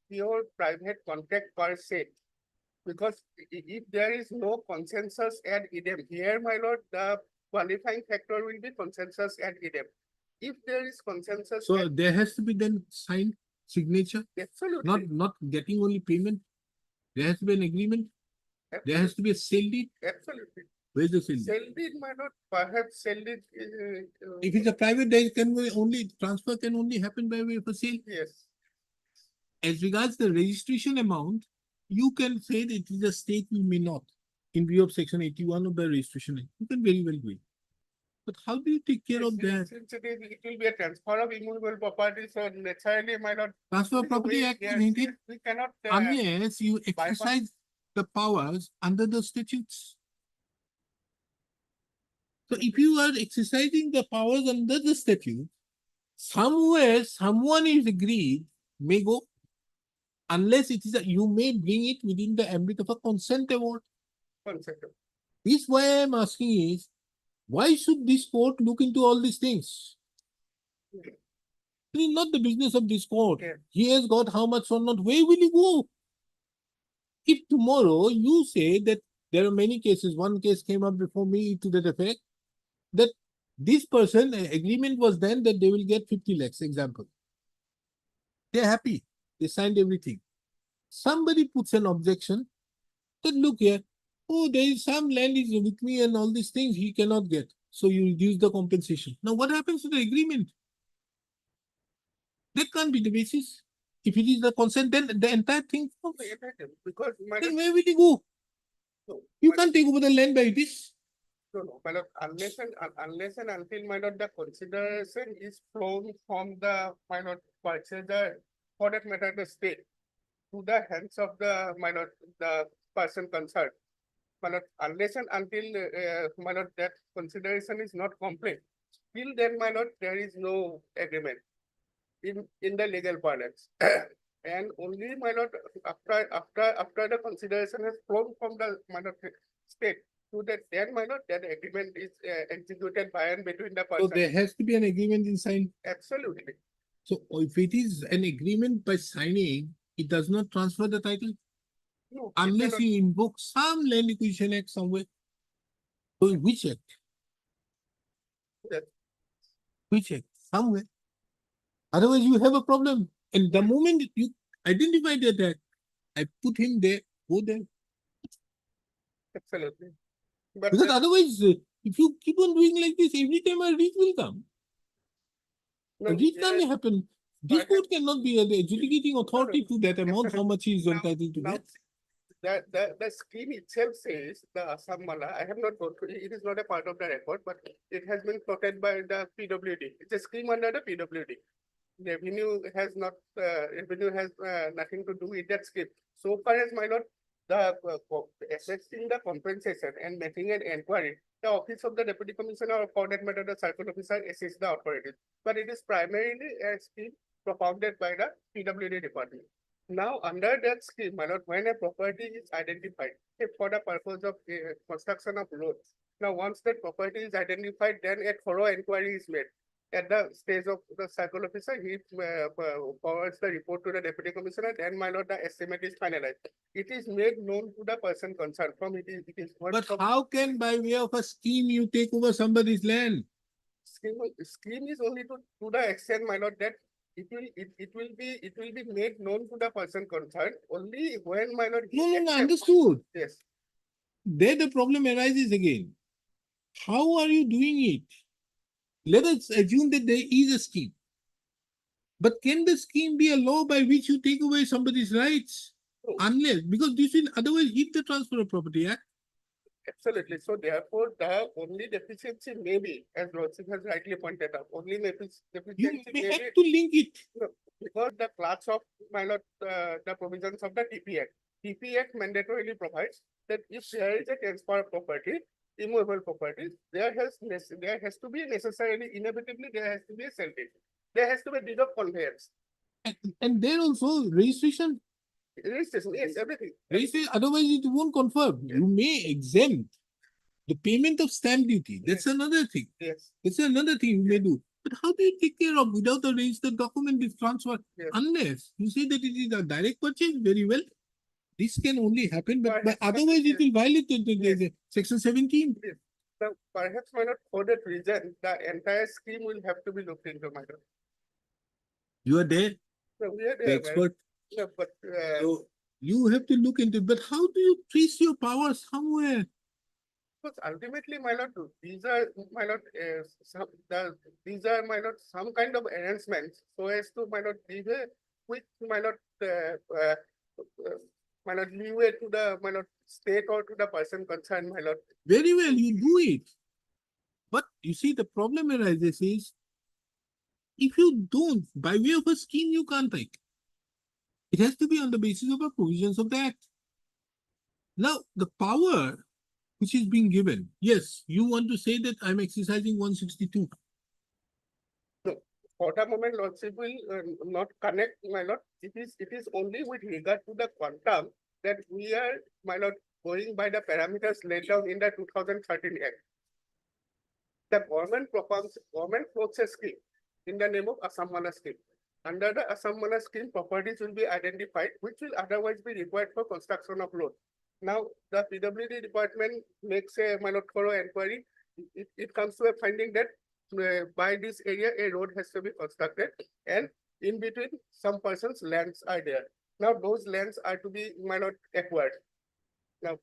pure private contract per se. Because if there is no consensus ad idem, here, my lord, the qualifying factor will be consensus ad idem. If there is consensus. So there has to be then signed signature, Absolutely. not getting only payment. There has to be an agreement. There has to be a sale deed. Absolutely. Where's the sale? Sell deed, my lord, perhaps sell deed. If it's a private, there can only, transfer can only happen by way of a sale. Yes, As regards the registration amount, you can say that it is a stake you may not. In view of section 81 of the registration act, you can very well do it. But how do you take care of that? since it will be a transfer of immovable property, so naturally, my lord. Transfer of Property we- Act, yes, isn't it? yes, we cannot. Unless you bypass- exercise the powers under the statutes. So if you are exercising the powers under the statute, somewhere someone is agreed may go. Unless it is, you may bring it within the ambit of a consent award. One second. This why I am asking is, why should this court look into all these things? It is not the business of this court. Yeah. He has got how much or not, where will he go? If tomorrow you say that there are many cases, one case came up before me to that effect, that this person, agreement was then that they will get 50 lakhs, example. They're happy, they signed everything. Somebody puts an objection that look here, oh, there is some land is with me and all these things he cannot get. So you reduce the compensation. Now what happens to the agreement? That can't be the basis. If it is the consent, then the entire thing falls. Because my Then lord, where will he go? no, You my- can't take over the land by this. No, my lord, unless and until, my lord, the consideration is flown from the, my lord, purchaser, for that matter, the state, to the hands of the, my lord, the person concerned. My lord, unless and until, my lord, that consideration is not complete, till then, my lord, there is no agreement in the legal parlance. And only, my lord, after the consideration has flown from the, my lord, state, to that, then, my lord, that agreement is executed by and between the So person. there has to be an agreement in sign. Absolutely. So if it is an agreement by signing, it does not transfer the title No, it unless cannot- you invoke some land acquisition act somewhere. So in which act? Yes. Which act? Somewhere. Otherwise you have a problem. And the moment you identify that act, I put him there, go there. Absolutely. But Because the- otherwise, if you keep on doing like this, every time a reach will come. no, A reach yeah, can't happen. This court cannot be the adjudicating authority to that amount, how much he is Now- entitled to now, get. the scheme itself says, the Assam Mala, I have not gone through, it is not a part of the record, but it has been plotted by the PWD. It's a scheme under the PWD. Revenue has nothing to do with that scheme. So far as, my lord, the assessing the compensation and making an inquiry, the office of the deputy commissioner or for that matter, the circle officer assists the authorities. But it is primarily a scheme propounded by the PWD department. Now, under that scheme, my lord, when a property is identified, if for the purpose of construction of roads. Now, once that property is identified, then a thorough inquiry is made. At the stage of the circle officer, he forwards the report to the deputy commissioner, then, my lord, the estimate is finalized. It is made known to the person concerned from it is. But how can by way of a scheme you take over somebody's land? Scheme is only to the extent, my lord, that it will be made known to the person concerned only when, my lord. he No, accepts. understood. Yes, There the problem arises again. How are you doing it? Let us assume that there is a scheme. But can the scheme be a law by which you take away somebody's rights? No. Unless, because this will otherwise hit the Transfer of Property Act. absolutely. So therefore, the only deficiency may be, as Lordship has rightly pointed out, only You deficiency may may have be to link it. because the class of, my lord, the provisions of the TP Act. TP Act mandatorily provides that if there is a transfer of property, immovable property, there has to be necessarily, inevitably, there has to be a sale deed. There has to be a deed of conveyance. And there also registration. Registration, yes, everything. Otherwise it won't confirm. You may exempt the payment of stamp duty. That's another thing. Yes, That's another thing you may do. But how do you take care of without a registered document is transferred? Yes. Unless you say that it is a direct purchase, very well. This can only happen, but Perhaps- otherwise it will violate the section 17. so perhaps, my lord, for that reason, the entire scheme will have to be looked into, my lord. You are there, So we are the there, expert. yeah, but, So you have to look into it. But how do you trace your power somewhere? Because ultimately, my lord, these are, my lord, these are, my lord, some kind of arrangements so as to, my lord, give a quick, my lord, my lord, leeway to the, my lord, state or to the person concerned, my lord. Very well, you do it. But you see, the problem arises is, if you don't, by way of a scheme, you can't take. It has to be on the basis of the provisions of the Act. Now, the power which is being given, yes, you want to say that I'm exercising 162. For the moment, lordship will not connect, my lord. It is only with regard to the quantum that we are, my lord, going by the parameters laid down in the 2013 Act. The government floats a scheme in the name of Assam Mana scheme. Under the Assam Mana scheme, properties will be identified, which will otherwise be required for construction of road. Now, the PWD department makes a, my lord, thorough inquiry. It comes to a finding that by this area, a road has to be constructed, and in between, some persons' lands are there. Now, those lands are to be, my lord, acquired. Now,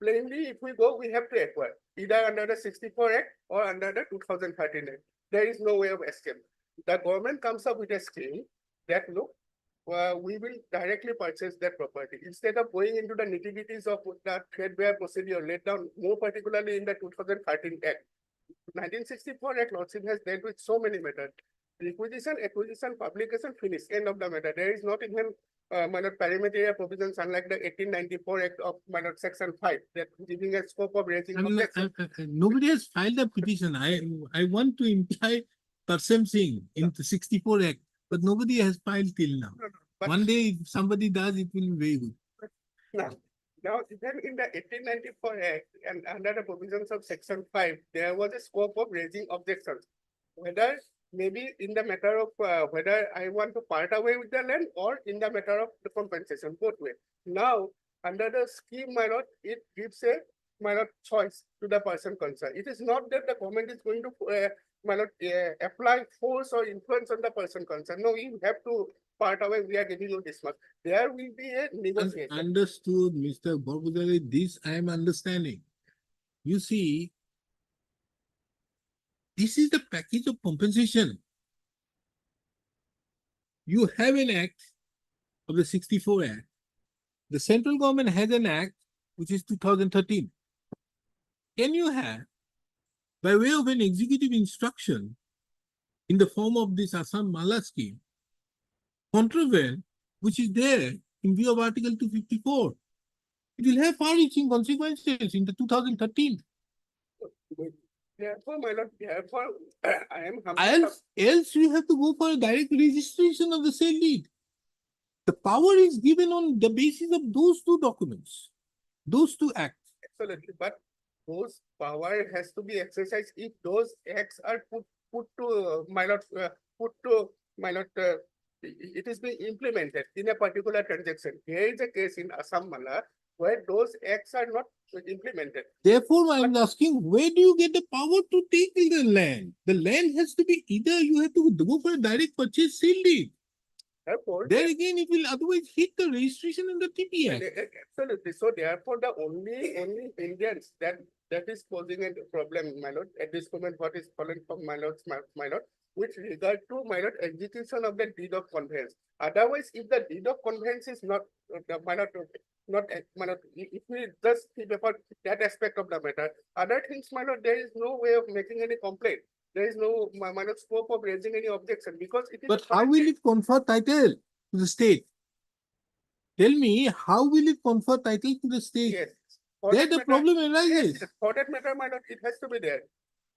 plainly, if we go, we have to acquire either under the 64 Act or under the 2013 Act. There is no way of escape. The government comes up with a scheme that, look, we will directly purchase that property. Instead of going into the nitty-gritties of the threadbare procedure laid down, more particularly in the 2013 Act. 1964 Act, lordship has dealt with so many matters. Requisition, acquisition, publication, finish, end of the matter. There is not even minor perimeter provisions, unlike the 1894 Act of minor section 5, that giving a scope of raising objection. Nobody has filed a petition. I want to imply Tarsem Singh in the 64 Act, but nobody has filed till now. But One day, if somebody does, it will be very good. now, even in the 1894 Act and under the provisions of section 5, there was a scope of raising objections. Whether maybe in the matter of whether I want to part away with the land or in the matter of the compensation, both way. Now, under the scheme, my lord, it gives a, my lord, choice to the person concerned. It is not that the government is going to, my lord, apply force or influence on the person concerned. No, you have to part away, we are giving you this much. There will be a negotiation. Understood, Mr. Borbudale, this I am understanding. You see, this is the package of compensation. You have an act of the 64 Act. The central government has an act which is 2013. Can you have, by way of an executive instruction in the form of this Assam Mala scheme, contravene which is there in view of Article 254? It will have far-reaching consequences in the 2013. Therefore, my lord, therefore, I am Else you have to go for a direct registration of the sale deed. The power is given on the basis of those two documents, those two acts. Absolutely, but those power has to be exercised if those acts are put to my lord, it is being implemented in a particular transaction. Here is a case in Assam Mala where those acts are not implemented. Therefore, I am asking, where do you get the power to take the land? The land has to be either you have to go for a direct purchase sale deed. Therefore, there again, it will otherwise hit the registration in the TP Act. Absolutely. So therefore, the only Indians that is posing a problem, my lord, at this moment, what is calling from my lord, with regard to my lord, execution of the deed of conveyance. Otherwise, if the deed of conveyance is not, my lord, if we just think about that aspect of the matter, other things, my lord, there is no way of making any complaint. There is no scope of raising any objection because it is. But how will it confer title to the state? Tell me, how will it confer title to the state? Yes. There the problem arises. Yes, for that matter, my lord, it has to be there.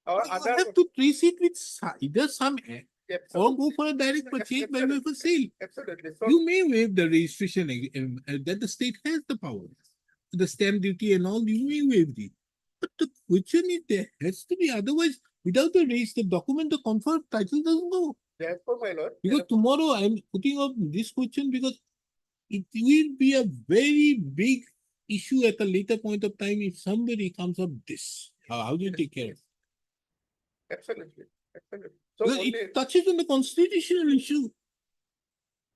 Or you have to trace it with either some act or go for a direct purchase by way of sale. Absolutely. You may waive the registration that the state has the power. The stamp duty and all, you may waive it. But the question is there has to be, otherwise, without the register document, the conferred title doesn't go. Therefore, my lord. Because tomorrow I am putting up this question because it will be a very big issue at a later point of time if somebody comes up this. How do you take care of it? Absolutely. Absolutely. So it touches on the constitutional issue.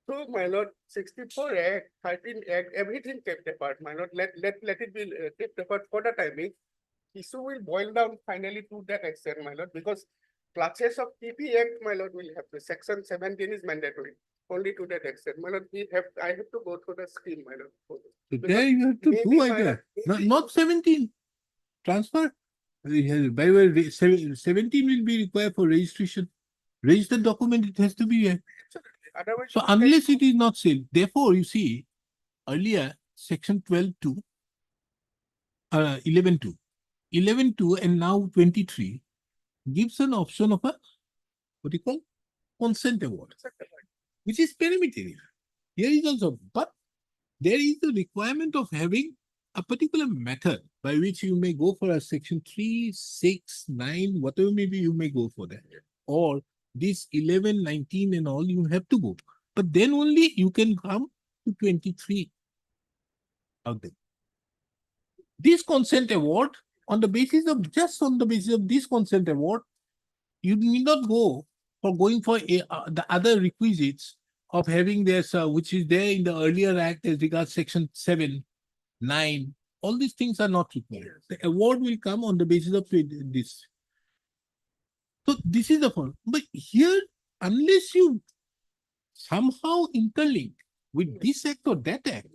So, my lord, 64 Act, 13 Act, everything kept apart, my lord. Let it be kept apart for the timing. issue will boil down finally to that extent, my lord, because classes of TP Act, my lord, will have to, section 17 is mandatory. Only to that extent, my lord, I have to go through the scheme, my lord. So Because there you have to maybe, do my either, lord, not, maybe- not 17. Transfer. By the way, 17 will be required for registration. Registered document, it has to be here. Otherwise. So it will take- unless it is not sale, therefore you see earlier section 12.2, 11.2, 11.2 and now 23 gives an option of a what do you call consent award, which is perimeter. Here is also, but there is a requirement of having a particular method by which you may go for a section 3, 6, 9, whatever maybe you may go for that. Or this 11, 19 and all you have to go. But then only you can come to 23 out there. This consent award, on the basis of this consent award, you need not go for going for the other requisites of having this, which is there in the earlier act as regards section 7, 9. All these things are not required. The award will come on the basis of this. So this is the point. But here, unless you somehow interlink with this act or that act,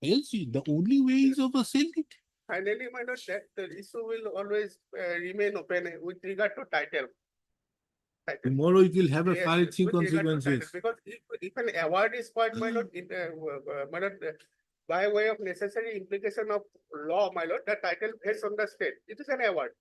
else the only way is of a sale it. Finally, my lord, that the issue will always remain open with regard to title. Tomorrow it will have a Yes, far-reaching with regard to title, consequences. because if an award is called, my lord, my lord, by way of necessary implication of law, my lord, the title based on the state, it is an award.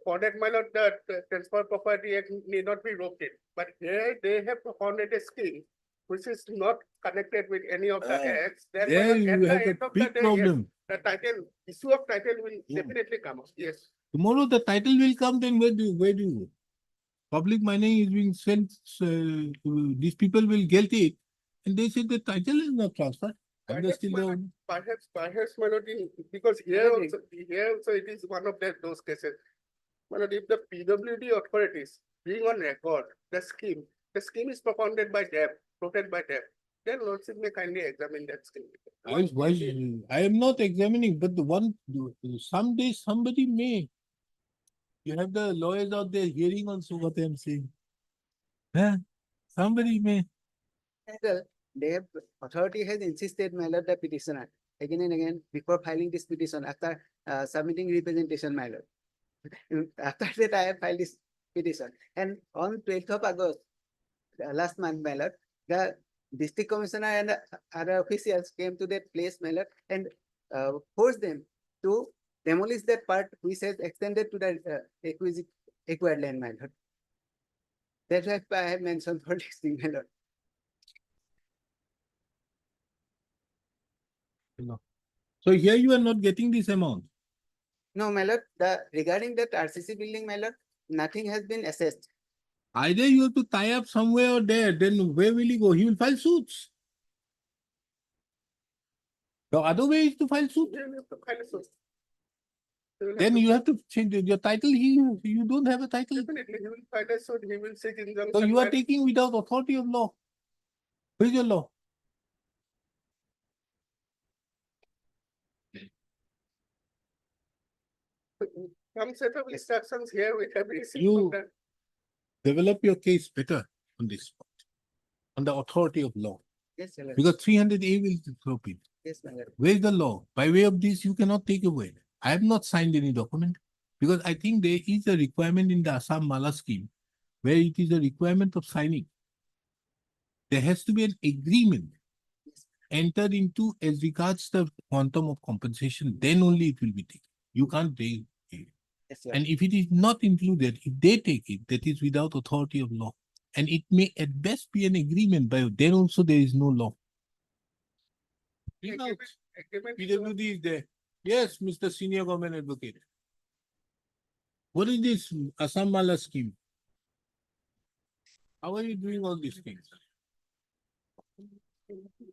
For that, my lord, the Transport Property Act need not be roped in, but here they have founded a scheme which is not connected with any of the acts. Then, my There lord, you at the have a end of the big day, yes, problem. the title, issue of title will definitely come up, yes. Tomorrow the title will come, then where do you go? Public money is being sent, these people will get it, and they say the title is not transferred. And they still the Perhaps, my lord, because here also it is one of those cases. My lord, if the PWD authorities being on record, the scheme is propounded by them, floated by them, then lordship may kindly examine that scheme. I am not examining, but someday somebody may. You have the lawyers out there hearing also what I am saying. Huh? Somebody may. Authority has insisted, my lord, the petitioner again and again before filing this petition, after submitting representation, my lord. After that, I have filed this petition, and on 12th of August, last month, my lord, the district commissioner and other officials came to that place, my lord, and forced them to demolish that part which has extended to the acquired land, my lord. That's why I have mentioned for this thing, my lord. So here you are not getting this amount. No, my lord, regarding that RCC building, my lord, nothing has been assessed. Either you have to tie up somewhere or there, then where will he go? He will file suits. The other way is to file suit. Then you have to change your title. You don't have a title. Definitely, he will file a suit, he will seek injunction. So you are by- taking without authority of law. Where is your law? Some set of instructions here we have received You- from the Develop your case better on this point, on the authority of law. Yes, my lord. Because 300A will throw it. Yes, my lord. Where is the law? By way of this, you cannot take away. I have not signed any document because I think there is a requirement in the Assam Mala scheme where it is a requirement of signing. There has to be an agreement entered into as regards the quantum of compensation, then only it will be taken. You can't take it. Yes, sir. And if it is not included, if they take it, that is without authority of law. And it may at best be an agreement, but then also there is no law. Bring out. agreement. PWD is there. Yes, Mr. Senior Government Advocate. What is this Assam Mala scheme? How are you doing all these things?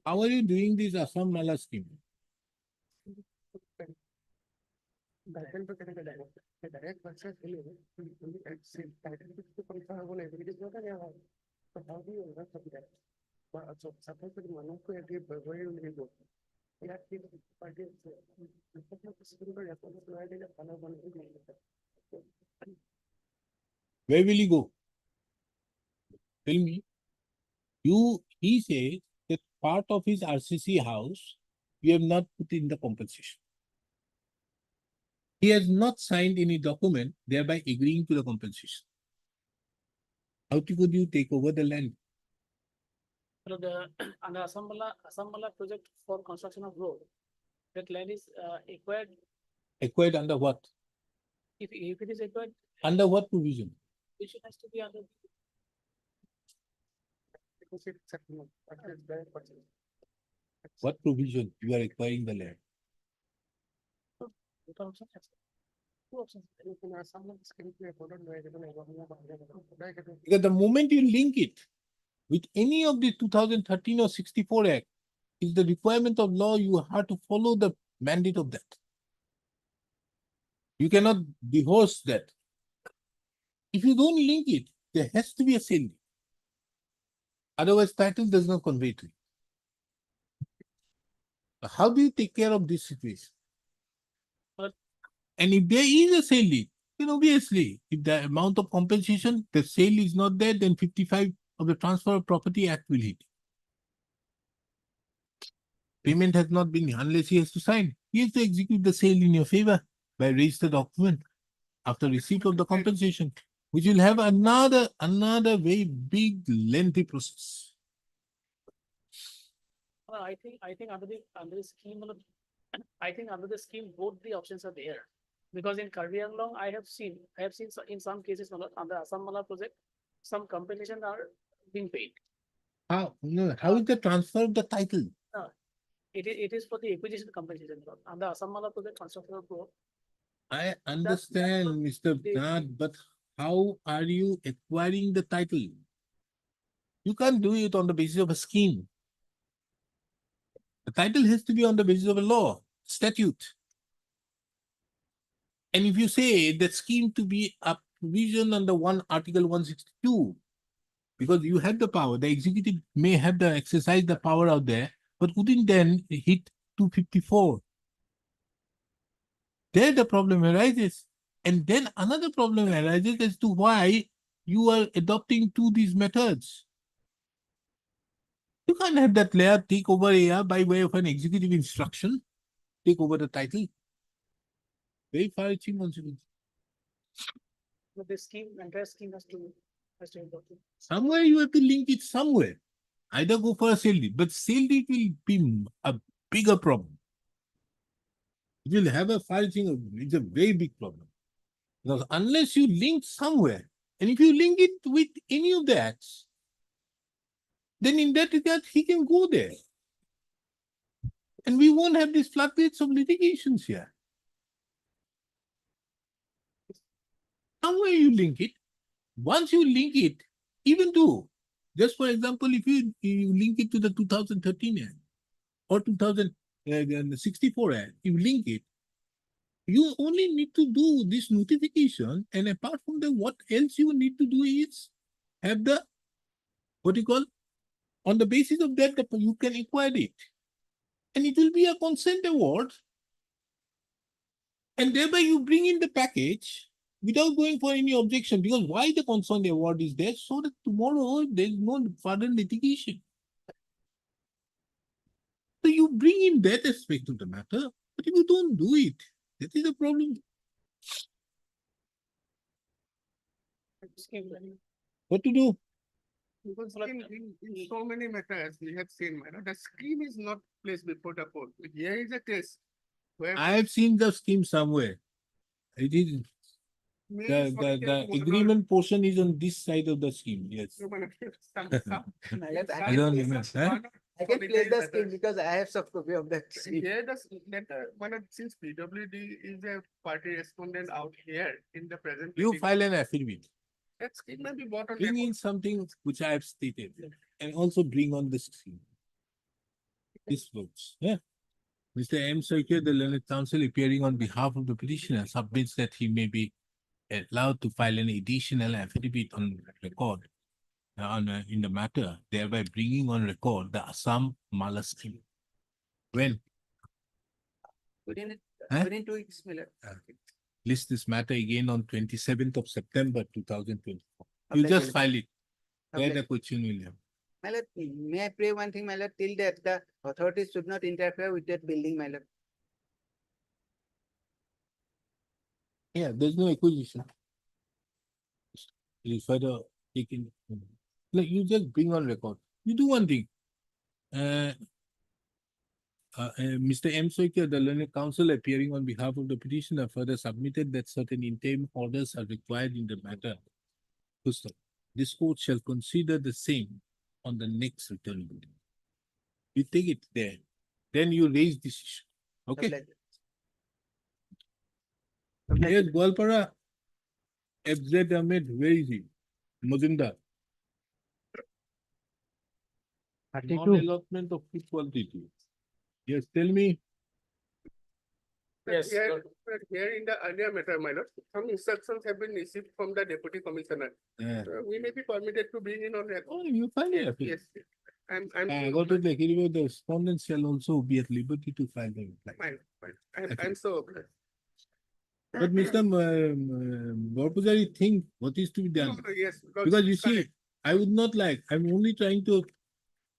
How are you doing this Assam Mala scheme? Title to connect the direct purchase will exceed title to confirm on every is not an award. So how do you work with that? But so suppose that one of you agree, but where will we go? Where will he go? Tell me. He says that part of his RCC house, we have not put in the compensation. He has not signed any document thereby agreeing to the compensation. How could you take over the land? So the under Assambala project for construction of road, that land is acquired. Acquired under what? If it is acquired, Under what provision? it has to be under. What provision you are acquiring the land? Two options. Because the moment you link it with any of the 2013 or 64 Act, is the requirement of law, you have to follow the mandate of that. You cannot divorce that. If you don't link it, there has to be a sale deed. Otherwise, title does not convey to you. How do you take care of this situation? But- And if there is a sale deed, then obviously, if the amount of compensation, the sale is not there, then 55 of the Transfer of Property Act will hit. Payment has not been, unless he has to sign. He has to execute the sale in your favor by registered document after receipt of the compensation, which will have another very big lengthy process. I think under the scheme, I think under the scheme, both the options are there. Because in Karbi Anglong, I have seen in some cases under Assambala project, some compensation are being paid. How? No, how is the transfer of the title? It is for the acquisition compensation. Under Assambala project construction of road, I understand, Mr. Nath, but how are you acquiring the title? You can't do it on the basis of a scheme. The title has to be on the basis of a law, statute. And if you say that scheme to be a provision under Article 162, because you have the power, the executive may have the exercise the power out there, but wouldn't then hit 254. There the problem arises. And then another problem arises as to why you are adopting these methods. You can't have that layer take over here by way of an executive instruction, take over the title. Very far-reaching consequences. but the scheme, entire scheme has to be documented. Somewhere you have to link it somewhere. Either go for a sale deed, but sale deed will be a bigger problem. It will have a far-reaching, it's a very big problem. Because unless you link somewhere, and if you link it with any of the acts, then in that regard, he can go there. And we won't have these floodgates of litigations here. Somewhere you link it. Once you link it, even to, just for example, if you link it to the 2013 Act or 2064 Act, you link it, you only need to do this notification, and apart from that, what else you need to do is have the, what you call, on the basis of that, you can acquire it. And it will be a consent award. And thereby you bring in the package without going for any objection, because why the consent award is there? So that tomorrow there is no further litigation. So you bring in that aspect of the matter, but if you don't do it, that is a problem. What to do? Because in so many matters we have seen, the scheme is not placed before the court. Here is a case where. I have seen the scheme somewhere. It is, the agreement portion is on this side of the scheme, yes. I don't remember. Huh? I can play the scheme because I have some copy of that scheme. Here the letter, since PWD is a party respondent out here in the present. You litigation, file an affidavit. that scheme may be bought on. Bring in something which I have stated and also bring on the scheme. This works. Yeah. Mr. M. Sarkar, the learned counsel appearing on behalf of the petitioner, submits that he may be allowed to file an additional affidavit on record in the matter, thereby bringing on record the Assam Mala scheme. When Huh? within 2 weeks, my lord. List this matter again on 27th of September 2024. Of You the just calendar. file it. Of Where the- the question will have. My lord, may I pray one thing, my lord, till that the authorities should not interfere with that building, my lord. Yeah, there's no acquisition. It's further taken. Like you just bring on record. You do one thing. Mr. M. Soikia, the learned counsel appearing on behalf of the petitioner further submitted that certain interim orders are required in the matter. First, this court shall consider the same on the next return. meeting. You take it there, then you raise this issue. Okay? Yes, Gwalpara. FZ Ahmed, where is he? Mazumdar. Non-allotment of equality. Yes, tell me. Yes. Here in the earlier matter, my lord, some instructions have been received from the deputy commissioner. We may be permitted to bring in on record. Oh, you file it. Yes, I'm. Go to the hearing, the respondent shall also be at liberty to file the reply. Fine. I'm so. But Mr. Borpuzari, think what is to be done. Yes. Because you see, I would not like, I'm only trying to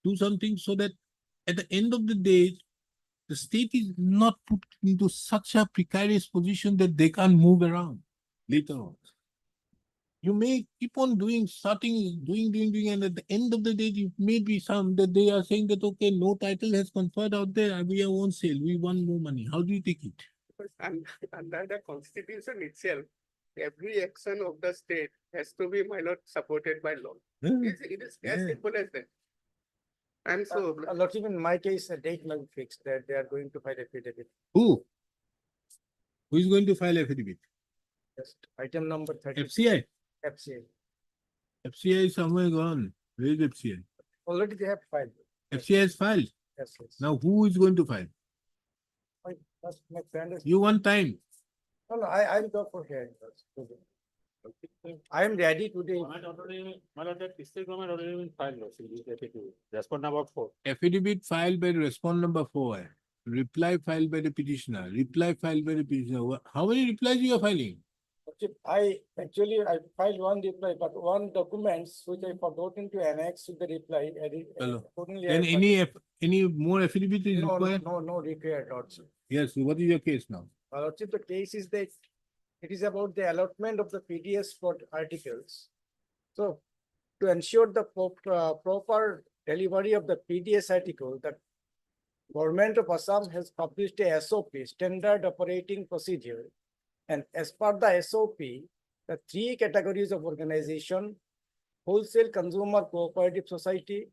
do something so that at the end of the day, the state is not put into such a precarious position that they can't move around later on. You may keep on doing, doing, and at the end of the day, it may be some that they are saying that, okay, no title has conferred out there, we have on sale, we want more money. How do you take it? Under the constitution itself, every action of the state has to be, my lord, supported by law. It is as simple as that. And so. Lordship, in my case, a date may be fixed that they are going to file affidavit. Who? Who is going to file affidavit? Just item number 30. FCI? FCA. FCI is somewhere gone. Where is FCI? Already they have filed. FCI has filed. Yes, yes. Now who is going to file? My friend is. You want time. No, I'll go for hearing first. I am ready today. Respond number 4. Affidavit filed by respond number 4. Reply filed by the petitioner. Reply filed by the petitioner. How many replies you are filing? I filed one reply, but one documents which I forgotten to annex to the reply. Hello. Accordingly, Then I any more affidavit is No, required? no required, Lordship. Yes, so what is your case now? Lordship, the case is that it is about the allotment of the PDS for articles. So to ensure the proper delivery of the PDS article, the Government of Assam has published a SOP, Standard Operating Procedure. And as per the SOP, the 3 categories of organization, wholesale consumer cooperative society,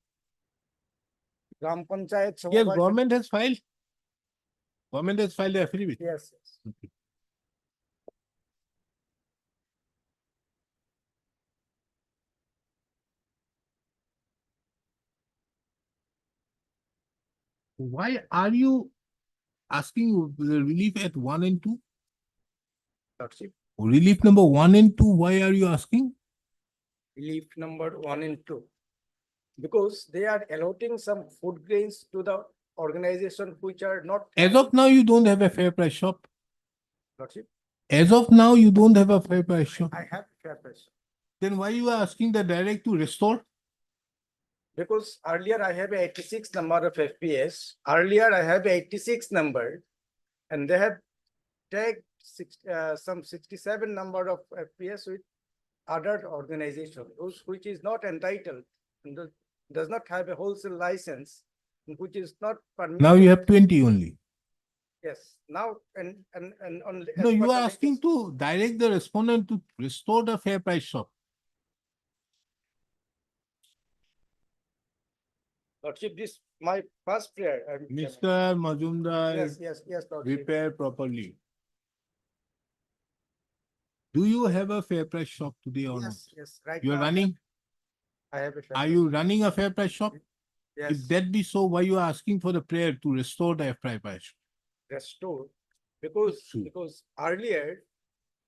Gram Panchayat. Yes, government has filed. Government has filed the affidavit. Yes. Okay. Why are you asking the relief at 1 and 2? Lordship, Relief number 1 and 2, why are you asking? relief number 1 and 2. Because they are allotting some food grains to the organization which are not. As of now, you don't have a fair price shop. Lordship, As of now, you don't have a fair price shop. I have fair price. Then why you are asking the direct to restore? Because earlier I have a 86 number of FPS. Earlier I have a 86 number, and they have tagged some 67 number of FPS with other organization, which is not entitled and does not have a wholesale license, which is not permitted. Now you have 20 only. Yes, now and on. No, you are asking to direct the respondent to restore the fair price shop. Lordship, this my first prayer. Mr. Majumdar, Yes, Lordship. prepare properly. Do you have a fair price shop today or not? Yes, right. You are now running? I have a fair Are price. you running a fair price shop? Yes. If that be so, why you are asking for the prayer to restore the fair price? Restored because earlier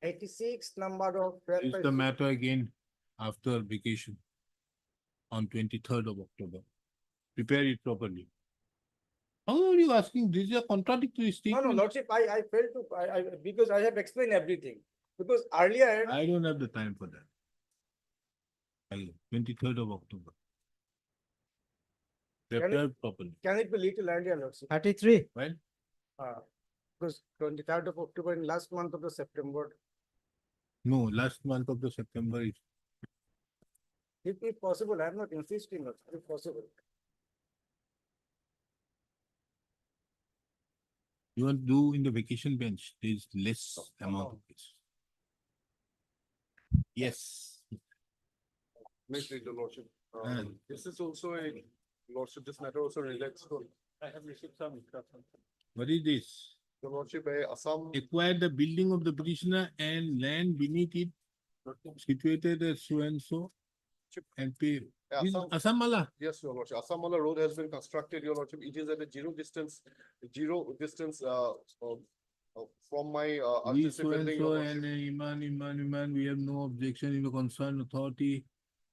86 number of fair Is price. the matter again after vacation on 23rd of October. Prepare it properly. How are you asking? This is a contradictory No, statement. Lordship, I failed to, because I have explained everything. Because earlier, I don't have the time for that. 23rd of October. Prepare properly. can it be little earlier, Lordship? 33. Well, Because 23rd of October in last month of the September, no, last month of the September is if possible, I am not insisting, Lordship, if possible. you want to do in the vacation bench, there is less amount of this. Yes. Next, your lordship. And- This is also a lordship, this matter also relates to, I have received some instructions. What is this? your lordship, a Assam. Acquire the building of the petitioner and land beneath it situated as so and so and pay. Yeah, This is Assam- Assam Mala. Yes, your lordship. Assamala Road has been constructed, your lordship. It is at a zero distance, from my, We RTC so and building, so your and lordship. Iman, we have no objection in the concerned authority.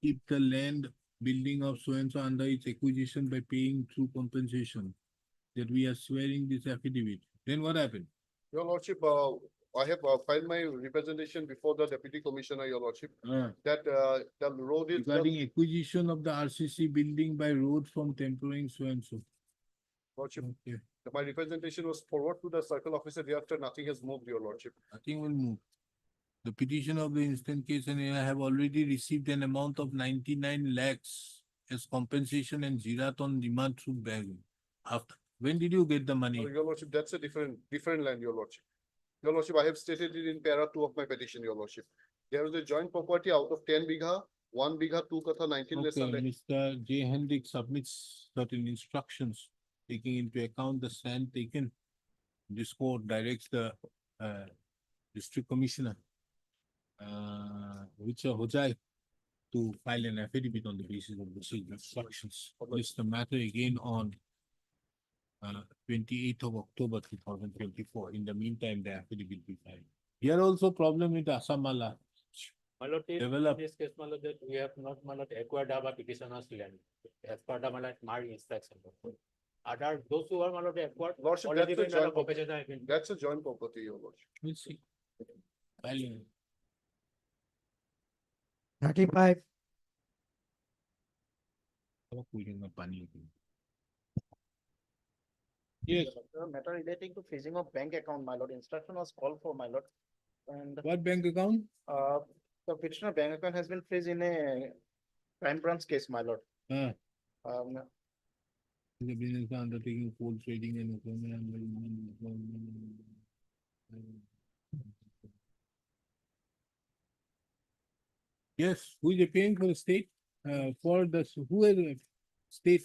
Keep the land building of so and so under its acquisition by paying through compensation. That we are swearing this affidavit. Then what happened? Your lordship, I have filed my representation before the deputy commissioner, your lordship, that, the road is. Regarding acquisition of the RCC building by road from tempering so and so. Lordship, Okay, my representation was forward to the circle officer, thereafter nothing has moved, your lordship. nothing will move. The petition of the instant case and I have already received an amount of 99 lakhs as compensation and Zirat on demand through bank. After, when did you get the money? Your lordship, that's a different land, your lordship. Your lordship, I have stated it in para 2 of my petition, your lordship. There is a joint property out of 10 bigha, 1 bigha, 2 katha, 19 less. Okay, Mr. J. Hendrik submits certain instructions, taking into account the stand taken. This court directs the district commissioner, Richard Hojai, to file an affidavit on the basis of the instructions. This the matter again on 28th of October 2024. In the meantime, the affidavit will be filed. Here also problem with Assamala. My lord, in Develop. this case, my lord, that we have not, my lord, acquired our petitioner's land. As per the, my lord, my instruction. Other, those who are, my lord, acquired. Lordship, already that's a been, my joint lord, property. compensation have been- That's a joint property, your lordship. We'll see. Filing. 35. Yes, The matter relating to freezing of bank account, my lord, instruction was called for, my lord. And, what bank account? the petitioner bank account has been freezed in a crime branch case, my lord. Uh, Um, the business undertaking cold trading and. Yes, who is appearing for the state? For the, who is the state?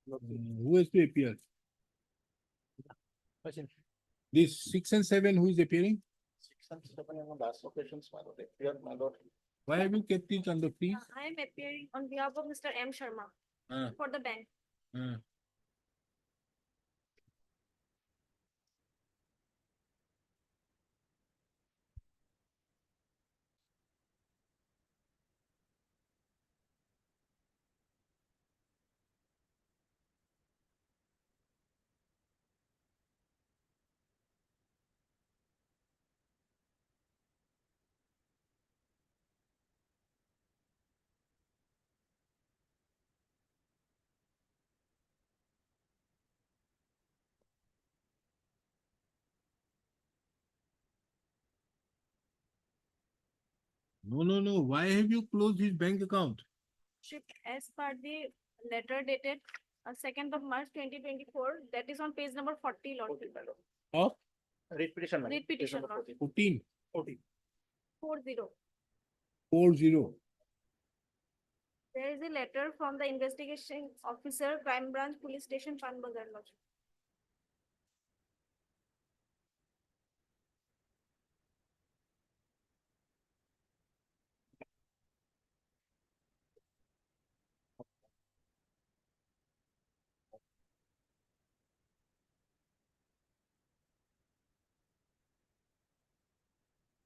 Who has to appear? This 6 and 7, who is appearing? 6 and 7 on last occasions, my lord, appeared, my lord. Why have you kept it on the freeze? I am appearing on behalf of Mr. M. Sharma Uh, for the bank. uh. No. Why have you closed his bank account? As per the letter dated 2nd of March 2024, that is on page number 40, Lord. Of Read petition, my lord. Read petition, Page number Lord. 14, 40. 40. There is a letter from the investigation officer, crime branch, police station, Panbazar, Lord.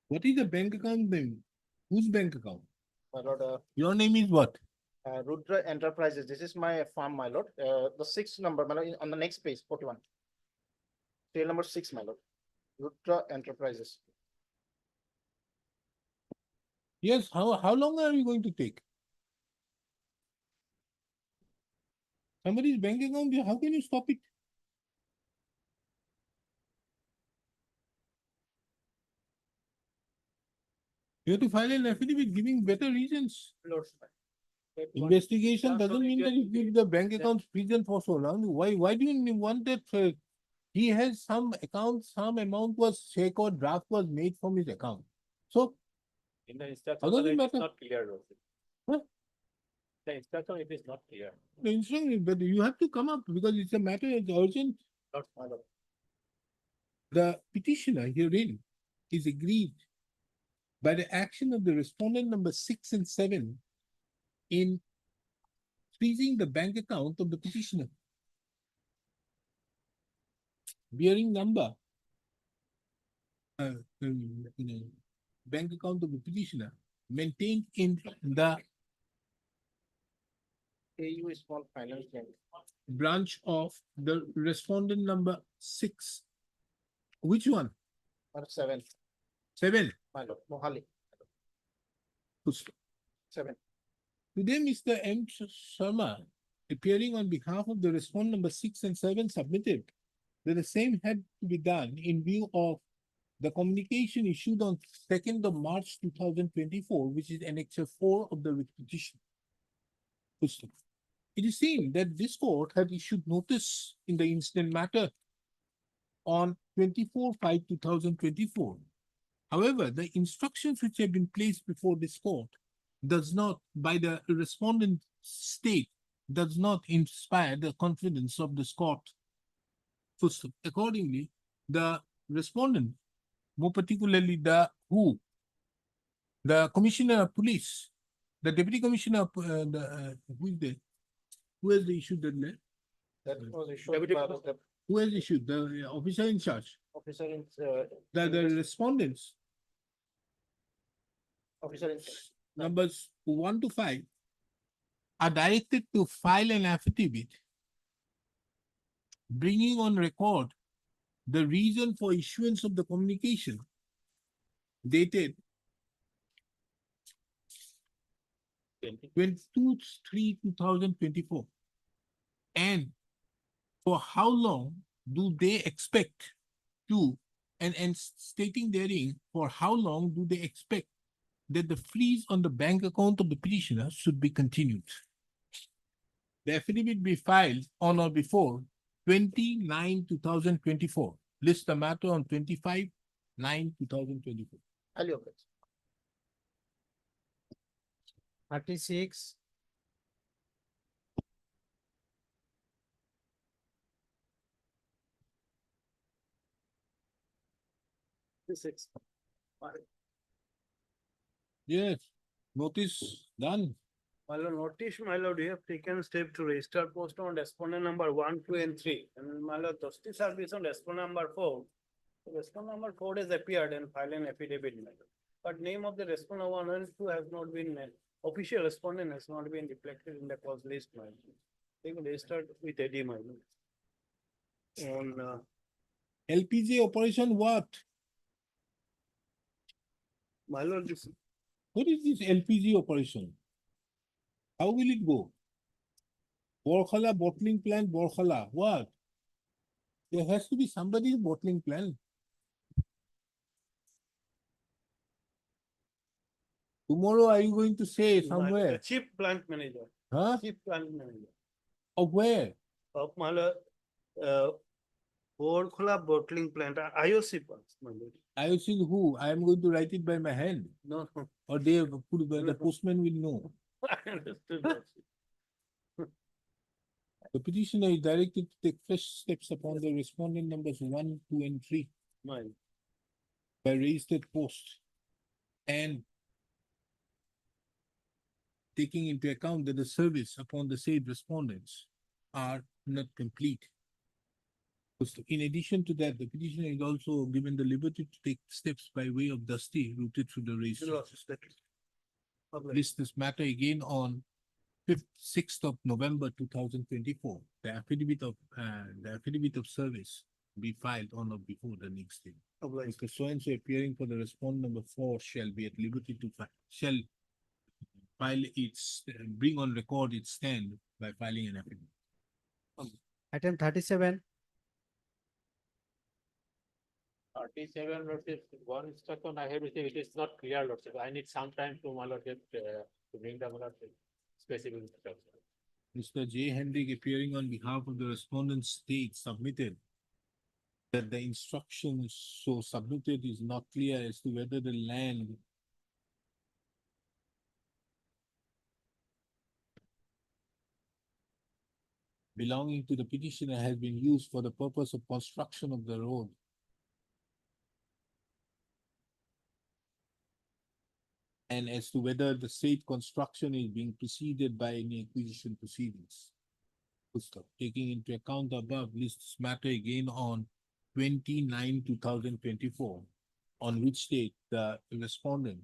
What is the bank account name? Whose bank account? My lord, Your name is what? Rudra Enterprises, this is my farm, my lord. The sixth number, my lord, on the next page, 41. Tail number 6, my lord. Rudra Enterprises. Yes, how long are you going to take? Somebody's bank account, how can you stop it? You have to file an affidavit giving better reasons. Lord, Investigation doesn't mean that you keep the bank accounts prison for so long. Why do you want that? He has some account, some amount was check or draft was made from his account. So In the how instruction, does it it is matter? not clear. Also. Huh? The instruction, it is not clear. The instruction, but you have to come up because it's a matter, it's urgent. Not follow. The petitioner herein is aggrieved by the action of the respondent number 6 and 7 in freezing the bank account of the petitioner, bearing number bank account of the petitioner maintained in the AU Small Finance Bank. branch of the respondent number 6. Which one? Or 7, 7. my lord, Mohali, 7. Today, Mr. M. Sharma, appearing on behalf of the respondent number 6 and 7, submitted that the same had to be done in view of the communication issued on 2nd of March 2024, which is Annexure 4 of the writ petition. It is seen that this court had issued notice in the incident matter on 24/5/2024. However, the instructions which have been placed before this court does not, by the respondent state, does not inspire the confidence of this court. Accordingly, the respondent, more particularly the Commissioner of Police, the Deputy Commissioner of who has issued the letter? That was issued by the Who has issued? The officer in charge. officer in, The respondents, officer in. numbers 1 to 5, are directed to file an affidavit bringing on record the reason for issuance of the communication dated 22/3/2024, and for how long do they expect to, and stating therein, for how long do they expect that the freeze on the bank account of the petitioner should be continued. The affidavit be filed on or before 29/2024. List the matter on 25/9/2024. Ali Opez. 36. Six. Yes, notice done. My lord, notice, my lord, you have taken step to register post on respondent number 1, 2, and 3. And my lord, trustee service on respondent number 4. Respondent number 4 has appeared and filed an affidavit, my lord. But name of the respondent 1 and 2 has not been, official respondent has not been reflected in the cause list, my lord. They will registered with AD, my lord. On, LPG operation what? my lord, this, What is this LPG operation? How will it go? Borkhala bottling plant, Borkhala, what? There has to be somebody's bottling plant. Tomorrow are you going to say my lord, somewhere? chief plant manager, Huh? chief plant manager. Of where? Of my lord, Borkhala bottling plant, IOC plants, my lord. I will see who? I am going to write it by my hand. No, no. Or they have put, the postman will know. I understood. Lordship. The petitioner is directed to take fresh steps upon the respondent numbers 1, 2, and 3 Mine. by registered post, and taking into account that the service upon the said respondents are not complete. In addition to that, the petitioner is also given the liberty to take steps by way of dusty routed through the register. Lordship, that is. Public. List this matter again on 6th of November 2024, the affidavit of service be filed on or before the next day. Mr. So-and-so appearing for the respondent number 4 shall be at liberty to shall file its, bring on record its stand by filing an affidavit. Item 37. 37, Lordship, one instruction I have received, it is not clear, Lordship. I need some time to, my Lordship, to bring the, my Lordship, specific instruction. Mr. J. Hendrick appearing on behalf of the respondent state submitted that the instructions so submitted is not clear as to whether the land belonging to the petitioner has been used for the purpose of construction of the road. And as to whether the state construction is being preceded by any acquisition proceedings. Full stop. Taking into account the above, lists matter again on 29/2024, on which date the respondent,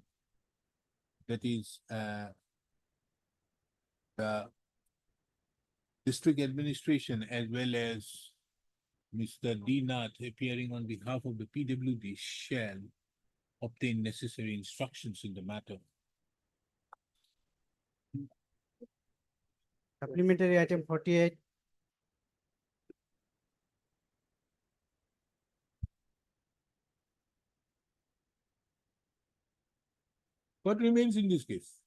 that is, the district administration as well as Mr. D. Nath appearing on behalf of the PWD shall obtain necessary instructions in the matter. Supplementary item 48. What remains in this case?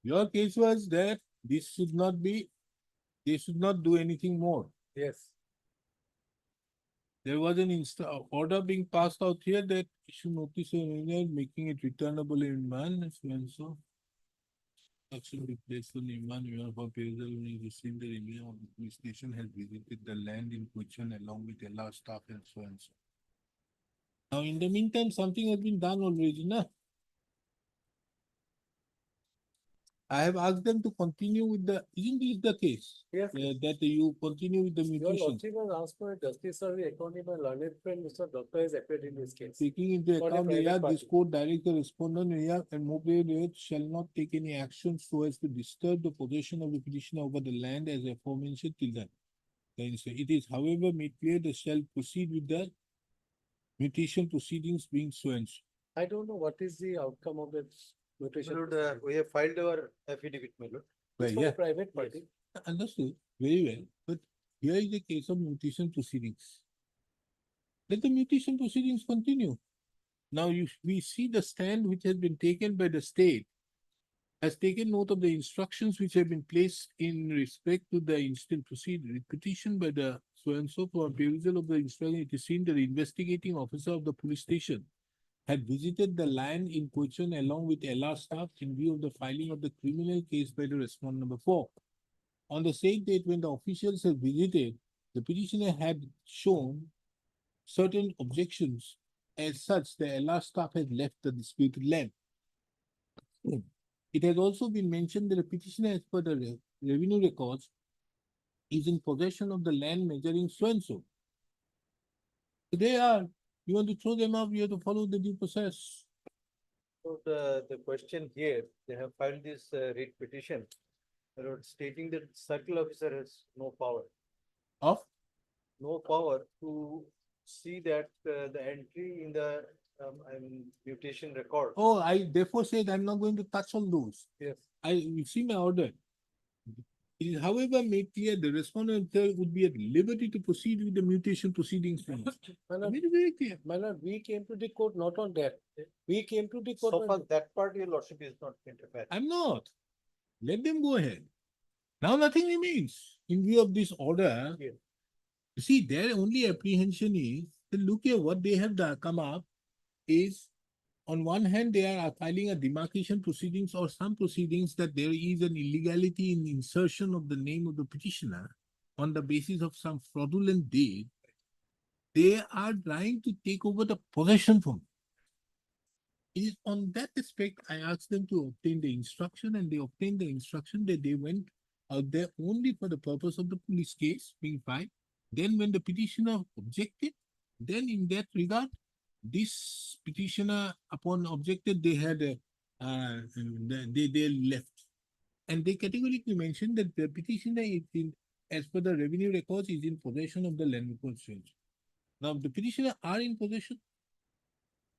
Your case was that this should not be, they should not do anything more. Yes. There was an order being passed out here that issue notice of making it returnable in man, so and so. Action be placed on Iman, for appraisal when he received the review of the police station has visited the land in question along with a large staff and so and so. Now, in the meantime, something has been done already, na? I have asked them to continue with the, isn't this the case? Yes. That you continue with the Your mutation, lordship has asked for a justice survey according to my learned friend, Mr. Doctor has appeared in this case. taking into For the account private the this party. court direct the respondent and Mowbray shall not take any action so as to disturb the possession of the petitioner over the land as aforementioned till then. It is however made clear they shall proceed with the mutation proceedings being so and so. I don't know what is the outcome of that mutation. We have filed our affidavit, my lord. Well, It's for yeah. the private party. Understood, very well, but here is the case of mutation proceedings. Let the mutation proceedings continue. Now we see the stand which has been taken by the state has taken note of the instructions which have been placed in respect to the instant procedure. Petition by the so-and-so for perusal of the instruction, it is seen that the investigating officer of the police station had visited the land in question along with LR staff in view of the filing of the criminal case by the respondent number 4. On the same date when the officials had visited, the petitioner had shown certain objections. As such, the LR staff had left the disputed land. It has also been mentioned that the petitioner, as per the revenue records, is in possession of the land measuring so and so. They are, you want to throw them out, you have to follow the due process. So the question here, they have filed this writ petition. my lord, stating that circle officer has no power. Of? No power to see that the entry in the mutation record. Oh, I therefore said I'm not going to touch on those. Yes. You see my order. It is however made clear the respondent would be at liberty to proceed with the mutation proceedings. My lord, Very, very clear. my lord, we came to the court not on that. We came to the court. So far, that part your lordship is not interfering. I'm not. Let them go ahead. Now nothing remains in view of this order. Yeah. You see, their only apprehension is that look here, what they have come up is on one hand, they are filing a demarcation proceedings or some proceedings that there is an illegality in insertion of the name of the petitioner on the basis of some fraudulent deed. They are trying to take over the possession from. It is on that aspect I asked them to obtain the instruction and they obtained the instruction that they went out there only for the purpose of the police case being filed. Then when the petitioner objected, then in that regard, this petitioner, upon objected, they had, they left. And they categorically mentioned that the petitioner is in, as per the revenue records, is in possession of the land records. Now, the petitioner are in possession.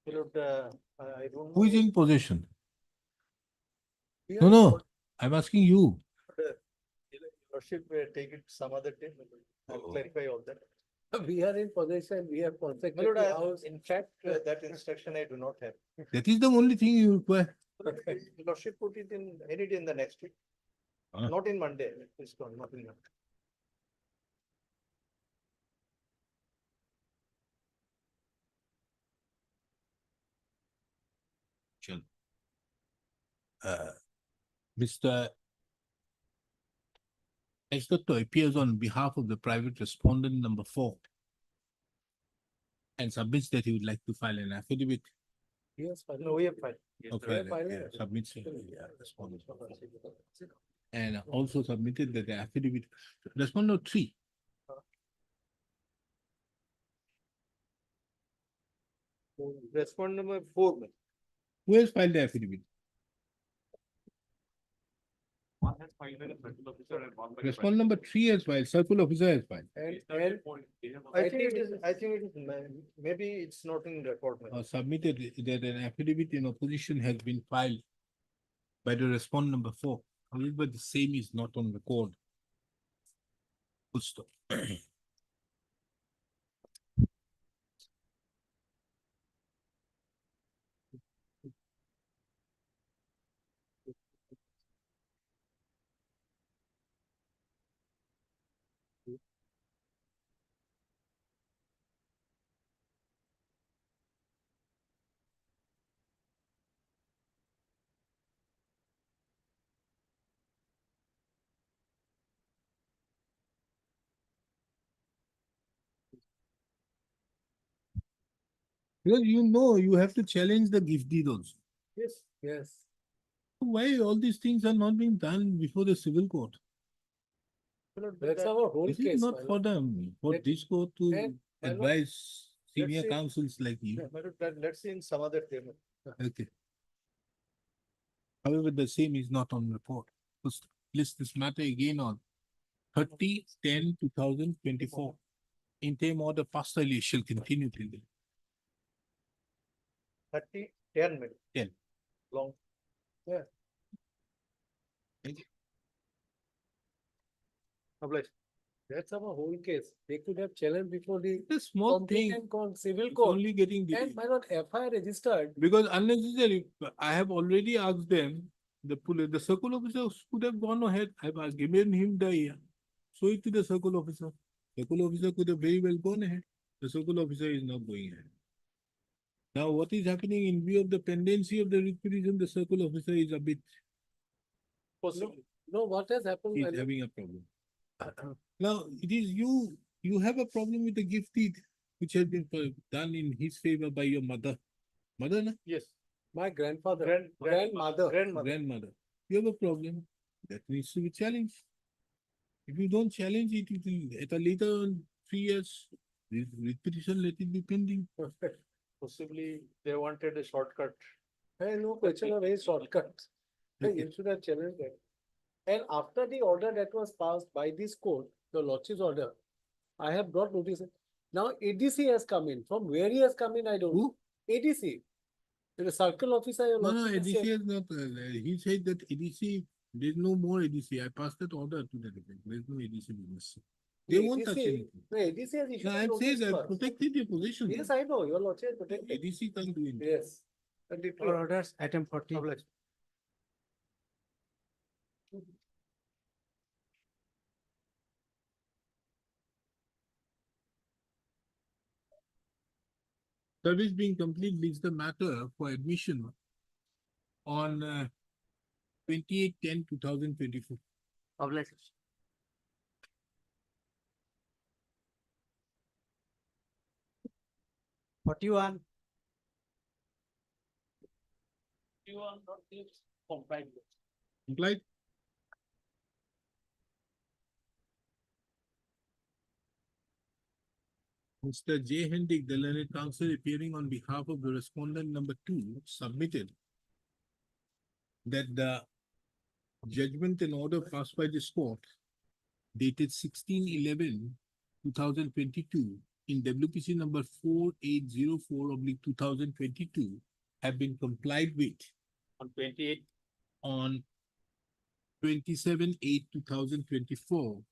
My lord, I don't Who is know. in possession? We No, are- no, I'm asking you. Your Lordship, take it some other day. My lord. I'll Oh. clarify all that. We are in possession, we have My lord, consequently house. in fact, that instruction I do not have. That is the only thing you require. Your Lordship put it in any day in the next week. Ah. Not in Monday, please don't, not in Monday. Sure. Mr. S. Dotto appears on behalf of the private respondent number 4 and submits that he would like to file an affidavit. Yes, No, we have filed. Okay, filed yeah, it. submits it. Respondent. And also submitted that the affidavit, respondent 3, Respond number 4. my lord. who has filed the affidavit? One has filed by the circle officer and one by the Respondent number 3 has filed, circle officer has filed. And I I think it is, maybe it's not in record. my lord. Submitted that an affidavit in opposition has been filed by the respondent number 4. However, the same is not on record. Full stop. Because you know, you have to challenge the gift deed also. Yes, yes. Why all these things are not being done before the civil court? My lord, That's that- our whole This case. is not my for lord. them, for Let- this court to and- and what- advise senior say- counsels like you. My lord, let's see in some other day. my lord. Okay. However, the same is not on report. Let's list this matter again on 30-10-2024. Interim order postally shall continue till then. 30, 10 minutes. 10. Long. Yeah. Thank you. Obliged. That's our whole case. They could have challenged before the It's a small thing. competent civil It's court. only getting And delayed. my lord, FIR registered. Because unnecessary, I have already asked them, the circle officer could have gone ahead. I've given him the, show it to the circle officer. Circle officer could have very well gone ahead. The circle officer is not going ahead. Now, what is happening in view of the pendency of the writ petition, the circle officer is a bit, Possibly. No, what has happened? is my lord? having a problem. Now, it is you have a problem with the gift deed, which has been done in his favor by your mother. Mother, na? Yes. My grandfather, Grandmother. Grandmother. You have a problem that needs to be challenged. If you don't challenge it, it will, at a later 3 years, the writ petition, let it be pending. Possibly they wanted a shortcut. Hey, no question of any shortcut. Hey, Okay. you should have challenged that. And after the order that was passed by this court, the lordship's order, I have brought notice. Now ADC has come in. From where he has come in, I don't know. Who? ADC. The circle officer. your No, lordship has ADC said- has not, he said that ADC, there's no more ADC. I passed that order to the effect. There's no ADC business. They won't touch ADC anything. No, ADC has issued No, a I'm saying notice that first. protected your position. Yes, I know, your lordship has protected. ADC can't do anything. Yes. And it All orders, item 40. Obliged. Service being complete leaves the matter for admission on 28-10-2024. Obliged. What you want? You are not compliant. Complied? Mr. J. Hendick, the learned counsel appearing on behalf of the respondent number 2, submitted that the judgment and order passed by this court dated 16/11/2022 in WPC number 4804/2022 have been complied with on 27/8/2024.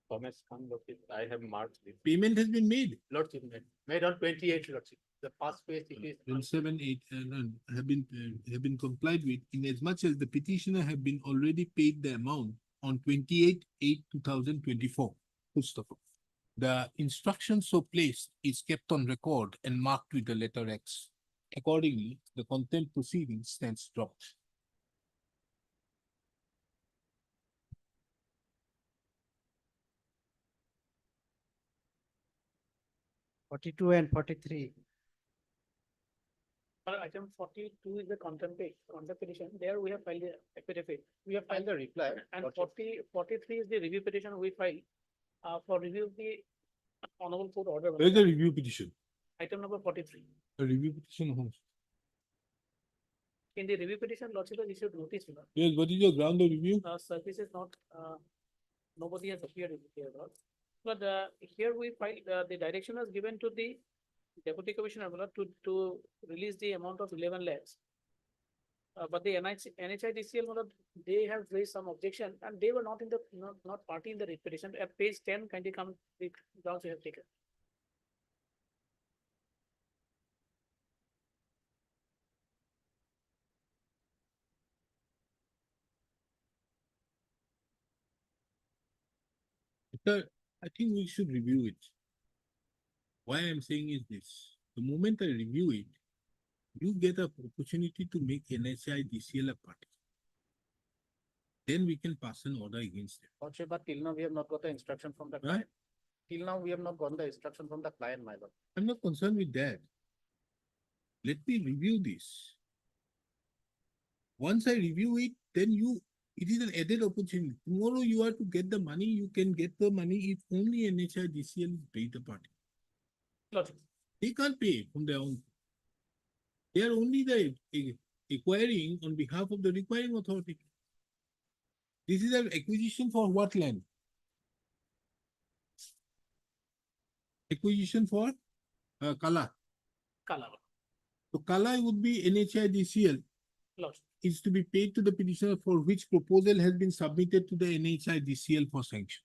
Thomas Khan, Lordship, I have marked it. Payment has been made. Lordship, made on 28, Lordship. The first phase it is. 27/8 have been complied with in as much as the petitioner have been already paid the amount on 28/8/2024. Full stop. The instruction so placed is kept on record and marked with the letter X. Accordingly, the contempt proceeding stands dropped. Forty-two and forty-three. Item 42 is the contempt petition. There we have filed the affidavit. We have Filed filed the reply. and Lordship. 43 is the review petition we filed for review of the honorable court order. Where is the review petition? Item number 43. The review petition holds. In the review petition, Lordship has issued notice. Yes, what is your ground of review? Service is not, nobody has appeared here at all. But here we filed, the direction was given to the Deputy Commissioner to release the amount of 11 lakhs. But the NHIDCL, they have raised some objection and they were not in the, not party in the petition. At page 10, kindly come, the grounds we have taken. Sir, I think we should review it. Why I'm saying is this, the moment I review it, you get an opportunity to make NHIDCL a party. Then we can pass an order against them. Lordship, but till now we have not got the instruction from the Right? client. Till now, we have not gotten the instruction from the client, my lord. I'm not concerned with that. Let me review this. Once I review it, then it is an added opportunity. Tomorrow you are to get the money, you can get the money if only NHIDCL pay the party. Logic. They can't pay from their own. They are only the acquiring on behalf of the requiring authority. This is an acquisition for what land? Acquisition for Kala. Kala. So Kala would be NHIDCL. Logic. Is to be paid to the petitioner for which proposal has been submitted to the NHIDCL for sanction.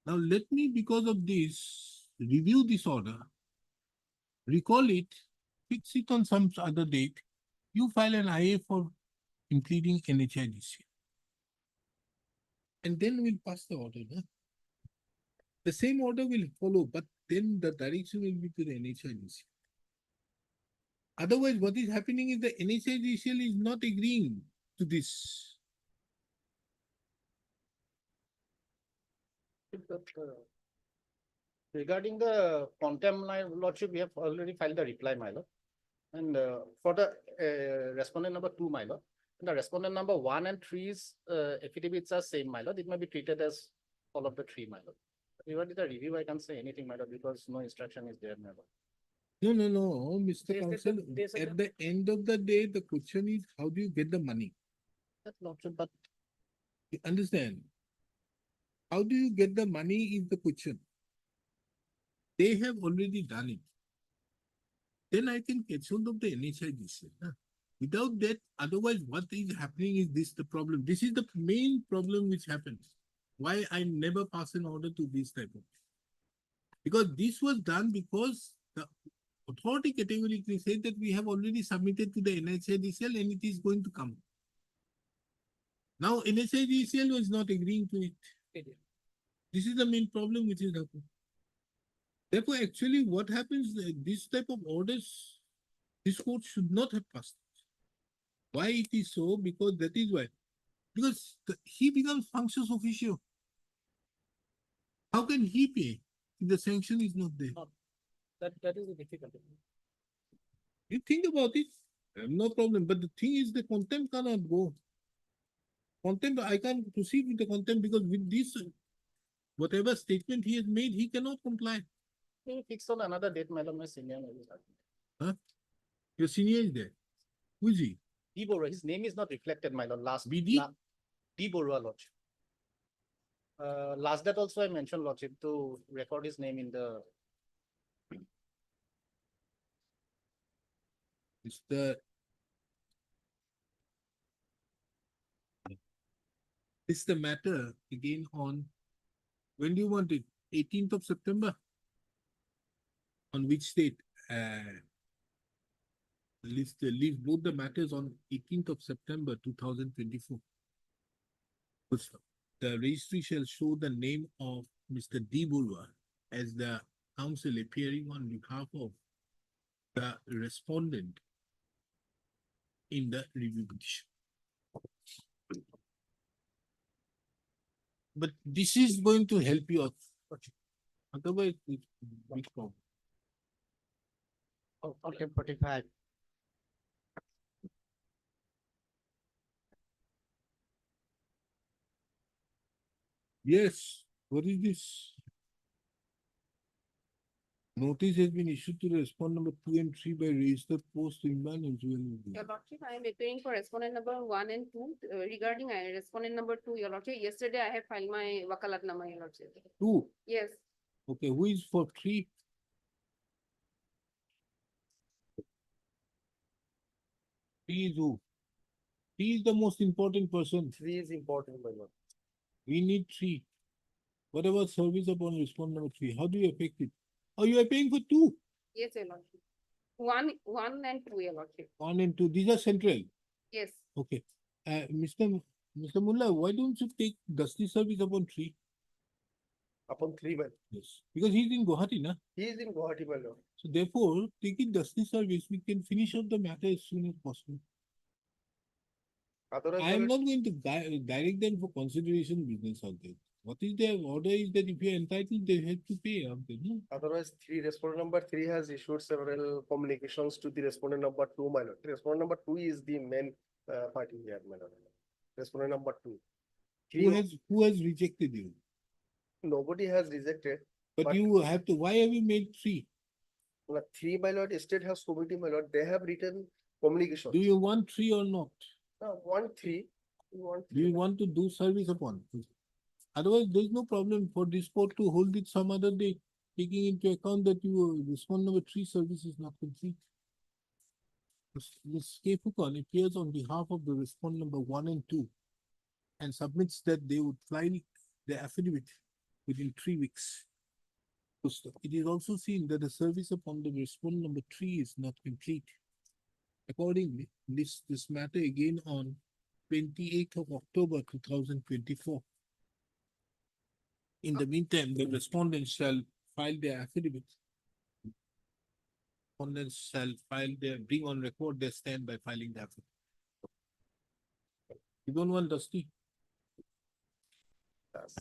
Now let me, because of this, review this order, recall it, fix it on some other date, you file an IA for impleading NHIDCL. And then we'll pass the order. Huh? The same order will follow, but then the direction will be to the NHIDCL. Otherwise, what is happening is the NHIDCL is not agreeing to this. Regarding the contempt, my lordship, we have already filed the reply, my lord. And for the respondent number 2, my lord, the respondent number 1 and 3's affidavits are same, my lord. It may be treated as all of the 3, my lord. Regarding the review, I can't say anything, my lord, because no instruction is there, my lord. No, Mr. Counsel, at the end of the day, the question is, how do you get the money? That's lordship, but You understand? How do you get the money is the question. They have already done it. Then I can catch hold of the NHIDCL. Huh? Without that, otherwise what is happening is this the problem. This is the main problem which happens. Why I never pass an order to this type of thing. Because this was done because the authority categorically said that we have already submitted to the NHIDCL and it is going to come. Now NHIDCL was not agreeing to it. This is the main problem which is happening. Therefore, actually what happens, this type of orders, this court should not have passed. Why it is so? Because that is why. Because he becomes functions officio. How can he pay if the sanction is not there? That is the difficulty. You think about it, no problem. But the thing is the contempt cannot go. Contempt, I can't proceed with the contempt because with this, whatever statement he has made, he cannot comply. He fixed on another date, my lord, my senior. Your senior is there. Who is he? D. Borua, his name is not reflected, my lord, BD? D. Borua, lordship. Last that also I mentioned, lordship, to record his name in the. Mr. This is the matter again on, when do you want it? 18th of September? On which date? Leave both the matters on 18th of September 2024. The registry shall show the name of Mr. D. Borua as the counsel appearing on behalf of the respondent in the review petition. But this is going to help you out. Otherwise, it's a big problem. Okay, 45. Yes, what is this? Notice has been issued to respond number 2 and 3 by registered post imbalance. Your lordship, I am appearing for respondent number 1 and 2 regarding respondent number 2, your lordship. Yesterday I have filed my wakalatnama, your lordship. 2. Yes, Okay, who is for 3? Three is who? 3 is the most important person. 3 is important, my lord. We need 3. What about service upon respondent number 3? How do you affect it? Oh, you are paying for 2. yes, your lordship. 1 and 2, your lordship. 1 and 2. These are central. Yes. Okay. Mr. Mullah, why don't you take dusty service upon 3? Upon 3, my. Yes. Because he's in Guwahati, na? He is in Guwahati, my lord. So therefore, taking dusty service, we can finish up the matter as soon as possible. Otherwise, I am not going to direct them for consideration business out there. What is their order is that if you are entitled, they have to pay out there, no? Otherwise, respondent number 3 has issued several communications to the respondent number 2, my lord. Respondent number 2 is the main party here, my lord. Respondent number 2. Who has rejected you? Nobody has rejected. But you have to, why have you made 3? 3, my lord, State House Committee, my lord, they have written communication. Do you want 3 or not? 1, 3. Do you want to do service upon? Otherwise, there is no problem for this court to hold it some other day, taking into account that you respond number 3 service is not complete. Ms. K. Fukan appears on behalf of the respondent number 1 and 2 and submits that they would file the affidavit within 3 weeks. It is also seen that the service upon the respondent number 3 is not complete. Accordingly, this matter again on 28th of October 2024. In the meantime, the respondents shall file their affidavit. Respondents shall bring on record their stand by filing the affidavit. You don't want dusty? Yes.